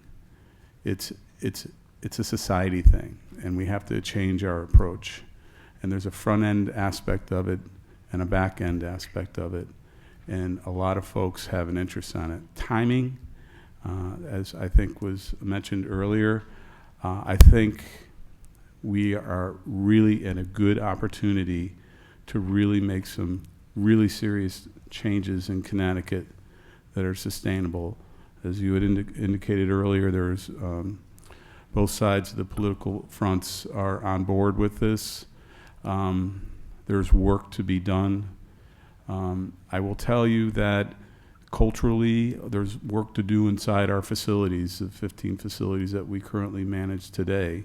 It's a society thing, and we have to change our approach. And there's a front-end aspect of it and a back-end aspect of it, and a lot of folks have an interest on it. Timing, as I think was mentioned earlier, I think we are really in a good opportunity to really make some really serious changes in Connecticut that are sustainable. As you had indicated earlier, there's both sides of the political fronts are on board with this. There's work to be done. I will tell you that culturally, there's work to do inside our facilities, the 15 facilities that we currently manage today.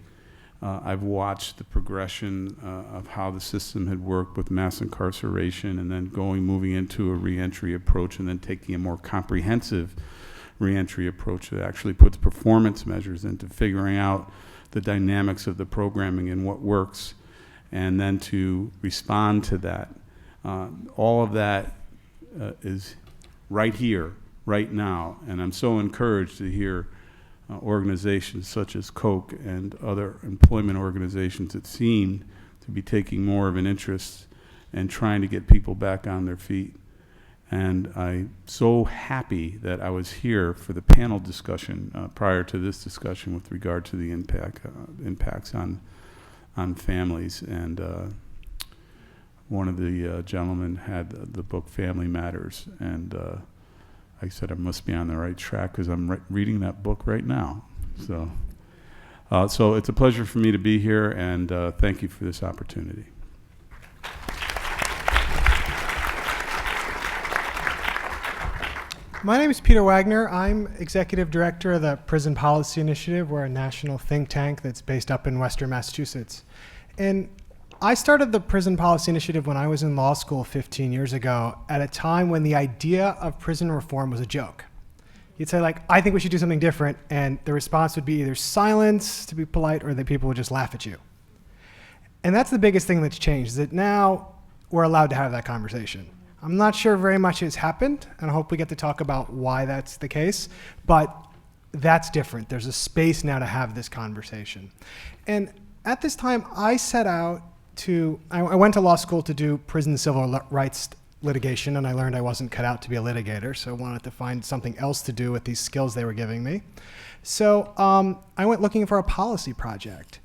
I've watched the progression of how the system had worked with mass incarceration, and then moving into a reentry approach, and then taking a more comprehensive reentry approach that actually puts performance measures into figuring out the dynamics of the programming and what works, and then to respond to that. All of that is right here, right now, and I'm so encouraged to hear organizations such as Coke and other employment organizations that seem to be taking more of an interest and trying to get people back on their feet. And I'm so happy that I was here for the panel discussion prior to this discussion with regard to the impacts on families. And one of the gentlemen had the book Family Matters, and I said I must be on the right track because I'm reading that book right now. So it's a pleasure for me to be here, and thank you for this opportunity. My name is Peter Wagner. I'm Executive Director of the Prison Policy Initiative. We're a national think tank that's based up in Western Massachusetts. And I started the Prison Policy Initiative when I was in law school 15 years ago, at a time when the idea of prison reform was a joke. You'd say, like, I think we should do something different, and the response would be either silence, to be polite, or that people would just laugh at you. And that's the biggest thing that's changed, is that now we're allowed to have that conversation. I'm not sure very much has happened, and I hope we get to talk about why that's the case, but that's different. There's a space now to have this conversation. And at this time, I set out to, I went to law school to do prison civil rights litigation, and I learned I wasn't cut out to be a litigator, so I wanted to find something else to do with these skills they were giving me. So I went looking for a policy project.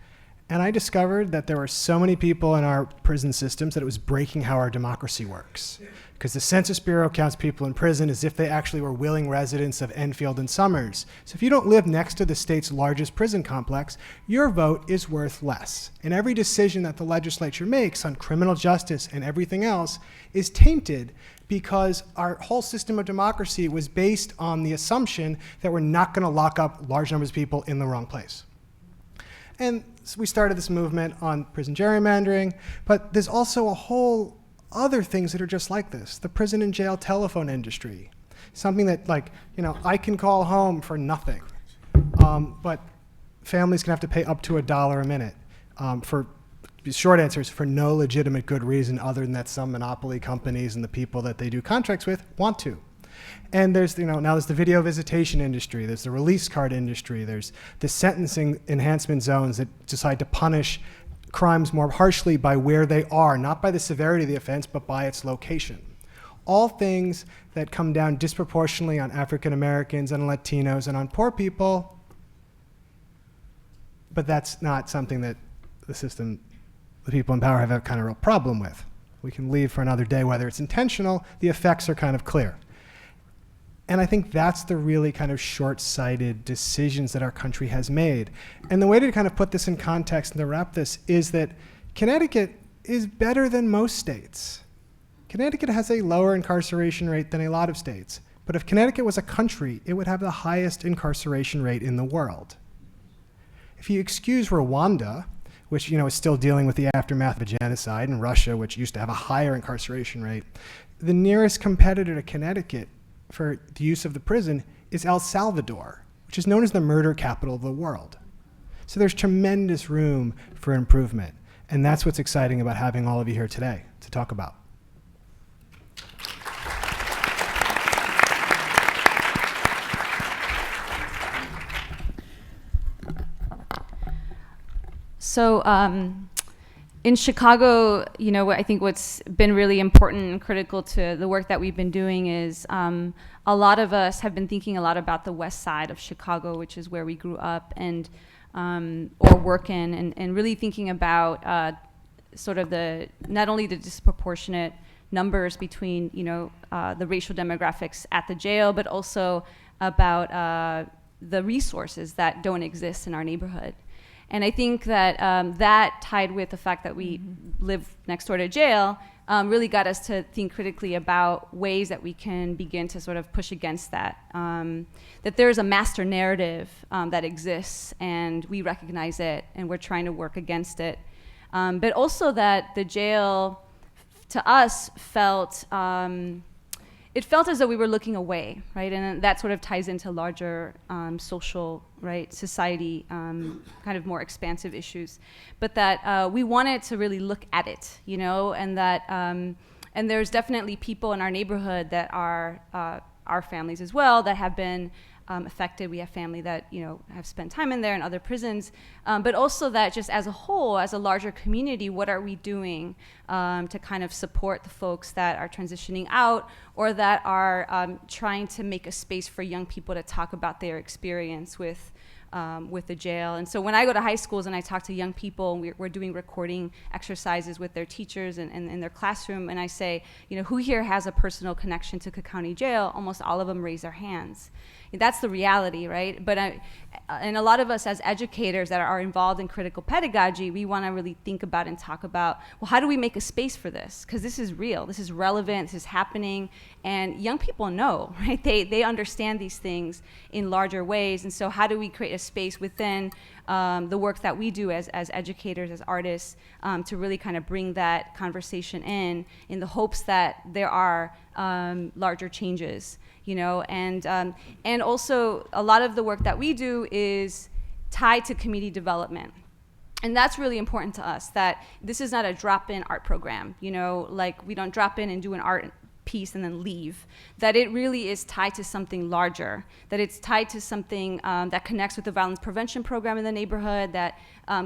And I discovered that there were so many people in our prison systems that it was breaking how our democracy works. Because the Census Bureau counts people in prison as if they actually were willing residents of Enfield and Summers. So if you don't live next to the state's largest prison complex, your vote is worth less. And every decision that the legislature makes on criminal justice and everything else is tainted because our whole system of democracy was based on the assumption that we're not going to lock up large numbers of people in the wrong place. And so we started this movement on prison gerrymandering, but there's also a whole other things that are just like this. The prison and jail telephone industry, something that, like, you know, I can call home for nothing, but families can have to pay up to $1 a minute for, the short answer is for no legitimate good reason other than that some monopoly companies and the people that they do contracts with want to. And there's, you know, now there's the video visitation industry, there's the release card industry, there's the sentencing enhancement zones that decide to punish crimes more harshly by where they are, not by the severity of the offense, but by its location. All things that come down disproportionately on African Americans and Latinos and on poor people, but that's not something that the system, the people in power have a kind of real problem with. We can leave for another day whether it's intentional, the effects are kind of clear. And I think that's the really kind of short-sighted decisions that our country has made. And the way to kind of put this in context and to wrap this is that Connecticut is better than most states. Connecticut has a lower incarceration rate than a lot of states. But if Connecticut was a country, it would have the highest incarceration rate in the world. If you excuse Rwanda, which, you know, is still dealing with the aftermath of a genocide, and Russia, which used to have a higher incarceration rate, the nearest competitor to Connecticut for the use of the prison is El Salvador, which is known as the murder capital of the world. So there's tremendous room for improvement. And that's what's exciting about having all of you here today to talk about. So in Chicago, you know, I think what's been really important and critical to the work that we've been doing is a lot of us have been thinking a lot about the west side of Chicago, which is where we grew up and or work in, and really thinking about sort of the, not only the disproportionate numbers between, you know, the racial demographics at the jail, but also about the resources that don't exist in our neighborhood. And I think that that tied with the fact that we live next door to jail really got us to think critically about ways that we can begin to sort of push against that. That there is a master narrative that exists and we recognize it and we're trying to work against it. But also that the jail, to us, felt it felt as though we were looking away, right? And that sort of ties into larger social, right, society, kind of more expansive issues. But that we wanted to really look at it, you know, and that, and there's definitely people in our neighborhood that are our families as well that have been affected. We have family that, you know, have spent time in there and other prisons, but also that just as a whole, as a larger community, what are we doing to kind of support the folks that are transitioning out or that are trying to make a space for young people to talk about their experience with with the jail. And so when I go to high schools and I talk to young people, and we're doing recording exercises with their teachers and in their classroom, and I say, you know, who here has a personal connection to Cook County Jail? Almost all of them raise their hands. That's the reality, right? But and a lot of us as educators that are involved in critical pedagogy, we want to really think about and talk about, well, how do we make a space for this? Because this is real, this is relevant, this is happening, and young people know, right? They understand these things in larger ways, and so how do we create a space within the work that we do as educators, as artists, to really kind of bring that conversation in the hopes that there are larger changes, you know, and also a lot of the work that we do is tied to community development. And that's really important to us, that this is not a drop-in art program, you know, like we don't drop in and do an art piece and then leave, that it really is tied to something larger, that it's tied to something that connects with the violence prevention program in the neighborhood, that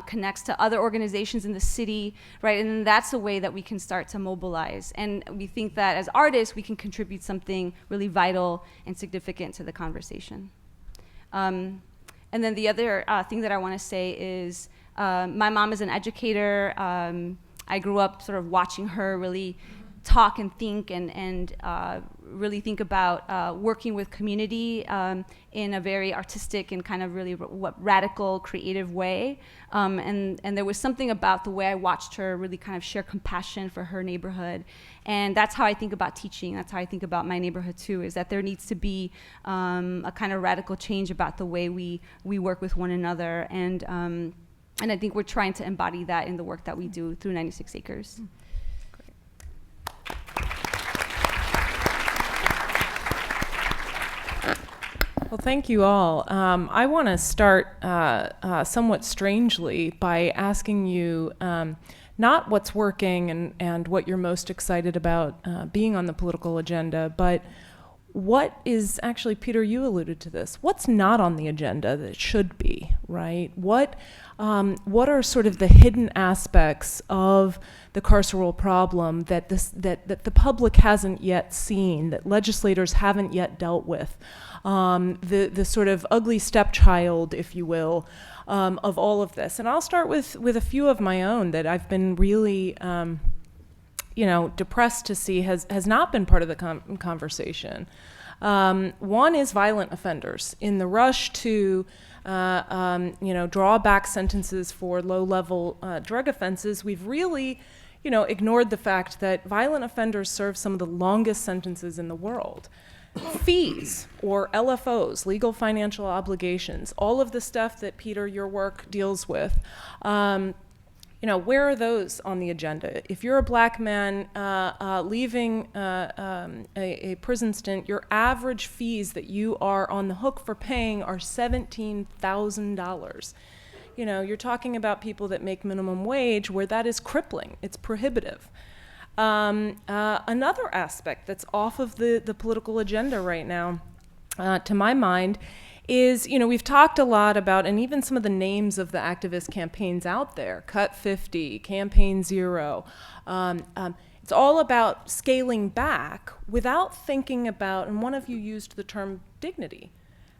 connects to other organizations in the city, right? And that's a way that we can start to mobilize. And we think that as artists, we can contribute something really vital and significant to the conversation. And then the other thing that I want to say is my mom is an educator. I grew up sort of watching her really talk and think and really think about working with community in a very artistic and kind of really radical, creative way. And there was something about the way I watched her really kind of share compassion for her neighborhood. And that's how I think about teaching. That's how I think about my neighborhood too, is that there needs to be a kind of radical change about the way we work with one another. And I think we're trying to embody that in the work that we do through 96 Acres. Well, thank you all. I want to start somewhat strangely by asking you not what's working and what you're most excited about being on the political agenda, but what is actually, Peter, you alluded to this, what's not on the agenda that should be, right? What are sort of the hidden aspects of the carceral problem that the public hasn't yet seen, that legislators haven't yet dealt with? The sort of ugly stepchild, if you will, of all of this. And I'll start with a few of my own that I've been really depressed to see has not been part of the conversation. One is violent offenders. In the rush to draw back sentences for low-level drug offenses, we've really ignored the fact that violent offenders serve some of the longest sentences in the world. Fees, or LFOs, legal financial obligations, all of the stuff that, Peter, your work deals with, where are those on the agenda? If you're a black man leaving a prison stint, your average fees that you are on the hook for paying are $17,000. You're talking about people that make minimum wage, where that is crippling. It's prohibitive. Another aspect that's off of the political agenda right now, to my mind, is, we've talked a lot about, and even some of the names of the activist campaigns out there, Cut 50, Campaign Zero. It's all about scaling back without thinking about, and one of you used the term dignity.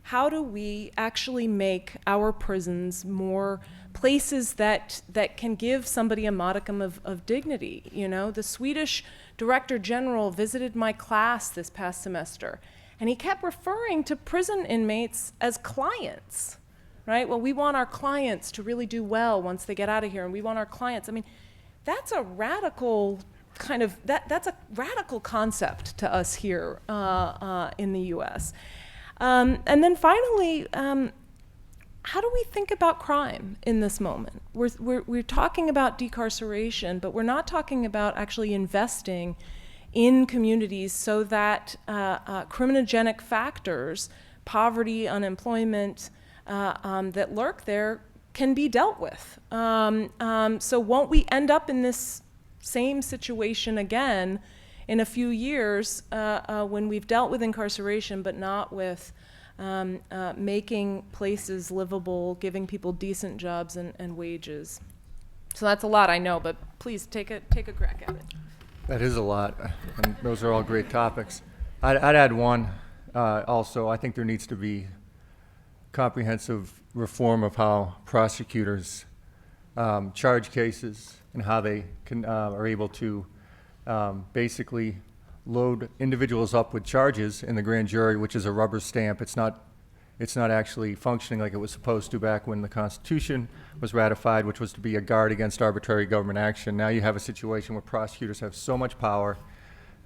How do we actually make our prisons more places that can give somebody a modicum of dignity? The Swedish Director General visited my class this past semester, and he kept referring to prison inmates as clients, right? Well, we want our clients to really do well once they get out of here, and we want our clients. I mean, that's a radical kind of, that's a radical concept to us here in the US. And then finally, how do we think about crime in this moment? We're talking about decarceration, but we're not talking about actually investing in communities so that criminogenic factors, poverty, unemployment, that lurk there can be dealt with. So won't we end up in this same situation again in a few years when we've dealt with incarceration but not with making places livable, giving people decent jobs and wages? So that's a lot, I know, but please take a crack at it. That is a lot, and those are all great topics. I'd add one also. I think there needs to be comprehensive reform of how prosecutors charge cases and how they are able to basically load individuals up with charges in the grand jury, which is a rubber stamp. It's not actually functioning like it was supposed to back when the Constitution was ratified, which was to be a guard against arbitrary government action. Now you have a situation where prosecutors have so much power,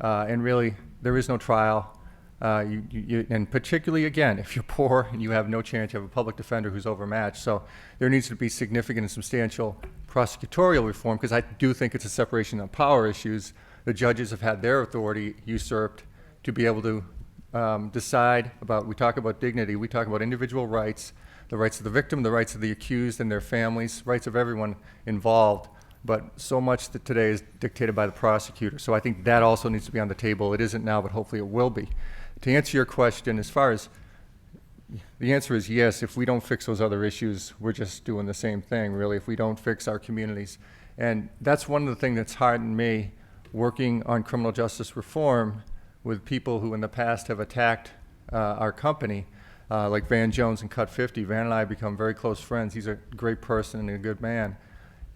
and really there is no trial. And particularly, again, if you're poor and you have no chance, you have a public defender who's overmatched. So there needs to be significant and substantial prosecutorial reform, because I do think it's a separation of power issues. The judges have had their authority usurped to be able to decide about, we talk about dignity, we talk about individual rights, the rights of the victim, the rights of the accused and their families, rights of everyone involved. But so much that today is dictated by the prosecutor. So I think that also needs to be on the table. It isn't now, but hopefully it will be. To answer your question, as far as the answer is yes, if we don't fix those other issues, we're just doing the same thing, really, if we don't fix our communities. And that's one of the things that's heartened me working on criminal justice reform with people who in the past have attacked our company, like Van Jones and Cut 50. Van and I have become very close friends. He's a great person and a good man.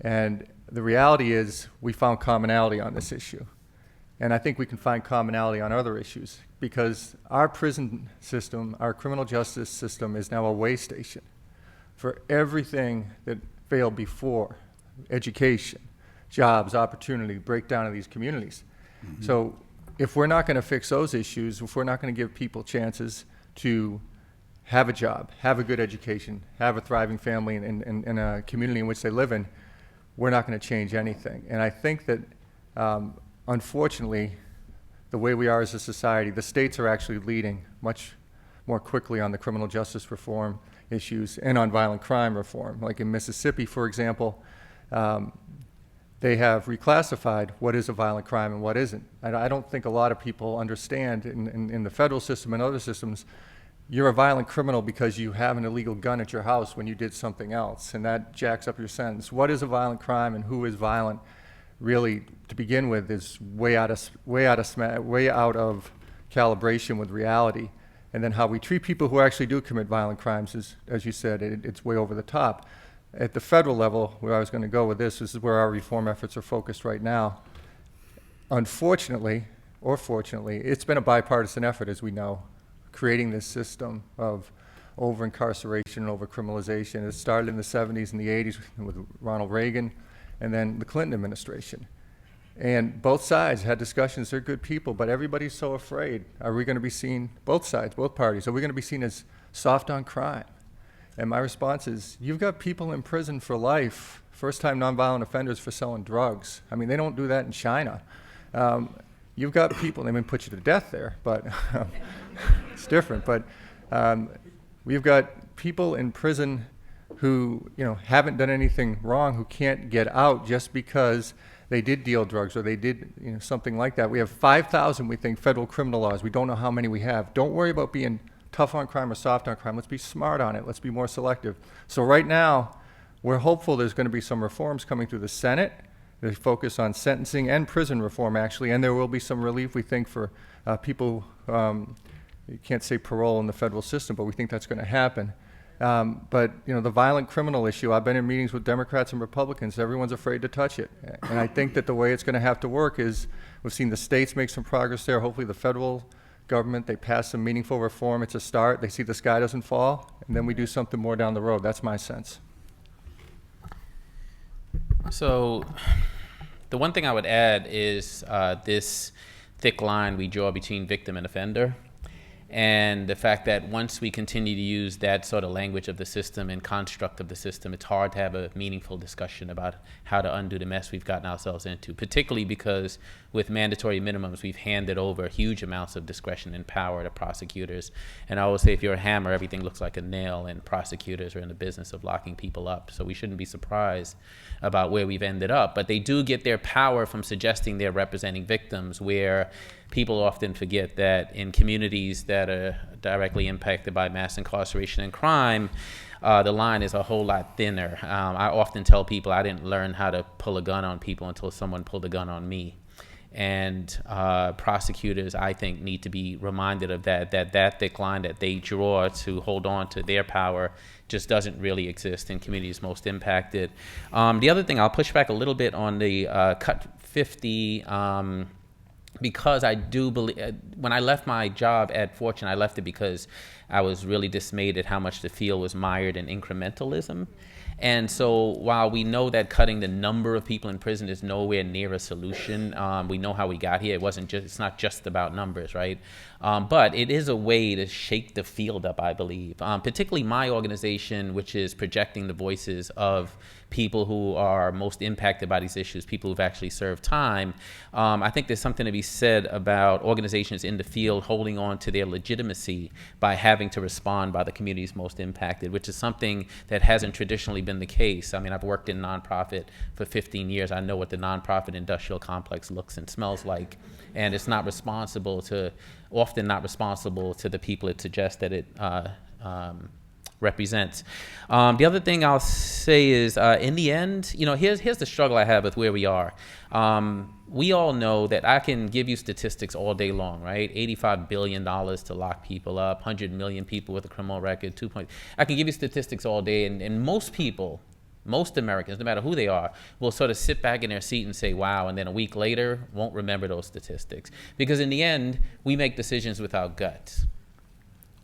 And the reality is we found commonality on this issue. And I think we can find commonality on other issues, because our prison system, our criminal justice system, is now a way station for everything that failed before: education, jobs, opportunity, breakdown of these communities. Mm-hmm. So if we're not going to fix those issues, if we're not going to give people chances to have a job, have a good education, have a thriving family in a community in which they live in, we're not going to change anything. And I think that unfortunately, the way we are as a society, the states are actually leading much more quickly on the criminal justice reform issues and on violent crime reform. Like in Mississippi, for example, they have reclassified what is a violent crime and what isn't. I don't think a lot of people understand in the federal system and other systems, you're a violent criminal because you have an illegal gun at your house when you did something else, and that jacks up your sentence. What is a violent crime and who is violent? Really, to begin with, is way out of calibration with reality. And then how we treat people who actually do commit violent crimes is, as you said, it's way over the top. At the federal level, where I was going to go with this is where our reform efforts are focused right now. Unfortunately, or fortunately, it's been a bipartisan effort, as we know, creating this system of over-incarceration and over-criminalization. It started in the 70s and the 80s with Ronald Reagan, and then the Clinton administration. And both sides had discussions. They're good people, but everybody's so afraid. Are we going to be seen, both sides, both parties, are we going to be seen as soft on crime? And my response is, you've got people in prison for life, first-time nonviolent offenders for selling drugs. I mean, they don't do that in China. You've got people, they may put you to death there, but it's different. But we've got people in prison who haven't done anything wrong, who can't get out just because they did deal drugs or they did something like that. We have 5,000, we think, federal criminal laws. We don't know how many we have. Don't worry about being tough on crime or soft on crime. Let's be smart on it. Let's be more selective. So right now, we're hopeful there's going to be some reforms coming through the Senate. They focus on sentencing and prison reform, actually, and there will be some relief, we think, for people. You can't say parole in the federal system, but we think that's going to happen. But the violent criminal issue, I've been in meetings with Democrats and Republicans. Everyone's afraid to touch it. And I think that the way it's going to have to work is, we've seen the states make some progress there. Hopefully the federal government, they pass some meaningful reform. It's a start. They see the sky doesn't fall, and then we do something more down the road. That's my sense. So the one thing I would add is this thick line we draw between victim and offender. And the fact that once we continue to use that sort of language of the system and construct of the system, it's hard to have a meaningful discussion about how to undo the mess we've gotten ourselves into, particularly because with mandatory minimums, we've handed over huge amounts of discretion and power to prosecutors. And I always say, if you're a hammer, everything looks like a nail, and prosecutors are in the business of locking people up. So we shouldn't be surprised about where we've ended up. But they do get their power from suggesting they're representing victims, where people often forget that in communities that are directly impacted by mass incarceration and crime, the line is a whole lot thinner. I often tell people I didn't learn how to pull a gun on people until someone pulled a gun on me. And prosecutors, I think, need to be reminded of that thick line that they draw to hold on to their power just doesn't really exist in communities most impacted. The other thing, I'll push back a little bit on the cut 50, because I do believe, when I left my job at Fortune, I left it because I was really dismayed at how much the field was mired in incrementalism. And so while we know that cutting the number of people in prison is nowhere near a solution, we know how we got here. It's not just about numbers, right? But it is a way to shake the field up, I believe. Particularly my organization, which is projecting the voices of people who are most impacted by these issues, people who've actually served time. I think there's something to be said about organizations in the field holding on to their legitimacy by having to respond by the communities most impacted, which is something that hasn't traditionally been the case. I mean, I've worked in nonprofit for 15 years. I know what the nonprofit industrial complex looks and smells like, and it's not responsible to, often not responsible to the people it suggests that it represents. The other thing I'll say is, in the end, here's the struggle I have with where we are. We all know that I can give you statistics all day long, right? $85 billion to lock people up, 100 million people with a criminal record, I can give you statistics all day, and most people, most Americans, no matter who they are, will sort of sit back in their seat and say, wow, and then a week later won't remember those statistics. Because in the end, we make decisions with our guts.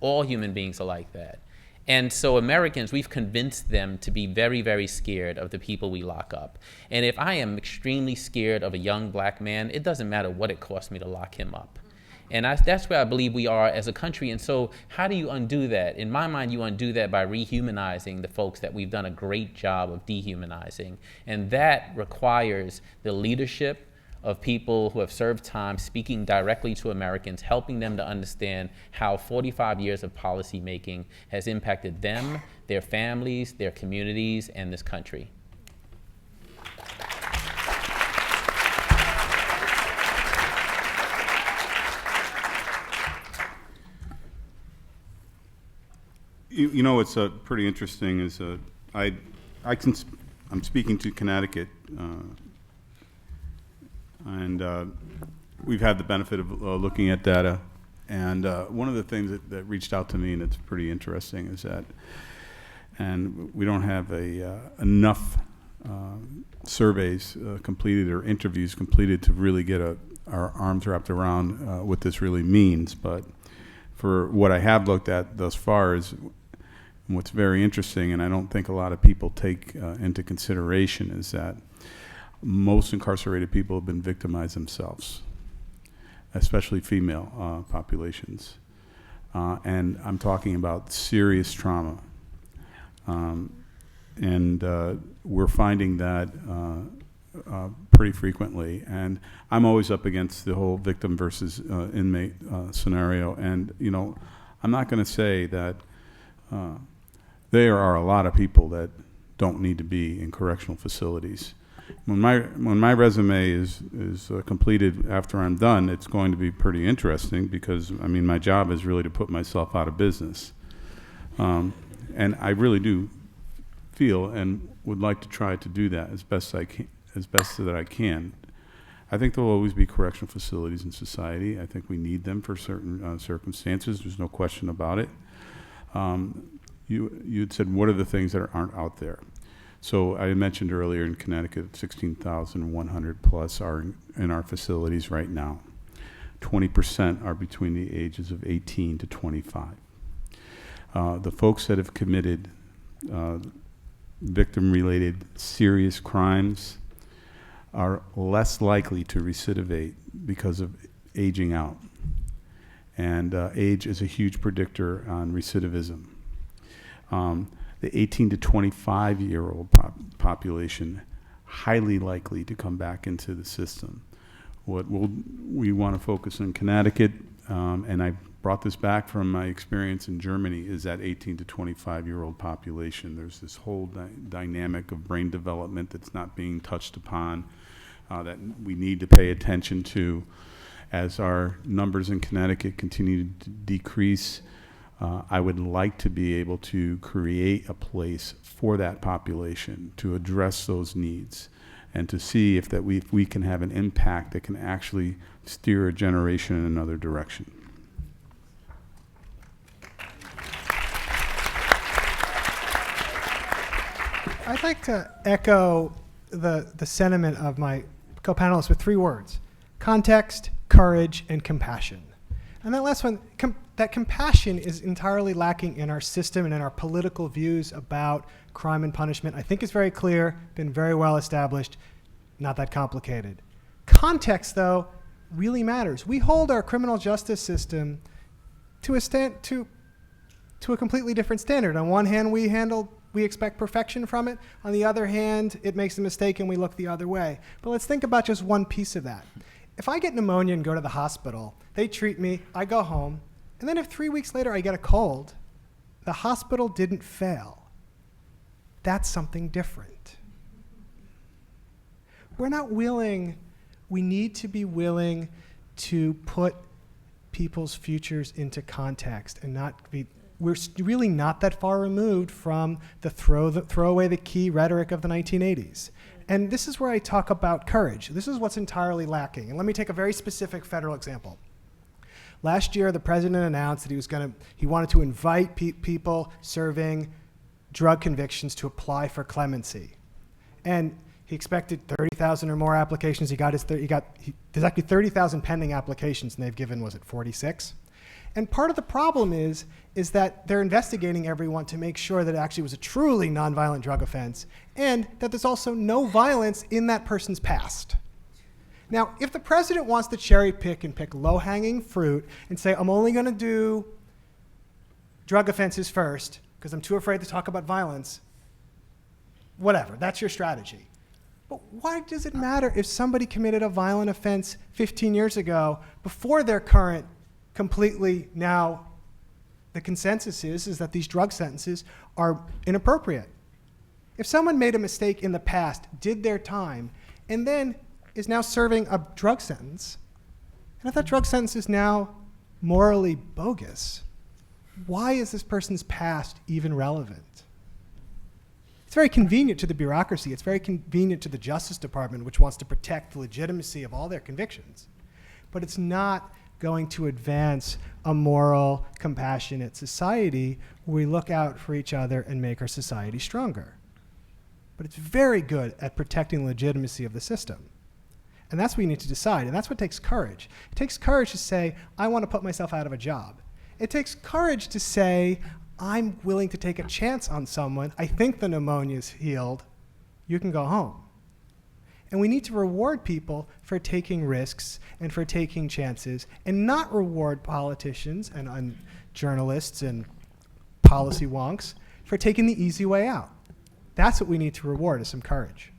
All human beings are like that. And so Americans, we've convinced them to be very, very scared of the people we lock up. And if I am extremely scared of a young black man, it doesn't matter what it costs me to lock him up. And that's where I believe we are as a country. And so how do you undo that? In my mind, you undo that by rehumanizing the folks that we've done a great job of dehumanizing. And that requires the leadership of people who have served time, speaking directly to Americans, helping them to understand how 45 years of policy making has impacted them, their families, their communities, and this country. You know, it's pretty interesting. I'm speaking to Connecticut, and we've had the benefit of looking at data. And one of the things that reached out to me, and it's pretty interesting, is that, and we don't have enough surveys completed or interviews completed to really get our arms wrapped around what this really means. But for what I have looked at thus far is what's very interesting, and I don't think a lot of people take into consideration, is that most incarcerated people have been victimized themselves, especially female populations. And I'm talking about serious trauma. And we're finding that pretty frequently. And I'm always up against the whole victim versus inmate scenario. And, I'm not going to say that there are a lot of people that don't need to be in correctional facilities. When my resume is completed after I'm done, it's going to be pretty interesting because, my job is really to put myself out of business. And I really do feel and would like to try to do that as best that I can. I think there will always be correctional facilities in society. I think we need them for certain circumstances. There's no question about it. You had said, what are the things that aren't out there? So I mentioned earlier in Connecticut, 16,100 plus are in our facilities right now. 20% are between the ages of 18 to 25. The folks that have committed victim-related serious crimes are less likely to recidivate because of aging out. And age is a huge predictor on recidivism. The 18 to 25-year-old population, highly likely to come back into the system. What we want to focus on Connecticut, and I brought this back from my experience in Germany, is that 18 to 25-year-old population. There's this whole dynamic of brain development that's not being touched upon, that we need to pay attention to. As our numbers in Connecticut continue to decrease, I would like to be able to create a place for that population to address those needs. and to see if we can have an impact that can actually steer a generation in another direction. I'd like to echo the sentiment of my co-panelists with 3 words: context, courage, and compassion. And that last one, that compassion is entirely lacking in our system and in our political views about crime and punishment. I think it's very clear, been very well established, not that complicated. Context, though, really matters. We hold our criminal justice system to a completely different standard. On one hand, we expect perfection from it. On the other hand, it makes a mistake and we look the other way. But let's think about just one piece of that. If I get pneumonia and go to the hospital, they treat me, I go home, and then if 3 weeks later I get a cold, the hospital didn't fail. That's something different. We're not willing, we need to be willing to put people's futures into context and not be, we're really not that far removed from the throw away the key rhetoric of the 1980s. And this is where I talk about courage. This is what's entirely lacking. And let me take a very specific federal example. Last year, the president announced that he wanted to invite people serving drug convictions to apply for clemency. And he expected 30,000 or more applications. There's actually 30,000 pending applications, and they've given, was it 46? And part of the problem is that they're investigating everyone to make sure that it actually was a truly nonviolent drug offense and that there's also no violence in that person's past. Now, if the president wants to cherry pick and pick low-hanging fruit and say, I'm only going to do drug offenses first because I'm too afraid to talk about violence, whatever, that's your strategy. But why does it matter if somebody committed a violent offense 15 years ago before their current completely now, the consensus is that these drug sentences are inappropriate. If someone made a mistake in the past, did their time, and then is now serving a drug sentence, and if that drug sentence is now morally bogus, why is this person's past even relevant? It's very convenient to the bureaucracy. It's very convenient to the Justice Department, which wants to protect the legitimacy of all their convictions. But it's not going to advance a moral, compassionate society where we look out for each other and make our society stronger. But it's very good at protecting the legitimacy of the system. And that's what we need to decide, and that's what takes courage. It takes courage to say, I want to put myself out of a job. It takes courage to say, I'm willing to take a chance on someone. I think the pneumonia's healed. You can go home. And we need to reward people for taking risks and for taking chances and not reward politicians and journalists and policy wonks for taking the easy way out. That's what we need to reward, is some courage.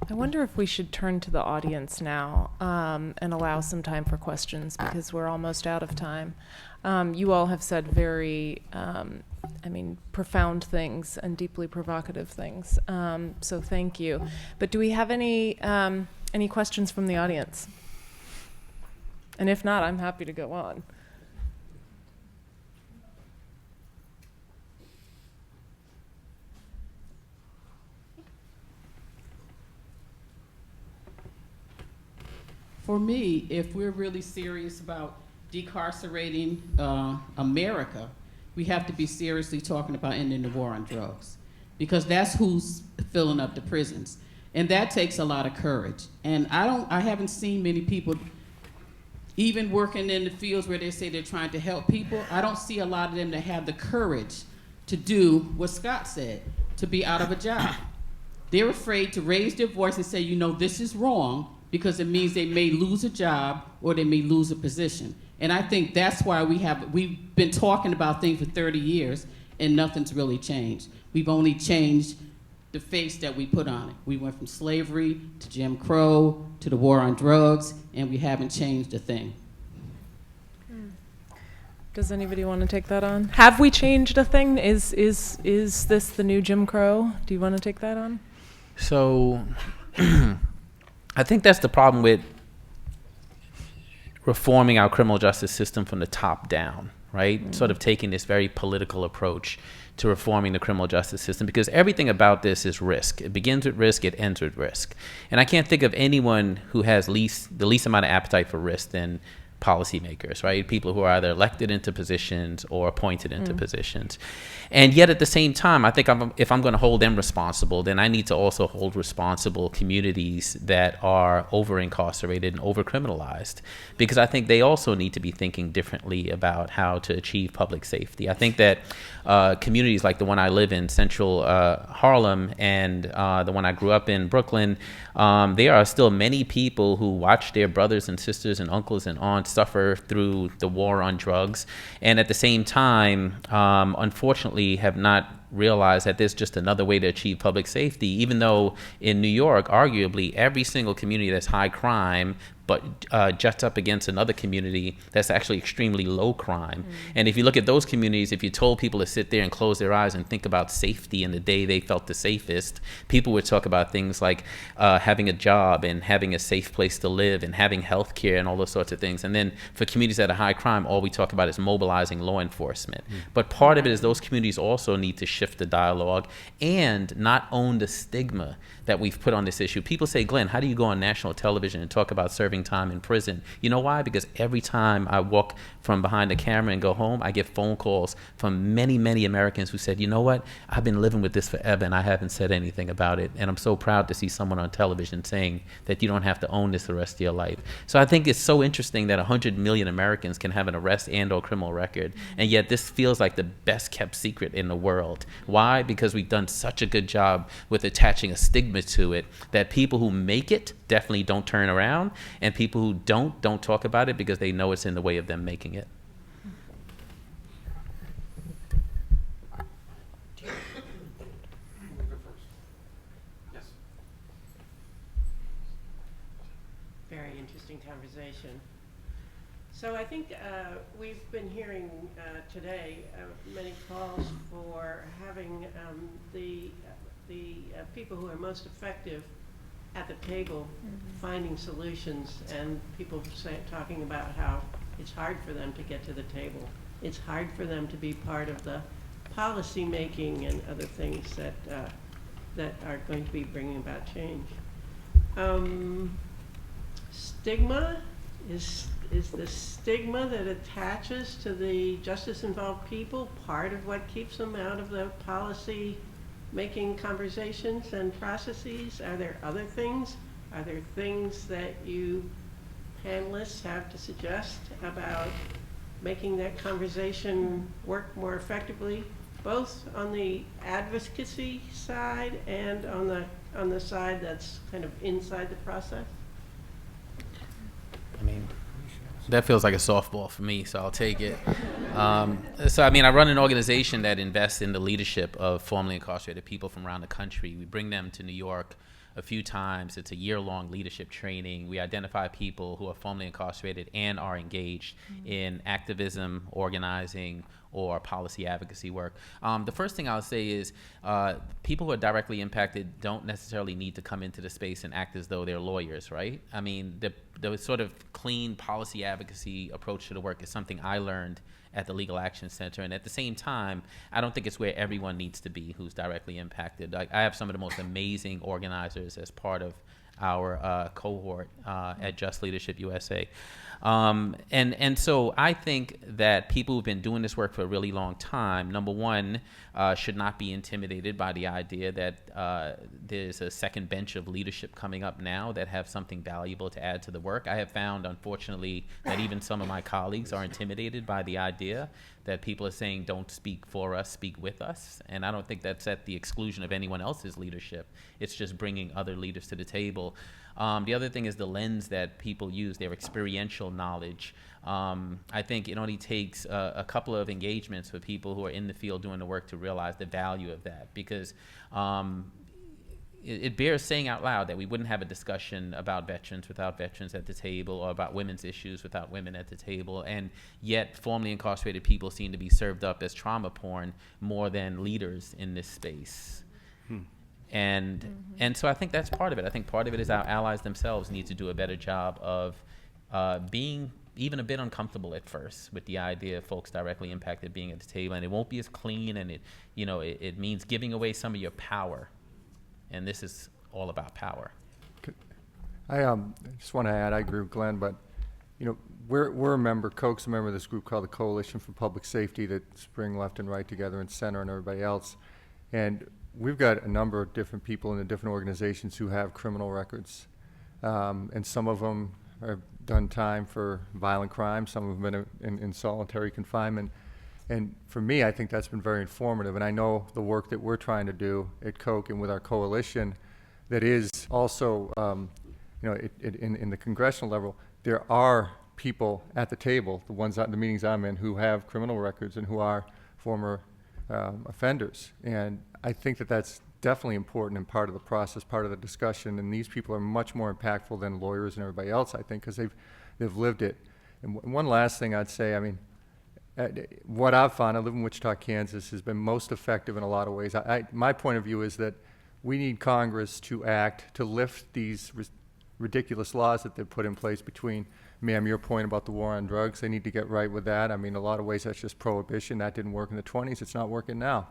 I wonder if we should turn to the audience now and allow some time for questions because we're almost out of time. You all have said very, profound things and deeply provocative things. So thank you. But do we have any questions from the audience? And if not, I'm happy to go on. For me, if we're really serious about decarcerating America, we have to be seriously talking about ending the war on drugs, because that's who's filling up the prisons. And that takes a lot of courage. And I haven't seen many people, even working in the fields where they say they're trying to help people, I don't see a lot of them that have the courage to do what Scott said, to be out of a job. They're afraid to raise their voice and say, you know, this is wrong, because it means they may lose a job or they may lose a position. And I think that's why we've been talking about things for 30 years and nothing's really changed. We've only changed the face that we put on it. We went from slavery to Jim Crow to the war on drugs, and we haven't changed a thing. Does anybody want to take that on? Have we changed a thing? Is this the new Jim Crow? Do you want to take that on? So I think that's the problem with reforming our criminal justice system from the top down. right? Sort of taking this very political approach to reforming the criminal justice system, because everything about this is risk. It begins with risk, it ends with risk. And I can't think of anyone who has the least amount of appetite for risk than policymakers, right? People who are either elected into positions or appointed into positions. And yet at the same time, I think if I'm going to hold them responsible, then I need to also hold responsible communities that are over-incarcerated and over-criminalized, because I think they also need to be thinking differently about how to achieve public safety. I think that communities like the one I live in, Central Harlem, and the one I grew up in, Brooklyn, there are still many people who watch their brothers and sisters and uncles and aunts suffer through the war on drugs, and at the same time, unfortunately, have not realized that there's just another way to achieve public safety, even though in New York, arguably, every single community that's high crime but juts up against another community that's actually extremely low crime. And if you look at those communities, if you told people to sit there and close their eyes and think about safety in the day they felt the safest, people would talk about things like having a job and having a safe place to live and having health care and all those sorts of things. And then for communities that are high crime, all we talk about is mobilizing law enforcement. But part of it is those communities also need to shift the dialogue and not own the stigma that we've put on this issue. People say, Glenn, how do you go on national television and talk about serving time in prison? You know why? Because every time I walk from behind the camera and go home, I get phone calls from many, many Americans who said, you know what? I've been living with this forever and I haven't said anything about it. And I'm so proud to see someone on television saying that you don't have to own this the rest of your life. So I think it's so interesting that 100 million Americans can have an arrest and or criminal record. And yet this feels like the best kept secret in the world. Why? Because we've done such a good job with attaching a stigma to it that people who make it definitely don't turn around, and people who don't talk about it because they know it's in the way of them making it. Very interesting conversation. So I think we've been hearing today many calls for having the people who are most effective at the table finding solutions, and people talking about how it's hard for them to get to the table. It's hard for them to be part of the policy making and other things that that are going to be bringing about change. Stigma is the stigma that attaches to the justice-involved people part of what keeps them out of the policy making conversations and processes? Are there other things? Are there things that you panelists have to suggest about making that conversation work more effectively, both on the advocacy side and on the side that's kind of inside the process? I mean, that feels like a softball for me, so I'll take it. So, I mean, I run an organization that invests in the leadership of formerly incarcerated people from around the country. We bring them to New York a few times. It's a year-long leadership training. We identify people who are formerly incarcerated and are engaged in activism, organizing, or policy advocacy work. The first thing I'll say is people who are directly impacted don't necessarily need to come into the space and act as though they're lawyers, right? I mean, the sort of clean policy advocacy approach to the work is something I learned at the Legal Action Center. And at the same time, I don't think it's where everyone needs to be who's directly impacted. Like, I have some of the most amazing organizers as part of our cohort at Just Leadership USA. And so I think that people who've been doing this work for a really long time, number one, should not be intimidated by the idea that there's a second bench of leadership coming up now that have something valuable to add to the work. I have found, unfortunately, that even some of my colleagues are intimidated by the idea that people are saying, don't speak for us, speak with us. And I don't think that's at the exclusion of anyone else's leadership. It's just bringing other leaders to the table. The other thing is the lens that people use, their experiential knowledge. I think it only takes a couple of engagements for people who are in the field doing the work to realize the value of that, because it bears saying out loud that we wouldn't have a discussion about veterans without veterans at the table, or about women's issues without women at the table, and yet formerly incarcerated people seem to be served up as trauma porn more than leaders in this space. And so I think that's part of it. I think part of it is our allies themselves need to do a better job of being even a bit uncomfortable at first with the idea of folks directly impacted being at the table, and it won't be as clean, and it means giving away some of your power, and this is all about power. I just want to add, I agree with Glenn, but we're a member, Koch's a member of this group called the Coalition for Public Safety that's bring left and right together and center and everybody else. And we've got a number of different people in the different organizations who have criminal records. And some of them have done time for violent crime, some have been in solitary confinement. And for me, I think that's been very informative. And I know the work that we're trying to do at Koch and with our coalition that is also, in the congressional level, there are people at the table, the meetings I'm in, who have criminal records and who are former offenders. And I think that that's definitely important and part of the process, part of the discussion. And these people are much more impactful than lawyers and everybody else, I think, because they've lived it. And one last thing I'd say, I mean, what I've found, I live in Wichita, Kansas, has been most effective in a lot of ways. My point of view is that we need Congress to act to lift these ridiculous laws that they've put in place between, ma'am, your point about the war on drugs, they need to get right with that. I mean, a lot of ways that's just prohibition. That didn't work in the 20s. It's not working now.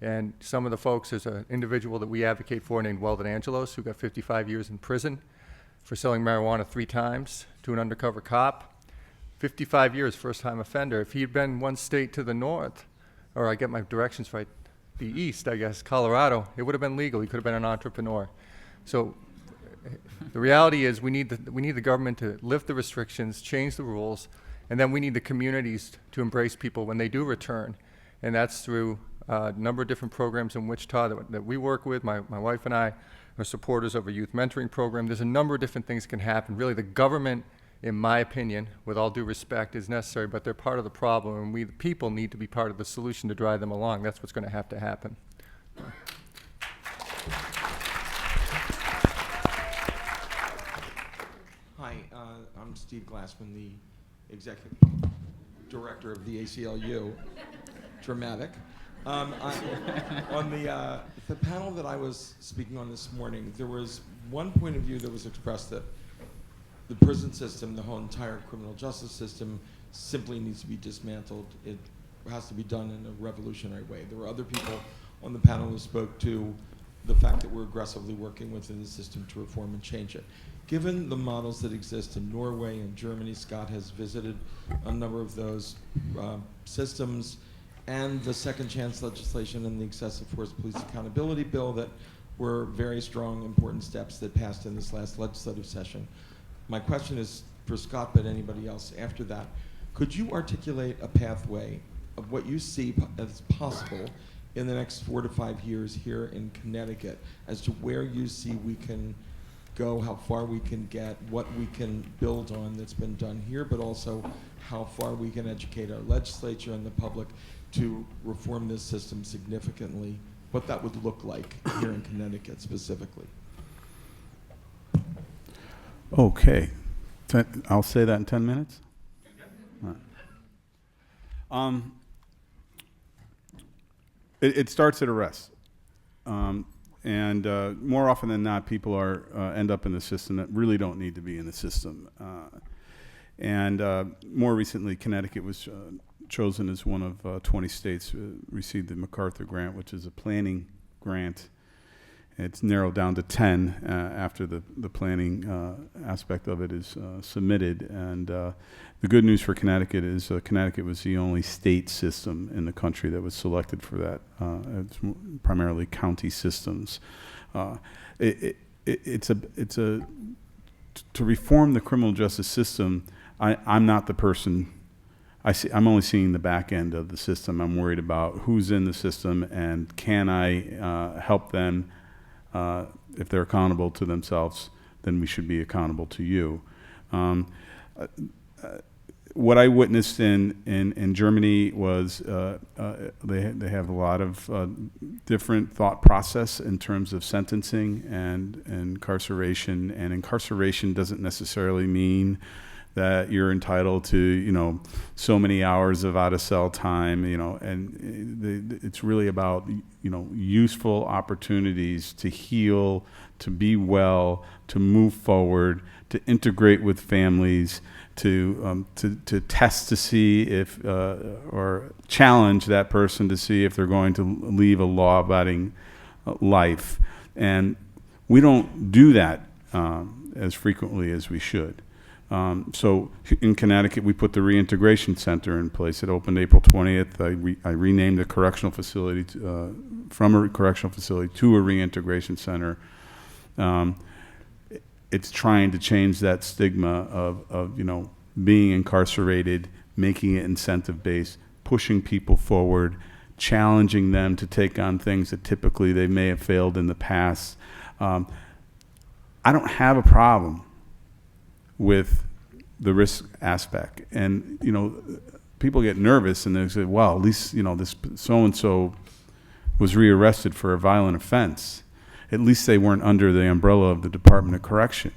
And some of the folks, there's an individual that we advocate for named Weldon Angelos, who got 55 years in prison for selling marijuana 3 times to an undercover cop. 55 years, first-time offender. If he had been one state to the north, or I get my directions right, the east, I guess, Colorado, it would have been legal. He could have been an entrepreneur. So the reality is we need the government to lift the restrictions, change the rules, and then we need the communities to embrace people when they do return. And that's through a number of different programs in Wichita that we work with. My wife and I are supporters of a youth mentoring program. There's a number of different things that can happen. Really, the government, in my opinion, with all due respect, is necessary, but they're part of the problem, and we, the people, need to be part of the solution to drive them along. That's what's going to have to happen. Hi, I'm Steve Glassman, the Executive Director of the ACLU. Dramatic. On the panel that I was speaking on this morning, there was one point of view that was expressed that the prison system, the whole entire criminal justice system, simply needs to be dismantled. It has to be done in a revolutionary way. There were other people on the panel who spoke to the fact that we're aggressively working within the system to reform and change it. Given the models that exist in Norway and Germany, Scott has visited a number of those systems, and the second chance legislation and the excessive force police accountability bill that were very strong, important steps that passed in this last legislative session. My question is for Scott, but anybody else after that. Could you articulate a pathway of what you see as possible in the next 4 to 5 years here in Connecticut as to where you see we can go, how far we can get, what we can build on that's been done here, but also how far we can educate our legislature and the public to reform this system significantly, what that would look like here in Connecticut specifically? Okay. I'll say that in 10 minutes. All right. It starts at arrest. And more often than not, people end up in the system that really don't need to be in the system. And more recently, Connecticut was chosen as one of 20 states received the MacArthur grant, which is a planning grant. It's narrowed down to 10 after the planning aspect of it is submitted. And the good news for Connecticut is Connecticut was the only state system in the country that was selected for that. It's primarily county systems. To reform the criminal justice system, I'm not the person. I'm only seeing the back end of the system. I'm worried about who's in the system and can I help them. If they're accountable to themselves, then we should be accountable to you. What I witnessed in Germany was they have a lot of different thought process in terms of sentencing and incarceration. And incarceration doesn't necessarily mean that you're entitled to, you know, so many hours of out of cell time, you know, and it's really about, you know, useful opportunities to heal, to be well, to move forward, to integrate with families, to test to see if, or challenge that person to see if they're going to leave a law-abiding life. And we don't do that as frequently as we should. So in Connecticut, we put the Reintegration Center in place. It opened April 20th. I renamed the correctional facility from a correctional facility to a reintegration center. It's trying to change that stigma of you know, being incarcerated, making it incentive-based, pushing people forward, challenging them to take on things that typically they may have failed in the past. I don't have a problem with the risk aspect. And, you know, people get nervous and they say, well, at least, you know, this so-and-so was rearrested for a violent offense. At least they weren't under the umbrella of the Department of Correction.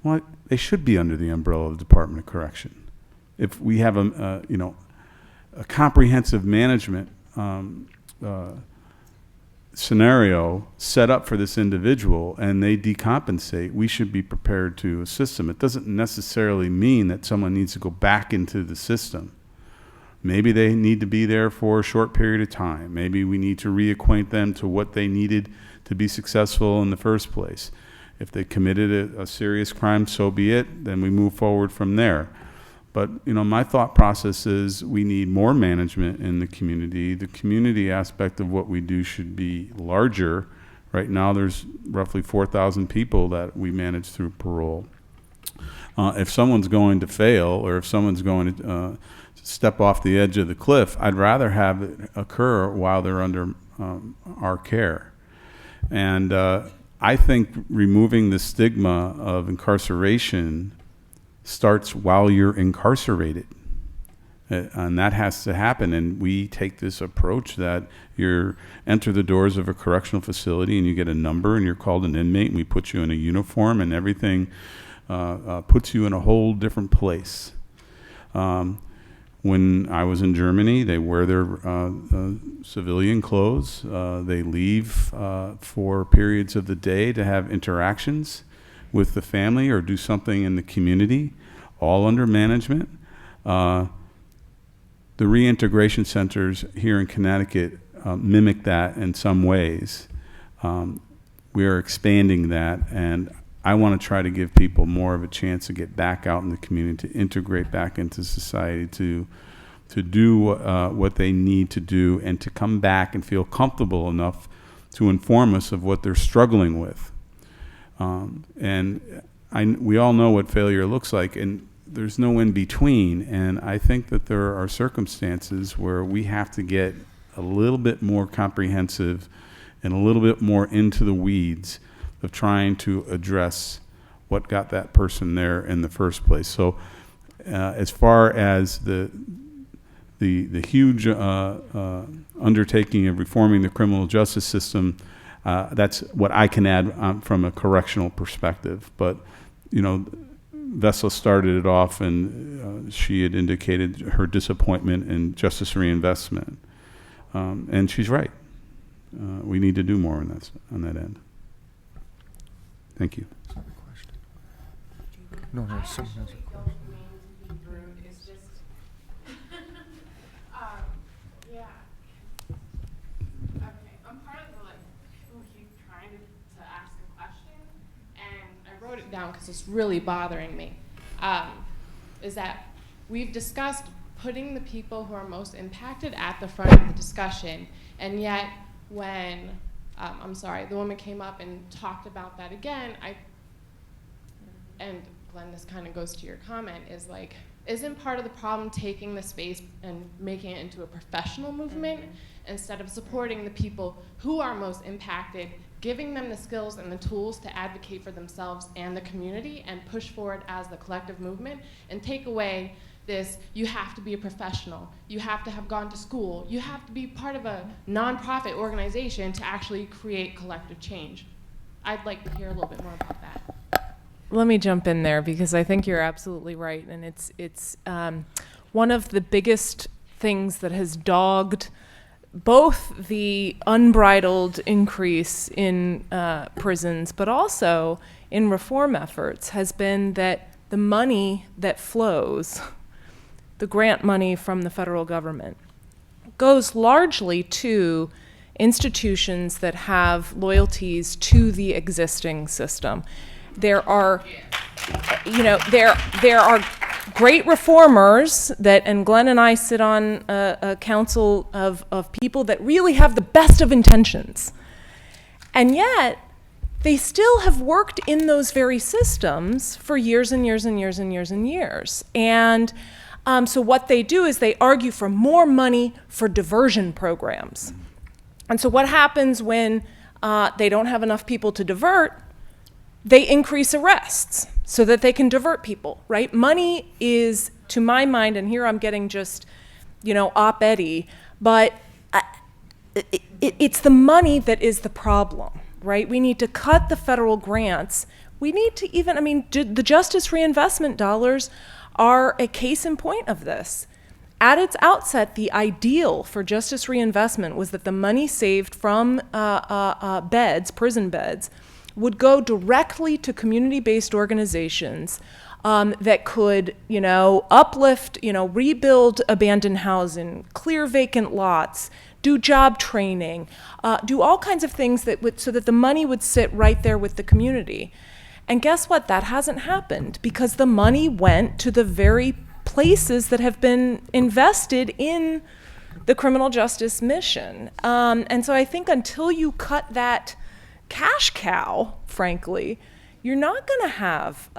Well, they should be under the umbrella of the Department of Correction. If we have you know, a comprehensive management scenario set up for this individual and they decompensate, we should be prepared to assist them. It doesn't necessarily mean that someone needs to go back into the system. Maybe they need to be there for a short period of time. Maybe we need to reacquaint them to what they needed to be successful in the first place. If they committed a serious crime, so be it, then we move forward from there. But, you know, my thought process is we need more management in the community. The community aspect of what we do should be larger. Right now there's roughly 4,000 people that we manage through parole. If someone's going to fail, or if someone's going to step off the edge of the cliff, I'd rather have it occur while they're under our care. And I think removing the stigma of incarceration starts while you're incarcerated. And that has to happen. And we take this approach that you enter the doors of a correctional facility and you get a number and you're called an inmate, and we put you in a uniform, and everything puts you in a whole different place. When I was in Germany, they wear their civilian clothes. They leave for periods of the day to have interactions with the family or do something in the community, all under management. The reintegration centers here in Connecticut mimic that in some ways. We are expanding that, and I want to try to give people more of a chance to get back out in the community, to integrate back into society, to do what they need to do, and to come back and feel comfortable enough to inform us of what they're struggling with. And we all know what failure looks like, and there's no in between. And I think that there are circumstances where we have to get a little bit more comprehensive and a little bit more into the weeds of trying to address what got that person there in the first place. So as far as the huge undertaking of reforming the criminal justice system, that's what I can add from a correctional perspective. But, you know, Vessel started it off, and she had indicated her disappointment in justice reinvestment. And she's right. We need to do more on that end. Thank you. No, someone has a question. Down because it's really bothering me, is that we've discussed putting the people who are most impacted at the front of the discussion, and yet when I'm sorry, the woman came up and talked about that again, and Glenn, this kind of goes to your comment, is like, isn't part of the problem taking the space and making it into a professional movement instead of supporting the people who are most impacted, giving them the skills and the tools to advocate for themselves and the community and push forward as the collective movement, and take away this, you have to be a professional, you have to have gone to school, you have to be part of a nonprofit organization to actually create collective change. I'd like to hear a little bit more about that. Let me jump in there because I think you're absolutely right, and it's one of the biggest things that has dogged both the unbridled increase in prisons, but also in reform efforts, has been that the money that flows, the grant money from the federal government, goes largely to institutions that have loyalties to the existing system. There are, there are great reformers and Glenn and I sit on a council of people that really have the best of intentions. And yet, they still have worked in those very systems for years and years and years and years and years. And so what they do is they argue for more money for diversion programs. And so what happens when they don't have enough people to divert? They increase arrests so that they can divert people, right? Money is, to my mind, and here I'm getting just, op-ed-y, but it's the money that is the problem, right? We need to cut the federal grants. We need to the justice reinvestment dollars are a case in point of this. At its outset, the ideal for justice reinvestment was that the money saved from prison beds, would go directly to community-based organizations that could, uplift, rebuild abandoned housing, clear vacant lots, do job training, do all kinds of things so that the money would sit right there with the community. And guess what? That hasn't happened because the money went to the very places that have been invested in the criminal justice mission. And so I think until you cut that cash cow, frankly, you're not going to have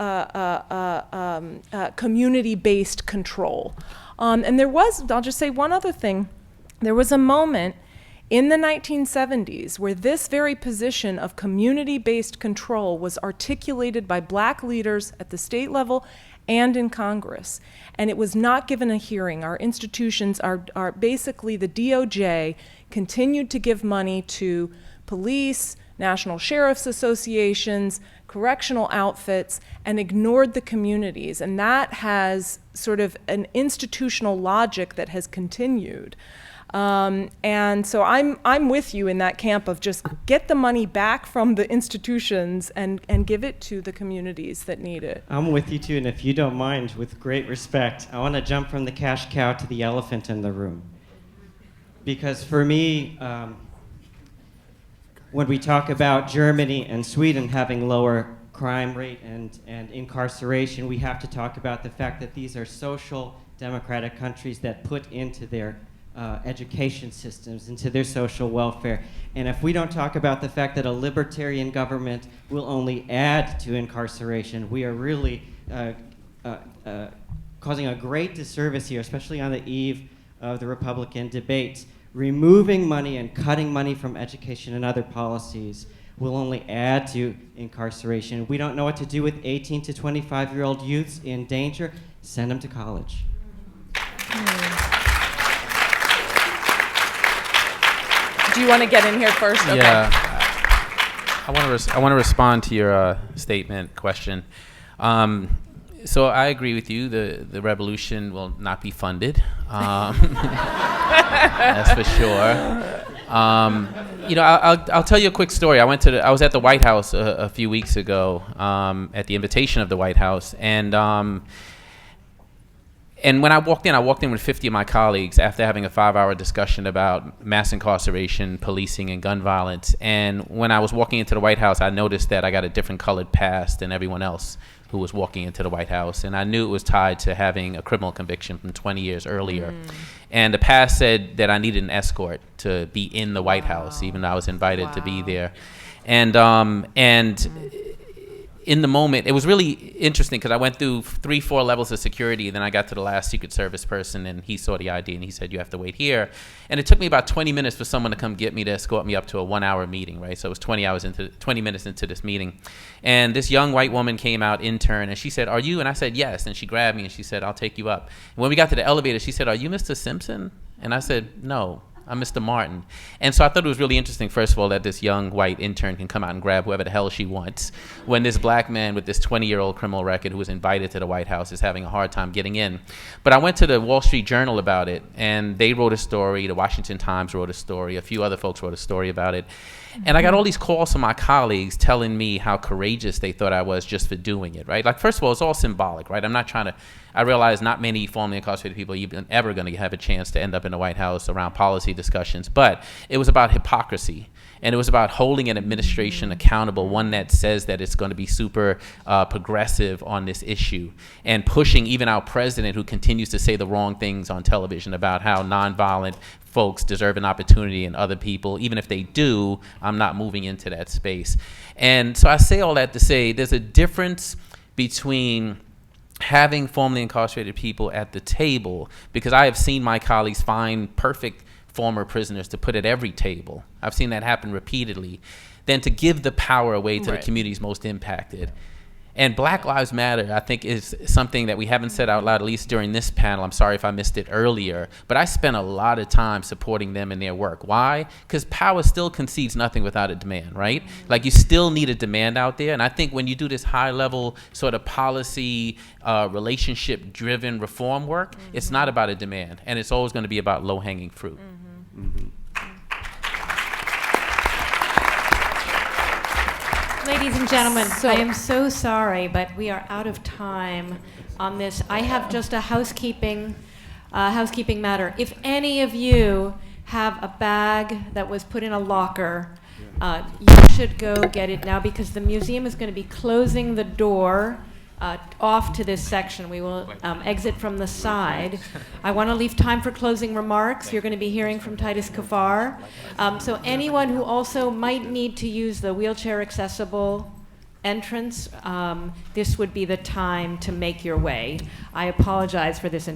community-based control. And I'll just say one other thing. There was a moment in the 1970s where this very position of community-based control was articulated by black leaders at the state level and in Congress. And it was not given a hearing. Our institutions are basically, the DOJ continued to give money to police, national sheriff's associations, correctional outfits, and ignored the communities. And that has sort of an institutional logic that has continued. And so I'm with you in that camp of just get the money back from the institutions and give it to the communities that need it. I'm with you too, and if you don't mind, with great respect, I want to jump from the cash cow to the elephant in the room. Because for me, when we talk about Germany and Sweden having lower crime rate and incarceration, we have to talk about the fact that these are social democratic countries that put into their education systems, into their social welfare. And if we don't talk about the fact that a libertarian government will only add to incarceration, we are really causing a great disservice here, especially on the eve of the Republican debates. Removing money and cutting money from education and other policies will only add to incarceration. We don't know what to do with 18 to 25-year-old youths in danger. Send them to college. Do you want to get in here first? Okay. Yeah. I want to respond to your statement question. So I agree with you. The revolution will not be funded. That's for sure. I'll tell you a quick story. I was at the White House a few weeks ago at the invitation of the White House, and when I walked in with 50 of my colleagues after having a 5-hour discussion about mass incarceration, policing, and gun violence. And when I was walking into the White House, I noticed that I got a different colored pass than everyone else who was walking into the White House. And I knew it was tied to having a criminal conviction from 20 years earlier. And the pass said that I needed an escort to be in the White House, even though I was invited to be there. And in the moment, it was really interesting because I went through 3-4 levels of security, and then I got to the last Secret Service person, and he saw the ID, and he said, you have to wait here. And it took me about 20 minutes for someone to come get me to escort me up to a 1-hour meeting, right? So it was 20 minutes into this meeting. And this young white woman came out, intern, and she said, are you? And I said, yes. And she grabbed me, and she said, I'll take you up. And when we got to the elevator, she said, are you Mr. Simpson? And I said, no. I'm Mr. Martin. And so I thought it was really interesting, first of all, that this young white intern can come out and grab whoever the hell she wants, when this black man with this 20-year-old criminal record who was invited to the White House is having a hard time getting in. But I went to the Wall Street Journal about it, and they wrote a story. The Washington Times wrote a story. A few other folks wrote a story about it. And I got all these calls from my colleagues telling me how courageous they thought I was just for doing it, right? Like, first of all, it's all symbolic, right? I'm not trying to, I realize not many formerly incarcerated people are even ever going to have a chance to end up in the White House around policy discussions, but it was about hypocrisy. And it was about holding an administration accountable, one that says that it's going to be super progressive on this issue, and pushing even our president, who continues to say the wrong things on television about how nonviolent folks deserve an opportunity and other people, even if they do, I'm not moving into that space. And so I say all that to say there's a difference between having formerly incarcerated people at the table, because I have seen my colleagues find perfect former prisoners to put at every table. I've seen that happen repeatedly, than to give the power away to the communities most impacted. And Black Lives Matter, I think, is something that we haven't said out loud, at least during this panel. I'm sorry if I missed it earlier, but I spent a lot of time supporting them in their work. Why? Because power still concedes nothing without a demand, right? Like, you still need a demand out there. And I think when you do this high-level sort of policy, relationship-driven reform work, it's not about a demand, and it's always going to be about low-hanging fruit. Ladies and gentlemen, I am so sorry, but we are out of time on this. I have just a housekeeping matter. If any of you have a bag that was put in a locker, you should go get it now, because the museum is going to be closing the door off to this section. We will exit from the side. I want to leave time for closing remarks. You're going to be hearing from Titus Kafar. So anyone who also might need to use the wheelchair accessible entrance, this would be the time to make your way. I apologize for this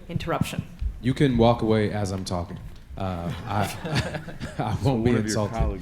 interruption. You can walk away as I'm talking. I won't be insulted.